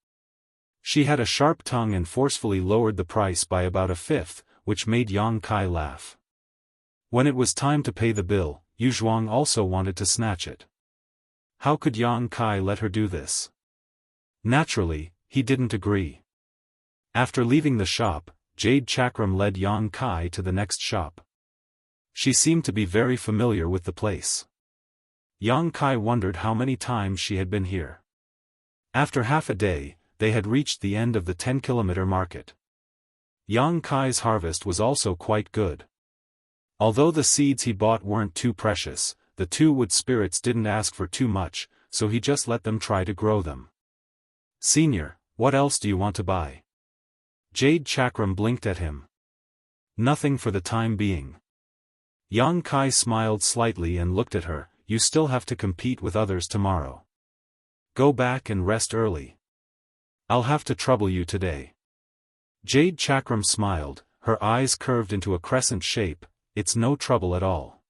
She had a sharp tongue and forcefully lowered the price by about a fifth, which made Yang Kai laugh. When it was time to pay the bill, Yuzhuang also wanted to snatch it. How could Yang Kai let her do this? Naturally, he didn't agree. After leaving the shop, Jade Chakram led Yang Kai to the next shop. She seemed to be very familiar with the place. Yang Kai wondered how many times she had been here. After half a day, they had reached the end of the 10-kilometer market. Yang Kai's harvest was also quite good. Although the seeds he bought weren't too precious, the two wood spirits didn't ask for too much, so he just let them try to grow them. "Senior, what else do you want to buy?" Jade Chakram blinked at him. "Nothing for the time being." Yang Kai smiled slightly and looked at her. "You still have to compete with others tomorrow. Go back and rest early. I'll have to trouble you today." Jade Chakram smiled, her eyes curved into a crescent shape. "It's no trouble at all."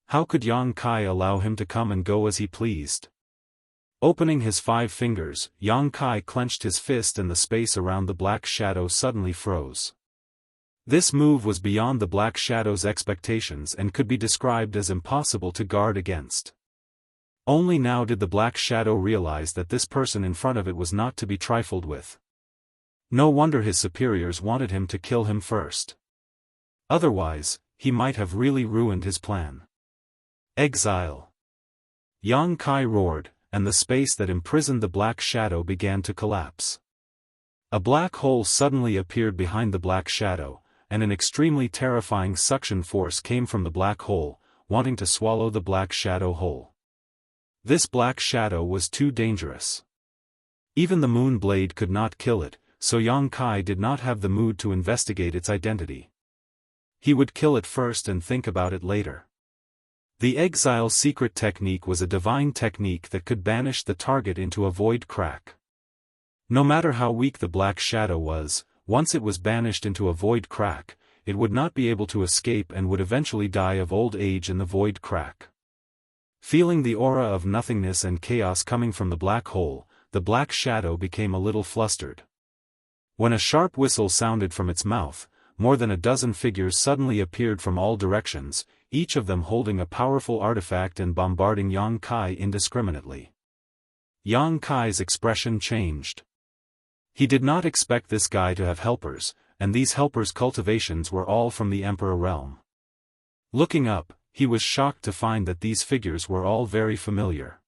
How could Yang Kai allow him to come and go as he pleased? Opening his 5 fingers, Yang Kai clenched his fist and the space around the black shadow suddenly froze. This move was beyond the black shadow's expectations and could be described as impossible to guard against. Only now did the black shadow realize that this person in front of it was not to be trifled with. No wonder his superiors wanted him to kill him first. Otherwise, he might have really ruined his plan. Exile! Yang Kai roared, and the space that imprisoned the black shadow began to collapse. A black hole suddenly appeared behind the black shadow, and an extremely terrifying suction force came from the black hole, wanting to swallow the black shadow whole. This black shadow was too dangerous. Even the moon blade could not kill it, so Yang Kai did not have the mood to investigate its identity. He would kill it first and think about it later. The exile secret technique was a divine technique that could banish the target into a void crack. No matter how weak the black shadow was, once it was banished into a void crack, it would not be able to escape and would eventually die of old age in the void crack. Feeling the aura of nothingness and chaos coming from the black hole, the black shadow became a little flustered. When a sharp whistle sounded from its mouth, more than a dozen figures suddenly appeared from all directions, each of them holding a powerful artifact and bombarding Yang Kai indiscriminately. Yang Kai's expression changed. He did not expect this guy to have helpers, and these helpers' cultivations were all from the Emperor realm. Looking up, he was shocked to find that these figures were all very familiar.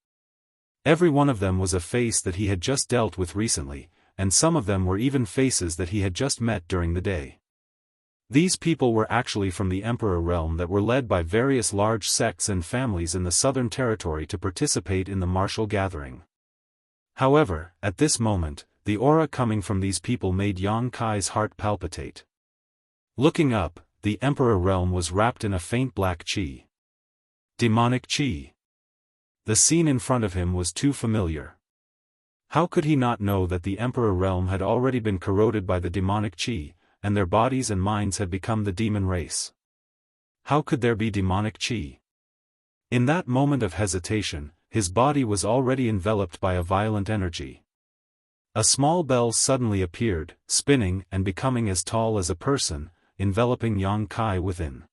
Every one of them was a face that he had just dealt with recently, and some of them were even faces that he had just met during the day. These people were actually from the Emperor realm that were led by various large sects and families in the southern territory to participate in the martial gathering. However, at this moment, the aura coming from these people made Yang Kai's heart palpitate. Looking up, the Emperor realm was wrapped in a faint black chi. Demonic chi. The scene in front of him was too familiar. How could he not know that the Emperor realm had already been corroded by the demonic chi, and their bodies and minds had become the demon race? How could there be demonic chi? In that moment of hesitation, his body was already enveloped by a violent energy. A small bell suddenly appeared, spinning and becoming as tall as a person, enveloping Yang Kai within.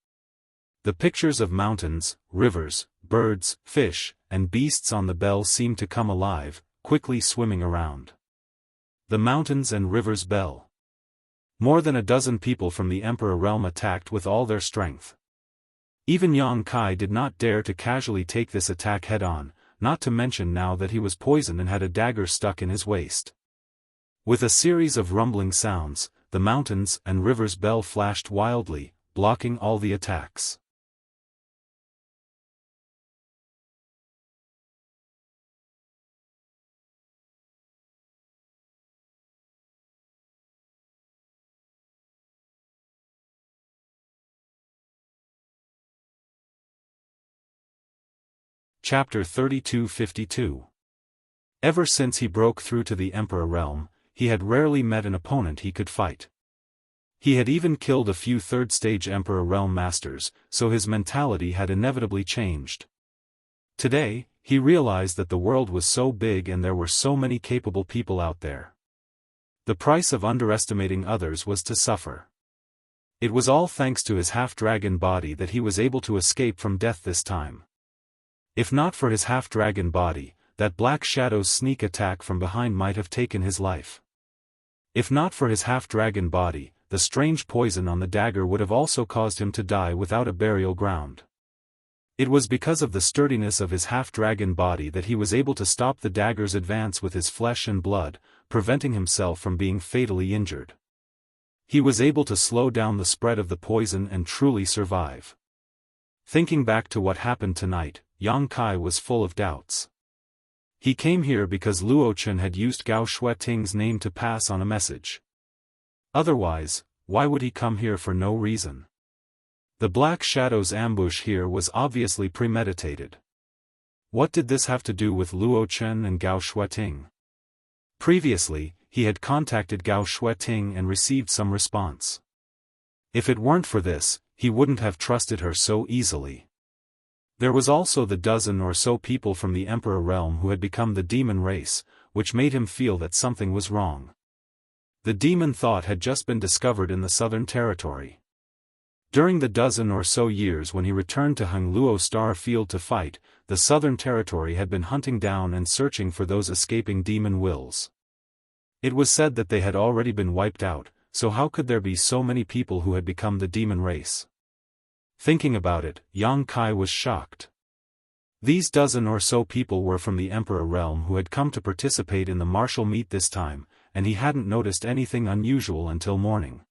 The pictures of mountains, rivers, birds, fish, and beasts on the bell seemed to come alive, quickly swimming around. The mountains and rivers bell. More than a dozen people from the Emperor realm attacked with all their strength. Even Yang Kai did not dare to casually take this attack head-on, not to mention now that he was poisoned and had a dagger stuck in his waist. With a series of rumbling sounds, the mountains and rivers bell flashed wildly, blocking all the attacks. Chapter 3252. Ever since he broke through to the Emperor realm, he had rarely met an opponent he could fight. He had even killed a few third-stage Emperor realm masters, so his mentality had inevitably changed. Today, he realized that the world was so big and there were so many capable people out there. The price of underestimating others was to suffer. It was all thanks to his half-dragon body that he was able to escape from death this time. If not for his half-dragon body, that Black Shadow's sneak attack from behind might have taken his life. If not for his half-dragon body, the strange poison on the dagger would have also caused him to die without a burial ground. It was because of the sturdiness of his half-dragon body that he was able to stop the dagger's advance with his flesh and blood, preventing himself from being fatally injured. He was able to slow down the spread of the poison and truly survive. Thinking back to what happened tonight, Yang Kai was full of doubts. He came here because Luo Chen had used Gao Shueting's name to pass on a message. Otherwise, why would he come here for no reason? The Black Shadow's ambush here was obviously premeditated. What did this have to do with Luo Chen and Gao Shueting? Previously, he had contacted Gao Shueting and received some response. If it weren't for this, he wouldn't have trusted her so easily. There was also the dozen or so people from the Emperor realm who had become the demon race, which made him feel that something was wrong. The demon thought had just been discovered in the southern territory. During the dozen or so years when he returned to Hangluo Star Field to fight, the southern territory had been hunting down and searching for those escaping demon wills. It was said that they had already been wiped out, so how could there be so many people who had become the demon race? Thinking about it, Yang Kai was shocked. These dozen or so people were from the Emperor realm who had come to participate in the martial meet this time, and he hadn't noticed anything unusual until morning.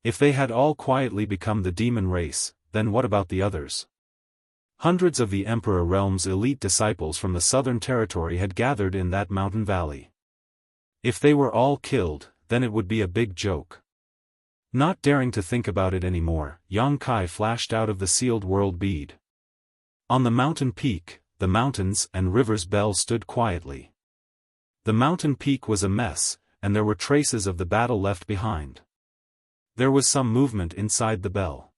If they had all quietly become the demon race, then what about the others? Hundreds of the Emperor realm's elite disciples from the southern territory had gathered in that mountain valley. If they were all killed, then it would be a big joke. Not daring to think about it anymore, Yang Kai flashed out of the sealed world bead. On the mountain peak, the mountains and rivers bell stood quietly. The mountain peak was a mess, and there were traces of the battle left behind. There was some movement inside the bell.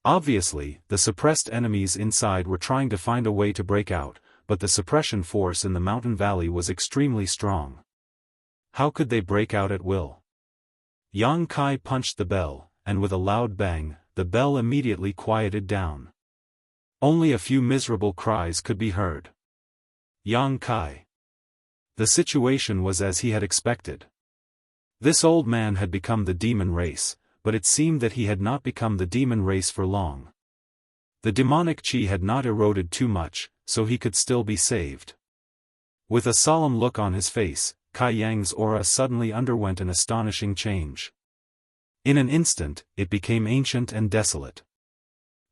Obviously, the suppressed enemies inside were trying to find a way to break out, but the suppression force in the mountain valley was extremely strong. How could they break out at will? Yang Kai punched the bell, and with a loud bang, the bell immediately quieted down. Only a few miserable cries could be heard. Yang Kai. The situation was as he had expected. This old man had become the demon race, but it seemed that he had not become the demon race for long. The demonic chi had not eroded too much, so he could still be saved. With a solemn look on his face, Kai Yang's aura suddenly underwent an astonishing change. In an instant, it became ancient and desolate.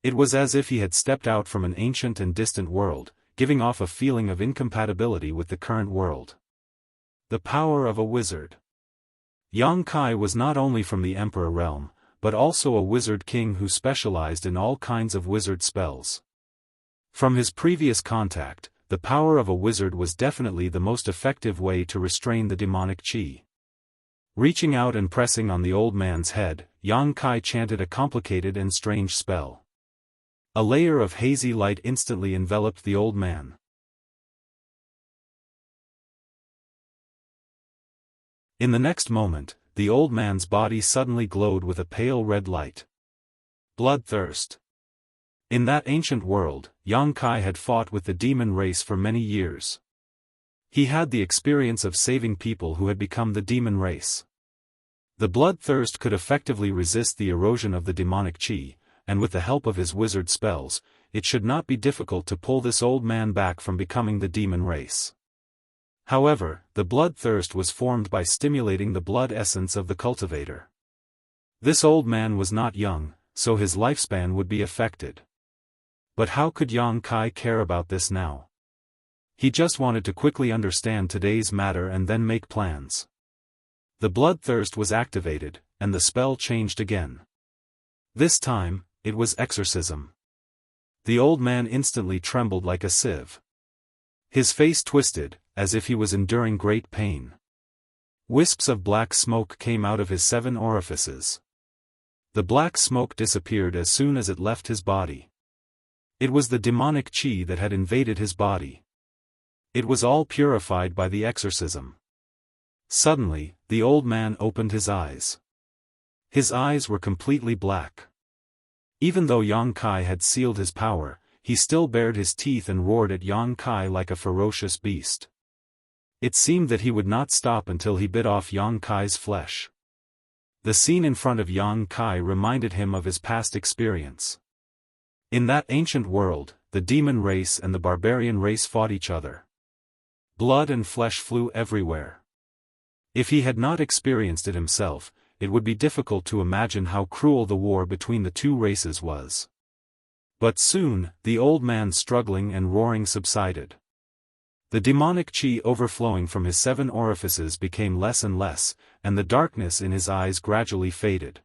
It was as if he had stepped out from an ancient and distant world, giving off a feeling of incompatibility with the current world. The power of a wizard. Yang Kai was not only from the Emperor realm, but also a wizard king who specialized in all kinds of wizard spells. From his previous contact, the power of a wizard was definitely the most effective way to restrain the demonic chi. Reaching out and pressing on the old man's head, Yang Kai chanted a complicated and strange spell. A layer of hazy light instantly enveloped the old man. In the next moment, the old man's body suddenly glowed with a pale red light. Bloodthirst. In that ancient world, Yang Kai had fought with the demon race for many years. He had the experience of saving people who had become the demon race. The bloodthirst could effectively resist the erosion of the demonic chi, and with the help of his wizard spells, it should not be difficult to pull this old man back from becoming the demon race. However, the bloodthirst was formed by stimulating the blood essence of the cultivator. This old man was not young, so his lifespan would be affected. But how could Yang Kai care about this now? He just wanted to quickly understand today's matter and then make plans. The bloodthirst was activated, and the spell changed again. This time, it was exorcism. The old man instantly trembled like a sieve. His face twisted, as if he was enduring great pain. Wisps of black smoke came out of his 7 orifices. The black smoke disappeared as soon as it left his body. It was the demonic chi that had invaded his body. It was all purified by the exorcism. Suddenly, the old man opened his eyes. His eyes were completely black. Even though Yang Kai had sealed his power, he still bared his teeth and roared at Yang Kai like a ferocious beast. It seemed that he would not stop until he bit off Yang Kai's flesh. The scene in front of Yang Kai reminded him of his past experience. In that ancient world, the demon race and the barbarian race fought each other. Blood and flesh flew everywhere. If he had not experienced it himself, it would be difficult to imagine how cruel the war between the two races was. But soon, the old man's struggling and roaring subsided. The demonic chi overflowing from his 7 orifices became less and less, and the darkness in his eyes gradually faded.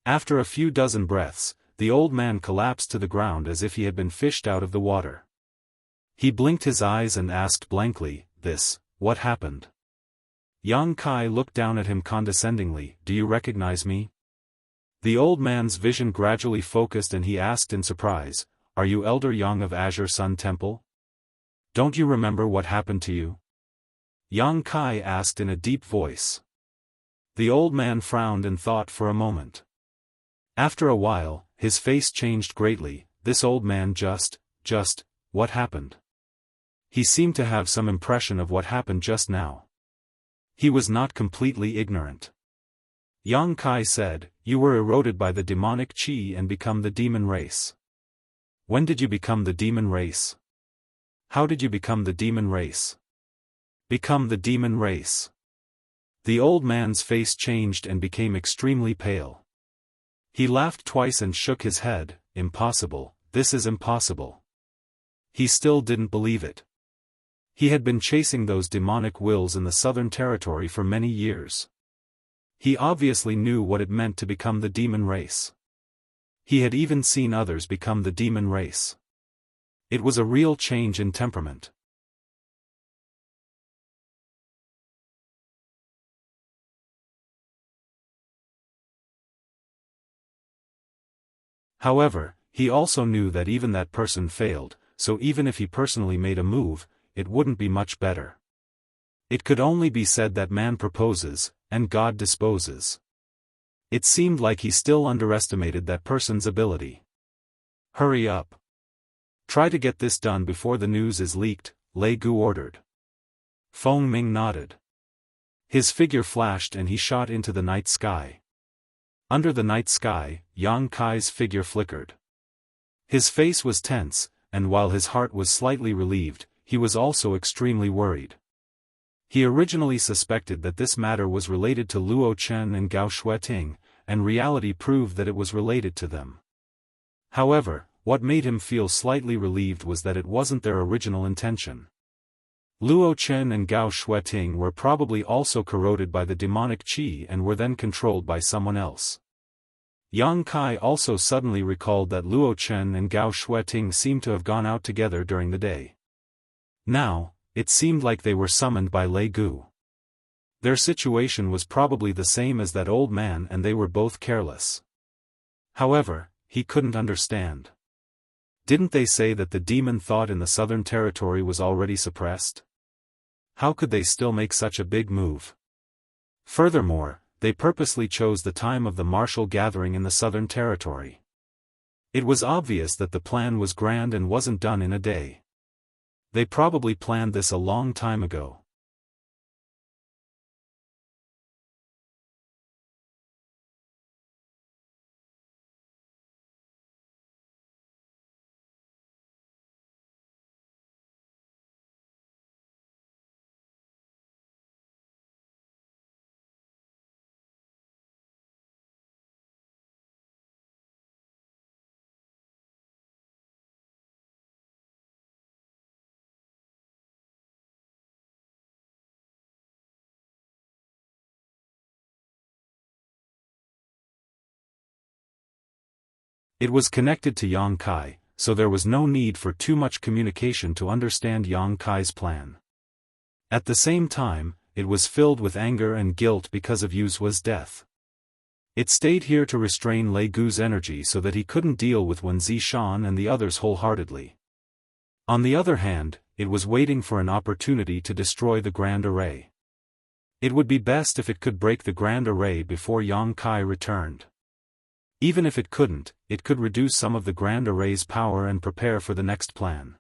After a few dozen breaths, the old man collapsed to the ground as if he had been fished out of the water. He blinked his eyes and asked blankly, "What happened?" Yang Kai looked down at him condescendingly, "Do you recognize me?" The old man's vision gradually focused and he asked in surprise, "Are you Elder Yang of Azure Sun Temple? Don't you remember what happened to you?" Yang Kai asked in a deep voice. The old man frowned and thought for a moment. After a while, his face changed greatly. This old man what happened? He seemed to have some impression of what happened just now. He was not completely ignorant. Yang Kai said, "You were eroded by the demonic chi and become the demon race." "When did you become the demon race?" "How did you become the demon race?" "Become the demon race." The old man's face changed and became extremely pale. He laughed twice and shook his head. "Impossible, this is impossible." He still didn't believe it. He had been chasing those demonic wills in the Southern Territory for many years. He obviously knew what it meant to become the demon race. He had even seen others become the demon race. It was a real change in temperament. However, he also knew that even that person failed, so even if he personally made a move, it wouldn't be much better. It could only be said that man proposes, and God disposes. It seemed like he still underestimated that person's ability. "Hurry up. Try to get this done before the news is leaked," Lei Gu ordered. Feng Ming nodded. His figure flashed and he shot into the night sky. Under the night sky, Yang Kai's figure flickered. His face was tense, and while his heart was slightly relieved, he was also extremely worried. He originally suspected that this matter was related to Luo Chen and Gao Shueting, and reality proved that it was related to them. However, what made him feel slightly relieved was that it wasn't their original intention. Luo Chen and Gao Shueting were probably also corroded by the demonic chi and were then controlled by someone else. Yang Kai also suddenly recalled that Luo Chen and Gao Shueting seemed to have gone out together during the day. Now, it seemed like they were summoned by Lei Gu. Their situation was probably the same as that old man and they were both careless. However, he couldn't understand. Didn't they say that the demon thought in the Southern Territory was already suppressed? How could they still make such a big move? Furthermore, they purposely chose the time of the martial gathering in the Southern Territory. It was obvious that the plan was grand and wasn't done in a day. They probably planned this a long time ago. It was connected to Yang Kai, so there was no need for too much communication to understand Yang Kai's plan. At the same time, it was filled with anger and guilt because of Yuzua's death. It stayed here to restrain Lei Gu's energy so that he couldn't deal with Wen Zishan and the others wholeheartedly. On the other hand, it was waiting for an opportunity to destroy the Grand Array. It would be best if it could break the Grand Array before Yang Kai returned. Even if it couldn't, it could reduce some of the Grand Array's power and prepare for the next plan.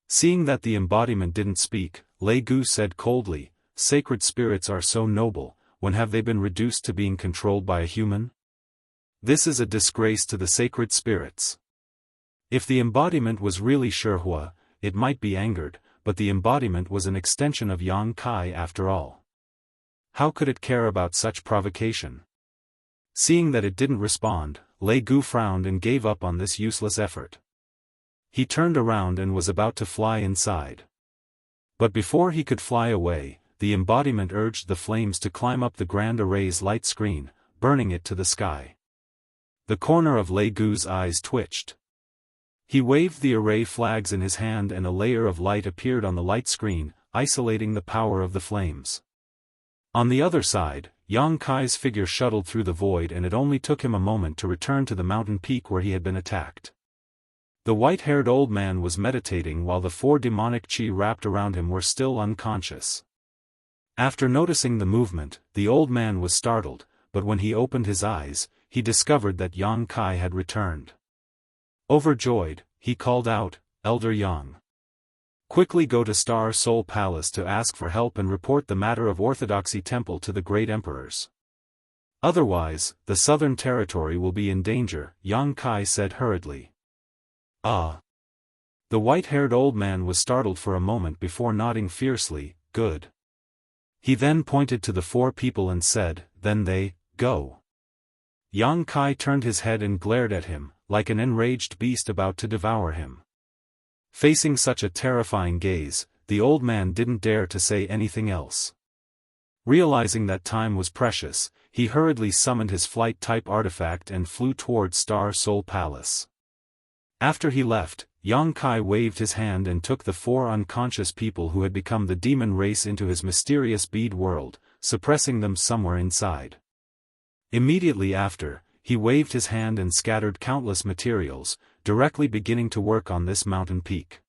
Seeing that the embodiment didn't speak, Lei Gu said coldly, "Sacred spirits are so noble, when have they been reduced to being controlled by a human? This is a disgrace to the sacred spirits." If the embodiment was really Shihua, it might be angered, but the embodiment was an extension of Yang Kai after all. How could it care about such provocation? Seeing that it didn't respond, Lei Gu frowned and gave up on this useless effort. He turned around and was about to fly inside. But before he could fly away, the embodiment urged the flames to climb up the Grand Array's light screen, burning it to the sky. The corner of Lei Gu's eyes twitched. He waved the array flags in his hand and a layer of light appeared on the light screen, isolating the power of the flames. On the other side, Yang Kai's figure shuttled through the void and it only took him a moment to return to the mountain peak where he had been attacked. The white-haired old man was meditating while the 4 demonic qi wrapped around him were still unconscious. After noticing the movement, the old man was startled, but when he opened his eyes, he discovered that Yang Kai had returned. Overjoyed, he called out, "Elder Yang. Quickly go to Star Soul Palace to ask for help and report the matter of Orthodoxy Temple to the great emperors. Otherwise, the southern territory will be in danger," Yang Kai said hurriedly. "Ah." The white-haired old man was startled for a moment before nodding fiercely, "Good." He then pointed to the 4 people and said, "Then they, go." Yang Kai turned his head and glared at him, like an enraged beast about to devour him. Facing such a terrifying gaze, the old man didn't dare to say anything else. Realizing that time was precious, he hurriedly summoned his flight-type artifact and flew towards Star Soul Palace. After he left, Yang Kai waved his hand and took the 4 unconscious people who had become the demon race into his mysterious bead world, suppressing them somewhere inside. Immediately after, he waved his hand and scattered countless materials, directly beginning to work on this mountain peak.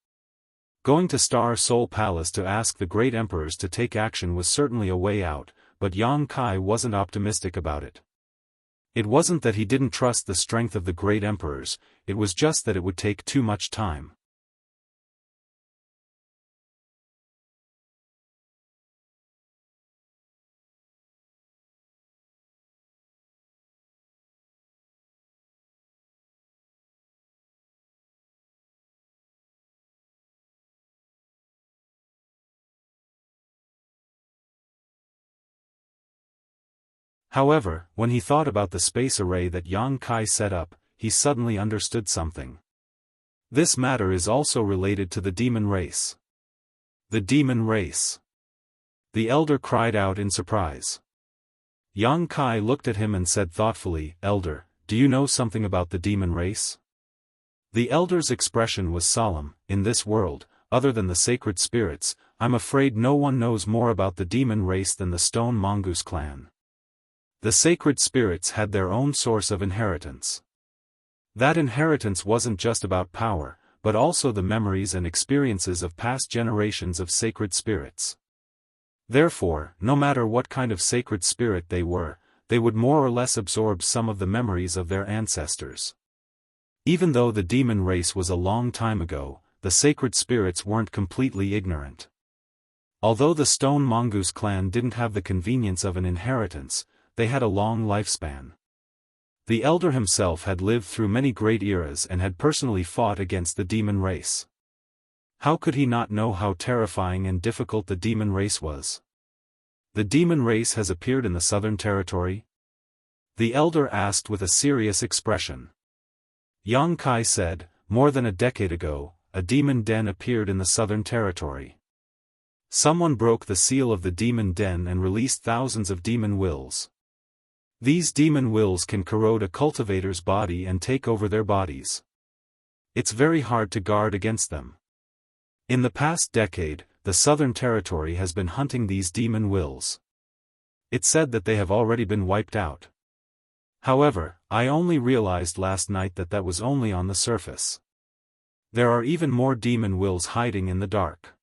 Going to Star Soul Palace to ask the great emperors to take action was certainly a way out, but Yang Kai wasn't optimistic about it. It wasn't that he didn't trust the strength of the great emperors, it was just that it would take too much time. However, when he thought about the space array that Yang Kai set up, he suddenly understood something. This matter is also related to the demon race. The demon race. The elder cried out in surprise. Yang Kai looked at him and said thoughtfully, "Elder, do you know something about the demon race?" The elder's expression was solemn. "In this world, other than the sacred spirits, I'm afraid no one knows more about the demon race than the Stone Mongoose clan. The sacred spirits had their own source of inheritance. That inheritance wasn't just about power, but also the memories and experiences of past generations of sacred spirits. Therefore, no matter what kind of sacred spirit they were, they would more or less absorb some of the memories of their ancestors. Even though the demon race was a long time ago, the sacred spirits weren't completely ignorant. Although the Stone Mongoose clan didn't have the convenience of an inheritance, they had a long lifespan. The elder himself had lived through many great eras and had personally fought against the demon race. How could he not know how terrifying and difficult the demon race was? The demon race has appeared in the Southern Territory? The elder asked with a serious expression. Yang Kai said, "More than a decade ago, a demon den appeared in the Southern Territory. Someone broke the seal of the demon den and released thousands of demon wills. These demon wills can corrode a cultivator's body and take over their bodies. It's very hard to guard against them. In the past decade, the Southern Territory has been hunting these demon wills. It's said that they have already been wiped out. However, I only realized last night that that was only on the surface. There are even more demon wills hiding in the dark.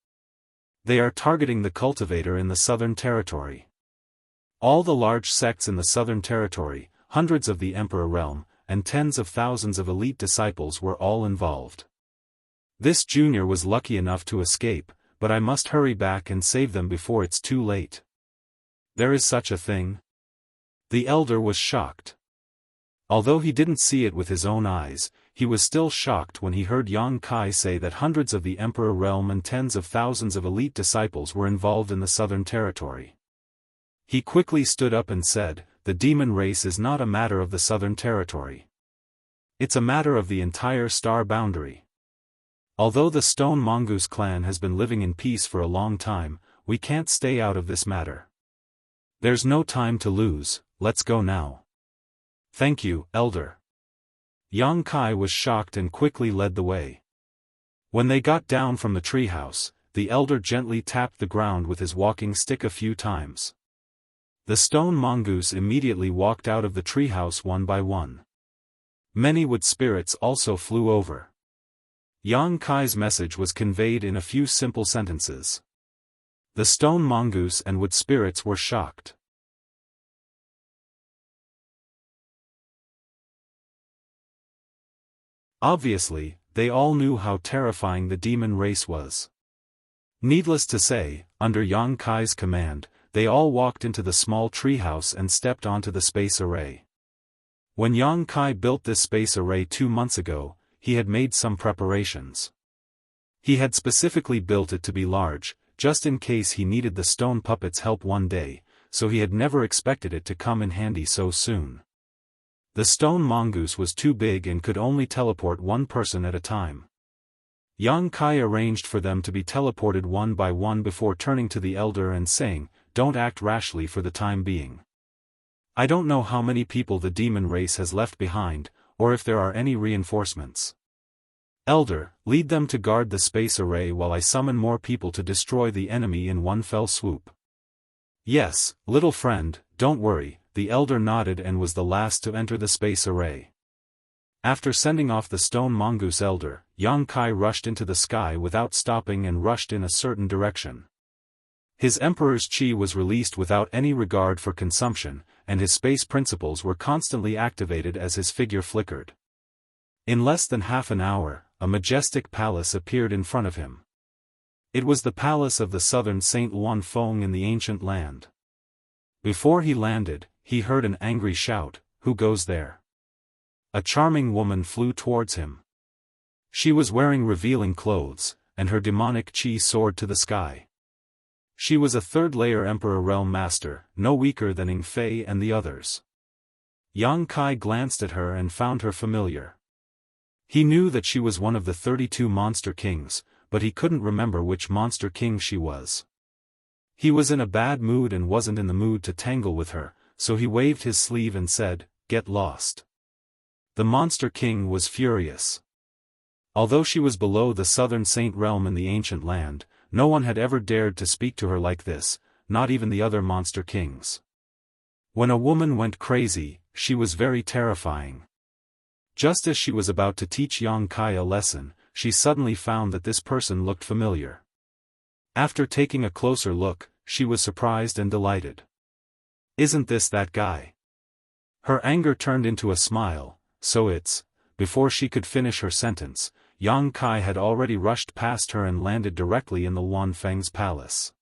They are targeting the cultivator in the Southern Territory. All the large sects in the Southern Territory, hundreds of the Emperor realm, and tens of thousands of elite disciples were all involved. This junior was lucky enough to escape, but I must hurry back and save them before it's too late. There is such a thing? The elder was shocked. Although he didn't see it with his own eyes, he was still shocked when he heard Yang Kai say that hundreds of the Emperor realm and tens of thousands of elite disciples were involved in the Southern Territory. He quickly stood up and said, "The demon race is not a matter of the Southern Territory. It's a matter of the entire star boundary. Although the Stone Mongoose clan has been living in peace for a long time, we can't stay out of this matter. There's no time to lose, let's go now." "Thank you, Elder." Yang Kai was shocked and quickly led the way. When they got down from the treehouse, the elder gently tapped the ground with his walking stick a few times. The stone mongoose immediately walked out of the treehouse one by one. Many wood spirits also flew over. Yang Kai's message was conveyed in a few simple sentences. The stone mongoose and wood spirits were shocked. Obviously, they all knew how terrifying the demon race was. Needless to say, under Yang Kai's command, they all walked into the small treehouse and stepped onto the space array. When Yang Kai built this space array 2 months ago, he had made some preparations. He had specifically built it to be large, just in case he needed the stone puppet's help one day, so he had never expected it to come in handy so soon. The stone mongoose was too big and could only teleport one person at a time. Yang Kai arranged for them to be teleported one by one before turning to the elder and saying, "Don't act rashly for the time being. I don't know how many people the demon race has left behind, or if there are any reinforcements. Elder, lead them to guard the space array while I summon more people to destroy the enemy in one fell swoop." "Yes, little friend, don't worry," the elder nodded and was the last to enter the space array. After sending off the stone mongoose elder, Yang Kai rushed into the sky without stopping and rushed in a certain direction. His emperor's chi was released without any regard for consumption, and his space principles were constantly activated as his figure flickered. In less than half an hour, a majestic palace appeared in front of him. It was the palace of the southern Saint Luan Feng in the ancient land. Before he landed, he heard an angry shout, "Who goes there?" A charming woman flew towards him. She was wearing revealing clothes, and her demonic chi soared to the sky. She was a third-layer Emperor Realm Master, no weaker than Ing Fei and the others. Yang Kai glanced at her and found her familiar. He knew that she was one of the 32 Monster Kings, but he couldn't remember which Monster King she was. He was in a bad mood and wasn't in the mood to tangle with her, so he waved his sleeve and said, "Get lost." The Monster King was furious. Although she was below the southern Saint Realm in the ancient land, no one had ever dared to speak to her like this, not even the other Monster Kings. When a woman went crazy, she was very terrifying. Just as she was about to teach Yang Kai a lesson, she suddenly found that this person looked familiar. After taking a closer look, she was surprised and delighted. "Isn't this that guy?" Her anger turned into a smile, so it's, before she could finish her sentence, Yang Kai had already rushed past her and landed directly in the Luan Feng's palace.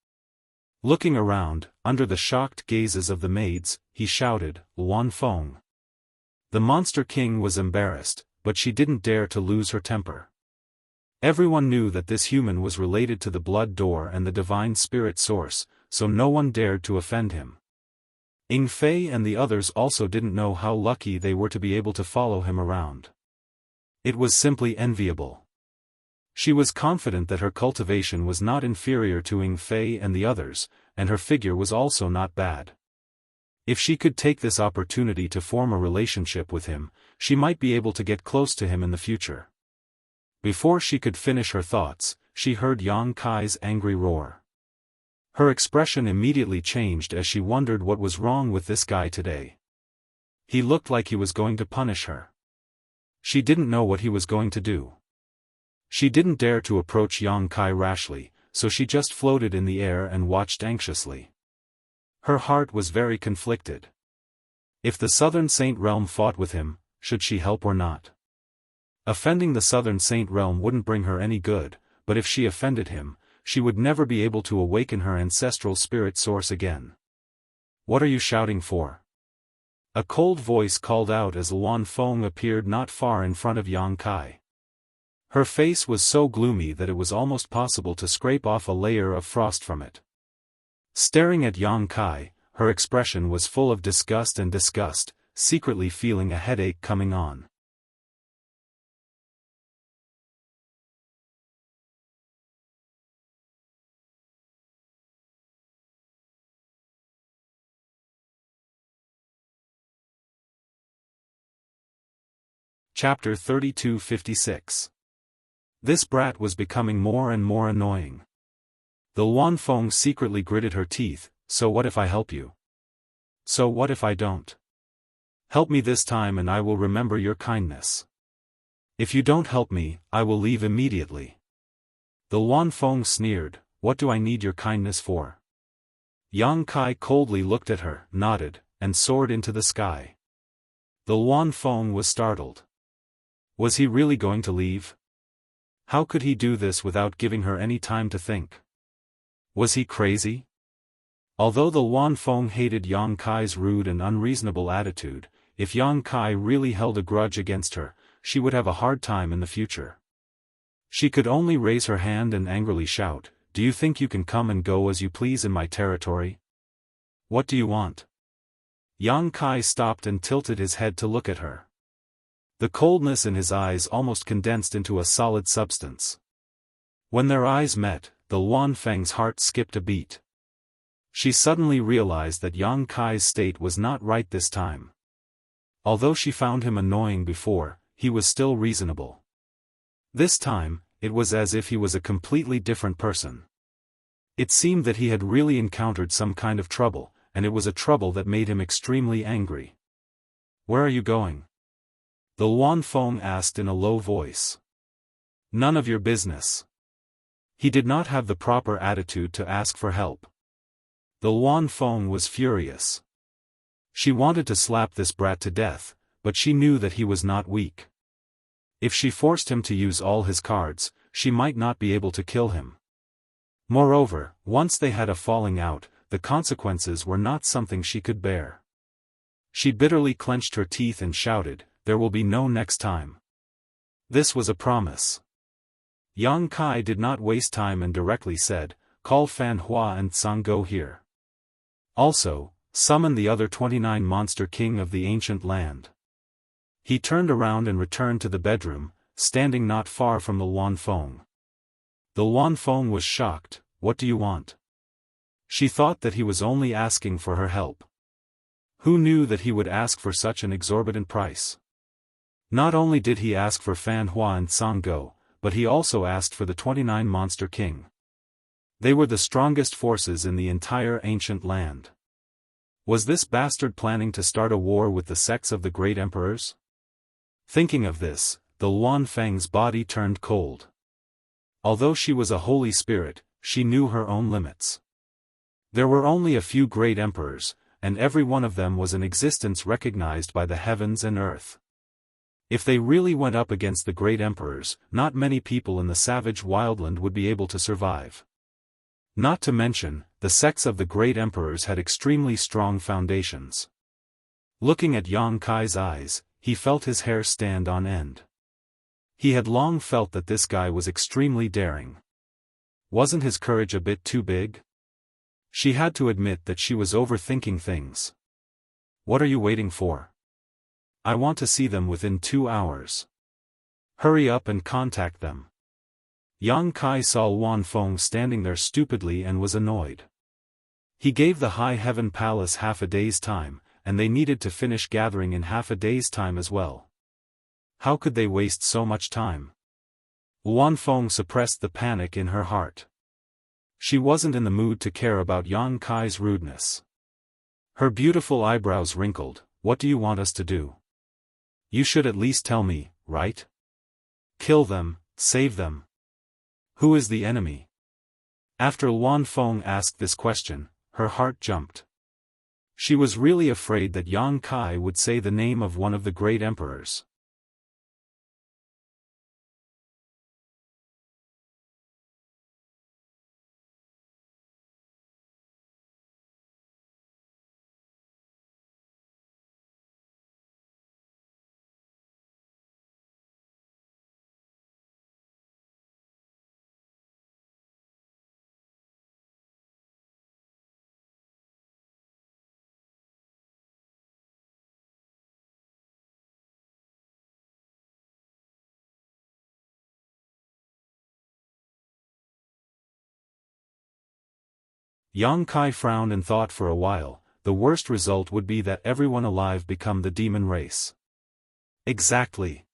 Looking around, under the shocked gazes of the maids, he shouted, "Luan Feng." The Monster King was embarrassed, but she didn't dare to lose her temper. Everyone knew that this human was related to the Blood Door and the Divine Spirit Source, so no one dared to offend him. Ing Fei and the others also didn't know how lucky they were to be able to follow him around. It was simply enviable. She was confident that her cultivation was not inferior to Ing Fei and the others, and her figure was also not bad. If she could take this opportunity to form a relationship with him, she might be able to get close to him in the future. Before she could finish her thoughts, she heard Yang Kai's angry roar. Her expression immediately changed as she wondered what was wrong with this guy today. He looked like he was going to punish her. She didn't know what he was going to do. She didn't dare to approach Yang Kai rashly, so she just floated in the air and watched anxiously. Her heart was very conflicted. If the Southern Saint Realm fought with him, should she help or not? Offending the Southern Saint Realm wouldn't bring her any good, but if she offended him, she would never be able to awaken her ancestral spirit source again. What are you shouting for? A cold voice called out as Luan Feng appeared not far in front of Yang Kai. Her face was so gloomy that it was almost possible to scrape off a layer of frost from it. Staring at Yang Kai, her expression was full of disgust, secretly feeling a headache coming on. Chapter 3256. This brat was becoming more and more annoying. The Luan Feng secretly gritted her teeth. So what if I help you? So what if I don't? Help me this time and I will remember your kindness. If you don't help me, I will leave immediately. The Luan Feng sneered, what do I need your kindness for? Yang Kai coldly looked at her, nodded, and soared into the sky. The Luan Feng was startled. Was he really going to leave? How could he do this without giving her any time to think? Was he crazy? Although the Luan Feng hated Yang Kai's rude and unreasonable attitude, if Yang Kai really held a grudge against her, she would have a hard time in the future. She could only raise her hand and angrily shout, do you think you can come and go as you please in my territory? What do you want? Yang Kai stopped and tilted his head to look at her. The coldness in his eyes almost condensed into a solid substance. When their eyes met, the Luan Feng's heart skipped a beat. She suddenly realized that Yang Kai's state was not right this time. Although she found him annoying before, he was still reasonable. This time, it was as if he was a completely different person. It seemed that he had really encountered some kind of trouble, and it was a trouble that made him extremely angry. Where are you going? The Luan Feng asked in a low voice. None of your business. He did not have the proper attitude to ask for help. The Luan Feng was furious. She wanted to slap this brat to death, but she knew that he was not weak. If she forced him to use all his cards, she might not be able to kill him. Moreover, once they had a falling out, the consequences were not something she could bear. She bitterly clenched her teeth and shouted, there will be no next time. This was a promise. Yang Kai did not waste time and directly said, call Fan Hua and Sanggo here. Also, summon the other 29 monster king of the ancient land. He turned around and returned to the bedroom, standing not far from the Luan Feng. The Luan Feng was shocked, what do you want? She thought that he was only asking for her help. Who knew that he would ask for such an exorbitant price? Not only did he ask for Fan Hua and Sanggo, but he also asked for the 29 monster king. They were the strongest forces in the entire ancient land. Was this bastard planning to start a war with the sects of the great emperors? Thinking of this, the Luan Feng's body turned cold. Although she was a holy spirit, she knew her own limits. There were only a few great emperors, and every one of them was an existence recognized by the heavens and earth. If they really went up against the great emperors, not many people in the savage wildland would be able to survive. Not to mention, the sects of the great emperors had extremely strong foundations. Looking at Yang Kai's eyes, he felt his hair stand on end. He had long felt that this guy was extremely daring. Wasn't his courage a bit too big? She had to admit that she was overthinking things. What are you waiting for? I want to see them within 2 hours. Hurry up and contact them. Yang Kai saw Luan Feng standing there stupidly and was annoyed. He gave the High Heaven Palace half a day's time, and they needed to finish gathering in half a day's time as well. How could they waste so much time? Wanfeng suppressed the panic in her heart. She wasn't in the mood to care about Yang Kai's rudeness. Her beautiful eyebrows wrinkled. What do you want us to do? You should at least tell me, right? Kill them, save them. Who is the enemy? After Wanfeng asked this question, her heart jumped. She was really afraid that Yang Kai would say the name of one of the great emperors. Yang Kai frowned and thought for a while. The worst result would be that everyone alive become the demon race. Exactly.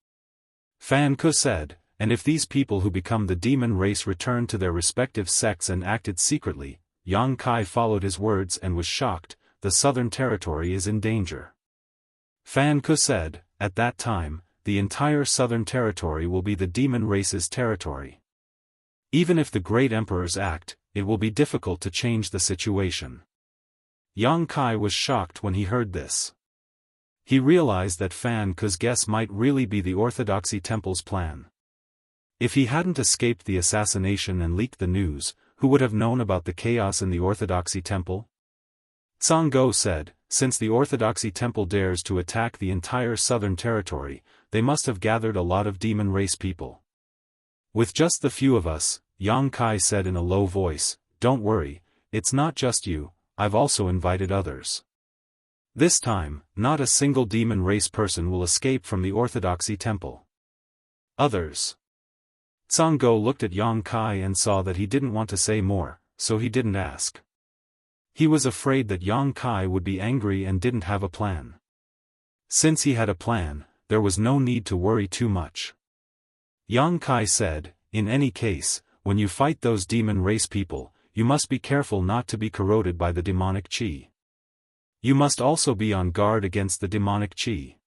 Fan Ke said, and if these people who become the demon race returned to their respective sects and acted secretly, Yang Kai followed his words and was shocked. The southern territory is in danger. Fan Ke said, at that time, the entire southern territory will be the demon race's territory. Even if the great emperors act, it will be difficult to change the situation. Yang Kai was shocked when he heard this. He realized that Fan Ke's guess might really be the Orthodoxy Temple's plan. If he hadn't escaped the assassination and leaked the news, who would have known about the chaos in the Orthodoxy Temple? Zhang said, since the Orthodoxy Temple dares to attack the entire southern territory, they must have gathered a lot of demon race people. With just the few of us, Yang Kai said in a low voice, don't worry, it's not just you, I've also invited others. This time, not a single demon race person will escape from the Orthodoxy Temple. Others. Zhang looked at Yang Kai and saw that he didn't want to say more, so he didn't ask. He was afraid that Yang Kai would be angry and didn't have a plan. Since he had a plan, there was no need to worry too much. Yang Kai said, in any case, when you fight those demon race people, you must be careful not to be corroded by the demonic qi. You must also be on guard against the demonic qi.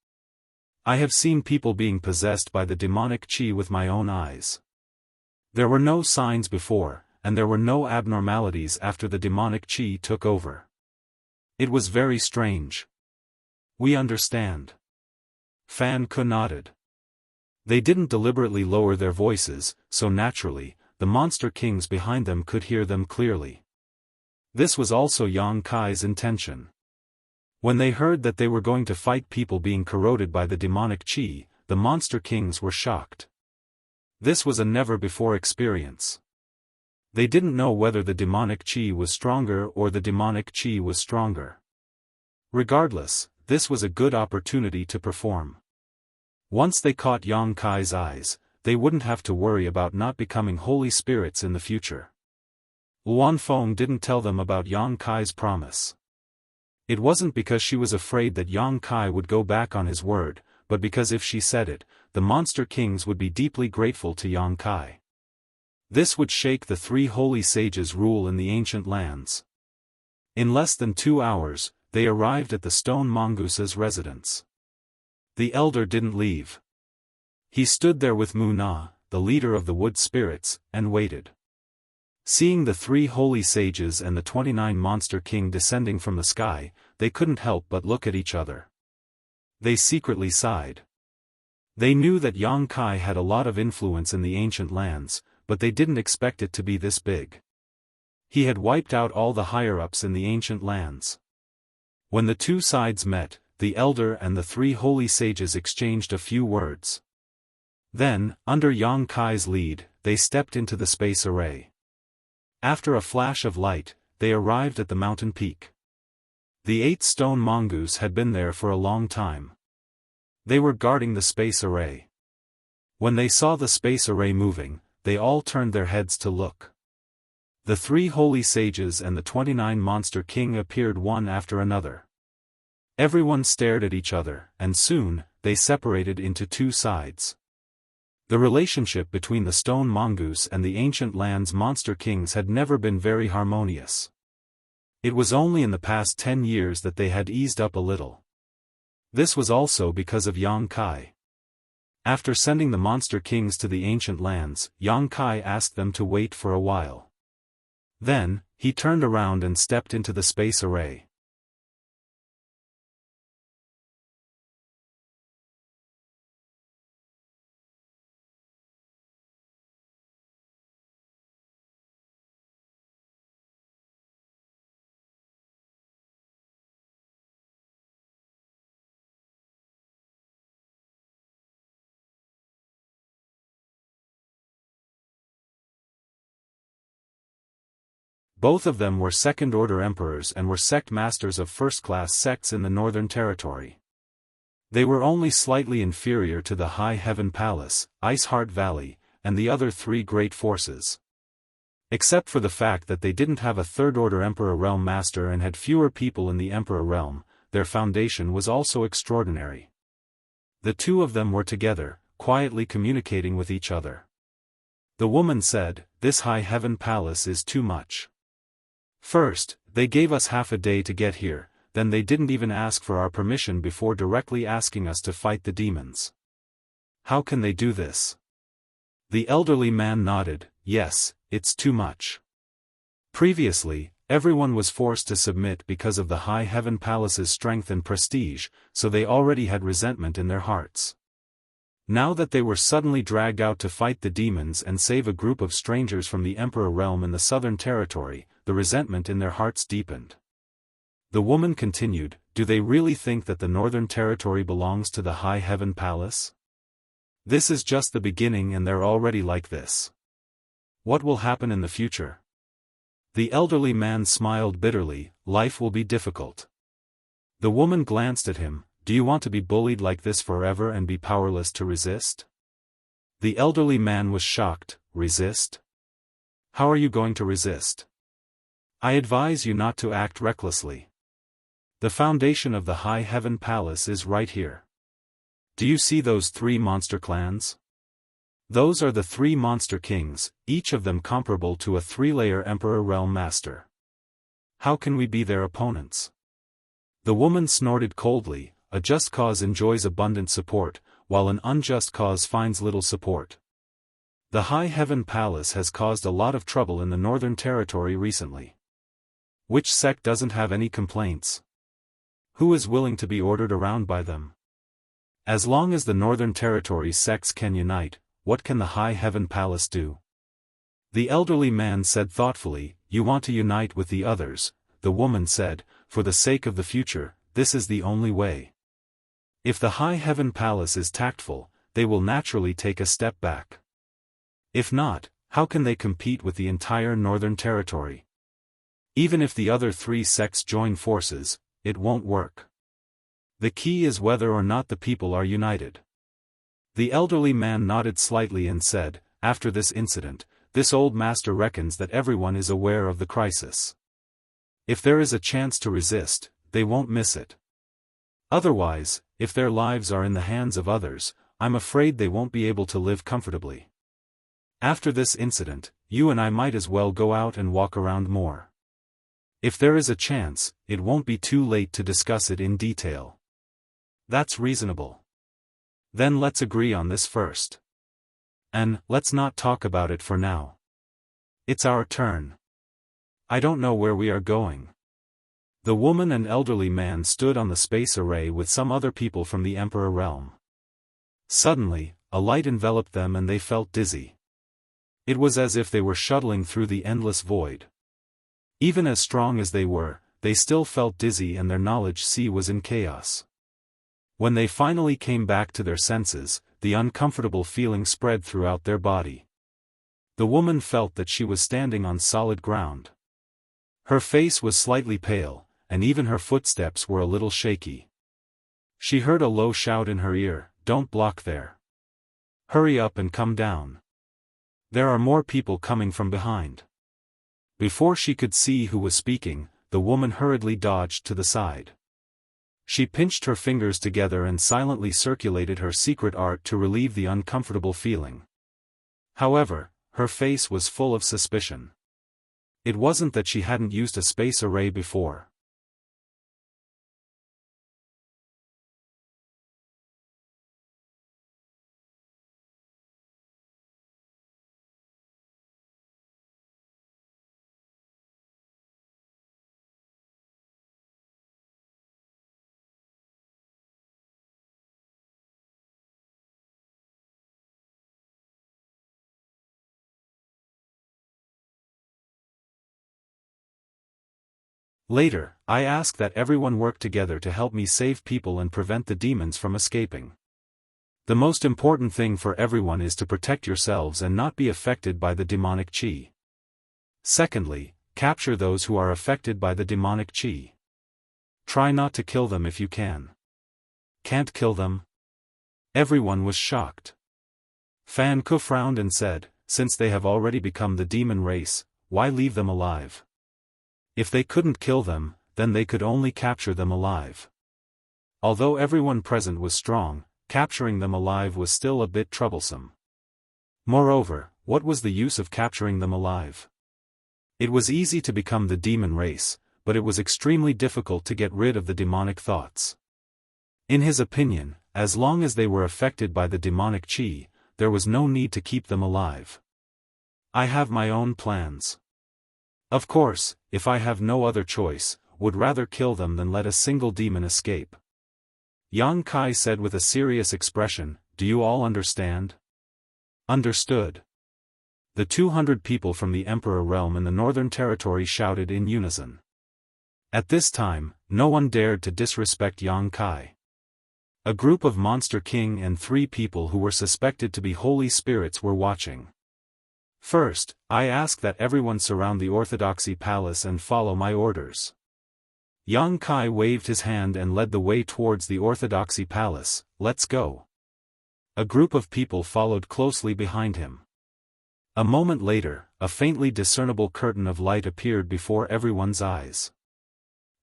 I have seen people being possessed by the demonic qi with my own eyes. There were no signs before, and there were no abnormalities after the demonic qi took over. It was very strange. We understand. Fan Ke nodded. They didn't deliberately lower their voices, so naturally, the monster kings behind them could hear them clearly. This was also Yang Kai's intention. When they heard that they were going to fight people being corroded by the demonic qi, the monster kings were shocked. This was a never-before experience. They didn't know whether the demonic qi was stronger or the demonic qi was stronger. Regardless, this was a good opportunity to perform. Once they caught Yang Kai's eyes, they wouldn't have to worry about not becoming holy spirits in the future. Wanfeng didn't tell them about Yang Kai's promise. It wasn't because she was afraid that Yang Kai would go back on his word, but because if she said it, the monster kings would be deeply grateful to Yang Kai. This would shake the three holy sages' rule in the ancient lands. In less than 2 hours, they arrived at the stone mongoose's residence. The elder didn't leave. He stood there with Mu Na, the leader of the wood spirits, and waited. Seeing the 3 holy sages and the 29 monster king descending from the sky, they couldn't help but look at each other. They secretly sighed. They knew that Yang Kai had a lot of influence in the ancient lands, but they didn't expect it to be this big. He had wiped out all the higher-ups in the ancient lands. When the 2 sides met, the elder and the 3 holy sages exchanged a few words. Then, under Yang Kai's lead, they stepped into the space array. After a flash of light, they arrived at the mountain peak. The 8 stone mongoose had been there for a long time. They were guarding the space array. When they saw the space array moving, they all turned their heads to look. The 3 holy sages and the 29 monster king appeared one after another. Everyone stared at each other, and soon, they separated into 2 sides. The relationship between the stone mongoose and the ancient land's monster kings had never been very harmonious. It was only in the past 10 years that they had eased up a little. This was also because of Yang Kai. After sending the monster kings to the ancient lands, Yang Kai asked them to wait for a while. Then, he turned around and stepped into the space array. Both of them were second-order emperors and were sect masters of first-class sects in the Northern Territory. They were only slightly inferior to the High Heaven Palace, Ice Heart Valley, and the other three great forces. Except for the fact that they didn't have a third-order Emperor Realm Master and had fewer people in the Emperor Realm, their foundation was also extraordinary. The two of them were together, quietly communicating with each other. The woman said, "This High Heaven Palace is too much. First, they gave us half a day to get here, then they didn't even ask for our permission before directly asking us to fight the demons. How can they do this?" The elderly man nodded, "Yes, it's too much." Previously, everyone was forced to submit because of the High Heaven Palace's strength and prestige, so they already had resentment in their hearts. Now that they were suddenly dragged out to fight the demons and save a group of strangers from the Emperor Realm in the Southern Territory, the resentment in their hearts deepened. The woman continued, "Do they really think that the Northern Territory belongs to the High Heaven Palace? This is just the beginning and they're already like this. What will happen in the future?" The elderly man smiled bitterly, "Life will be difficult." The woman glanced at him, "Do you want to be bullied like this forever and be powerless to resist?" The elderly man was shocked. "Resist? How are you going to resist? I advise you not to act recklessly. The foundation of the High Heaven Palace is right here. Do you see those three monster clans? Those are the three monster kings, each of them comparable to a three-layer Emperor Realm Master. How can we be their opponents?" The woman snorted coldly, "A just cause enjoys abundant support, while an unjust cause finds little support. The High Heaven Palace has caused a lot of trouble in the Northern Territory recently. Which sect doesn't have any complaints? Who is willing to be ordered around by them? As long as the Northern Territory sects can unite, what can the High Heaven Palace do?" The elderly man said thoughtfully, "You want to unite with the others," the woman said, "for the sake of the future, this is the only way. If the High Heaven Palace is tactful, they will naturally take a step back. If not, how can they compete with the entire Northern Territory? Even if the other three sects join forces, it won't work. The key is whether or not the people are united." The elderly man nodded slightly and said, "After this incident, this old master reckons that everyone is aware of the crisis. If there is a chance to resist, they won't miss it. Otherwise, if their lives are in the hands of others, I'm afraid they won't be able to live comfortably. After this incident, you and I might as well go out and walk around more. If there is a chance, it won't be too late to discuss it in detail." "That's reasonable. Then let's agree on this first. And let's not talk about it for now. It's our turn. I don't know where we are going." The woman and elderly man stood on the space array with some other people from the Emperor Realm. Suddenly, a light enveloped them and they felt dizzy. It was as if they were shuttling through the endless void. Even as strong as they were, they still felt dizzy and their knowledge sea was in chaos. When they finally came back to their senses, the uncomfortable feeling spread throughout their body. The woman felt that she was standing on solid ground. Her face was slightly pale, and even her footsteps were a little shaky. She heard a low shout in her ear, "Don't block there. Hurry up and come down. There are more people coming from behind." Before she could see who was speaking, the woman hurriedly dodged to the side. She pinched her fingers together and silently circulated her secret art to relieve the uncomfortable feeling. However, her face was full of suspicion. It wasn't that she hadn't used a space array before. Later, I ask that everyone work together to help me save people and prevent the demons from escaping. The most important thing for everyone is to protect yourselves and not be affected by the demonic chi. Secondly, capture those who are affected by the demonic chi. Try not to kill them if you can. Can't kill them? Everyone was shocked. Fan Ku frowned and said, since they have already become the demon race, why leave them alive? If they couldn't kill them, then they could only capture them alive. Although everyone present was strong, capturing them alive was still a bit troublesome. Moreover, what was the use of capturing them alive? It was easy to become the demon race, but it was extremely difficult to get rid of the demonic thoughts. In his opinion, as long as they were affected by the demonic chi, there was no need to keep them alive. I have my own plans. Of course, if I have no other choice, would rather kill them than let a single demon escape. Yang Kai said with a serious expression, do you all understand? Understood. The 200 people from the Emperor realm in the Northern Territory shouted in unison. At this time, no one dared to disrespect Yang Kai. A group of Monster King and 3 people who were suspected to be holy spirits were watching. First, I ask that everyone surround the Orthodoxy Palace and follow my orders. Yang Kai waved his hand and led the way towards the Orthodoxy Palace. Let's go. A group of people followed closely behind him. A moment later, a faintly discernible curtain of light appeared before everyone's eyes.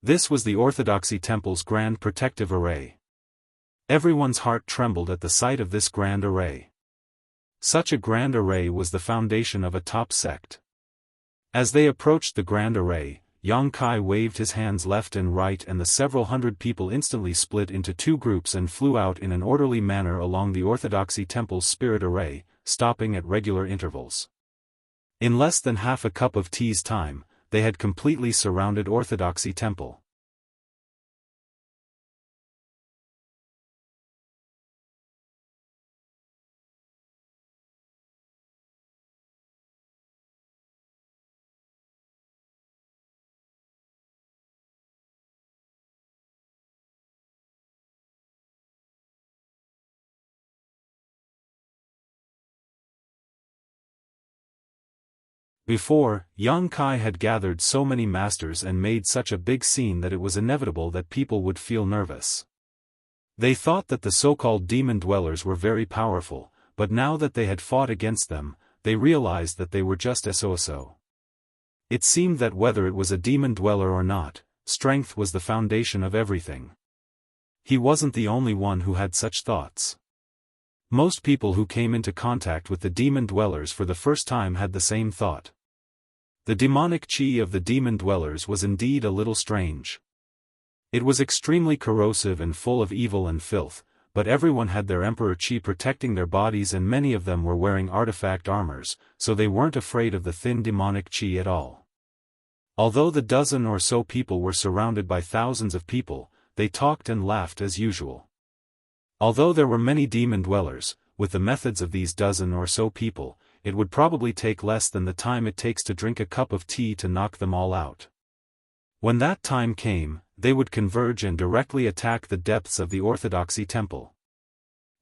This was the Orthodoxy Temple's grand protective array. Everyone's heart trembled at the sight of this grand array. Such a grand array was the foundation of a top sect. As they approached the grand array, Yang Kai waved his hands left and right and the several hundred people instantly split into 2 groups and flew out in an orderly manner along the Orthodoxy Temple's spirit array, stopping at regular intervals. In less than half a cup of tea's time, they had completely surrounded Orthodoxy Temple. Before, Yang Kai had gathered so many masters and made such a big scene that it was inevitable that people would feel nervous. They thought that the so-called demon dwellers were very powerful, but now that they had fought against them, they realized that they were just so-so. It seemed that whether it was a demon dweller or not, strength was the foundation of everything. He wasn't the only one who had such thoughts. Most people who came into contact with the demon dwellers for the first time had the same thought. The demonic chi of the demon dwellers was indeed a little strange. It was extremely corrosive and full of evil and filth, but everyone had their emperor chi protecting their bodies and many of them were wearing artifact armors, so they weren't afraid of the thin demonic chi at all. Although the dozen or so people were surrounded by thousands of people, they talked and laughed as usual. Although there were many demon dwellers, with the methods of these dozen or so people, it would probably take less than the time it takes to drink a cup of tea to knock them all out. When that time came, they would converge and directly attack the depths of the Orthodoxy Temple.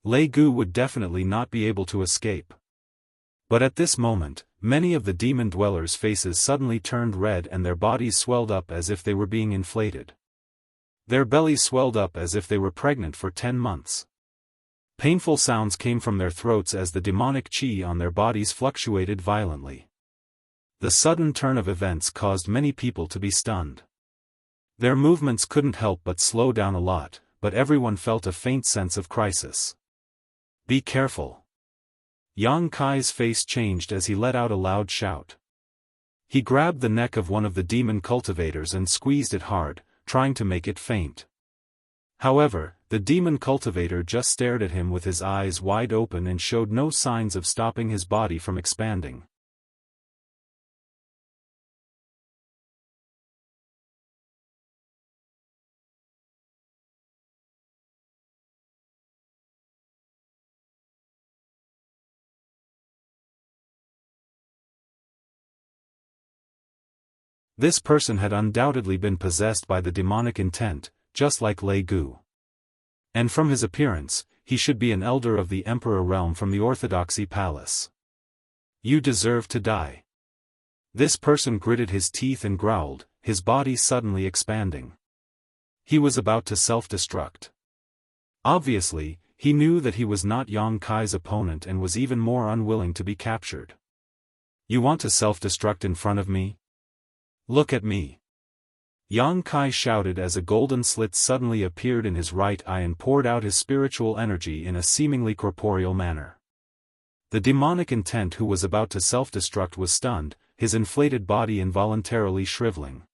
Lei Gu would definitely not be able to escape. But at this moment, many of the demon dwellers' faces suddenly turned red and their bodies swelled up as if they were being inflated. Their bellies swelled up as if they were pregnant for 10 months. Painful sounds came from their throats as the demonic chi on their bodies fluctuated violently. The sudden turn of events caused many people to be stunned. Their movements couldn't help but slow down a lot, but everyone felt a faint sense of crisis. "Be careful." Yang Kai's face changed as he let out a loud shout. He grabbed the neck of one of the demon cultivators and squeezed it hard, trying to make it faint. However, the demon cultivator just stared at him with his eyes wide open and showed no signs of stopping his body from expanding. This person had undoubtedly been possessed by the demonic intent, just like Lei Gu. And from his appearance, he should be an elder of the Emperor realm from the Orthodoxy Palace. "You deserve to die." This person gritted his teeth and growled, his body suddenly expanding. He was about to self-destruct. Obviously, he knew that he was not Yang Kai's opponent and was even more unwilling to be captured. "You want to self-destruct in front of me? Look at me." Yang Kai shouted as a golden slit suddenly appeared in his right eye and poured out his spiritual energy in a seemingly corporeal manner. The demonic intent who was about to self-destruct was stunned, his inflated body involuntarily shriveling.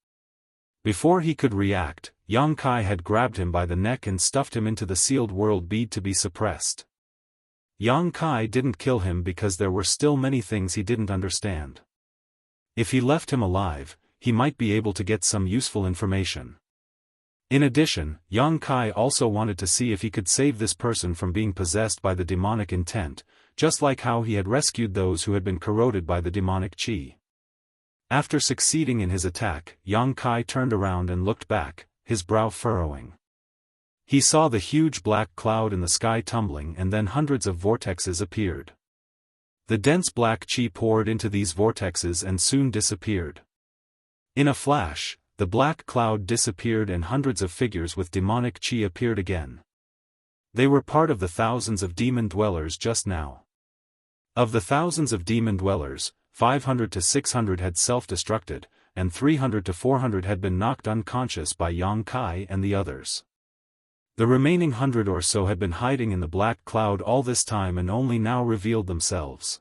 Before he could react, Yang Kai had grabbed him by the neck and stuffed him into the sealed world bead to be suppressed. Yang Kai didn't kill him because there were still many things he didn't understand. If he left him alive, he might be able to get some useful information. In addition, Yang Kai also wanted to see if he could save this person from being possessed by the demonic intent, just like how he had rescued those who had been corroded by the demonic qi. After succeeding in his attack, Yang Kai turned around and looked back, his brow furrowing. He saw the huge black cloud in the sky tumbling and then hundreds of vortexes appeared. The dense black qi poured into these vortexes and soon disappeared. In a flash, the black cloud disappeared and hundreds of figures with demonic qi appeared again. They were part of the thousands of demon dwellers just now. Of the thousands of demon dwellers, 500 to 600 had self-destructed, and 300 to 400 had been knocked unconscious by Yang Kai and the others. The remaining 100 or so had been hiding in the black cloud all this time and only now revealed themselves.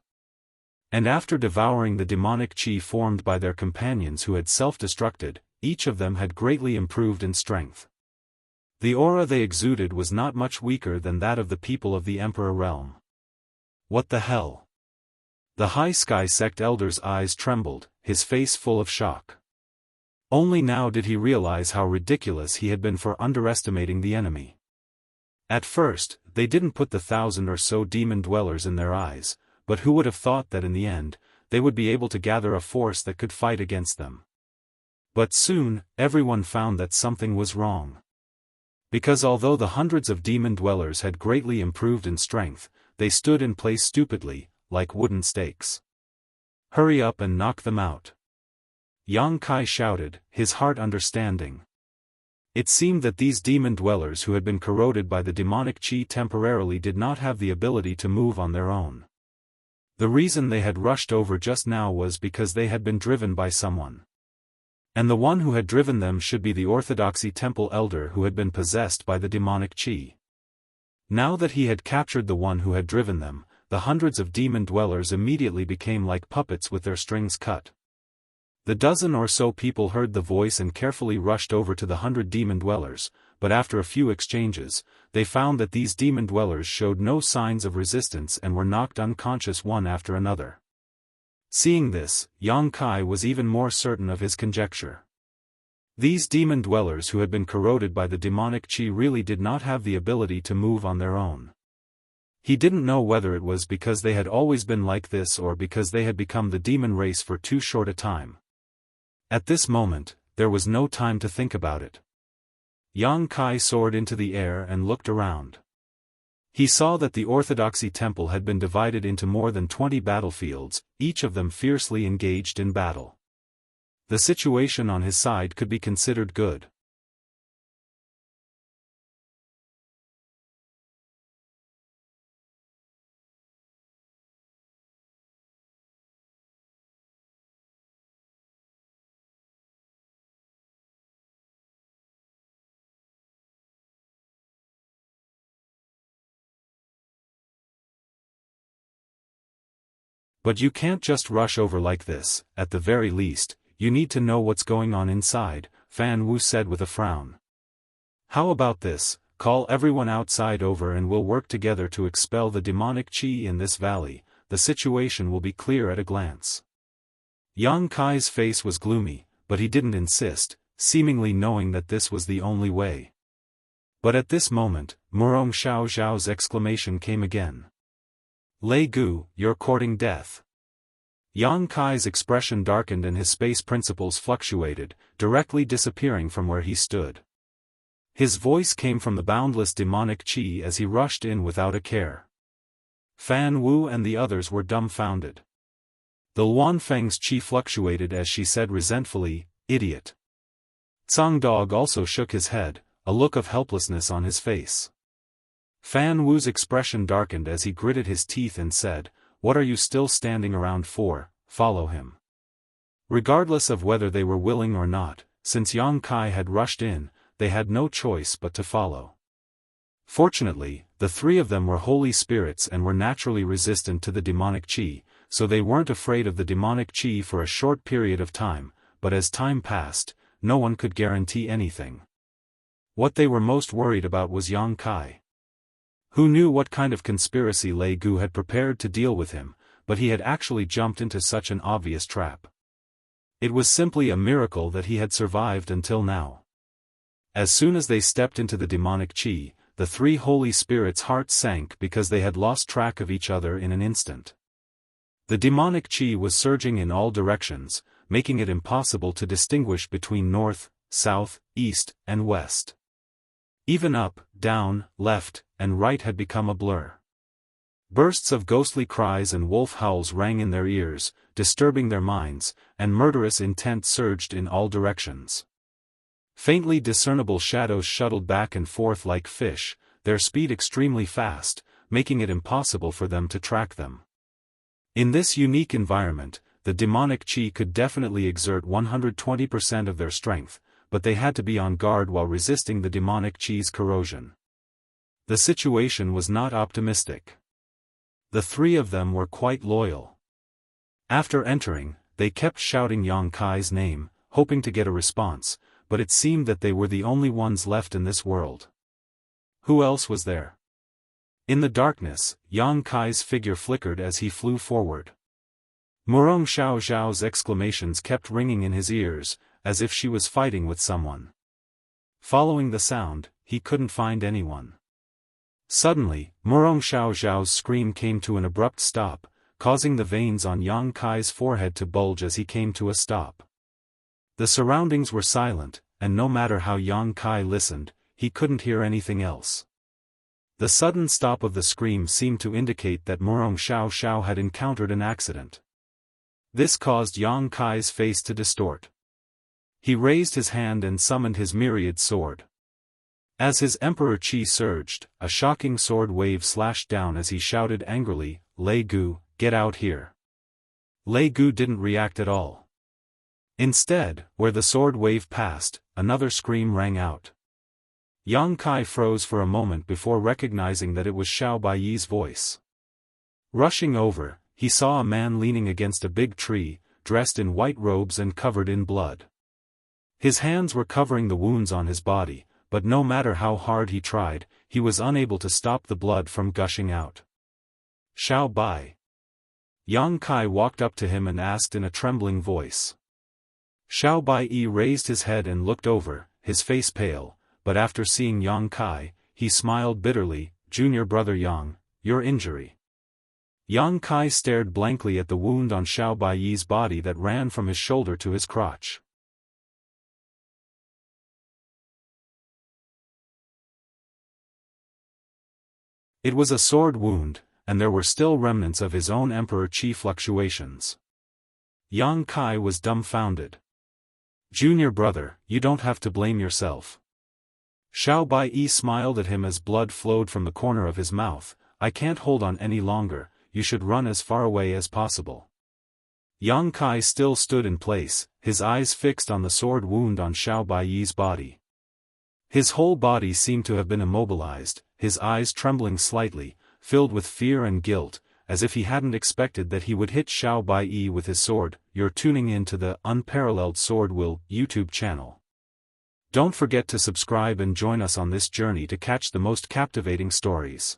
And after devouring the demonic qi formed by their companions who had self-destructed, each of them had greatly improved in strength. The aura they exuded was not much weaker than that of the people of the Emperor realm. What the hell? The High Sky sect elder's eyes trembled, his face full of shock. Only now did he realize how ridiculous he had been for underestimating the enemy. At first, they didn't put the 1,000 or so demon dwellers in their eyes, but who would have thought that in the end, they would be able to gather a force that could fight against them. But soon, everyone found that something was wrong. Because although the hundreds of demon dwellers had greatly improved in strength, they stood in place stupidly, like wooden stakes. "Hurry up and knock them out." Yang Kai shouted, his heart understanding. It seemed that these demon dwellers who had been corroded by the demonic qi temporarily did not have the ability to move on their own. The reason they had rushed over just now was because they had been driven by someone. And the one who had driven them should be the Orthodoxy temple elder who had been possessed by the demonic qi. Now that he had captured the one who had driven them, the hundreds of demon dwellers immediately became like puppets with their strings cut. The dozen or so people heard the voice and carefully rushed over to the 100 demon dwellers, but after a few exchanges, they found that these demon dwellers showed no signs of resistance and were knocked unconscious one after another. Seeing this, Yang Kai was even more certain of his conjecture. These demon dwellers who had been corroded by the demonic qi really did not have the ability to move on their own. He didn't know whether it was because they had always been like this or because they had become the demon race for too short a time. At this moment, there was no time to think about it. Yang Kai soared into the air and looked around. He saw that the Orthodoxy temple had been divided into more than 20 battlefields, each of them fiercely engaged in battle. The situation on his side could be considered good. But you can't just rush over like this. At the very least, you need to know what's going on inside, Fan Wu said with a frown. How about this, call everyone outside over and we'll work together to expel the demonic qi in this valley, the situation will be clear at a glance. Yang Kai's face was gloomy, but he didn't insist, seemingly knowing that this was the only way. But at this moment, Murong Xiao Zhao's exclamation came again. Lei Gu, you're courting death. Yang Kai's expression darkened and his space principles fluctuated, directly disappearing from where he stood. His voice came from the boundless demonic qi as he rushed in without a care. Fan Wu and the others were dumbfounded. The Luan Feng's qi fluctuated as she said resentfully, idiot. Tsang Dog also shook his head, a look of helplessness on his face. Fan Wu's expression darkened as he gritted his teeth and said, what are you still standing around for, follow him. Regardless of whether they were willing or not, since Yang Kai had rushed in, they had no choice but to follow. Fortunately, the three of them were holy spirits and were naturally resistant to the demonic qi, so they weren't afraid of the demonic qi for a short period of time, but as time passed, no one could guarantee anything. What they were most worried about was Yang Kai. Who knew what kind of conspiracy Lei Gu had prepared to deal with him, but he had actually jumped into such an obvious trap. It was simply a miracle that he had survived until now. As soon as they stepped into the demonic qi, the three holy spirits' hearts sank because they had lost track of each other in an instant. The demonic qi was surging in all directions, making it impossible to distinguish between north, south, east, and west. Even up, down, left, and right had become a blur. Bursts of ghostly cries and wolf howls rang in their ears, disturbing their minds, and murderous intent surged in all directions. Faintly discernible shadows shuttled back and forth like fish, their speed extremely fast, making it impossible for them to track them. In this unique environment, the demonic qi could definitely exert 120% of their strength, but they had to be on guard while resisting the demonic qi's corrosion. The situation was not optimistic. The three of them were quite loyal. After entering, they kept shouting Yang Kai's name, hoping to get a response, but it seemed that they were the only ones left in this world. Who else was there? In the darkness, Yang Kai's figure flickered as he flew forward. Murong Xiao Zhao's exclamations kept ringing in his ears, as if she was fighting with someone. Following the sound, he couldn't find anyone. Suddenly, Murong Xiao Zhao's scream came to an abrupt stop, causing the veins on Yang Kai's forehead to bulge as he came to a stop. The surroundings were silent, and no matter how Yang Kai listened, he couldn't hear anything else. The sudden stop of the scream seemed to indicate that Murong Xiao Zhao had encountered an accident. This caused Yang Kai's face to distort. He raised his hand and summoned his myriad sword. As his emperor qi surged, a shocking sword wave slashed down as he shouted angrily, Lei Gu, get out here. Lei Gu didn't react at all. Instead, where the sword wave passed, another scream rang out. Yang Kai froze for a moment before recognizing that it was Xiao Baiyi's voice. Rushing over, he saw a man leaning against a big tree, dressed in white robes and covered in blood. His hands were covering the wounds on his body, but no matter how hard he tried, he was unable to stop the blood from gushing out. Xiao Bai. Yang Kai walked up to him and asked in a trembling voice. Xiao Baiyi raised his head and looked over, his face pale, but after seeing Yang Kai, he smiled bitterly, Junior brother Yang, your injury. Yang Kai stared blankly at the wound on Xiao Baiyi's body that ran from his shoulder to his crotch. It was a sword wound, and there were still remnants of his own emperor qi fluctuations. Yang Kai was dumbfounded. Junior brother, you don't have to blame yourself. Xiao Baiyi smiled at him as blood flowed from the corner of his mouth. I can't hold on any longer, you should run as far away as possible. Yang Kai still stood in place, his eyes fixed on the sword wound on Xiao Baiyi's body. His whole body seemed to have been immobilized, his eyes trembling slightly, filled with fear and guilt, as if he hadn't expected that he would hit Xiao Bai with his sword. You're tuning in to the Unparalleled SwordWill YouTube channel. Don't forget to subscribe and join us on this journey to catch the most captivating stories.